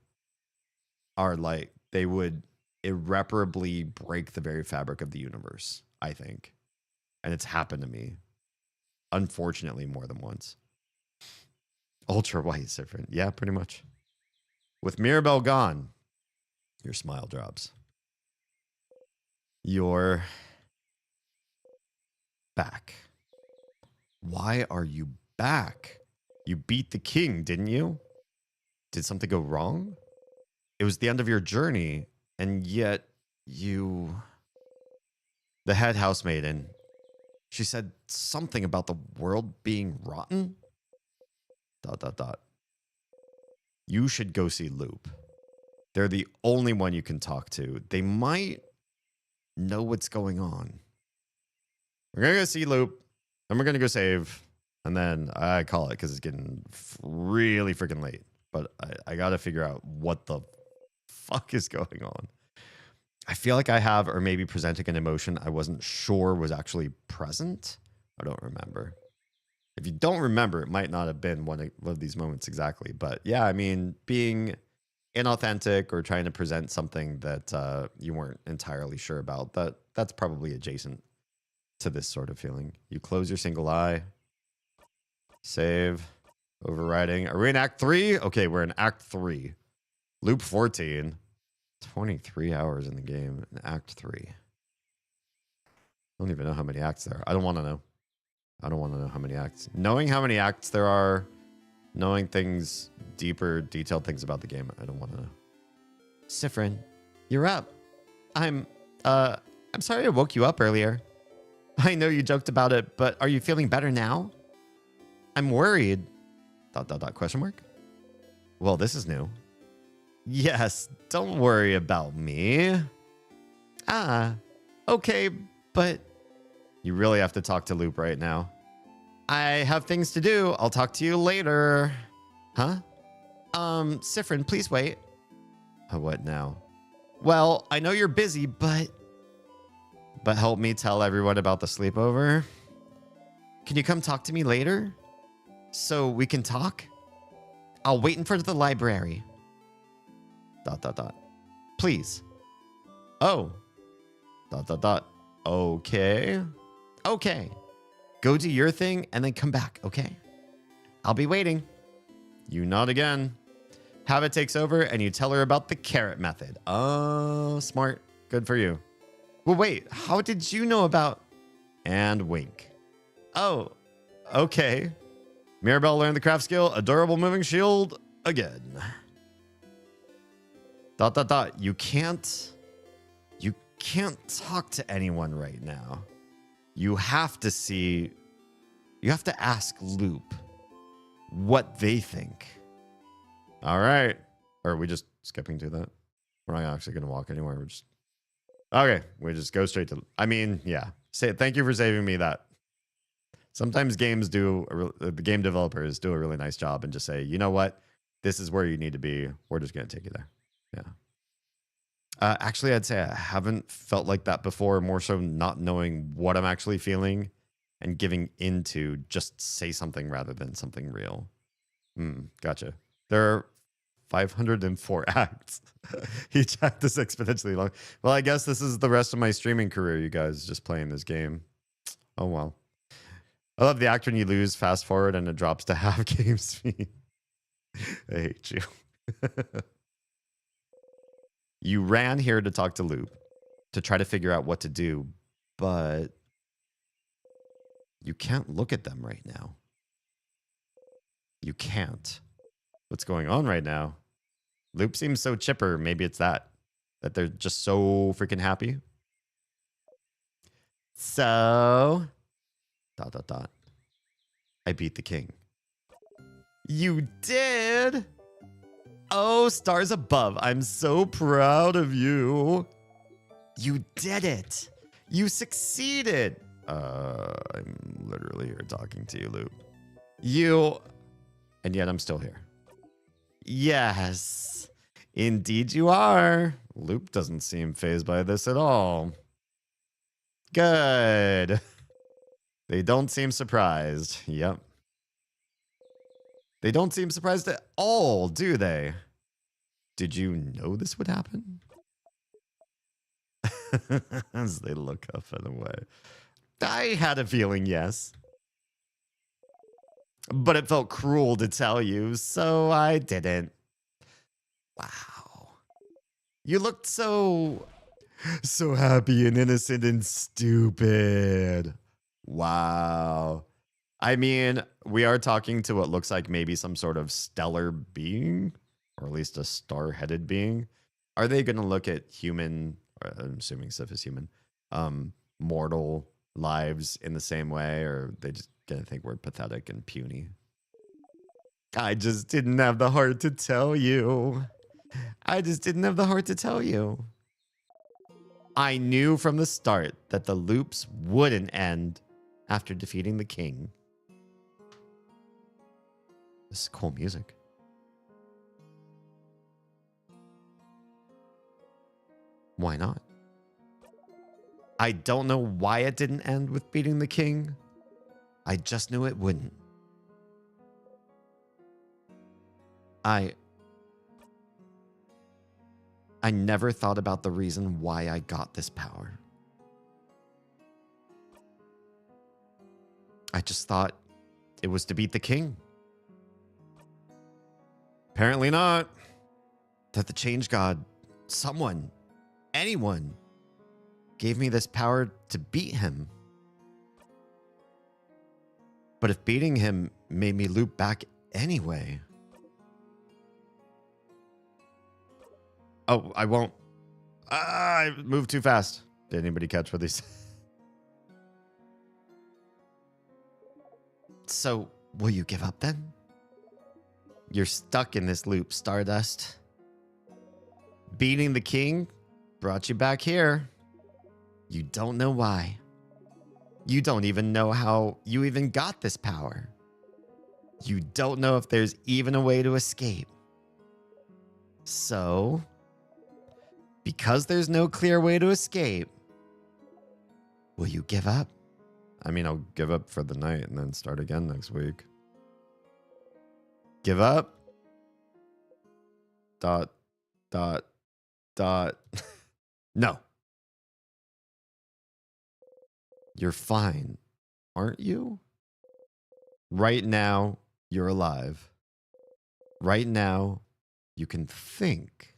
are like, they would irreparably break the very fabric of the universe, I think. And it's happened to me, unfortunately, more than once. Ultra white is different. Yeah, pretty much. With Mirabelle gone, your smile drops. You're back. Why are you back? You beat the king, didn't you? Did something go wrong? It was the end of your journey, and yet you... The head housemaiden, she said something about the world being rotten? ... You should go see Loop. They're the only one you can talk to. They might know what's going on. We're going to go see Loop, and we're going to go save, and then I call it because it's getting really freaking late. But I got to figure out what the fuck is going on. I feel like I have, or maybe presenting an emotion I wasn't sure was actually present. I don't remember. If you don't remember, it might not have been one of these moments exactly. But yeah, I mean, being inauthentic or trying to present something that you weren't entirely sure about, that's probably adjacent to this sort of feeling. You close your single eye, save, overriding. Are we in Act 3? Okay, we're in Act 3. Loop 14. 23 hours in the game in Act 3. I don't even know how many acts there are. I don't want to know. I don't want to know how many acts. Knowing how many acts there are, knowing things, deeper, detailed things about the game, I don't want to know. Sifrin, you're up. I'm sorry I woke you up earlier. I know you joked about it, but are you feeling better now? I'm worried. ... Question mark? Well, this is new. Yes, don't worry about me. Ah, okay, but you really have to talk to Loop right now. I have things to do. I'll talk to you later. Huh? Sifrin, please wait. What now? Well, I know you're busy, but help me tell everyone about the sleepover. Can you come talk to me later? So we can talk? I'll wait in front of the library. ... Please. Oh. ... Okay. Okay. Go do your thing and then come back, okay? I'll be waiting. You nod again. Habit takes over and you tell her about the carrot method. Oh, smart. Good for you. Well, wait. How did you know about... And wink. Oh, okay. Mirabelle learned the craft skill. Adorable moving shield again. ... You can't talk to anyone right now. You have to ask Loop what they think. All right. Or are we just skipping to that? We're not actually going to walk anywhere. We're just... Okay. We just go straight to... I mean, yeah. Thank you for saving me that. Sometimes the game developers do a really nice job and just say, you know what? This is where you need to be. We're just going to take you there. Yeah. Actually, I'd say I haven't felt like that before, more so not knowing what I'm actually feeling and giving into just say something rather than something real. Gotcha. There are 504 acts. Each act is exponentially long. Well, I guess this is the rest of my streaming career, you guys, just playing this game. Oh, well. I love the act when you lose, fast forward, and it drops to half game speed. I hate you. You ran here to talk to Loop to try to figure out what to do, but you can't look at them right now. You can't. What's going on right now? Loop seems so chipper. Maybe it's that they're just so freaking happy. So, ... I beat the king. You did? Oh, stars above. I'm so proud of you. You did it. You succeeded. I'm literally here talking to you, Loop. And yet I'm still here. Yes, indeed you are. Loop doesn't seem fazed by this at all. Good. They don't seem surprised. Yep. They don't seem surprised at all, do they? Did you know this would happen? As they look up and away. I had a feeling, yes. But it felt cruel to tell you, so I didn't. Wow. You looked so happy and innocent and stupid. Wow. I mean, we are talking to what looks like maybe some sort of stellar being, or at least a star-headed being. Are they going to look at human, I'm assuming stuff is human, mortal lives in the same way, or are they just going to think we're pathetic and puny? I just didn't have the heart to tell you. I just didn't have the heart to tell you. I knew from the start that the loops wouldn't end after defeating the king. This is cool music. Why not? I don't know why it didn't end with beating the king. I just knew it wouldn't. I never thought about the reason why I got this power. I just thought it was to beat the king. Apparently not. That the change god, someone, anyone, gave me this power to beat him. But if beating him made me loop back anyway... Oh, I won't. I moved too fast. Did anybody catch what these? So, will you give up then? You're stuck in this loop, Stardust. Beating the king brought you back here. You don't know why. You don't even know how you even got this power. You don't know if there's even a way to escape. So... because there's no clear way to escape, will you give up? I mean, I'll give up for the night and then start again next week. Give up? ... No. You're fine, aren't you? Right now, you're alive. Right now, you can think.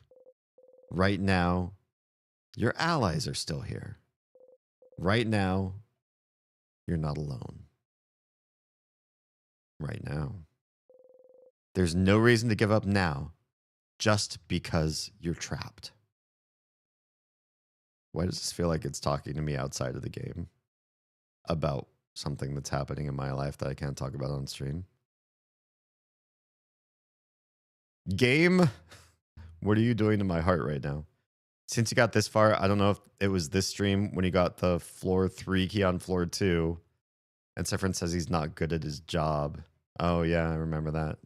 Right now, your allies are still here. Right now, you're not alone. Right now. There's no reason to give up now, just because you're trapped. Why does this feel like it's talking to me outside of the game about something that's happening in my life that I can't talk about on stream? Game? What are you doing to my heart right now? Since you got this far, I don't know if it was this stream when he got the floor 3 key on floor 2. And Sephron says he's not good at his job. Oh, yeah, I remember that.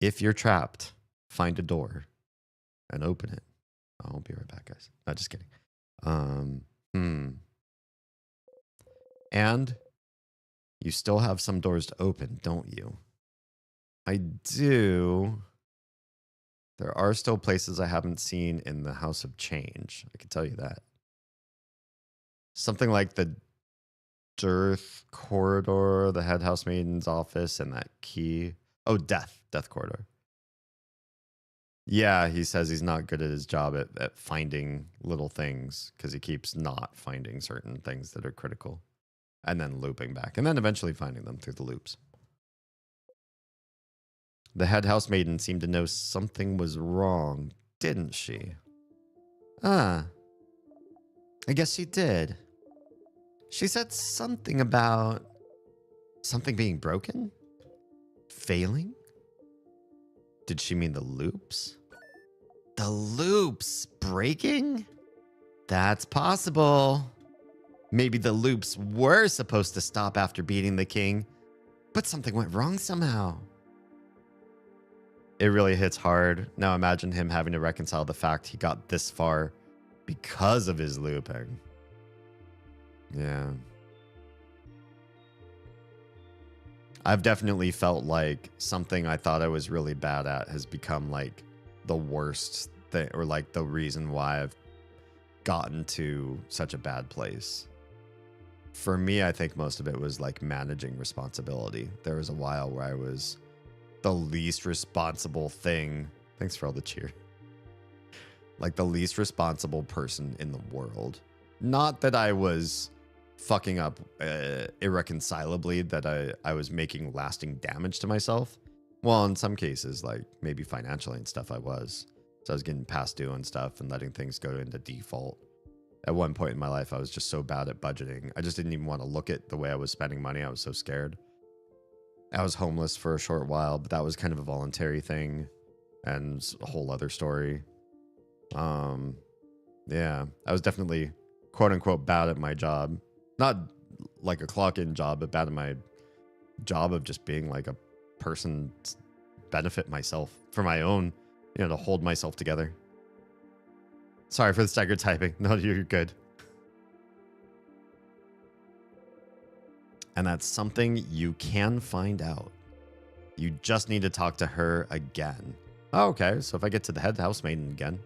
If you're trapped, find a door and open it. I'll be right back, guys. Not just kidding. And you still have some doors to open, don't you? I do. There are still places I haven't seen in the House of Change. I can tell you that. Something like the Death corridor, the head housemaiden's office, and that key. Oh, death corridor. Yeah, he says he's not good at his job at finding little things because he keeps not finding certain things that are critical and then looping back and then eventually finding them through the loops. The head housemaiden seemed to know something was wrong, didn't she? I guess she did. She said something about something being broken? Failing? Did she mean the loops? The loops breaking? That's possible. Maybe the loops were supposed to stop after beating the king, but something went wrong somehow. It really hits hard. Now imagine him having to reconcile the fact he got this far because of his looping. Yeah. I've definitely felt like something I thought I was really bad at has become like the worst thing, or like the reason why I've gotten to such a bad place. For me, I think most of it was like managing responsibility. There was a while where I was the least responsible thing. Thanks for all the cheer. Like the least responsible person in the world. Not that I was fucking up irreconcilably, that I was making lasting damage to myself. Well, in some cases, like maybe financially and stuff, I was. So I was getting past due and stuff and letting things go into default. At one point in my life, I was just so bad at budgeting. I just didn't even want to look at the way I was spending money. I was so scared. I was homeless for a short while, but that was kind of a voluntary thing and a whole other story. Yeah, I was definitely quote unquote bad at my job. Not like a clock-in job, but bad at my job of just being like a person to benefit myself for my own, to hold myself together. Sorry for the staggered typing. No, you're good. And that's something you can find out. You just need to talk to her again. Oh, okay, so if I get to the head housemaiden again,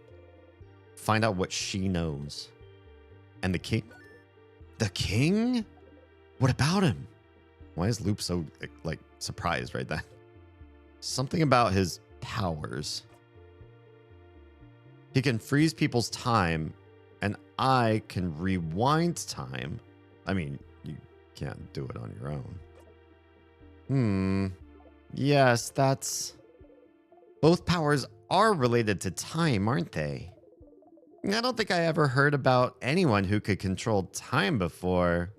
find out what she knows. And the king? The king? What about him? Why is Loop so, like, surprised right then? Something about his powers. He can freeze people's time, and I can rewind time. I mean, you can't do it on your own. Yes, that's... Both powers are related to time, aren't they? I don't think I ever heard about anyone who could control time before.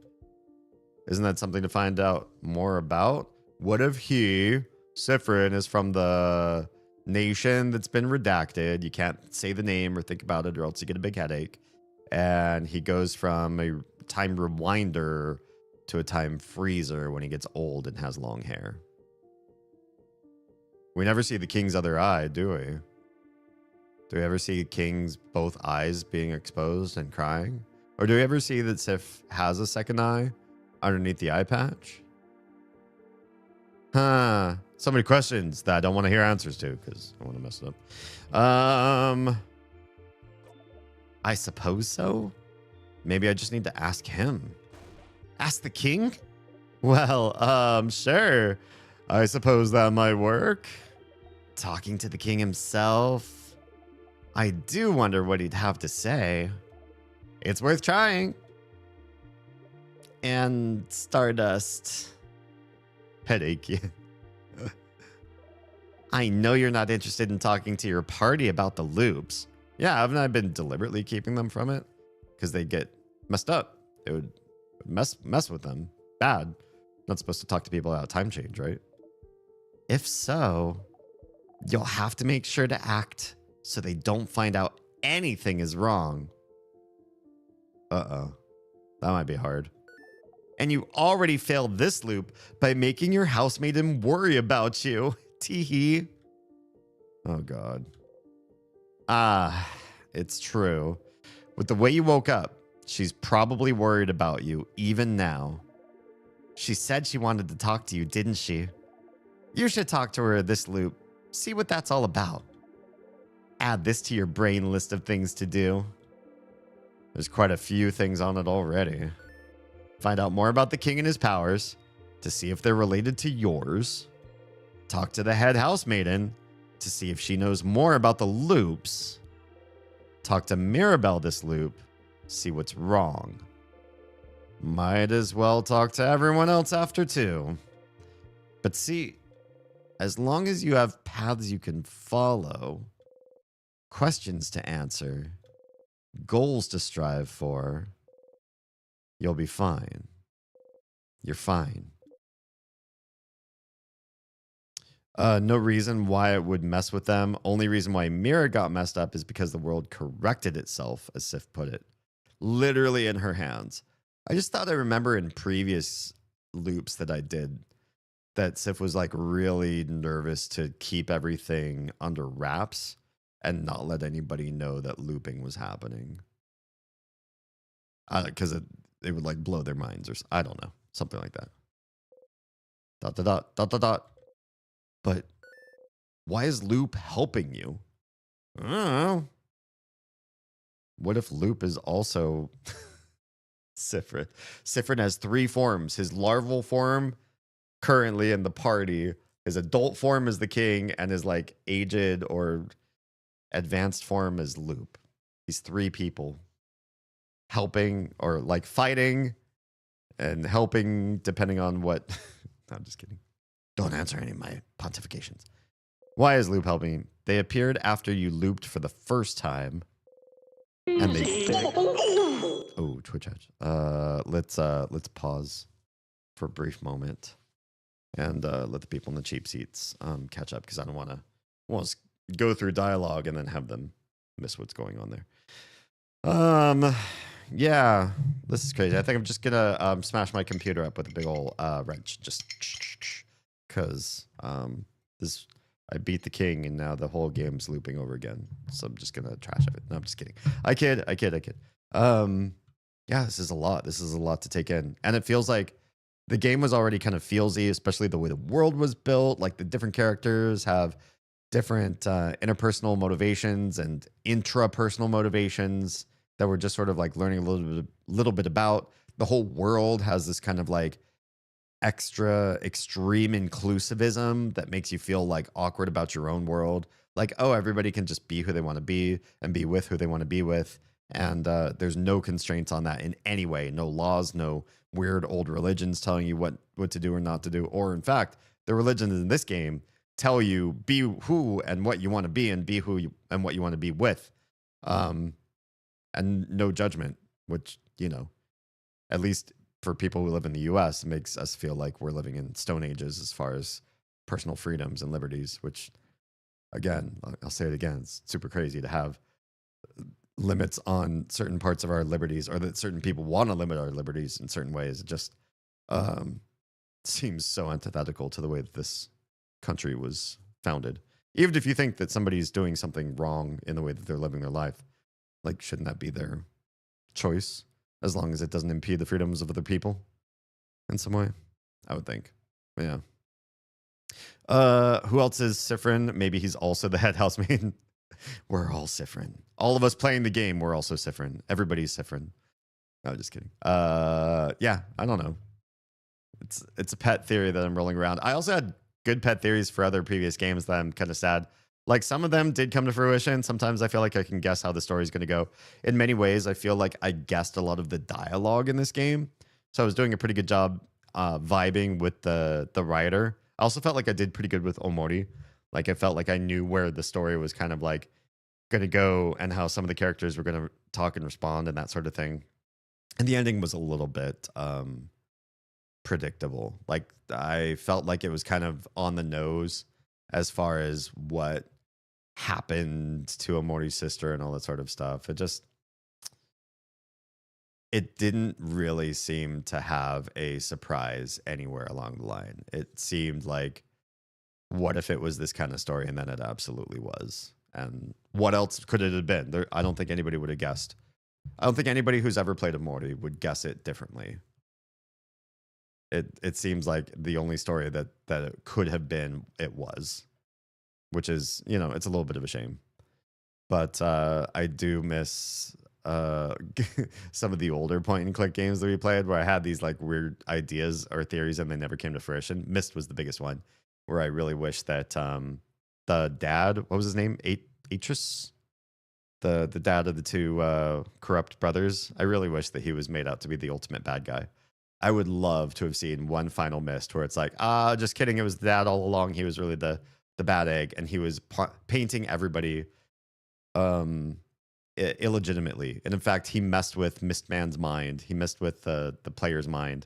Isn't that something to find out more about? What if he, Sifrin, is from the nation that's been redacted? You can't say the name or think about it or else you get a big headache. And he goes from a time rewinder to a time freezer when he gets old and has long hair. We never see the king's other eye, do we? Do we ever see King's both eyes being exposed and crying? Or do we ever see that Sif has a second eye underneath the eye patch? So many questions that I don't want to hear answers to because I want to mess it up. I suppose so. Maybe I just need to ask him. Ask the king? Well, sure. I suppose that might work. Talking to the king himself. I do wonder what he'd have to say. It's worth trying. And Stardust. Headache. I know you're not interested in talking to your party about the loops. Yeah, haven't I been deliberately keeping them from it? Because they'd get messed up. It would mess with them. Bad. Not supposed to talk to people about time change, right? If so, you'll have to make sure to act so they don't find out anything is wrong. Uh-oh. That might be hard. And you already failed this loop by making your housemaiden worry about you. Teehee. Oh, God. It's true. With the way you woke up, she's probably worried about you, even now. She said she wanted to talk to you, didn't she? You should talk to her this loop. See what that's all about. Add this to your brain list of things to do. There's quite a few things on it already. Find out more about the king and his powers to see if they're related to yours. Talk to the head housemaiden to see if she knows more about the loops. Talk to Mirabelle this loop, see what's wrong. Might as well talk to everyone else after too. But see, as long as you have paths you can follow, questions to answer, goals to strive for, you'll be fine. You're fine. No reason why it would mess with them. Only reason why Mira got messed up is because the world corrected itself, as Sif put it. Literally in her hands. I just thought I remember in previous loops that I did that Sif was like really nervous to keep everything under wraps and not let anybody know that looping was happening. Because it would like blow their minds or I don't know. Something like that. ... But why is Loop helping you? I don't know. What if Loop is also Sifrin? Sifrin has 3 forms. His larval form currently in the party. His adult form is the king, and his like aged or advanced form is Loop. He's 3 people helping or like fighting and helping depending on what. No, I'm just kidding. Don't answer any of my pontifications. Why is Loop helping? They appeared after you looped for the first time. And they oh, Twitch edge. Let's pause for a brief moment and let the people in the cheap seats catch up because I don't want to go through dialogue and then have them miss what's going on there. Yeah, this is crazy. I think I'm just gonna smash my computer up with a big old wrench, just because this. I beat the king, and now the whole game's looping over again. So I'm just gonna trash it. No, I'm just kidding. I kid. Yeah, this is a lot. This is a lot to take in, and it feels like the game was already kind of feelsy, especially the way the world was built. Like the different characters have different interpersonal motivations and intrapersonal motivations that we're just sort of like learning a little bit about. The whole world has this kind of like extra extreme inclusivism that makes you feel like awkward about your own world. Like, oh, everybody can just be who they want to be and be with who they want to be with. And there's no constraints on that in any way. No laws, no weird old religions telling you what to do or not to do. Or in fact, the religions in this game tell you be who and what you want to be and be who you and what you want to be with. And no judgment, which, you know, at least for people who live in the US, it makes us feel like we're living in stone ages as far as personal freedoms and liberties, which, again, I'll say it again, it's super crazy to have limits on certain parts of our liberties, or that certain people want to limit our liberties in certain ways. It just seems so antithetical to the way that this country was founded. Even if you think that somebody's doing something wrong in the way that they're living their life, like, shouldn't that be their choice? As long as it doesn't impede the freedoms of other people in some way, I would think. Yeah. Who else is Sifrin? Maybe he's also the head housemaid. We're all Sifrin. All of us playing the game, we're also Sifrin. Everybody's Sifrin. No, just kidding. Yeah, I don't know. It's a pet theory that I'm rolling around. I also had good pet theories for other previous games that I'm kind of sad. Like, some of them did come to fruition. Sometimes I feel like I can guess how the story is going to go. In many ways, I feel like I guessed a lot of the dialogue in this game. So I was doing a pretty good job vibing with the writer. I also felt like I did pretty good with Omori. Like, I felt like I knew where the story was kind of like going to go and how some of the characters were going to talk and respond and that sort of thing. And the ending was a little bit predictable. Like, I felt like it was kind of on the nose as far as what happened to Omori's sister and all that sort of stuff. It didn't really seem to have a surprise anywhere along the line. It seemed like, what if it was this kind of story? And then it absolutely was. And what else could it have been? I don't think anybody would have guessed. I don't think anybody who's ever played Omori would guess it differently. It seems like the only story that it could have been, it was. Which is, you know, it's a little bit of a shame. But I do miss some of the older point and click games that we played where I had these like weird ideas or theories and they never came to fruition. Myst was the biggest one where I really wish that the dad, what was his name? Atris? The dad of the two corrupt brothers. I really wish that he was made out to be the ultimate bad guy. I would love to have seen one final Myst where it's like, just kidding. It was the dad all along. He was really the bad egg, and he was painting everybody illegitimately. And in fact, he messed with Mistman's mind. He messed with the player's mind,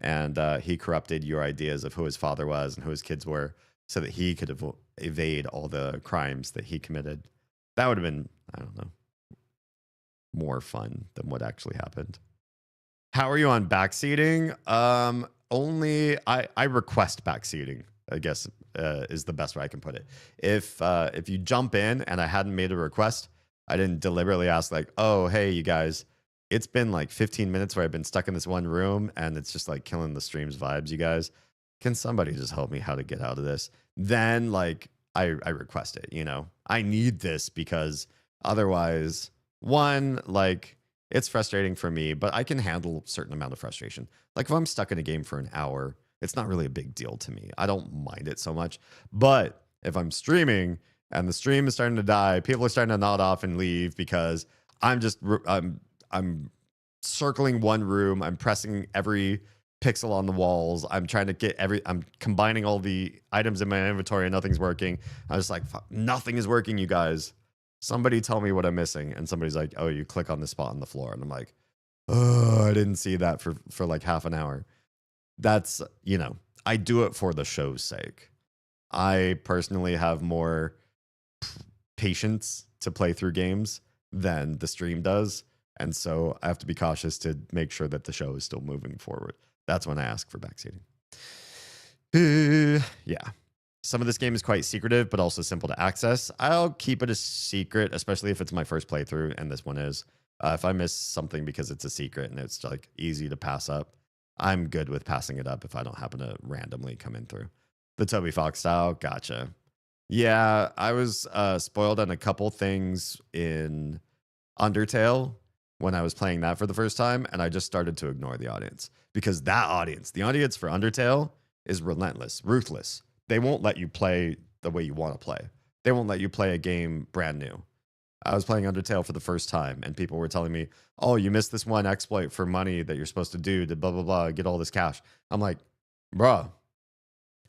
and he corrupted your ideas of who his father was and who his kids were, so that he could evade all the crimes that he committed. That would have been, I don't know, more fun than what actually happened. How are you on backseating? Only I request backseating, I guess, is the best way I can put it. If you jump in and I hadn't made a request, I didn't deliberately ask like, oh, hey, you guys, it's been like 15 minutes where I've been stuck in this one room and it's just like killing the stream's vibes, you guys. Can somebody just help me how to get out of this? Then like I request it, you know. I need this because otherwise, one, like, it's frustrating for me, but I can handle a certain amount of frustration. Like if I'm stuck in a game for an hour, it's not really a big deal to me. I don't mind it so much. But if I'm streaming and the stream is starting to die, people are starting to nod off and leave because I'm circling one room. I'm pressing every pixel on the walls. I'm trying to get I'm combining all the items in my inventory and nothing's working. I'm just like, nothing is working, you guys. Somebody tell me what I'm missing. And somebody's like, oh, you click on the spot on the floor. And I'm like, oh, I didn't see that for like half an hour. That's, you know, I do it for the show's sake. I personally have more patience to play through games than the stream does. And so I have to be cautious to make sure that the show is still moving forward. That's when I ask for backseating. Yeah. Some of this game is quite secretive, but also simple to access. I'll keep it a secret, especially if it's my first playthrough, and this one is. If I miss something because it's a secret and it's like easy to pass up, I'm good with passing it up if I don't happen to randomly come in through. The Toby Fox style, gotcha. Yeah, I was spoiled on a couple things in Undertale when I was playing that for the first time, and I just started to ignore the audience because the audience for Undertale is relentless, ruthless. They won't let you play the way you want to play. They won't let you play a game brand new. I was playing Undertale for the first time, and people were telling me, oh, you missed this one exploit for money that you're supposed to do to blah, blah, blah, get all this cash. I'm like, bruh,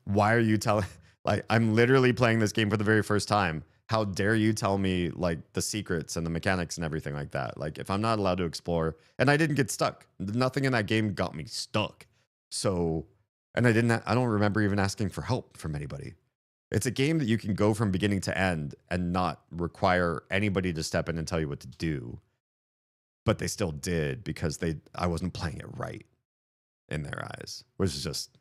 why are you telling... Like, I'm literally playing this game for the very first time. How dare you tell me, like, the secrets and the mechanics and everything like that? Like, if I'm not allowed to explore... And I didn't get stuck. Nothing in that game got me stuck. So... And I don't remember even asking for help from anybody. It's a game that you can go from beginning to end and not require anybody to step in and tell you what to do. But they still did because I wasn't playing it right in their eyes, which is just,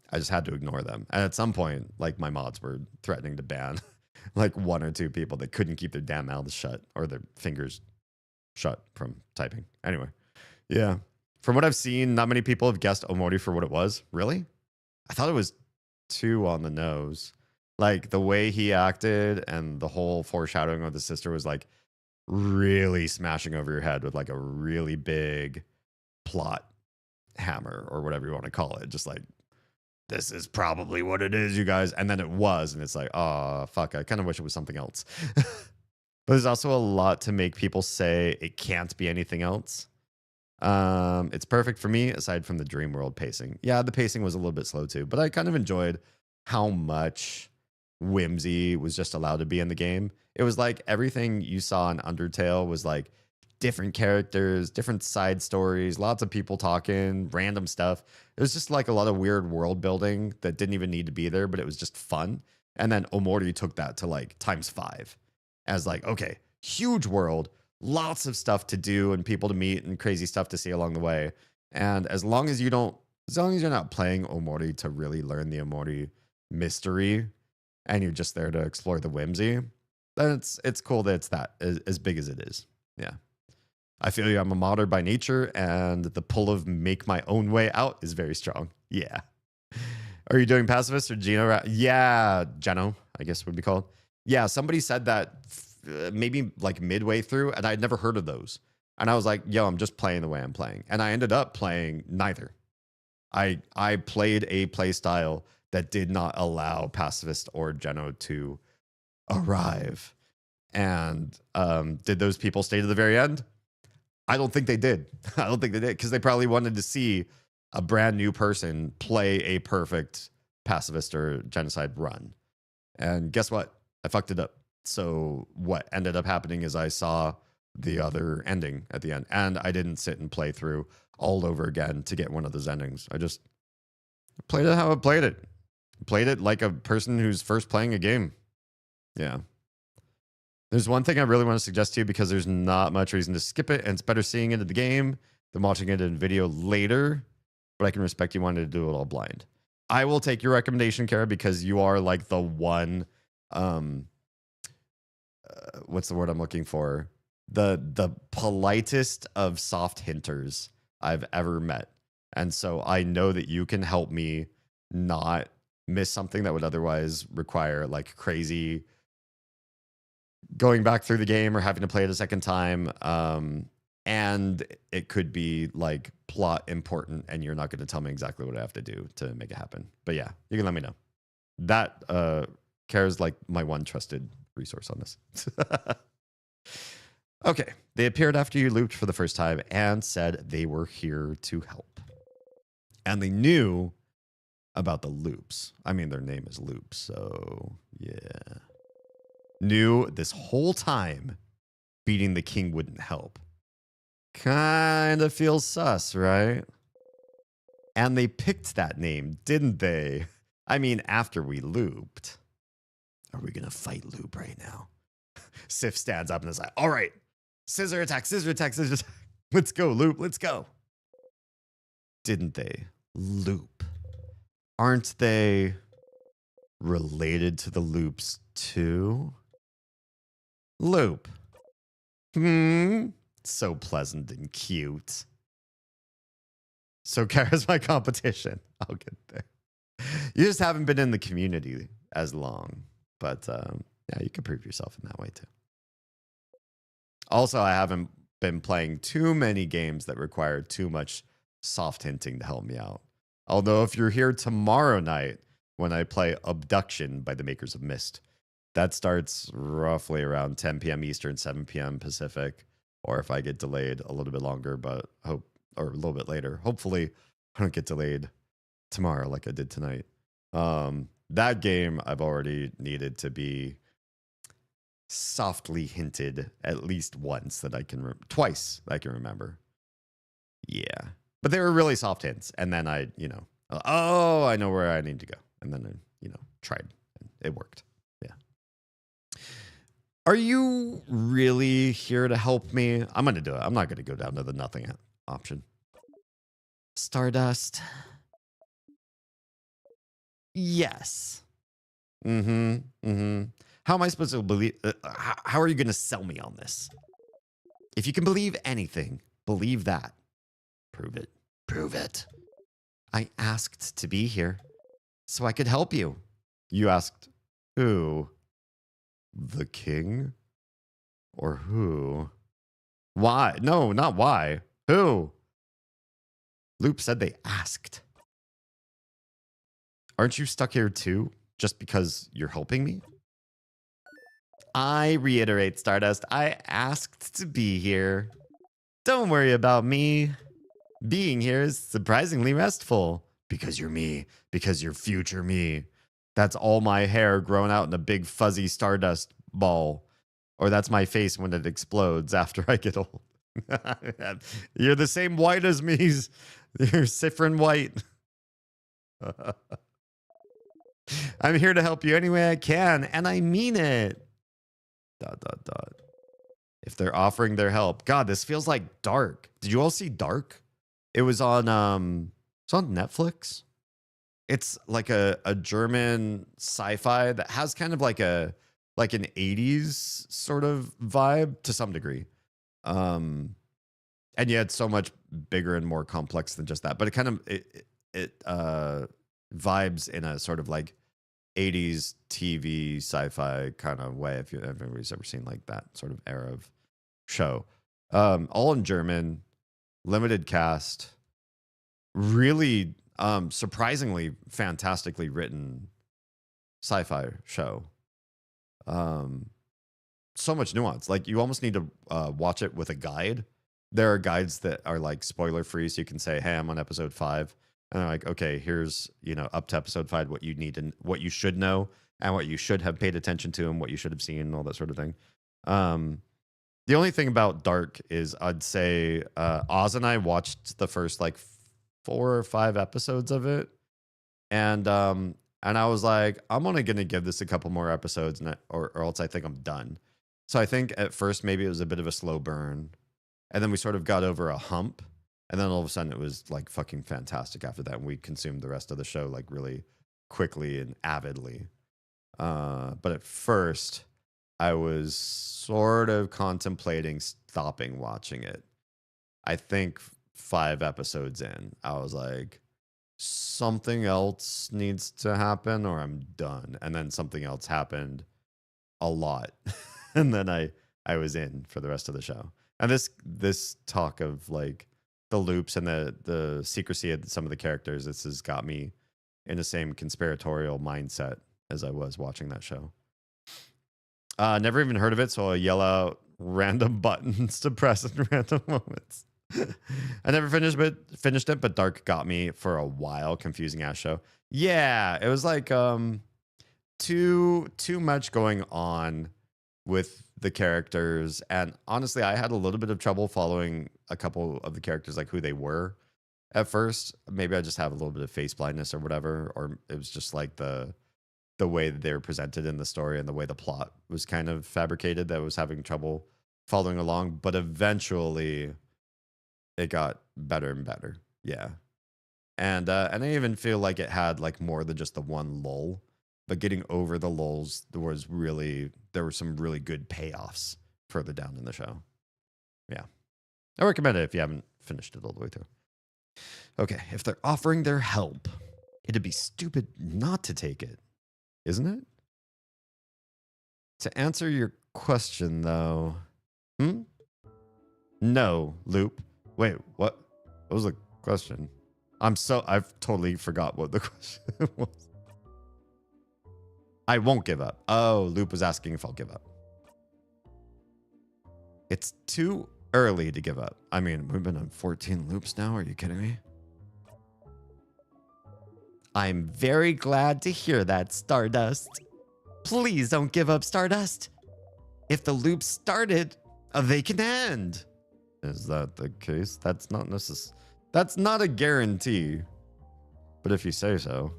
I just had to ignore them. And at some point, like my mods were threatening to ban like one or two people that couldn't keep their damn mouths shut or their fingers shut from typing. Anyway, yeah. From what I've seen, not many people have guessed Omori for what it was. Really? I thought it was too on the nose. Like the way he acted and the whole foreshadowing of the sister was like really smashing over your head with like a really big plot hammer or whatever you want to call it. Just like, this is probably what it is, you guys. And then it was. And it's like, oh, fuck. I kind of wish it was something else. But there's also a lot to make people say it can't be anything else. It's perfect for me aside from the dream world pacing. Yeah, the pacing was a little bit slow too, but I kind of enjoyed how much whimsy was just allowed to be in the game. It was like everything you saw in Undertale was like different characters, different side stories, lots of people talking, random stuff. It was just like a lot of weird world building that didn't even need to be there, but it was just fun. And then Omori took that to like × as like, okay, huge world, lots of stuff to do and people to meet and crazy stuff to see along the way. And as long as you're not playing Omori to really learn the Omori mystery and you're just there to explore the whimsy, then it's cool that it's that as big as it is. Yeah. I feel you. I'm a modder by nature and the pull of make my own way out is very strong. Yeah. Are you doing pacifist or Geno? Yeah, Geno, I guess would be called. Yeah, somebody said that maybe like midway through, and I'd never heard of those. And I was like, yo, I'm just playing the way I'm playing. And I ended up playing neither. I played a play style that did not allow Pacifist or Geno to arrive. And did those people stay to the very end? I don't think they did. I don't think they did, because they probably wanted to see a brand new person play a perfect pacifist or genocide run. And guess what? I fucked it up. So what ended up happening is I saw the other ending at the end, and I didn't sit and play through all over again to get one of those endings. I just played it how I played it. Played it like a person who's first playing a game. Yeah. There's one thing I really want to suggest to you, because there's not much reason to skip it, and it's better seeing it in the game than watching it in video later. But I can respect you wanting to do it all blind. I will take your recommendation, Kara, because you are like the one. What's the word I'm looking for? The politest of soft hinters I've ever met. And so I know that you can help me not miss something that would otherwise require like crazy going back through the game or having to play it a second time. And it could be like plot important, and you're not going to tell me exactly what I have to do to make it happen. But yeah, you can let me know. That Kara's like my one trusted resource on this. Okay. They appeared after you looped for the first time and said they were here to help. And they knew about the loops. I mean, their name is Loops, so yeah. Knew this whole time beating the king wouldn't help. Kind of feels sus, right? And they picked that name, didn't they? I mean, after we looped. Are we going to fight Loop right now? Sif stands up and is like, all right, scissor attack, scissor attack, scissor attack. Let's go, Loop, let's go. Didn't they? Loop. Aren't they related to the Loops too? Loop. So pleasant and cute. So Kara's my competition. I'll get there. You just haven't been in the community as long. But yeah, you can prove yourself in that way too. Also, I haven't been playing too many games that require too much soft hinting to help me out. Although if you're here tomorrow night when I play Abduction by the makers of Myst, that starts roughly around 10 p.m. Eastern, 7 p.m. Pacific. Or if I get delayed a little bit longer, but or a little bit later. Hopefully I don't get delayed tomorrow like I did tonight. That game I've already needed to be softly hinted at least once that I can twice I can remember. Yeah. But they were really soft hints. And then I know where I need to go. And then I, tried. And it worked. Yeah. Are you really here to help me? I'm going to do it. I'm not going to go down to the nothing option. Stardust. Yes. How am I supposed to believe? How are you going to sell me on this? If you can believe anything, believe that. Prove it. Prove it. I asked to be here so I could help you. You asked who? The king? Or who? Why? No, not why. Who? Loop said they asked. Aren't you stuck here too, just because you're helping me? I reiterate, Stardust, I asked to be here. Don't worry about me. Being here is surprisingly restful. Because you're me. Because you're future me. That's all my hair grown out in a big fuzzy Stardust ball. Or that's my face when it explodes after I get old. You're the same white as me. You're Sifrin white. I'm here to help you any way I can, and I mean it. ... If they're offering their help. God, this feels like Dark. Did you all see Dark? It was on Netflix. It's like a German sci-fi that has kind of like an 80s sort of vibe to some degree. And yeah, it's so much bigger and more complex than just that. But it kind of it vibes in a sort of like 80s TV sci-fi kind of way. If everybody's ever seen like that sort of era of show, all in German, limited cast, really surprisingly fantastically written sci-fi show. So much nuance. Like you almost need to watch it with a guide. There are guides that are like spoiler free, so you can say, "Hey, I'm on episode 5," and they're like, "Okay, here's up to episode 5 what you need and what you should know and what you should have paid attention to and what you should have seen and all that sort of thing." The only thing about Dark is I'd say Oz and I watched the first like 4 or 5 episodes of it, and I was like, I'm only gonna give this a couple more episodes, or else I think I'm done. So I think at first maybe it was a bit of a slow burn, and then we sort of got over a hump, and then all of a sudden it was like fucking fantastic after that, and we consumed the rest of the show like really quickly and avidly. But at first, I was sort of contemplating stopping watching it. I think 5 episodes in, I was like, something else needs to happen or I'm done. And then something else happened a lot. And then I was in for the rest of the show. And this talk of like the loops and the secrecy of some of the characters, this has got me in the same conspiratorial mindset as I was watching that show. Never even heard of it, so I'll yell out random buttons to press in random moments. I never finished it, but Dark got me for a while. Confusing ass show. Yeah, it was like too much going on with the characters, and honestly, I had a little bit of trouble following a couple of the characters, like who they were at first. Maybe I just have a little bit of face blindness or whatever, or it was just like the way that they were presented in the story and the way the plot was kind of fabricated that I was having trouble following along. But eventually it got better and better. Yeah. And I even feel like it had like more than just the one lull, but getting over the lulls, there were some really good payoffs further down in the show. Yeah. I recommend it if you haven't finished it all the way through. Okay. If they're offering their help, it'd be stupid not to take it, isn't it? To answer your question though, no, Loop. Wait, what? What was the question? I've totally forgot what the question was. I won't give up. Oh, Loop was asking if I'll give up. It's too early to give up. I mean, we've been on 14 loops now. Are you kidding me? I'm very glad to hear that, Stardust. Please don't give up, Stardust. If the loop started, they can end. Is that the case? That's not a guarantee. But if you say so.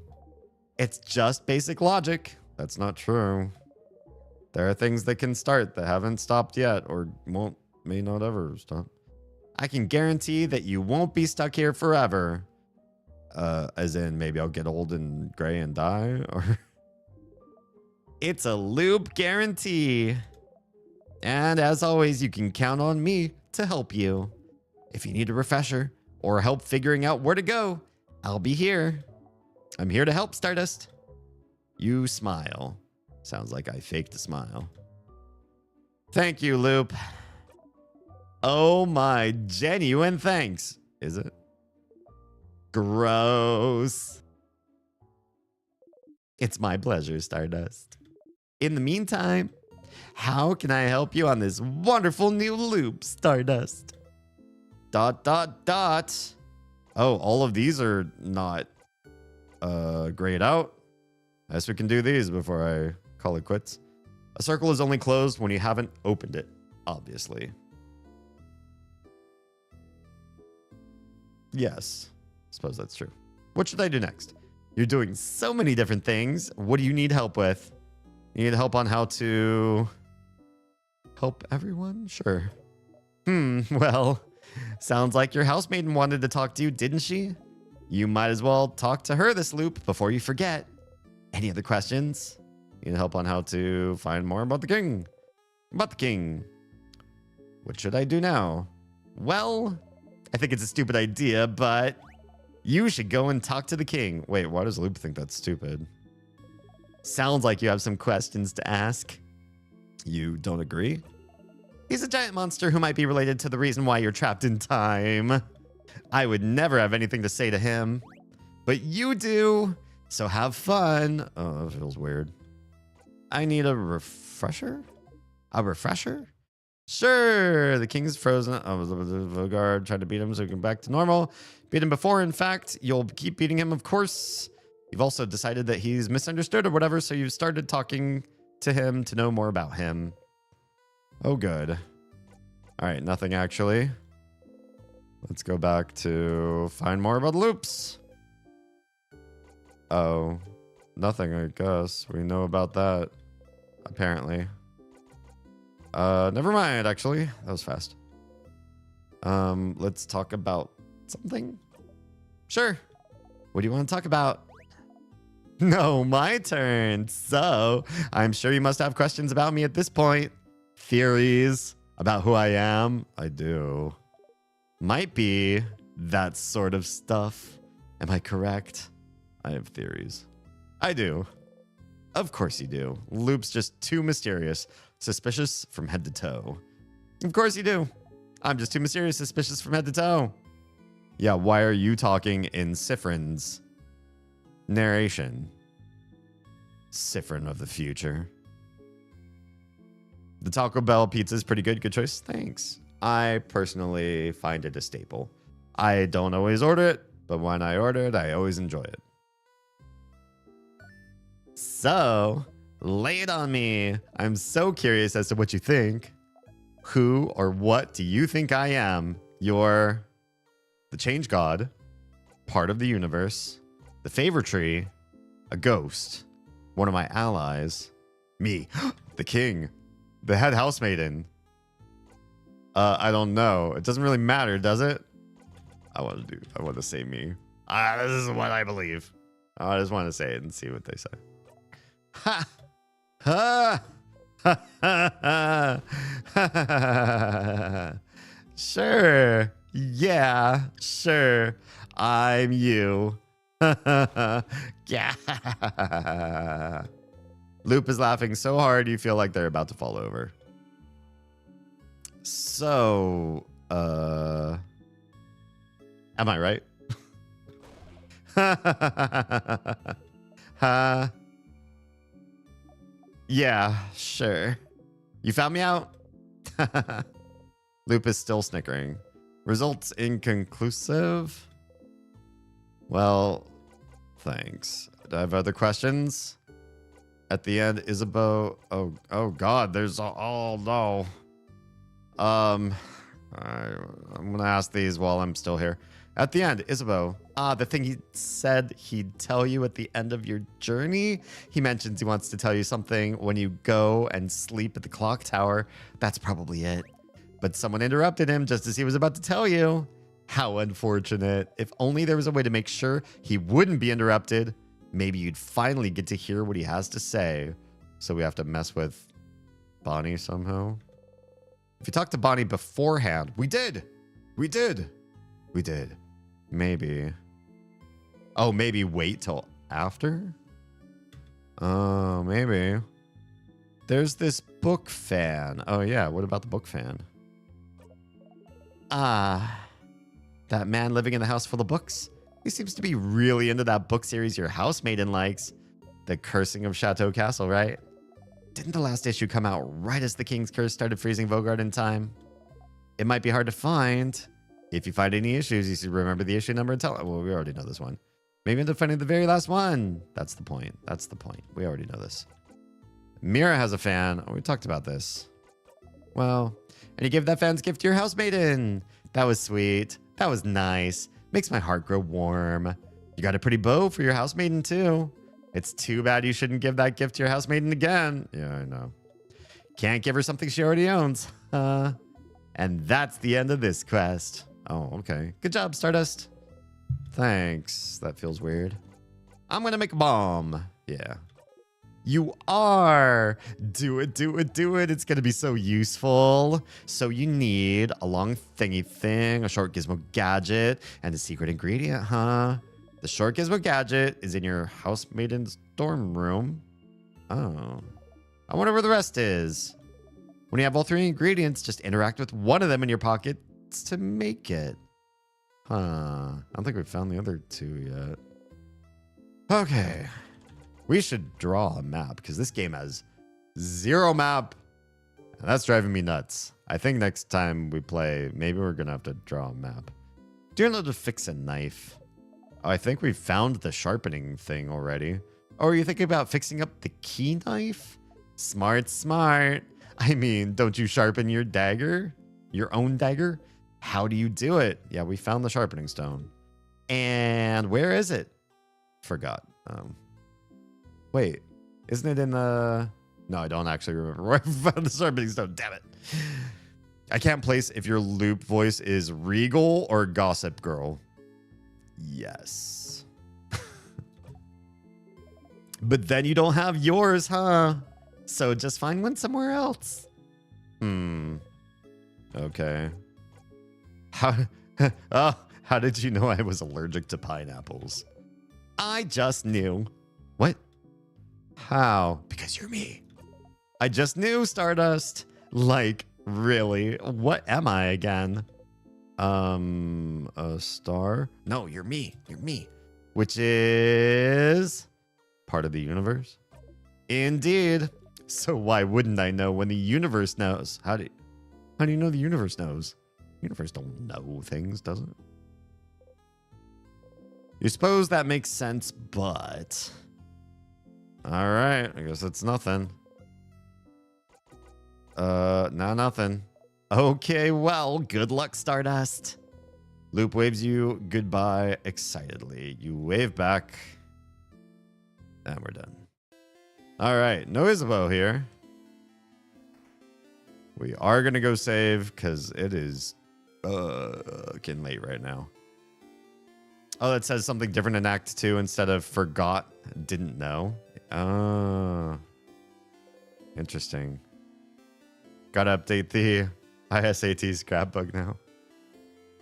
It's just basic logic. That's not true. There are things that can start that haven't stopped yet or may not ever stop. I can guarantee that you won't be stuck here forever. As in maybe I'll get old and gray and die, or it's a loop guarantee. And as always, you can count on me to help you. If you need a refresher or help figuring out where to go, I'll be here. I'm here to help, Stardust. You smile. Sounds like I faked a smile. Thank you, Loop. Oh my genuine thanks. Is it? Gross. It's my pleasure, Stardust. In the meantime, how can I help you on this wonderful new loop, Stardust? ... Oh, all of these are not grayed out. I guess we can do these before I call it quits. A circle is only closed when you haven't opened it, obviously. Yes. Suppose that's true. What should I do next? You're doing so many different things. What do you need help with? You need help on how to help everyone? Sure. Well, sounds like your housemaiden wanted to talk to you, didn't she? You might as well talk to her this loop before you forget. Any other questions? You need help on how to find more about the king. About the king. What should I do now? Well, I think it's a stupid idea, but you should go and talk to the king. Wait, why does Loop think that's stupid? Sounds like you have some questions to ask. You don't agree? He's a giant monster who might be related to the reason why you're trapped in time. I would never have anything to say to him, but you do, so have fun. Oh, that feels weird. I need a refresher? A refresher? Sure, the king's frozen. Oh, Vogard tried to beat him so he can back to normal. Beat him before, in fact. You'll keep beating him, of course. You've also decided that he's misunderstood or whatever, so you've started talking to him to know more about him. Oh, good. All right, nothing actually. Let's go back to find more about loops. Oh, nothing, I guess. We know about that, apparently. Never mind, actually. That was fast. Let's talk about something. Sure. What do you want to talk about? No, my turn. So, I'm sure you must have questions about me at this point. Theories about who I am? I do. Might be that sort of stuff. Am I correct? I have theories. I do. Of course you do. Loop's just too mysterious. Suspicious from head to toe. Of course you do. I'm just too mysterious, suspicious from head to toe. Yeah, why are you talking in Siffrin's narration? Siffrin of the future. The Taco Bell pizza is pretty good. Good choice. Thanks. I personally find it a staple. I don't always order it, but when I order it, I always enjoy it. So, lay it on me. I'm so curious as to what you think. Who or what do you think I am? You're the change god, part of the universe, the favor tree, a ghost, one of my allies, me, the king, the head housemaiden. I don't know. It doesn't really matter, does it? I want to say me. This is what I believe. I just want to say it and see what they say. Ha! Ha! Ha! Ha! Sure. Yeah, sure. I'm you. Yeah. Loop is laughing so hard you feel like they're about to fall over. So, am I right? Yeah, sure. You found me out? Loop is still snickering. Results inconclusive? Well, thanks. Do I have other questions? At the end, Isabeau. Oh God, there's no. I'm gonna ask these while I'm still here. At the end, Isabeau. The thing he said he'd tell you at the end of your journey. He mentions he wants to tell you something when you go and sleep at the clock tower. That's probably it. But someone interrupted him just as he was about to tell you. How unfortunate. If only there was a way to make sure he wouldn't be interrupted. Maybe you'd finally get to hear what he has to say. So we have to mess with Bonnie somehow. If you talk to Bonnie beforehand, we did. Maybe. Oh, maybe wait till after? Oh, maybe. There's this book fan. Oh, yeah. What about the book fan? That man living in the house full of books. He seems to be really into that book series your housemaiden likes. The Cursing of Chateau Castle, right? Didn't the last issue come out right as the King's Curse started freezing Vogard in time? It might be hard to find. If you find any issues, you should remember the issue number and tell it. Well, we already know this one. Maybe end up finding the very last one. That's the point. We already know this. Mira has a fan. Oh, we talked about this. Well, and you gave that fan's gift to your housemaiden. That was sweet. That was nice. Makes my heart grow warm. You got a pretty bow for your housemaiden, too. It's too bad you shouldn't give that gift to your housemaiden again. Yeah, I know. Can't give her something she already owns. And that's the end of this quest. Oh, okay. Good job, Stardust. Thanks. That feels weird. I'm going to make a bomb. Yeah. You are. Do it. It's going to be so useful. So you need a long thingy thing, a short gizmo gadget, and a secret ingredient, huh? The short gizmo gadget is in your housemaiden's dorm room. Oh. I wonder where the rest is. When you have all 3 ingredients, just interact with one of them in your pockets to make it. Huh. I don't think we've found the other 2 yet. Okay. We should draw a map because this game has 0 map. And that's driving me nuts. I think next time we play, maybe we're going to have to draw a map. Do you know how to fix a knife? Oh, I think we found the sharpening thing already. Oh, are you thinking about fixing up the key knife? Smart, smart. I mean, don't you sharpen your dagger? Your own dagger? How do you do it? Yeah, we found the sharpening stone. And where is it? Forgot. Wait, isn't it in the... No, I don't actually remember where I found the sharpening stone. Damn it. I can't place if your loop voice is Regal or Gossip Girl. Yes. But then you don't have yours, huh? So just find one somewhere else. Okay. How did you know I was allergic to pineapples? I just knew. What? How? Because you're me. I just knew, Stardust. Like, really? What am I again? A star? No, you're me. You're me. Which is part of the universe? Indeed. So why wouldn't I know when the universe knows? How do you know the universe knows? The universe don't know things, does it? You suppose that makes sense, but... All right, I guess it's nothing. No, nothing. Okay, well, good luck, Stardust. Loop waves you goodbye excitedly. You wave back. And we're done. All right, no Isabeau here. We are going to go save because it is getting late right now. Oh, that says something different in Act 2 instead of forgot, didn't know. Oh. Interesting. Gotta update the ISAT scrapbook now.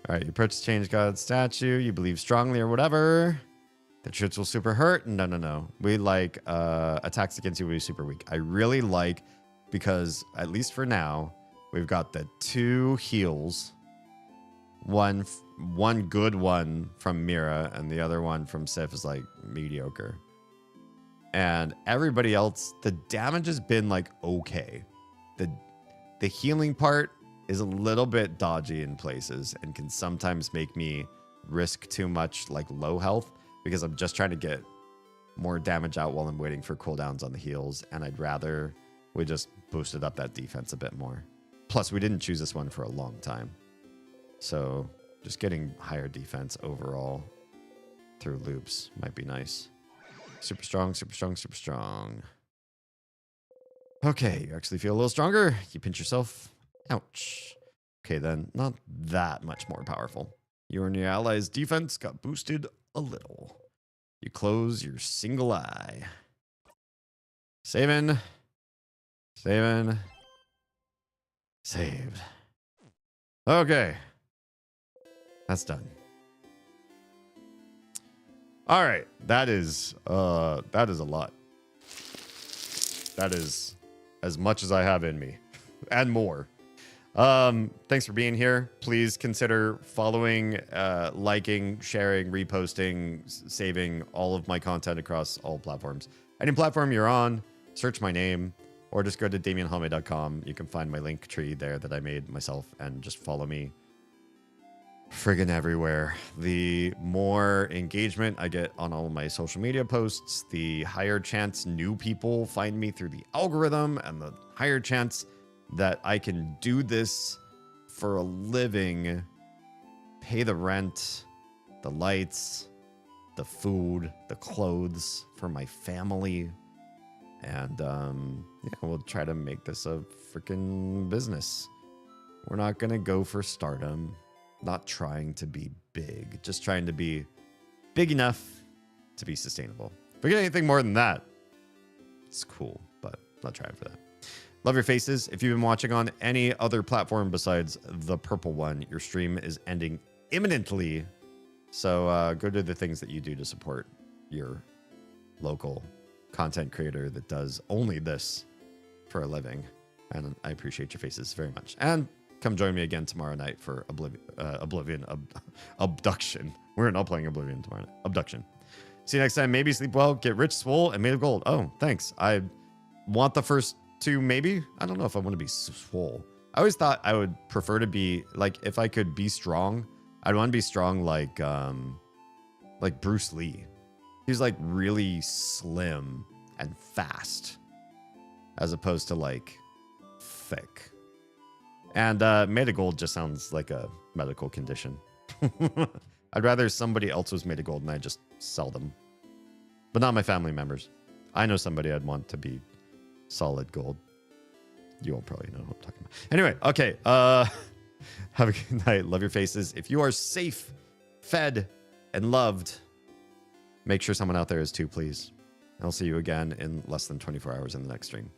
All right, you purchase change God statue. You believe strongly or whatever. The troops will super hurt. No. We like attacks against you will be super weak. I really like, because at least for now, we've got the 2 heals. One good one from Mira, and the other one from Sif is like mediocre. And everybody else, the damage has been like okay. The healing part is a little bit dodgy in places and can sometimes make me risk too much like low health because I'm just trying to get more damage out while I'm waiting for cooldowns on the heals, and I'd rather we just boosted up that defense a bit more. Plus, we didn't choose this one for a long time. So just getting higher defense overall through loops might be nice. Super strong, super strong, super strong. Okay, you actually feel a little stronger. You pinch yourself. Ouch. Okay, then, not that much more powerful. You and your allies' defense got boosted a little. You close your single eye. Saving. Saving. Saved. Okay. That's done. All right, that is a lot. That is as much as I have in me, and more. Thanks for being here. Please consider following, liking, sharing, reposting, saving all of my content across all platforms. Any platform you're on, search my name, or just go to DamienHalme.com. You can find my link tree there that I made myself, and just follow me friggin' everywhere. The more engagement I get on all of my social media posts, the higher chance new people find me through the algorithm, and the higher chance that I can do this for a living, pay the rent, the lights, the food, the clothes for my family. And yeah, we'll try to make this a freaking business. We're not gonna go for stardom. Not trying to be big, just trying to be big enough to be sustainable. If we get anything more than that, it's cool, but I'm not trying for that. Love your faces. If you've been watching on any other platform besides the purple one, your stream is ending imminently. So go do the things that you do to support your local content creator that does only this for a living. And I appreciate your faces very much. And come join me again tomorrow night for Abduction. We're not playing Oblivion tomorrow night. Abduction. See you next time. Maybe sleep well, get rich, swole, and made of gold. Oh, thanks. I want the first two, maybe. I don't know if I want to be swole. I always thought I would prefer to be, like, if I could be strong, I'd want to be strong like Bruce Lee. He's like really slim and fast, as opposed to like thick. And made of gold just sounds like a medical condition. I'd rather somebody else was made of gold and I just sell them. But not my family members. I know somebody I'd want to be solid gold. You all probably know who I'm talking about. Anyway, okay. Have a good night. Love your faces. If you are safe, fed, and loved, make sure someone out there is too, please. I'll see you again in less than 24 hours in the next stream.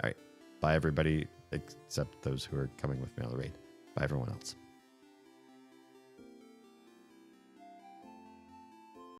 All right. Bye, everybody, except those who are coming with me on the raid. Bye, everyone else.